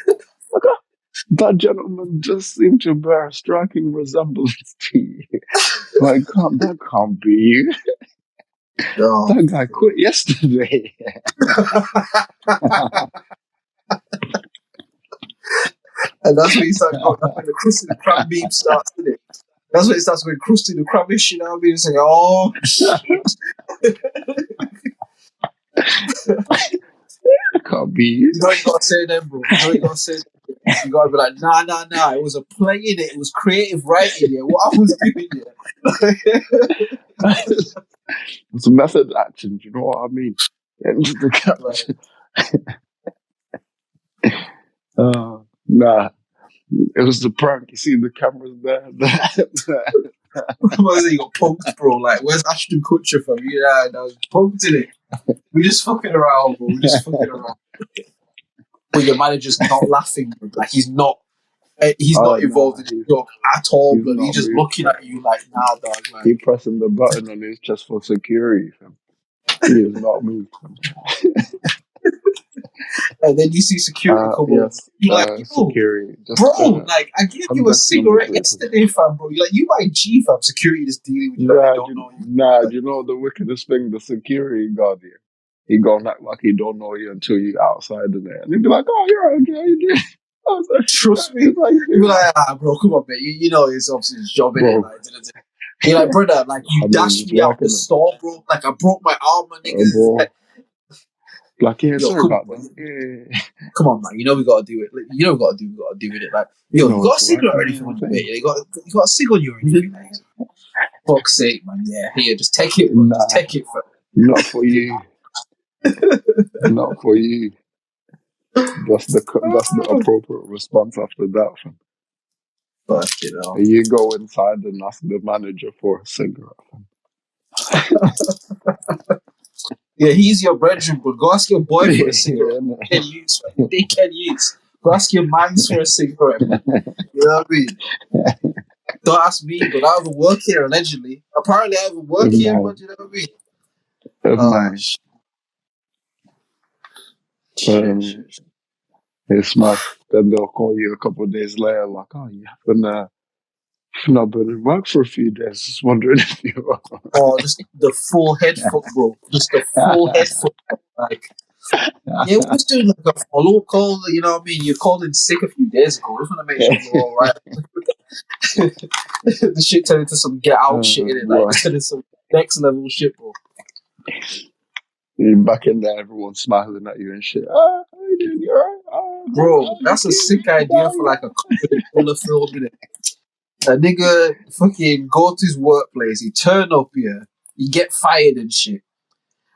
Look, that gentleman just seemed to bear a striking resemblance to you. Like, that can't be you. Oh, that guy quit yesterday. And that's when he starts. That's when the Krusty the Krab beam starts, isn't it? That's when it starts with Krusty the Krabish. You know what I mean? It's like, oh shit. Can't be you. You know what you gotta say then, bro. You know what you gotta say. You gotta be like, nah. It was a play in it. It was creative writing. Yeah, what I was doing. Yeah. It's a method action. You know what I mean? And the caption. Nah. It was the prank. You see the cameras there. You got punked, bro. Like, where's Ashton Kutcher from? Yeah, that was punked in it. We just fucking around, bro. We just fucking around. But your manager's not laughing, bro. Like, he's not involved in the joke at all, but he's just looking at you like, nah, dog. Like, he pressing the button on his chest for security. Fam. He is not moved. And then you see security come over. You're like, security. Just, bro, like, I gave you a cigarette yesterday, fam, bro. You're like, you my G, fam. Security just dealing with you like, I don't know you. Nah, you know the wickedest thing? The security guard here. He gonna act like he don't know you until you outside of there. And he'd be like, oh, you're okay, how you doing? Trust me. You're like, bro, come on, man. You know it's obviously his job, innit? Like, you're like, brother, like, you dashed me out the store, bro. Like, I broke my arm, my niggas. Like, yeah, sorry about that. Yeah. Come on, man. You know we gotta do it. Like, you know we gotta do with it. Like, yo, you got a cigarette or anything on you, mate? You got a cig on you or anything? Like, fuck's sake, man. Yeah, here, just take it, bro. Just take it for. Not for you. Not for you. That's the appropriate response after that. Fam. Fuck you know. You go inside and ask the manager for a cigarette. Yeah, he's your brethren, but go ask your boy for a cigarette. They can use. Go ask your mans for a cigarette. Man. You know what I mean? Don't ask me, but I haven't worked here allegedly. Apparently, I haven't worked here, but you know what I mean? It's smart. Then they'll call you a couple of days later, like, oh, you haven't not been in work for a few days. Just wondering if you are. Oh, just the full head fuck, bro. Just the full head fuck. Like, yeah, we're just doing like a follow-up call. You know what I mean? You called in sick a few days ago. We just want to make sure you're all right. The shit turned into some get out shit in it. Like, it's turned into some next level shit, bro. You're back in there, everyone's smiling at you and shit. Oh, how you doing? You alright? Bro, that's a sick idea for like a comedy thriller film, innit? A nigga fucking go to his workplace, he turn up here, he get fired and shit.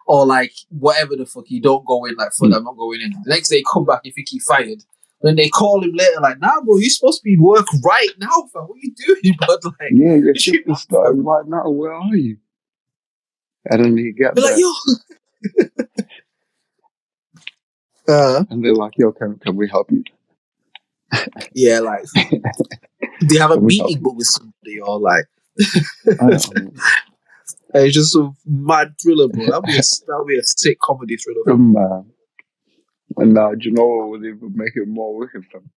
Or like whatever the fuck, he don't go in like fuck, I'm not going in. The next day come back, you think he fired. Then they call him later like, nah bro, you're supposed to be in work right now, fam. What are you doing, bud? Like, yeah, your shift is starting right now, where are you? And then you get there. Like, yo. And they're like, yo, can we help you? Yeah, like they have a meeting but with somebody or like it's just some mad thriller, bro. That'll be a sick comedy thriller. Man. And now, do you know what would even make it more wicked for him?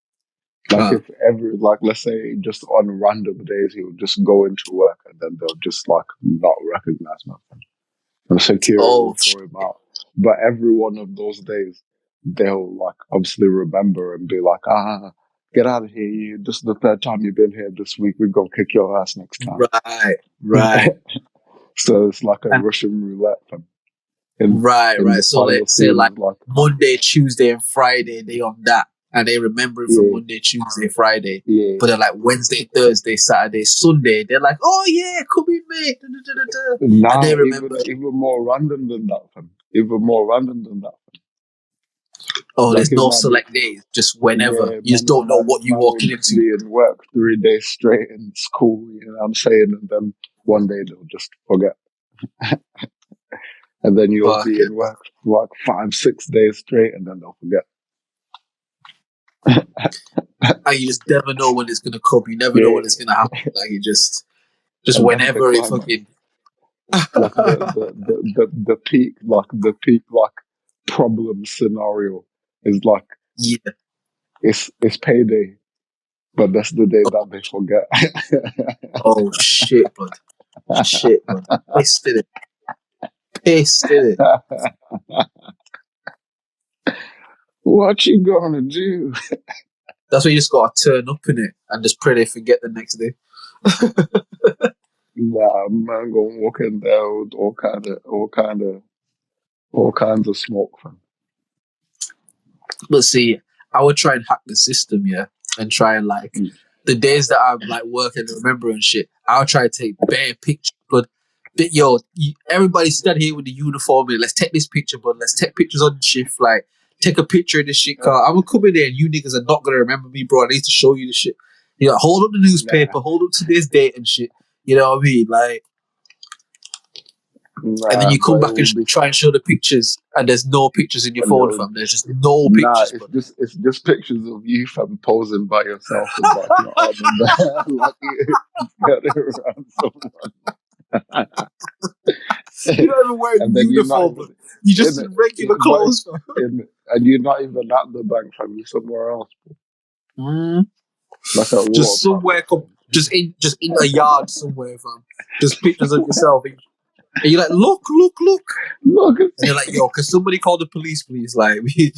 Like if let's say just on random days he would just go into work and then they'll just like not recognize nothing. And security will throw him out. But every one of those days they'll like obviously remember and be like, get out of here. This is the third time you've been here this week. We're going to kick your ass next time. Right. So it's like a And Russian roulette. Fam. In right. in the So final let's say scene like is like, Monday, Tuesday, and Friday they on that, and they remember it from yeah, Monday, Tuesday, Friday. yeah. But they're like Wednesday, Thursday, Saturday, Sunday. They're like, oh yeah, come in, mate. Da, da, da, da, da. And Nah, they remember. even more random than that, fam. Even more random than that. Oh, Like there's it no might be, select days, just whenever. yeah, You just don't know what you're man walking will just into. be in work 3 days straight in school, you know what I'm saying? And then one day they'll just forget. And then you'll Fuck be it. in work for like 5, 6 days straight and then they'll forget. And you just never know when it's gonna come. You never know Yeah, when it's gonna happen. Like you just and that's the whenever it climax. fucking. Like the peak like problem scenario is like Yeah. it's payday, but that's the day that they forget. Oh shit, bud. Shit, bud. Pissed in it. Pissed in it. What you gonna do? That's why you just gotta turn up in it and just pray they forget the next day. Nah, man, gonna walk in there with all kinds of smoke, fam. But see, I would try and hack the system, yeah, and try and like Mm. the days that I'm like working and remember and shit. I'll try to take bare pictures, but yo, everybody stand here with the uniform. And let's take this picture, but let's take pictures on the shift. Like, take a picture of this shit car. I'm gonna come in there and you niggas are not gonna remember me, bro. I need to show you the shit. You know, hold up the Nah, newspaper, hold up today's date and shit. You know what I mean? Like, and then nah, you but come it back and will be, try and show the pictures, and there's no pictures in your and it phone, will, fam. There's just no nah, pictures, but it's just pictures of you, fam, posing by yourself with like your arm in there, like you got around someone. you're not even wearing And then you're not uniform, but even you just in in regular it, but clothes, fam. and you're not even at the bank, fam. You're somewhere else, Mm. like at Just water park somewhere, or something. just in a yard somewhere, fam. Just pictures of yourself, and you're like, look, look, look, Look, and they're like, yo, can somebody call the police, please? Like, we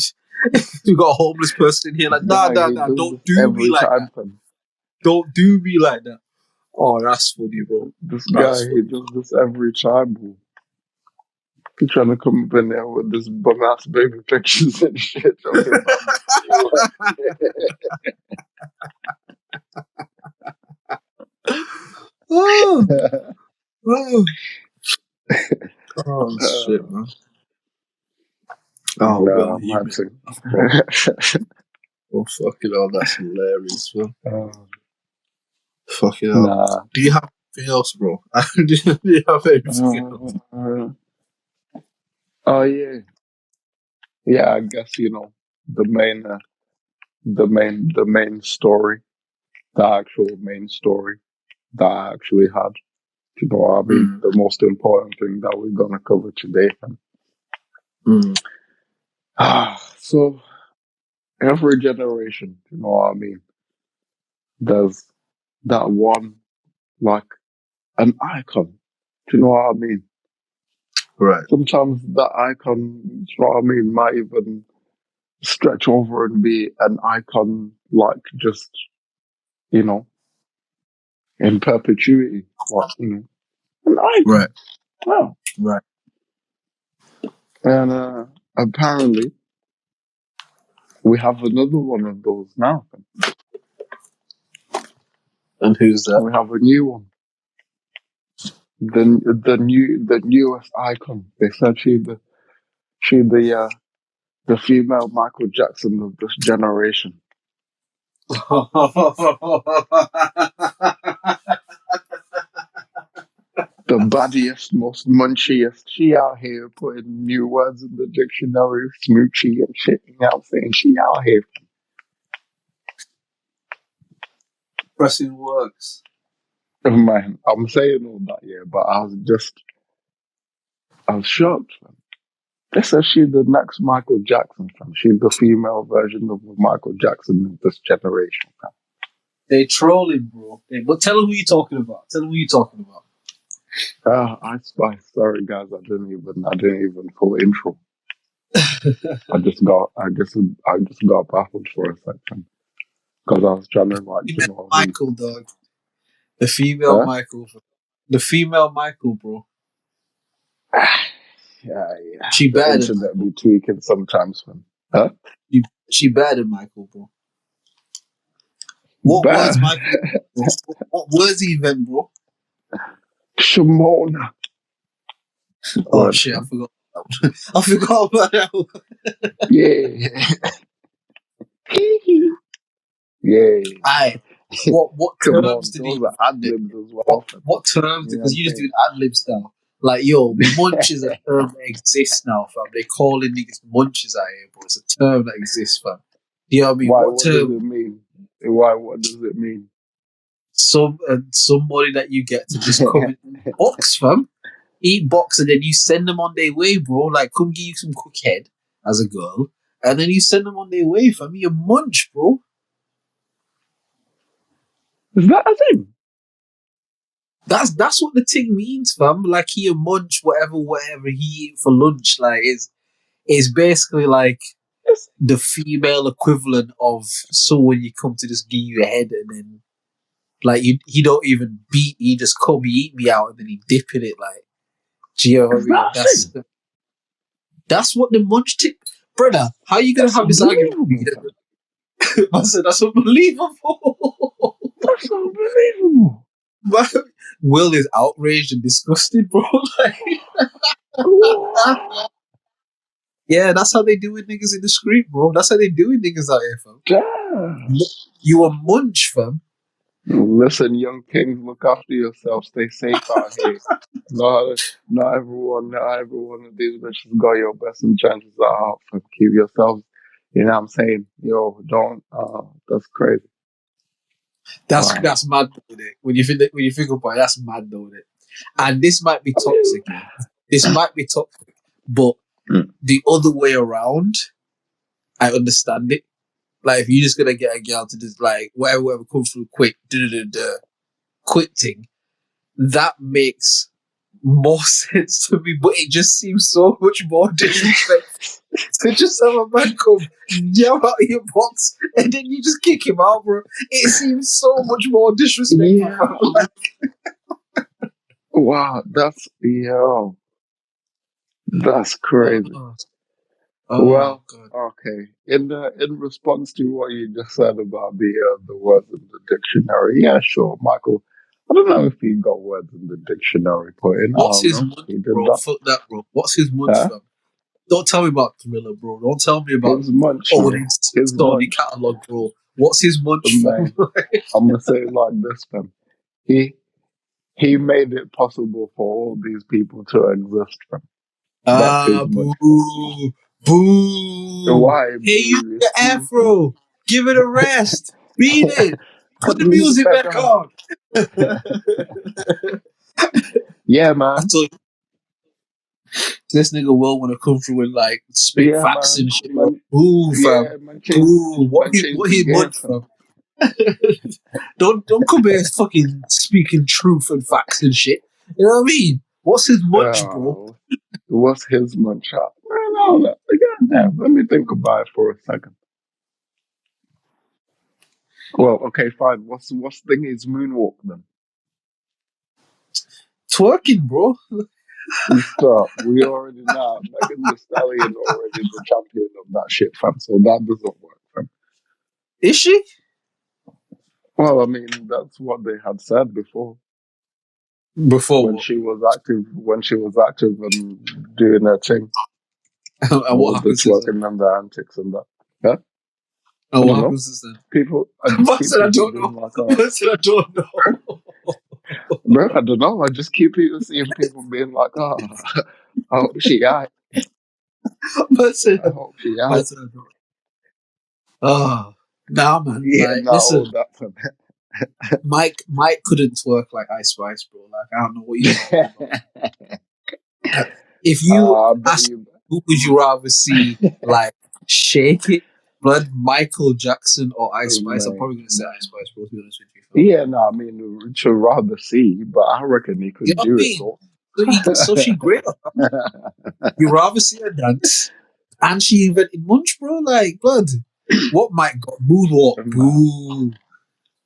got a homeless person in here. this Like, nah, guy, nah, he nah, does don't this do me every like time, that. fam. Don't do me like that. Oh, that's funny, bro. This That's guy, he funny. does this every time, bro. He trying to come up in there with this bum ass baby pictures and shit, talking about Oh, this. oh, oh, shit, man. Oh, Nah, well, I'm you hunting. oh, fucking hell, that's hilarious, man. uh, Fucking hell. nah. Do you have anything else, bro? Do you have anything else? Uh, oh yeah, yeah. I guess the main, the main story, the actual main story that I actually had. You know what I mean? Mm, The most important thing that we're gonna cover today. mm, So every generation, you know what I mean? There's that one like an icon. Do you know what I mean? right. Sometimes that icon, you know what I mean, might even stretch over and be an icon like just, you know, in perpetuity. Like, an icon. Right. Wow. Right. And apparently we have another one of those now. And who's that? We have a new one. The newest icon. They said the female Michael Jackson of this generation. The baddiest, most munchiest. She out here putting new words in the dictionary, smoochy and shit. You know what I'm saying? She out here. Pressing works. Man, I'm saying all that, yeah, but I was shocked. Man. They said she's the next Michael Jackson, fam. She's the female version of Michael Jackson of this generation, fam. They trolling, bro. But tell them who you're talking about. Tell them who you're talking about. I spy. Sorry, guys, I didn't even full intro. I just got baffled for a second because I was trying to like, you Female know what I mean? Michael, dog. The female Huh? Michael. The female Michael, bro. Yeah. She The better than internet Michael. be tweaking sometimes, man. Huh? She better than Michael, bro. What Bah. words Michael? Bro? What words he invent, bro? Shimona. Oh Word, shit, I fam. forgot. I forgot about that one. Yeah. Yeah. Aye. What Come terms on. did he Those are ad invent? libs as well, fam. What terms? You know what Because I'm you just doing saying? ad libs now. Like yo, munch is a term that exists now, fam. They calling niggas munches out here, bro. It's a term that exists, fam. You know what I mean? Why? What What does term? it mean? Why? What does it mean? Somebody that you get to just come and eat box, fam. Eat box, and then you send them on their way, bro. Like, come give you some quick head as a girl, and then you send them on their way, fam. You munch, bro. Is that a thing? That's what the thing means, fam. Like he a munch, whatever he eat for lunch. Like is basically like Yes. the female equivalent of someone you come to just give you a head and then like he don't even beat, he just come, he eat me out and then he dip in it like, do you know what I Is that mean? a thing? That's what the munch tip, brother. How you gonna That's have this argument with me? unbelievable, fam. I said that's unbelievable. That's unbelievable. Man, Will is outraged and disgusted, bro. What? Yeah, that's how they do with niggas in the street, bro. That's how they do with niggas out here, fam. Damn. You a munch, fam. Listen, young kings, look after yourself. Stay safe out here. Not everyone of these bitches got your best intentions at heart. So keep yourselves. You know what I'm saying? Yo, don't. That's crazy. Wow. That's mad, though, innit? When you think about it, that's mad, though, innit? And this might be I mean, toxic, yeah. This might be toxic, but the other way around, I understand it. Like, if you're just gonna get a girl to just like whatever comes through quick, quick thing, that makes more sense to me. But it just seems so much more disrespectful to just have a man come yell out of your box and then you just kick him out, bro. It seems so much more disrespectful. yeah. Wow. That's crazy. Oh, Well, God. okay. In response to what you just said about the words in the dictionary, yeah, sure, Michael. I don't know if he got words in the dictionary put in. I What's don't his know. munch, He did bro? that. Fuck that, bro. What's his munch, Huh? fam? Don't tell me about Thriller, bro. Don't tell me about His munch, all yeah. his His Sony munch, catalog, bro. What's his munch, fam? man. I'm gonna say it like this, man. He he made it possible for all these people to exist, man. That's his Boo, munch, man. boo. Why, Hey, you boo? the afro. Give it a rest. Beat it. Put the Leave it music back back on. on. Yeah, I man. told you, this nigga will want to come through and like spit Yeah, facts man. and shit, bro. Man. Boo, fam. Yeah, Boo. man changed What the he game, munch fam. from? Don't come here fucking speaking truth and facts and shit. You know what I mean? What's his munch, bro? What's his munch up? Goddamn, let me think about it for a second. Well, okay, fine. What's thing is moonwalk then? Twerking, bro. Stop. We already know. Megan Thee Stallion already the champion of that shit, fam. So that doesn't work, fam. Is she? Well, I mean, that's what they had said before Before when what? she was active. When she was active and doing her thing, And all what of the happens since then? twerking and the antics and that. Yeah, And I what don't know. happens since then? I just I keep said I people don't being know. like, oh, I said I don't know. bro, I don't know. I just keep seeing people being like, oh, I hope she got. I said I hope she I got. said I don't. Oh, nah, man. Yeah, Like, not listen, all that for Mike couldn't twerk like Ice Spice, bro. Like, I don't know what you're talking about. If you I bet ask you. who would you rather see, like, shake it, blood Michael Jackson or Ice Spice, I'm Man. probably gonna say Ice Spice, bro. To be honest with you, fam. Yeah, no, I mean, to rather see, but I reckon he You could know what do I it mean? all. So she great. You rather see her dance, and she invented Munch, bro. Like, blood. What Mike got? Moonwalk. Man, Boo.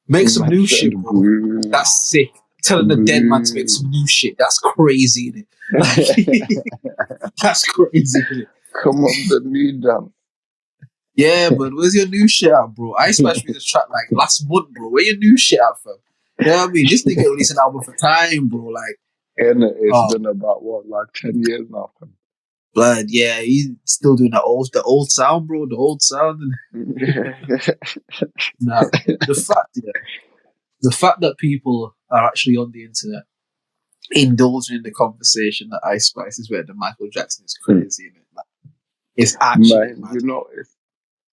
Make some new mentioned shit, bro. boo. That's sick. telling the dead man to make some new shit. That's crazy, innit? Like, that's crazy, innit? Come on, the new dance. Yeah, but where's your new shit at, bro? I smashed me this track like last month, bro. Where your new shit at, fam? You know what I mean? This nigga released an album for time, bro. Like, And it's oh, been about what, like 10 years now, fam. blood, yeah, he's still doing the old sound, bro. The old sound. Nah, the fact that people are actually on the internet indulging in the conversation that Ice Spice is better than Michael Jackson is crazy, innit? Like, it's actually Man, mad. you know,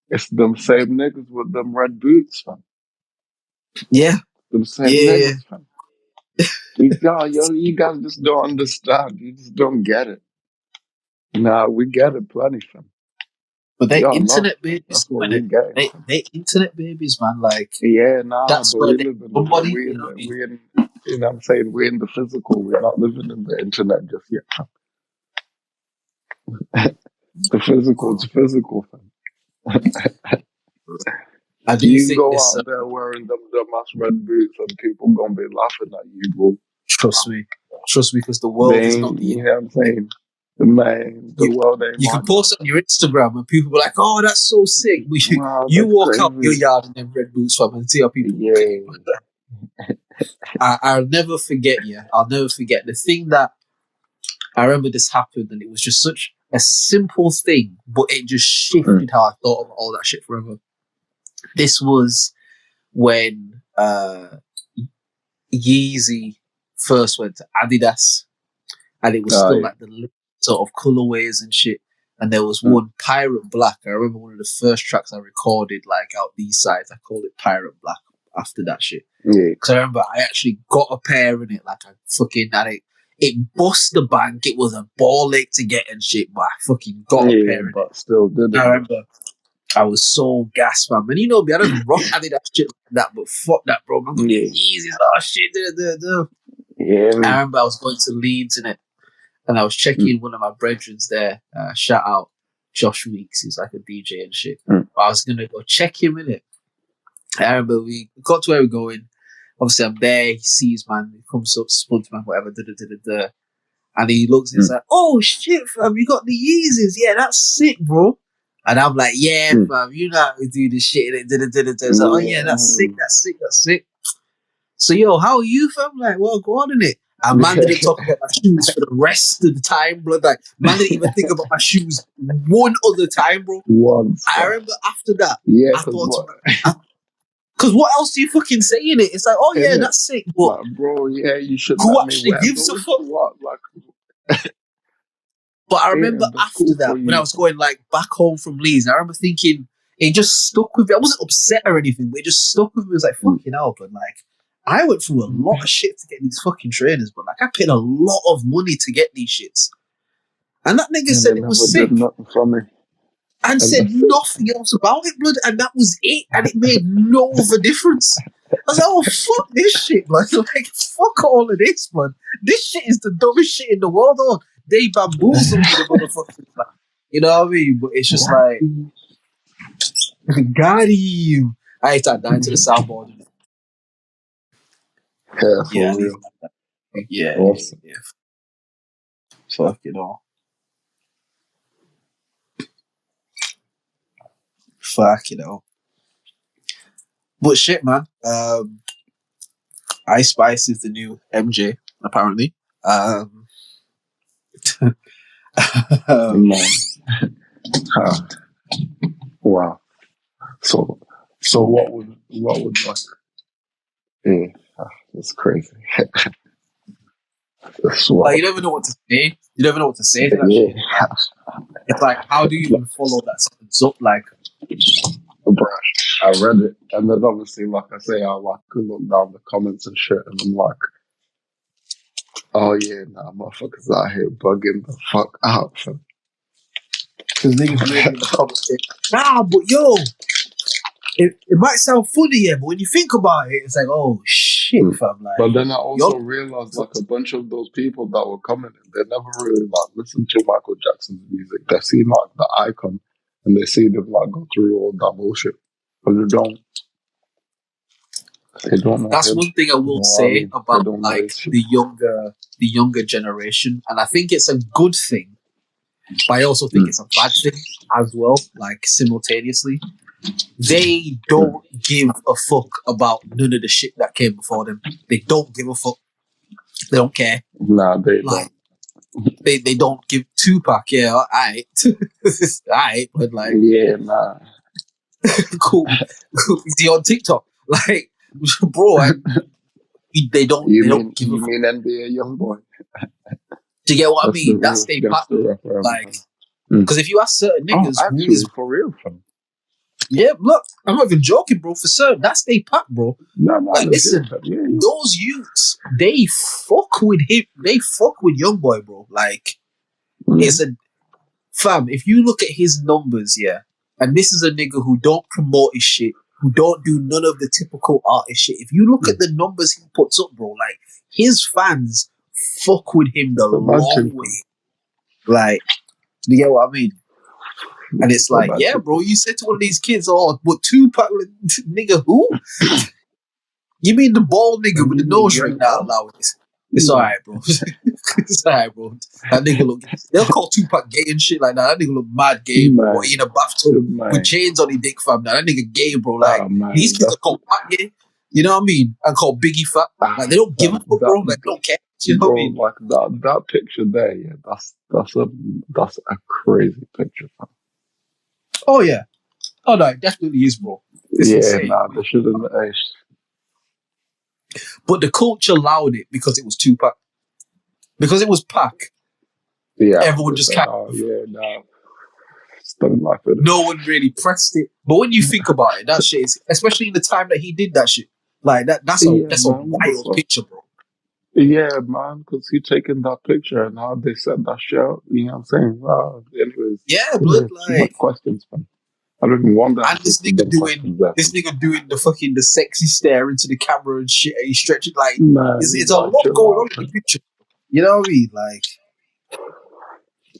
it's them same niggas with them red boots, fam. Yeah, Them same yeah. niggas, fam. You guys just don't understand. You just don't get it. Nah, we get it plenty, fam. But they Y'all lost. internet babies, That's what we innit? getting, fam. They internet babies, man. Like, Yeah, nah, that's but where we they live in somebody, we you in know what I mean? we in you know what I'm saying, we're in the physical, we're not living in the internet just yet, fam. The physical, it's physical, fam. I do You think go this. out there wearing them dumbass red boots and people gonna be laughing at you, bro. Trust me, because the They world is not ain't, the. you know what I'm saying? Man, the You, world ain't you can like that. post on your Instagram and people be like, "Oh, that's so sick." But Wow, you that's walk out your crazy. yard in them red boots, fam, and see how people look at you. Yeah. I'll never forget. Yeah, I'll never forget the thing that I remember. This happened, and it was just such a simple thing, but it just shifted how I thought of all that shit forever. This was when Yeezy first went to Adidas, and it was still Aye. like the sort of colorways and shit. And there was one Pirate Black. I remember one of the first tracks I recorded, like out these sides. I called it Pirate Black after that shit. Yeah. Because I remember I actually got a pair in it, like I fucking had it. It bust the bank. It was a ball ache to get and shit, but I fucking got a pair in it. But still did I it. remember I was so gassed, man. And you know me, I don't rock Adidas shit like that, but fuck that, bro. I'm going to Yeah. Yeezys. Oh shit, Yeah, I remember I was going to Leeds in it, and I was checking one of my brethrens there. Shout out Josh Weeks, he's like a DJ and shit. But I was gonna go check him in it. I remember we got to where we're going. Obviously, I'm there. He sees, man. He comes up, spuns, man, whatever. And he looks. He's like, "Oh shit, fam! You got the Yeezys? Yeah, that's sick, bro." And I'm like, "Yeah, fam. You know how to do this shit." It's like, "Oh yeah, that's sick. That's sick." So, yo, how are you, fam? Like, well, go on in it. And man didn't talk about my shoes for the rest of the time, bro. Like, man didn't even think about my shoes one other time, bro. Once. I remember after that, Yeah, I thought to myself, because what else do you fucking say in it? It's like, oh yeah, that's sick, but like, bro, yeah, you should who let me actually wear gives a those. fuck? What? Like, But I yeah, remember that's after cool that, for when I you. was going like back home from Leeds, I remember thinking it just stuck with me. I wasn't upset or anything, but it just stuck with me. It was like, fucking hell, but like, I went through a lot of shit to get these fucking trainers, but like I paid a lot of money to get these shits. And that nigga And said they it never was did sick nothing for me. and And said that's it. nothing else about it, blood, and that was it. And it made no other difference. I was like, oh fuck this shit, blood. Like, fuck all of this, blood. This shit is the dumbest shit in the world, oh. They bamboozled me, the motherfuckers. Like, you know what I mean? But it's just like, got him. I start dying to the soundboard. Yeah, Yeah, for real. yeah. Awesome. Fuck it all. Fuck it all. But shit, man. Ice Spice is the new MJ, apparently. Man. Wow. So what would like? Yeah, it's crazy. It's Like, you wild. don't even know what to say. You don't even know what to say to that Yeah. shit. Like, it's like, how do you even follow that sentence up? Like, Bruh, I read it, and then obviously, like I say, I like could look down the comments and shit, and I'm like, oh yeah, nah, motherfuckers out here bugging the fuck out. because niggas maybe in the comments say, nah, but yo, it might sound funny, yeah, but when you think about it, it's like, oh shit, fam. But Like, then I also realized, like, a bunch of those people that were commenting, they never really like listened to Michael Jackson's music. They see like the icon, and they see them like go through all that bullshit, but they don't. They don't know That's him. one thing I You will know what I say mean? They about don't know like his shit. the younger generation, and I think it's a good thing, but I also think it's a bad thing as well. Like simultaneously, they don't give a fuck about none of the shit that came before them. They don't give a fuck. They don't care. Nah, they Like don't. they don't give Tupac. Yeah, alright, alright, but like Yeah, nah. cool. Is he on TikTok? Like, bro, they don't give a You fuck. mean NBA young boy? Do you get what I That's the mean? That's real they pack. gangster rapper ever, Like, man. Mm. because if you ask certain Oh, niggas who is, actually, for real, fam. yeah, look, I'm not even joking, bro. For certain, that's they pack, bro. No, Like, legit, listen, fam. Yeah, those youths, they fuck with him. They fuck with young boy, bro. Like, yeah. it's a fam. If you look at his numbers, yeah, and this is a nigga who don't promote his shit, who don't do none of the typical artist shit. If you look at the numbers he puts up, bro, like his fans fuck with him the It's a bad long thing, way. Like, do you get what I mean? And it's It's a like, bad yeah, thing. bro, you said to one of these kids, oh, but Tupac, nigga, who? You mean the bald nigga with the nose ring? Nah, allow it. It's alright, bro. It's alright, bro. That nigga look. They'll call Tupac gay and shit like that. That nigga look mad gay, bro. Man. What, he in a bathtub Man. with chains on his dick, fam. Now that nigga gay, bro. Like Man, these kids are called fat gay. You know what I mean? And called Biggie fat. Like they don't give a fuck, bro. Like they don't care. You know what I mean? Like that picture there, yeah, that's a crazy picture, fam. Oh yeah. Oh no, it definitely is, bro. It's insane. Nah, they shouldn't. But the culture allowed it because it was Tupac. Because it was Pac, Yeah, everyone just kind of, stuff like it. no one really pressed it. But when you think about it, that shit is, especially in the time that he did that shit, like that's a wild picture, bro. Yeah, man, because he taking that picture and how they set that shit out, you know what I'm saying? Anyways, Yeah, blood, too much questions, man. I don't even wonder. And this nigga doing the sexy stare into the camera and shit. And he's stretching like it's a lot going on in the picture. You know what I mean? Like,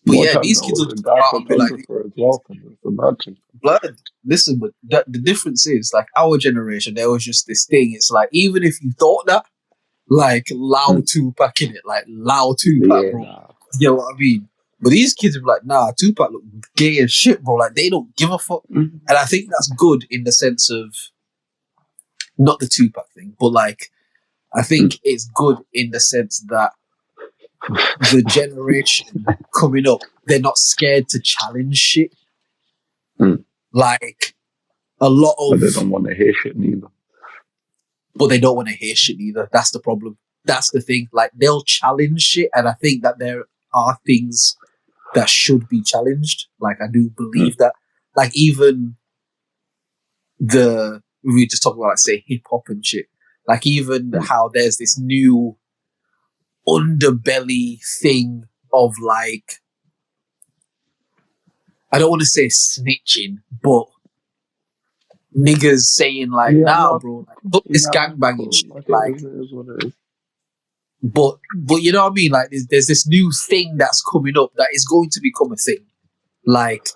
but yeah, these kids will just come out and be like, as well. Imagine. Blood. Listen, but the difference is like our generation. There was just this thing. It's like even if you thought that, like loud Tupac in it, like loud Tupac, bro. Nah. You know what I mean? But these kids are like, nah, Tupac look gay as shit, bro. Like, they don't give a fuck. Mm-hmm. And I think that's good in the sense of, not the Tupac thing, but like, I think it's good in the sense that the generation coming up, they're not scared to challenge shit. Like, a lot of... But they don't want to hear shit neither. But they don't want to hear shit either. That's the problem. That's the thing. Like, they'll challenge shit, and I think that there are things that should be challenged. Like, I do believe that. Like, even we just talk about, like, say, hip-hop and shit. Like, even how there's this new underbelly thing of, like, I don't want to say snitching, but niggas saying, like, nah, bro, like, fuck this gangbanging shit. Like, it is what it is. But you know what I mean? Like, there's this new thing that's coming up that is going to become a thing. Like,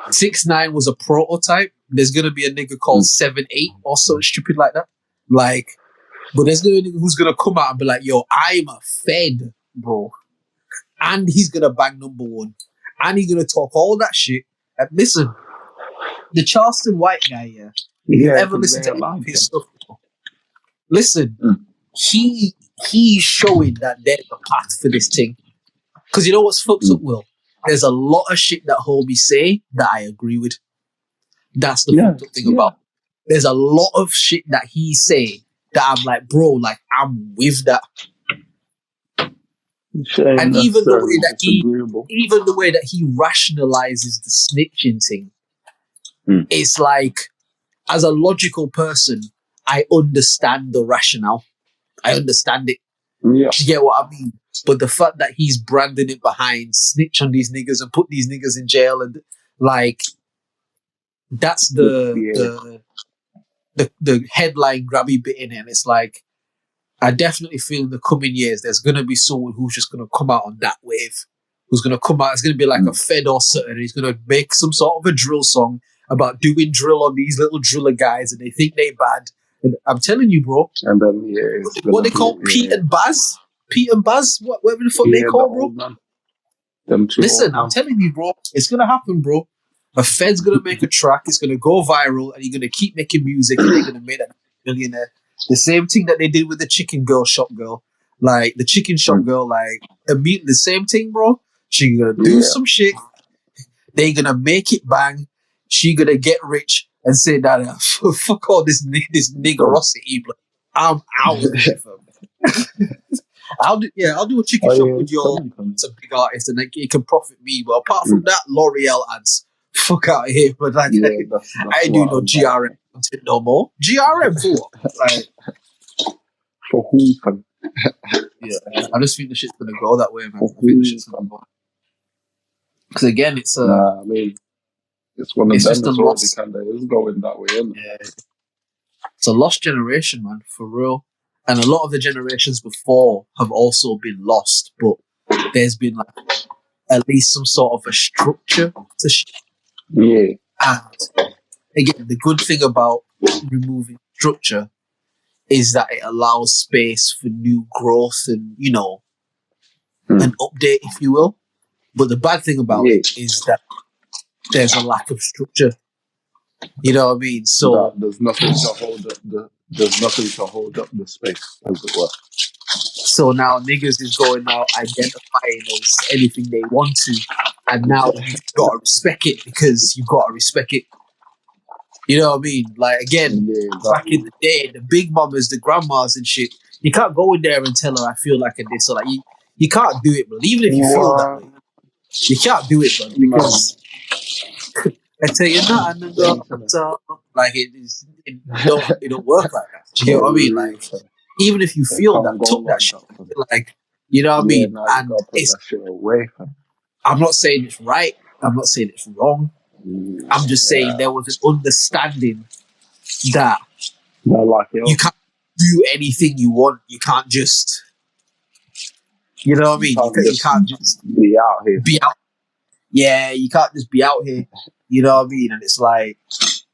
6ix9ine was a prototype. There's gonna be a nigga called 7-8 or something stupid like that. Like, but there's gonna be a nigga who's gonna come out and be like, "Yo, I'm a Fed, bro," and he's gonna bang #1, and he's gonna talk all that shit. And listen, the Charleston White guy, if you ever listen to any of his stuff, listen. He's showing that there's a path for this thing. Because you know what's fucked up, Will? There's a lot of shit that homies say that I agree with. That's the fucked up thing about. There's a lot of shit that he say that I'm like, bro, like, I'm with that. And even the way that he rationalizes the snitching thing, it's like, as a logical person, I understand the rationale. I understand it. Yeah. You get what I mean? But the fact that he's branding it behind snitch on these niggas and put these niggas in jail, and like, that's the headline grabby bit in it. And it's like, I definitely feel in the coming years there's gonna be someone who's just gonna come out on that wave. Who's gonna come out? It's gonna be like a Fed or something. And he's gonna make some sort of a drill song about doing drill on these little driller guys, and they think they bad. And I'm telling you, bro. And then it's What gonna they be call Pete and Baz? Pete and Baz? Whatever the fuck they the call, bro. old man. Them two Listen, old I'm man. telling you, bro. It's gonna happen, bro. A Fed's gonna make a track. It's gonna go viral, and you're gonna keep making music, and they're gonna make that millionaire. The same thing that they did with the chicken shop girl, like the chicken shop girl, like the same thing, bro. She gonna do some shit. They gonna make it bang. She gonna get rich and say that fuck all this niggerosity, bro. I'm out of here, fam. I'll do a chicken shop with your some big artist and it can profit me. But apart from that, L'Oreal ads, fuck out of here. But like, that's I ain't doing no GRM content no more. GRM for what? Like, for who, fam? yeah, I just think the shit's gonna go that way, man. For I think who, the shit's gonna go. Because again, it's I mean, it's one of it's them. just a It's already loss. kind of is going that way, isn't it? Yeah, it's a lost generation, man, for real. And a lot of the generations before have also been lost, but there's been like at least some sort of a structure to shit. Yeah. And again, the good thing about removing structure is that it allows space for new growth and, you know, an update, if you will. But the bad thing about it is that there's a lack of structure. You know what I mean? So there's nothing to hold up there's nothing to hold up the space, as it were. So now niggas is going out identifying as anything they want to, and now you've got to respect it because you've got to respect it. You know what I mean? Like again, back in the day, the big mamas, the grandmas and shit, you can't go in there and tell her I feel like a this or like you can't do it, bro. Even if you feel that way, you can't do it, bro, because I tell you nothing and go like it don't work like that. Do you get what I mean? Like even if you feel that, took that shit, like you know what I mean? And it's that shit away, fam. I'm not saying it's right. I'm not saying it's wrong. I'm just saying there was an understanding that you can't do anything you want. You can't just, you know what I mean? You can't just be out here. Yeah, you can't just be out here. You know what I mean? And it's like,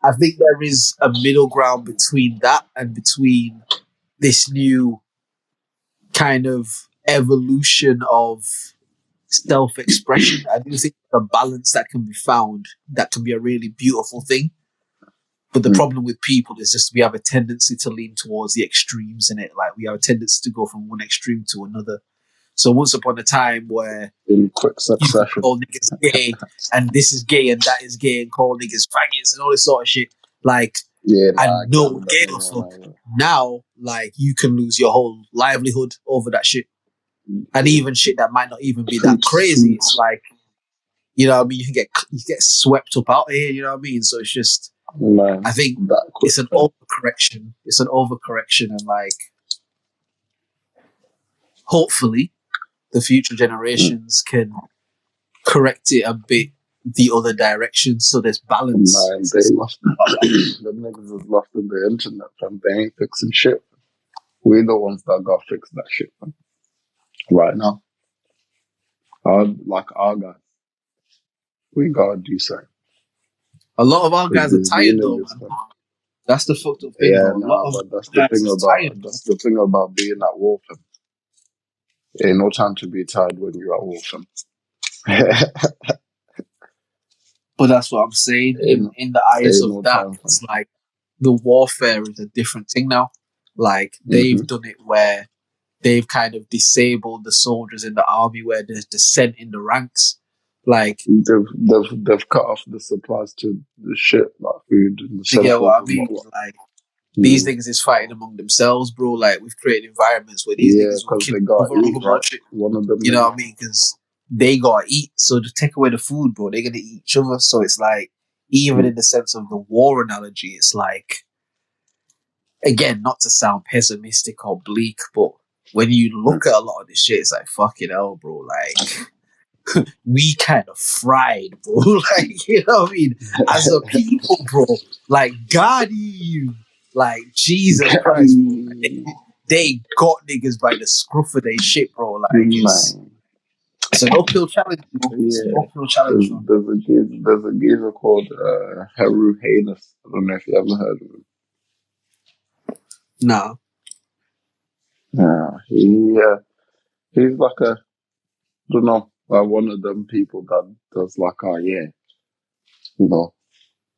I think there is a middle ground between that and between this new kind of evolution of self-expression. I do think the balance that can be found, that can be a really beautiful thing. But the problem with people is just we have a tendency to lean towards the extremes in it. Like we have a tendency to go from one extreme to another. So once upon a time where in quick succession, you call niggas gay and this is gay and that is gay and call niggas faggots and all this sort of shit. Like, and no gay or fuck. Now, like, you can lose your whole livelihood over that shit. And even shit that might not even be that crazy. It's like, you know what I mean? You get swept up out here, you know what I mean? So it's just, I think it's an overcorrection. It's an overcorrection, and like, hopefully, the future generations can correct it a bit the other direction, so there's balance. Man, they lost them niggas is lost in the internet, fam. They ain't fixing shit. We're the ones that gotta fix that shit, fam. Right now. Our guys. We gotta do something. A lot of our guys are tired though, man. That's the fucked up thing, bro. But that's the thing about being at war, fam. Ain't no time to be tired when you're at war, fam. But that's what I'm saying. In the eyes of that, it's like the warfare is a different thing now. Like they've done it where they've kind of disabled the soldiers in the army where there's dissent in the ranks. Like they've cut off the supplies to the shit like food and the you get what I mean? Like these niggas is fighting among themselves, bro. Like we've created environments where these niggas will kill bullshit. One of them, you know what I mean? Because they gotta eat, so to take away the food, bro, they're gonna eat each other. So it's like, even in the sense of the war analogy, it's like, again, not to sound pessimistic or bleak, but when you look at a lot of this shit, it's like, fucking hell, bro, like, we kind of fried, bro. Like, you know what I mean? As a people, bro, like, God, like, Jesus Christ, bro. They got niggas by the scruff of their shit, bro. Like, it's an uphill challenge, bro. It's an uphill challenge. There's a geezer called Haru Haynes. I don't know if you ever heard of him. No. Yeah, he's like a, don't know, like one of them people that does like, oh yeah, you know,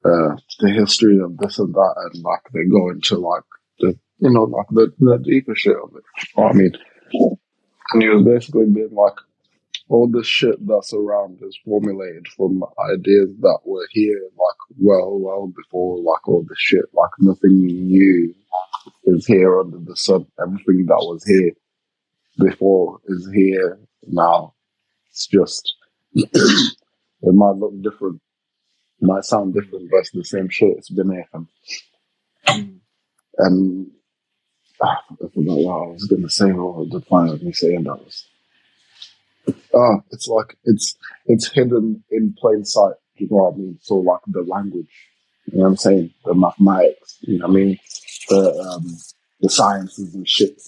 the history of this and that, and like they go into like the, you know, like the deeper shit of it. You know what I mean, and he was basically being like, all this shit that's around is formulated from ideas that were here like well before like all this shit. Like nothing new is here under the sun. Everything that was here before is here now. It's just it might look different, might sound different, but it's the same shit. It's been here. And I forgot what I was gonna say. Or the point of me saying that was, it's like it's hidden in plain sight. You know what I mean? So like the language, you know what I'm saying? The mathematics, you know what I mean? The sciences and shit.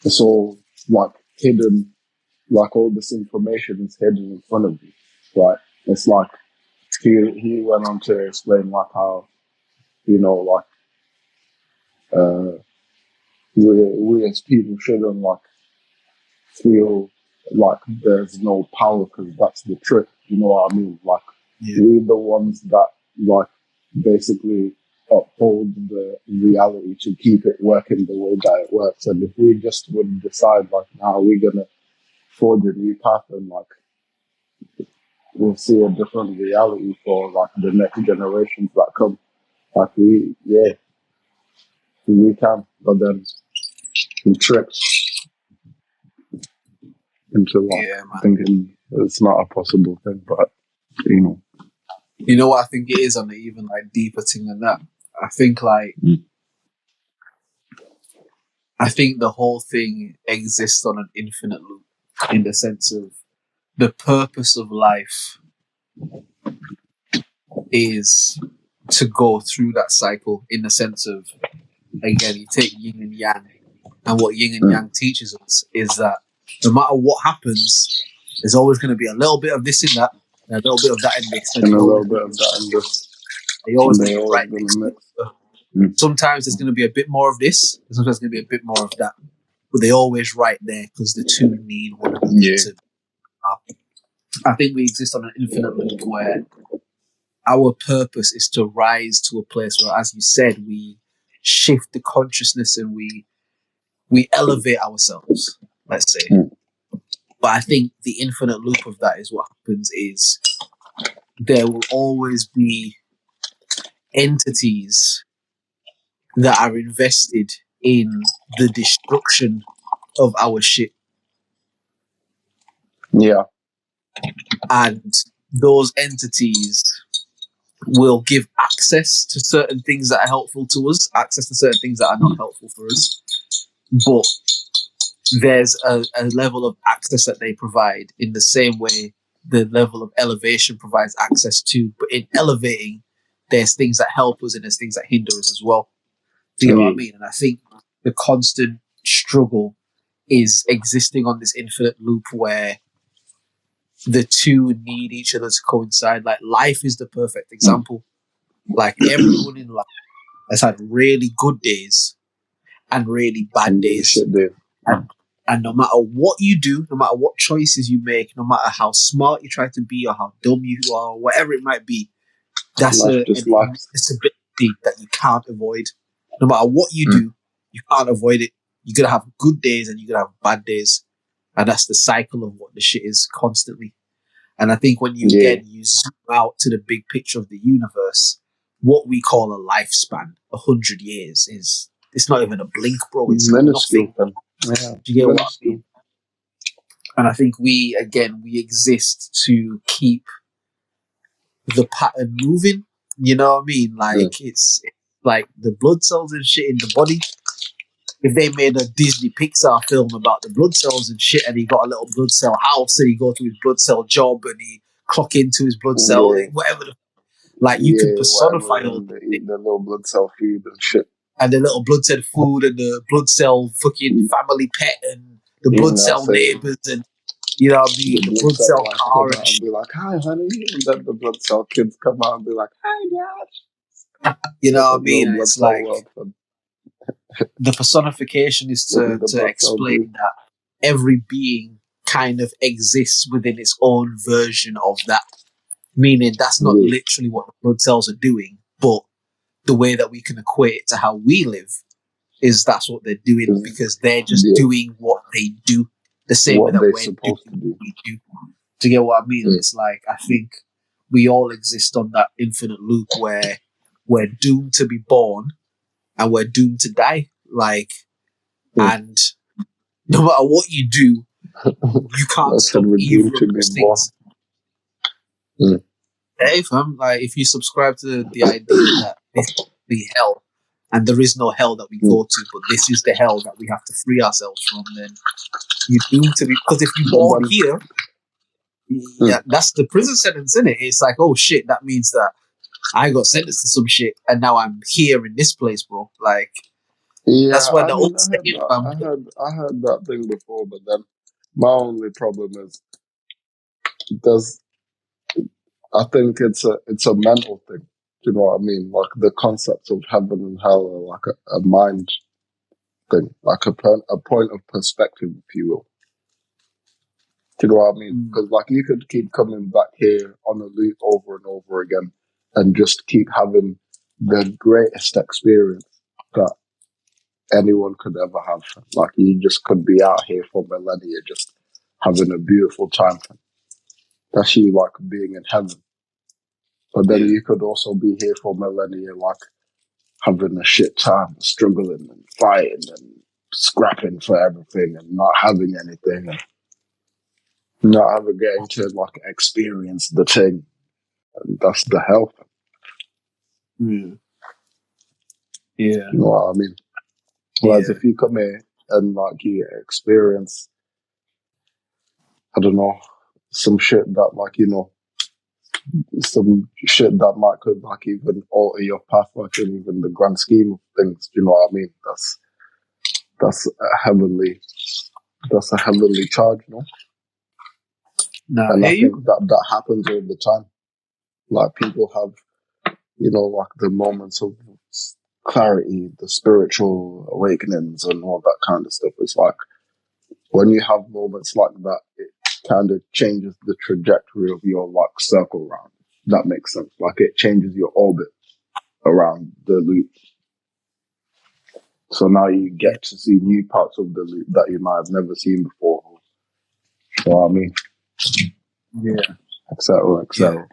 It's all like hidden. Like all this information is hidden in front of you, right? It's like he went on to explain like how, you know, like we as people shouldn't like feel like there's no power, because that's the trick. You know what I mean? Like we're the ones that like basically uphold the reality to keep it working the way that it works. And if we just would decide like, now we're gonna forge a new path, and like we'll see a different reality for like the next generations that come. Like we can, but then we tricked into like thinking it's not a possible thing, but you know. You know what I think it is on the even like deeper thing than that? I think like I think the whole thing exists on an infinite loop, in the sense of the purpose of life is to go through that cycle, in the sense of, again, you take yin and yang, and what yin and yang teaches us is that no matter what happens, there's always going to be a little bit of this in that, and a little bit of that in this, and a little bit of that in this. They always going to be right next to it. Sometimes there's going to be a bit more of this, and sometimes there's going to be a bit more of that, but they're always right there because the two need one another. I think we exist on an infinite loop where our purpose is to rise to a place where, as you said, we shift the consciousness and we elevate ourselves, let's say. But I think the infinite loop of that is what happens is there will always be entities that are invested in the destruction of our shit. Yeah. And those entities will give access to certain things that are helpful to us, access to certain things that are not helpful for us. But there's a level of access that they provide in the same way the level of elevation provides access to. But in elevating, there's things that help us and there's things that hinder us as well. Do you know what I mean? And I think the constant struggle is existing on this infinite loop where the two need each other to coincide. Like life is the perfect example. Like everyone in life has had really good days and really bad days. And no matter what you do, no matter what choices you make, no matter how smart you try to be or how dumb you are, or whatever it might be, that's a disability that you can't avoid. No matter what you do, you can't avoid it. You're going to have good days and you're going to have bad days. And that's the cycle of what the shit is constantly. And I think when you you zoom out to the big picture of the universe, what we call a lifespan, 100 years, it's not even a blink, bro. It's nothing. Yeah, Do you get what I mean? And I think we exist to keep the pattern moving. You know what I mean? Like it's like the blood cells and shit in the body. If they made a Disney Pixar film about the blood cells and shit, and he got a little blood cell house, and he go to his blood cell job, and he clock into his blood cell, whatever. You could personify all the little blood cell food and shit, and the little blood cell food, and the blood cell fucking family pet, and the blood cell neighbors, and you know what I mean, the blood cell car, and be like, "Hi, honey," and then the blood cell kids come out and be like, "Hi, Dad." You know what I mean? It's like, the personification is to explain that every being kind of exists within its own version of that. Meaning that's not literally what the blood cells are doing, but the way that we can equate it to how we live is that's what they're doing because they're just doing what they do the same way that we're doing what we do. Do you get what I mean? It's like, I think we all exist on that infinite loop where we're doomed to be born and we're doomed to die. Like, and no matter what you do, you can't stop either of those things. Hey, fam, like, if you subscribe to the idea that this is the hell and there is no hell that we go to, but this is the hell that we have to free ourselves from, then you're doomed to be. Because if you're born here, yeah, that's the prison sentence, isn't it? It's like, oh shit, that means that I got sentenced to some shit and now I'm here in this place, bro. Like, that's why the old saying, I heard that thing before, but then my only problem is I think it's a mental thing. Do you know what I mean? Like the concepts of heaven and hell are like a mind thing, like a point of perspective, if you will. Do you know what I mean? Because like you could keep coming back here on a loop over and over again, and just keep having the greatest experience that anyone could ever have. Like you just could be out here for millennia, just having a beautiful time. That's you like being in heaven. But then you could also be here for millennia, like having a shit time, struggling and fighting and scrapping for everything and not having anything and not ever getting to like experience the thing. And that's the hell. Yeah. You know what I mean? Whereas if you come here and like you experience, I don't know, some shit that like, you know, some shit that might could like even alter your path, like in even the grand scheme of things. Do you know what I mean? That's a heavenly charge, you know. And I think that happens all the time. Like people have, you know, like the moments of clarity, the spiritual awakenings, and all that kind of stuff. It's like when you have moments like that, it kind of changes the trajectory of your like circle round. That makes sense. Like it changes your orbit around the loop. So now you get to see new parts of the loop that you might have never seen before. You know what I mean? Yeah. Etc. Yeah.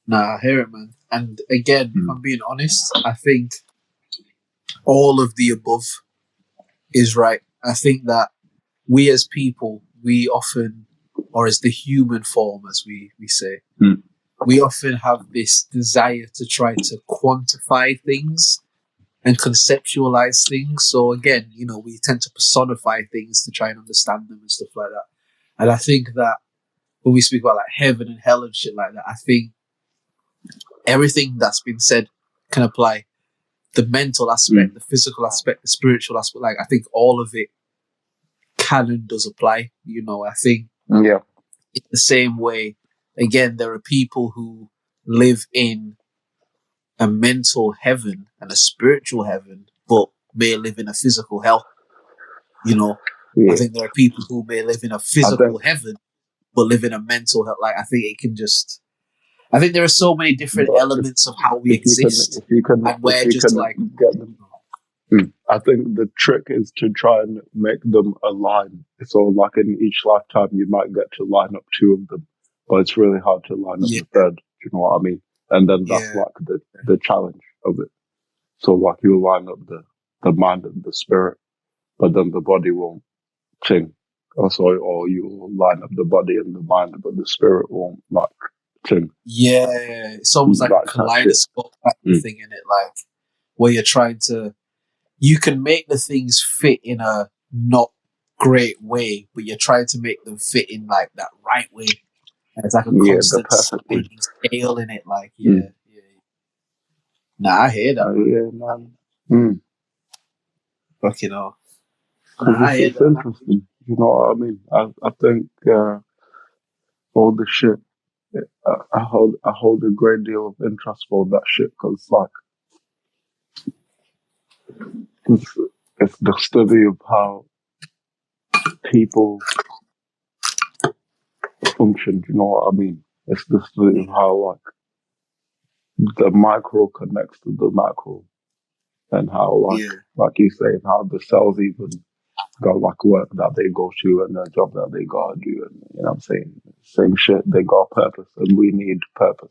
Nah, I hear it, man. And again, if I'm being honest, I think all of the above is right. I think that we as people, we often, or as the human form, as we say, we often have this desire to try to quantify things and conceptualize things. So again, you know, we tend to personify things to try and understand them and stuff like that. And I think that when we speak about like heaven and hell and shit like that, I think everything that's been said can apply. The mental aspect, the physical aspect, the spiritual aspect, like I think all of it can and does apply. You know, I think in the same way, again, there are people who live in a mental heaven and a spiritual heaven, but may live in a physical hell. You know, I think there are people who may live in a physical heaven, but live in a mental hell. Like, I think it can just, I think there are so many different elements of how we exist. And we're just like, get them. I think the trick is to try and make them align. So, like in each lifetime, you might get to line up two of them, but it's really hard to line up the third. Do you know what I mean? And then that's like the challenge of it. So, like you line up the mind and the spirit, but then the body won't sing. Also, or you line up the body and the mind, but the spirit won't like sing. Yeah, it's almost like a kaleidoscope type of thing in it, like where you're trying to. You can make the things fit in a not great way, but you're trying to make them fit in like that right way. And it's like a constant spinning scale in it. Like, yeah. Nah, I hear that. Man. Fucking hell. Nah, I hear it's interesting. You know what I mean? I think all the shit. I hold a great deal of interest for that shit because like It's, it's the study of how people function. You know what I mean? It's the study of how the micro connects to the macro, and how Yeah, like you say, how the cells even got work that they go to and a job that they gotta do, and you know what I'm saying? Same shit. They got purpose, and we need purpose.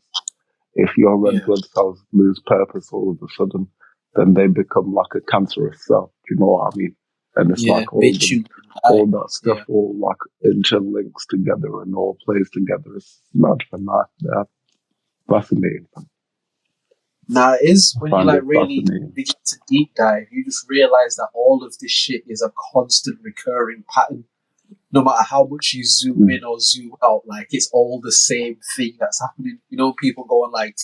If your red yeah, blood cells lose purpose all of a sudden, then they become like a cancerous cell. Do you know what I mean? And it's yeah. like Bitch, you all die. that stuff Yeah. all interlinks together and all plays together. It's mad for that. Yeah, fascinating. Now it is I when you find like it really fascinating. begin to deep dive, you just realize that all of this shit is a constant recurring pattern. No matter how much you zoom Mm, in or zoom out, like it's all the same thing that's happening. You know, people go on like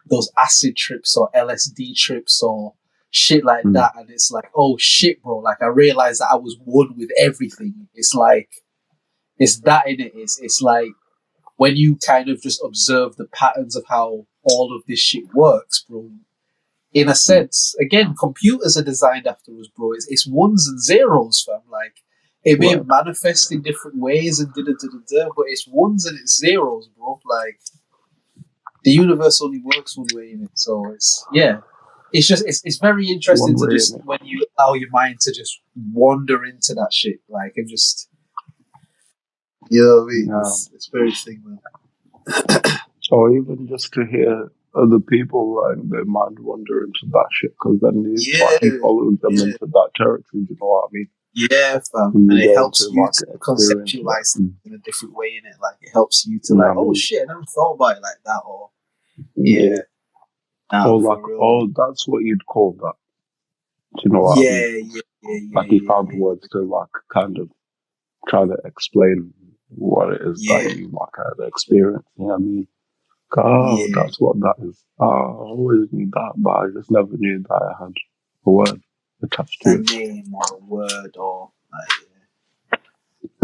those acid trips or LSD trips or shit like mm, that, and it's like, oh shit, bro! Like I realized that I was one with everything. It's like it's that in it. It's like when you kind of just observe the patterns of how all of this shit works, bro. In a mm. sense, again, computers are designed after us, bro. It's ones and zeros, fam. Like it may Word. manifest in different ways and but it's ones and it's zeros, bro. Like the universe only works one way in it. So it's yeah. It's just it's very interesting One to way just in it. when you allow your mind to just wander into that shit, like and just you know what I mean? Yeah. It's very thing, man. Or even just to hear other people their mind wander into that shit, because then it's like Yeah, you follow them yeah, into that territory. You know what I mean? yeah, fam. And And you it go into helps you to experience that. conceptualize in a different way in it. Like it helps you to You know like, what I oh mean? shit, I never thought about it like that. Or Yeah. yeah, nah, Or for real, man. oh, that's what you'd call that. Do you know what I Yeah, mean? yeah, yeah, Like yeah, he yeah, found yeah, words to kind of try to explain what it is that yeah, you had experienced. You know what I mean? Oh, yeah. that's what that is. Oh, I always knew that, but I just never knew that I had a word attached to A it. name or a word or like,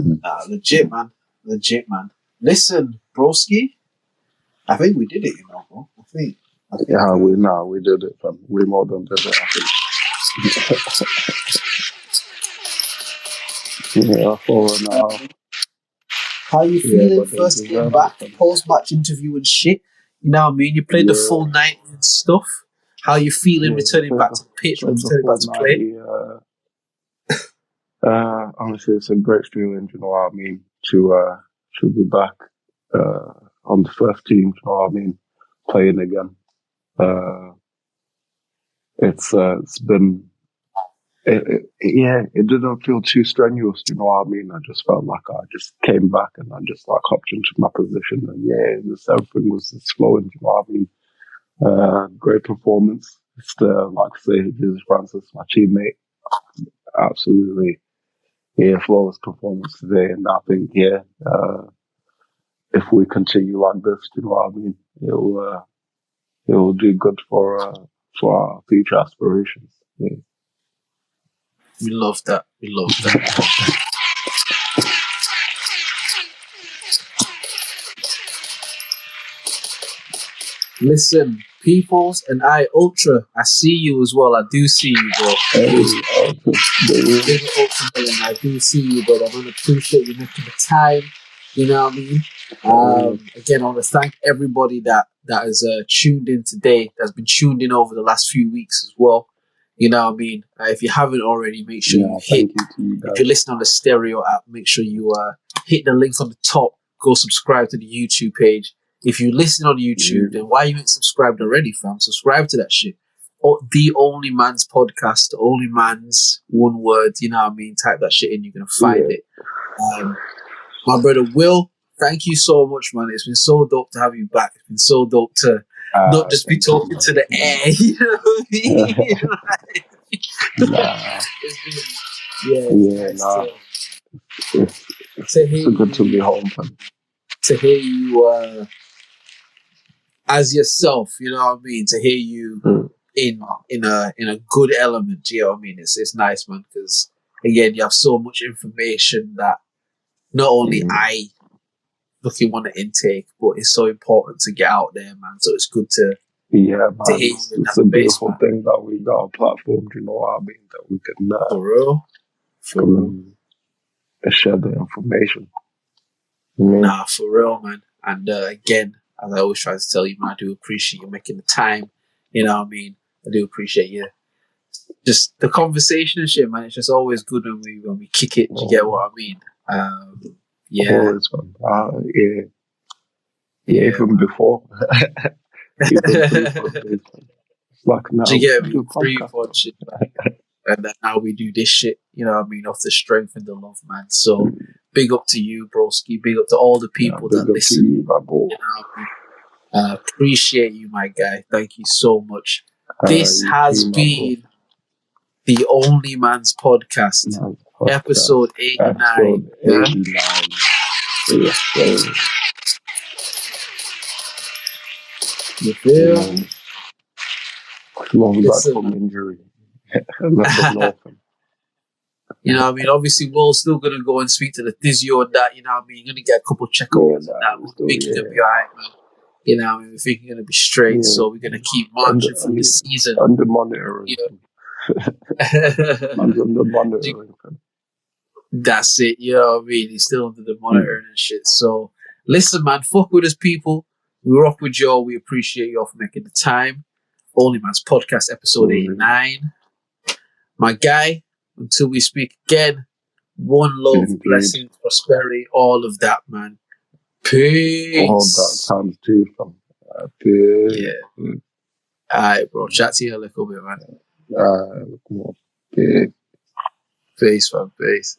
Mm. nah, legit, man, legit, man. Listen, broski, I think we did it, you know, bro. I think, Yeah, we did it, fam. We more than did it, I think. Yeah, 4.5. how you Yeah, feeling but they first game deserved it, back, fam. post match interview and shit? You know what I mean? You played the Yeah, full 90 and stuff. How you feeling yeah, returning back to the pitch or played the returning back full to play? 90. Honestly, it's a great feeling, you know what I mean, to be back on the first team, you know what I mean, playing again. Uh, it's been it didn't feel too strenuous, you know what I mean. I just felt like I just came back and I just hopped into my position, and everything was just flowing, you know what I mean. Great performance. It's like I say, Jesus Francis, my teammate, absolutely. Yeah, flawless performance today, and I think if we continue like this, you know what I mean, it will do good for our future aspirations. Yeah. We love that. We love that. Listen, Peoples and I Ultra, I see you as well. I do see you, bro. Hey, awesome. Big Ultra man, I do see you, but I don't appreciate you making the time. You know what I mean? Again, I want to thank everybody that has tuned in today, that's been tuned in over the last few weeks as well. You know what I mean? If you haven't already, make sure you Yeah, hit. thank you to you If guys. you're listening on the stereo app, make sure you hit the link on the top. Go subscribe to the YouTube page. If you listen on YouTube, Yeah, then why you ain't subscribed already, fam? Subscribe to that shit. The OnlyMans podcast, the OnlyMans, one word, you know what I mean? Type that shit in, you're going to find yeah. it. My brother Will, thank you so much, man. It's been so dope to have you back. It's been so dope to not just be Thank you, talking to the air, you know what I mean? man. Nah, It's been, yeah, it's yeah, nice nah. It's to it's hear a good to be you, home, fam. as yourself, you know what I mean? To hear you Mm, in a good element, you know what I mean? It's nice, man, because again, you have so much information that not only mm, I fucking want to intake, but it's so important to get out there, man. So it's good to Yeah, to man, hear you in it's that a space, beautiful man. thing that we got a platform, do you know what I mean? That we can For real. For come real. and share the information. You know? Nah, for real, man. And again, as I always try to tell you, man, I do appreciate you making the time. You know what I mean? I do appreciate you. Just the conversation and shit, man. It's just always good when we kick it. Do you get what I mean? Yeah, Always, man. Yeah, yeah, even man. before, even pre-fund days, man. It's like, Do now you we get should me? do a Free podcast, fun shit, man. And then now we do this shit. You know what I mean? Off the strength and the love, man. So man. big up to you, broski. Big up to all the Yeah, people big that up to listen. you, my boy. You know what I mean? Appreciate you, my guy. Thank you so much. This You has too, my bro. been the OnlyMans podcast, Man's podcast, episode 89. episode Yeah, 89. Yes, sir. you feel? Mm. Love back Listen, from man. injury. Let them know. Fam. You know what I mean? Obviously, we're still going to go and speak to the physio and that. You know what I mean? You're going to get a couple checkups Yeah, and nah, that. we We still, think you're going to be all right, man. You know what I mean? We think you're going to be straight. yeah. So we're going to keep Under, marching through the under, season. under monitoring. Yeah. Man's under monitoring. Fam. That's it. You know what I mean? He's still under the Mm. monitoring and shit. So listen, man, fuck with us, people. We rock with y'all. We appreciate y'all for making the time. Only Man's Podcast, episode 89. My guy, until we speak again, one love, Indeed. blessings, prosperity, all of that, man. All that Peace. times two, fam. Peace. Yeah. All right, bro. Chat to you in a little bit, man. Come on. Peace. Peace, man. Peace.